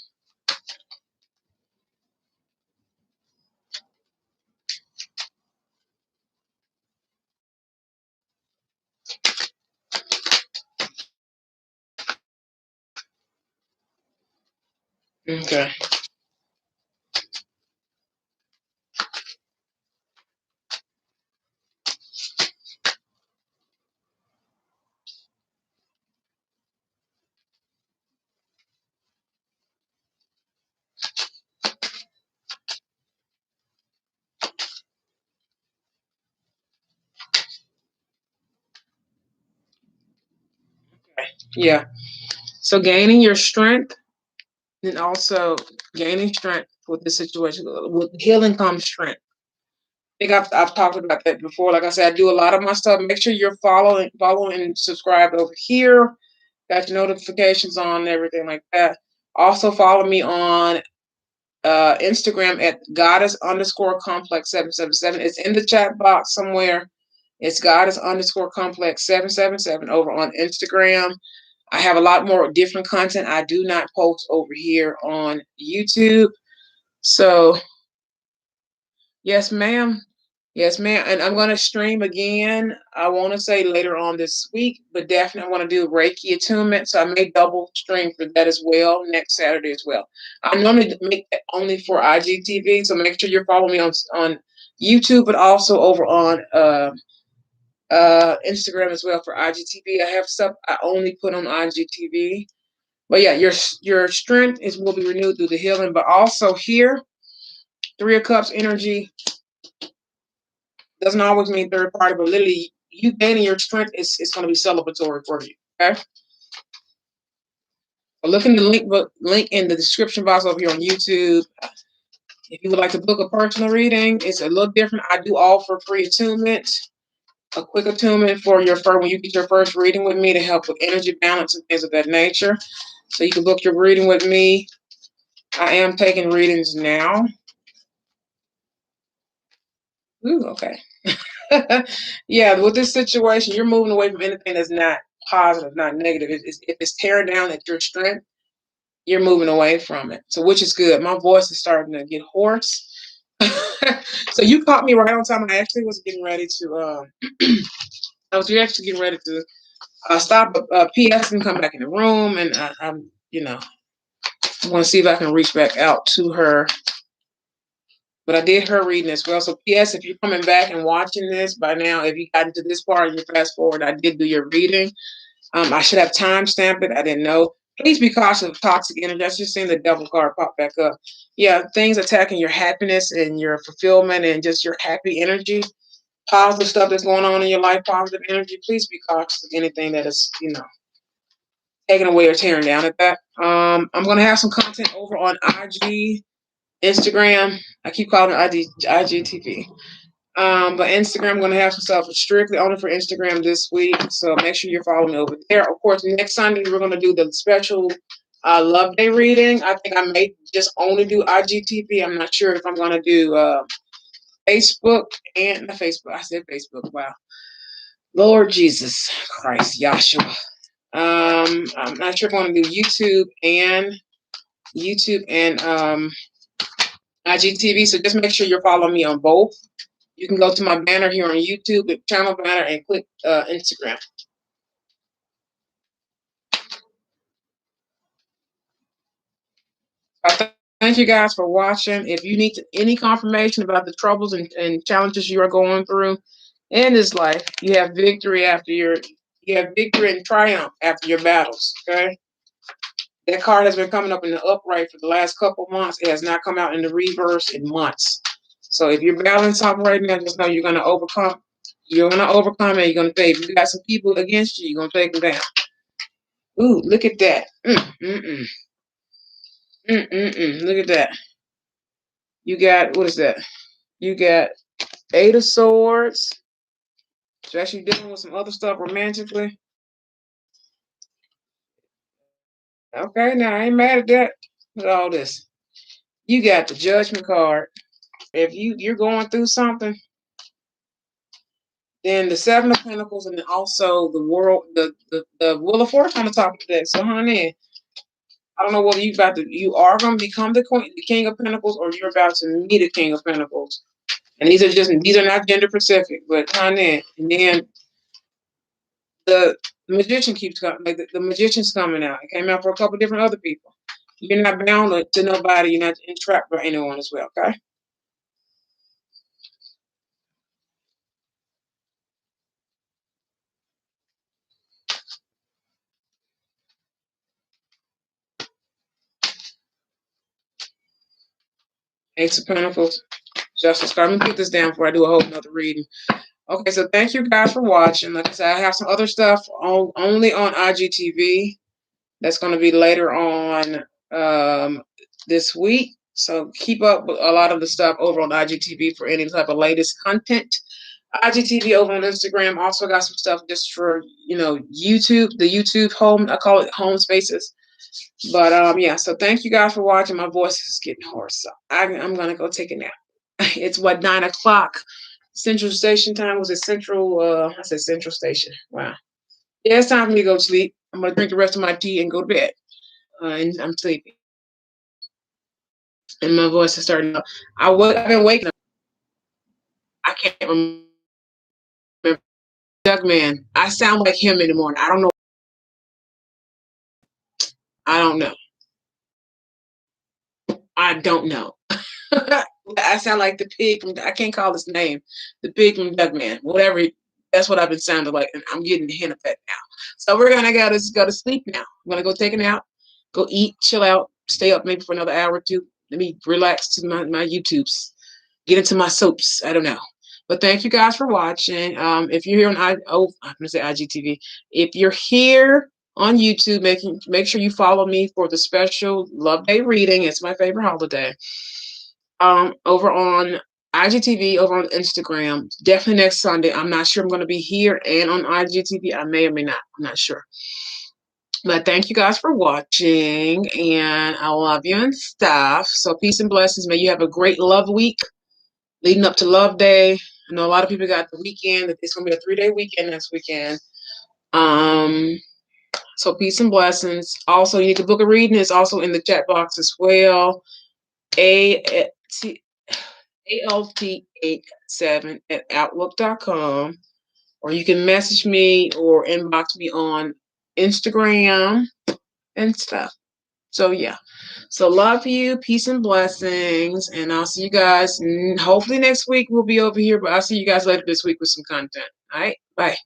Okay. Yeah. So gaining your strength and also gaining strength with this situation. With healing comes strength. I think I've talked about that before. Like I said, I do a lot of my stuff. Make sure you're following and subscribed over here. Got your notifications on and everything like that. Also follow me on Instagram at goddess_complex777. It's in the chat box somewhere. It's goddess_complex777 over on Instagram. I have a lot more different content I do not post over here on YouTube. So, yes, ma'am. Yes, ma'am. And I'm going to stream again. I want to say later on this week, but definitely I want to do Reiki attunement. So I may double stream for that as well next Saturday as well. I normally make that only for IGTV. So make sure you're following me on YouTube, but also over on Instagram as well for IGTV. I have stuff I only put on IGTV. But yeah, your strength will be renewed through the healing. But also here, Three of Cups energy doesn't always mean third party, but literally you gaining your strength is going to be celebratory for you. Okay. So look in the link in the description box over here on YouTube. If you would like to book a personal reading, it's a little different. I do offer free attunement, a quick attunement for your first when you get your first reading with me to help with energy balance and things of that nature. So you can book your reading with me. I am taking readings now. Ooh, okay. Yeah, with this situation, you're moving away from anything that's not positive, not negative. If it's tearing down at your strength, you're moving away from it. So, which is good. My voice is starting to get hoarse. So you caught me right on time. I actually was getting ready to. I was actually getting ready to stop PS and come back in the room, and I'm, I want to see if I can reach back out to her. But I did her reading as well. So PS, if you're coming back and watching this by now, if you got into this part and you fast forward, I did do your reading. I should have time stamped it. I didn't know. Please be cautious of toxic energy. I just seen the devil card pop back up. Yeah, things attacking your happiness and your fulfillment and just your happy energy. Positive stuff that's going on in your life, positive energy. Please be cautious of anything that is, taken away or tearing down at that. I'm gonna have some content over on IG, Instagram. I keep calling it IGTV. But Instagram, I'm going to have some stuff strictly only for Instagram this week. So make sure you're following me over there. Of course, next Sunday, we're going to do the special Love Day reading. I think I may just only do IGTV. I'm not sure if I'm going to do Facebook and not Facebook. I said Facebook. Wow. Lord Jesus Christ, Yahshua. I'm not sure if I want to do YouTube and IGTV. So just make sure you're following me on both. You can go to my banner here on YouTube, the channel banner, and click Instagram. Thank you guys for watching. If you need any confirmation about the troubles and challenges you are going through in this life, you have victory and triumph after your battles. Okay. That card has been coming up in the upright for the last couple months. It has not come out in the reverse in months. So if you're battling something right now, just know you're going to overcome. You're going to overcome it. You're going to take. If you got some people against you, you're going to take them down. Ooh, look at that. Look at that. You got, what is that? You got Eight of Swords. So actually dealing with some other stuff romantically. Okay, now I ain't mad at that. Look at all this. You got the Judgment card. If you're going through something, then the Seven of Pentacles, and then also the Wheel of Fortune on the top of that. So honey, I don't know whether you are going to become the King of Pentacles, or you're about to meet a King of Pentacles. And these are not gender specific, but honey, and then the magician keeps coming, like the magician's coming out. It came out for a couple different other people. You're not bound to nobody. You're not entrapped by anyone as well. Okay. Ace of Pentacles, Justice card. Let me put this down before I do a whole nother reading. Okay, so thank you guys for watching. Like I said, I have some other stuff only on IGTV. That's going to be later on this week. So keep up with a lot of the stuff over on IGTV for any type of latest content. IGTV over on Instagram. Also got some stuff just for, YouTube, the YouTube home. I call it home spaces. But yeah, so thank you guys for watching. My voice is getting hoarse. So I'm going to go take a nap. It's 9 o'clock Central Station time. Was it Central? I said Central Station. Wow. Yeah, it's time for me to go to sleep. I'm going to drink the rest of my tea and go to bed. And I'm sleeping. And my voice is starting up. I've been waking up. I can't remember. Doug Man. I sound like him in the morning. I don't know. I don't know. I don't know. I sound like the pig from, I can't call his name. The pig from Duck Man. Whatever. That's what I've been sounding like. And I'm getting the hint of that now. So we're gonna go to sleep now. I'm gonna go take a nap, go eat, chill out, stay up maybe for another hour or two. Let me relax to my YouTubes. Get into my soaps. I don't know. But thank you guys for watching. If you're here on I'm gonna say IGTV. If you're here on YouTube, make sure you follow me for the special Love Day reading. It's my favorite holiday. Over on IGTV, over on Instagram. Definitely next Sunday. I'm not sure I'm going to be here and on IGTV. I may or may not. I'm not sure. But thank you guys for watching, and I love you and stuff. So peace and blessings. May you have a great love week leading up to Love Day. I know a lot of people got the weekend. It's going to be a 3-day weekend next weekend. So peace and blessings. Also, you need to book a reading. It's also in the chat box as well. ALT87@outlook.com, or you can message me or inbox me on Instagram and stuff. So yeah. So love you, peace and blessings, and I'll see you guys. Hopefully next week we'll be over here, but I'll see you guys later this week with some content. All right, bye.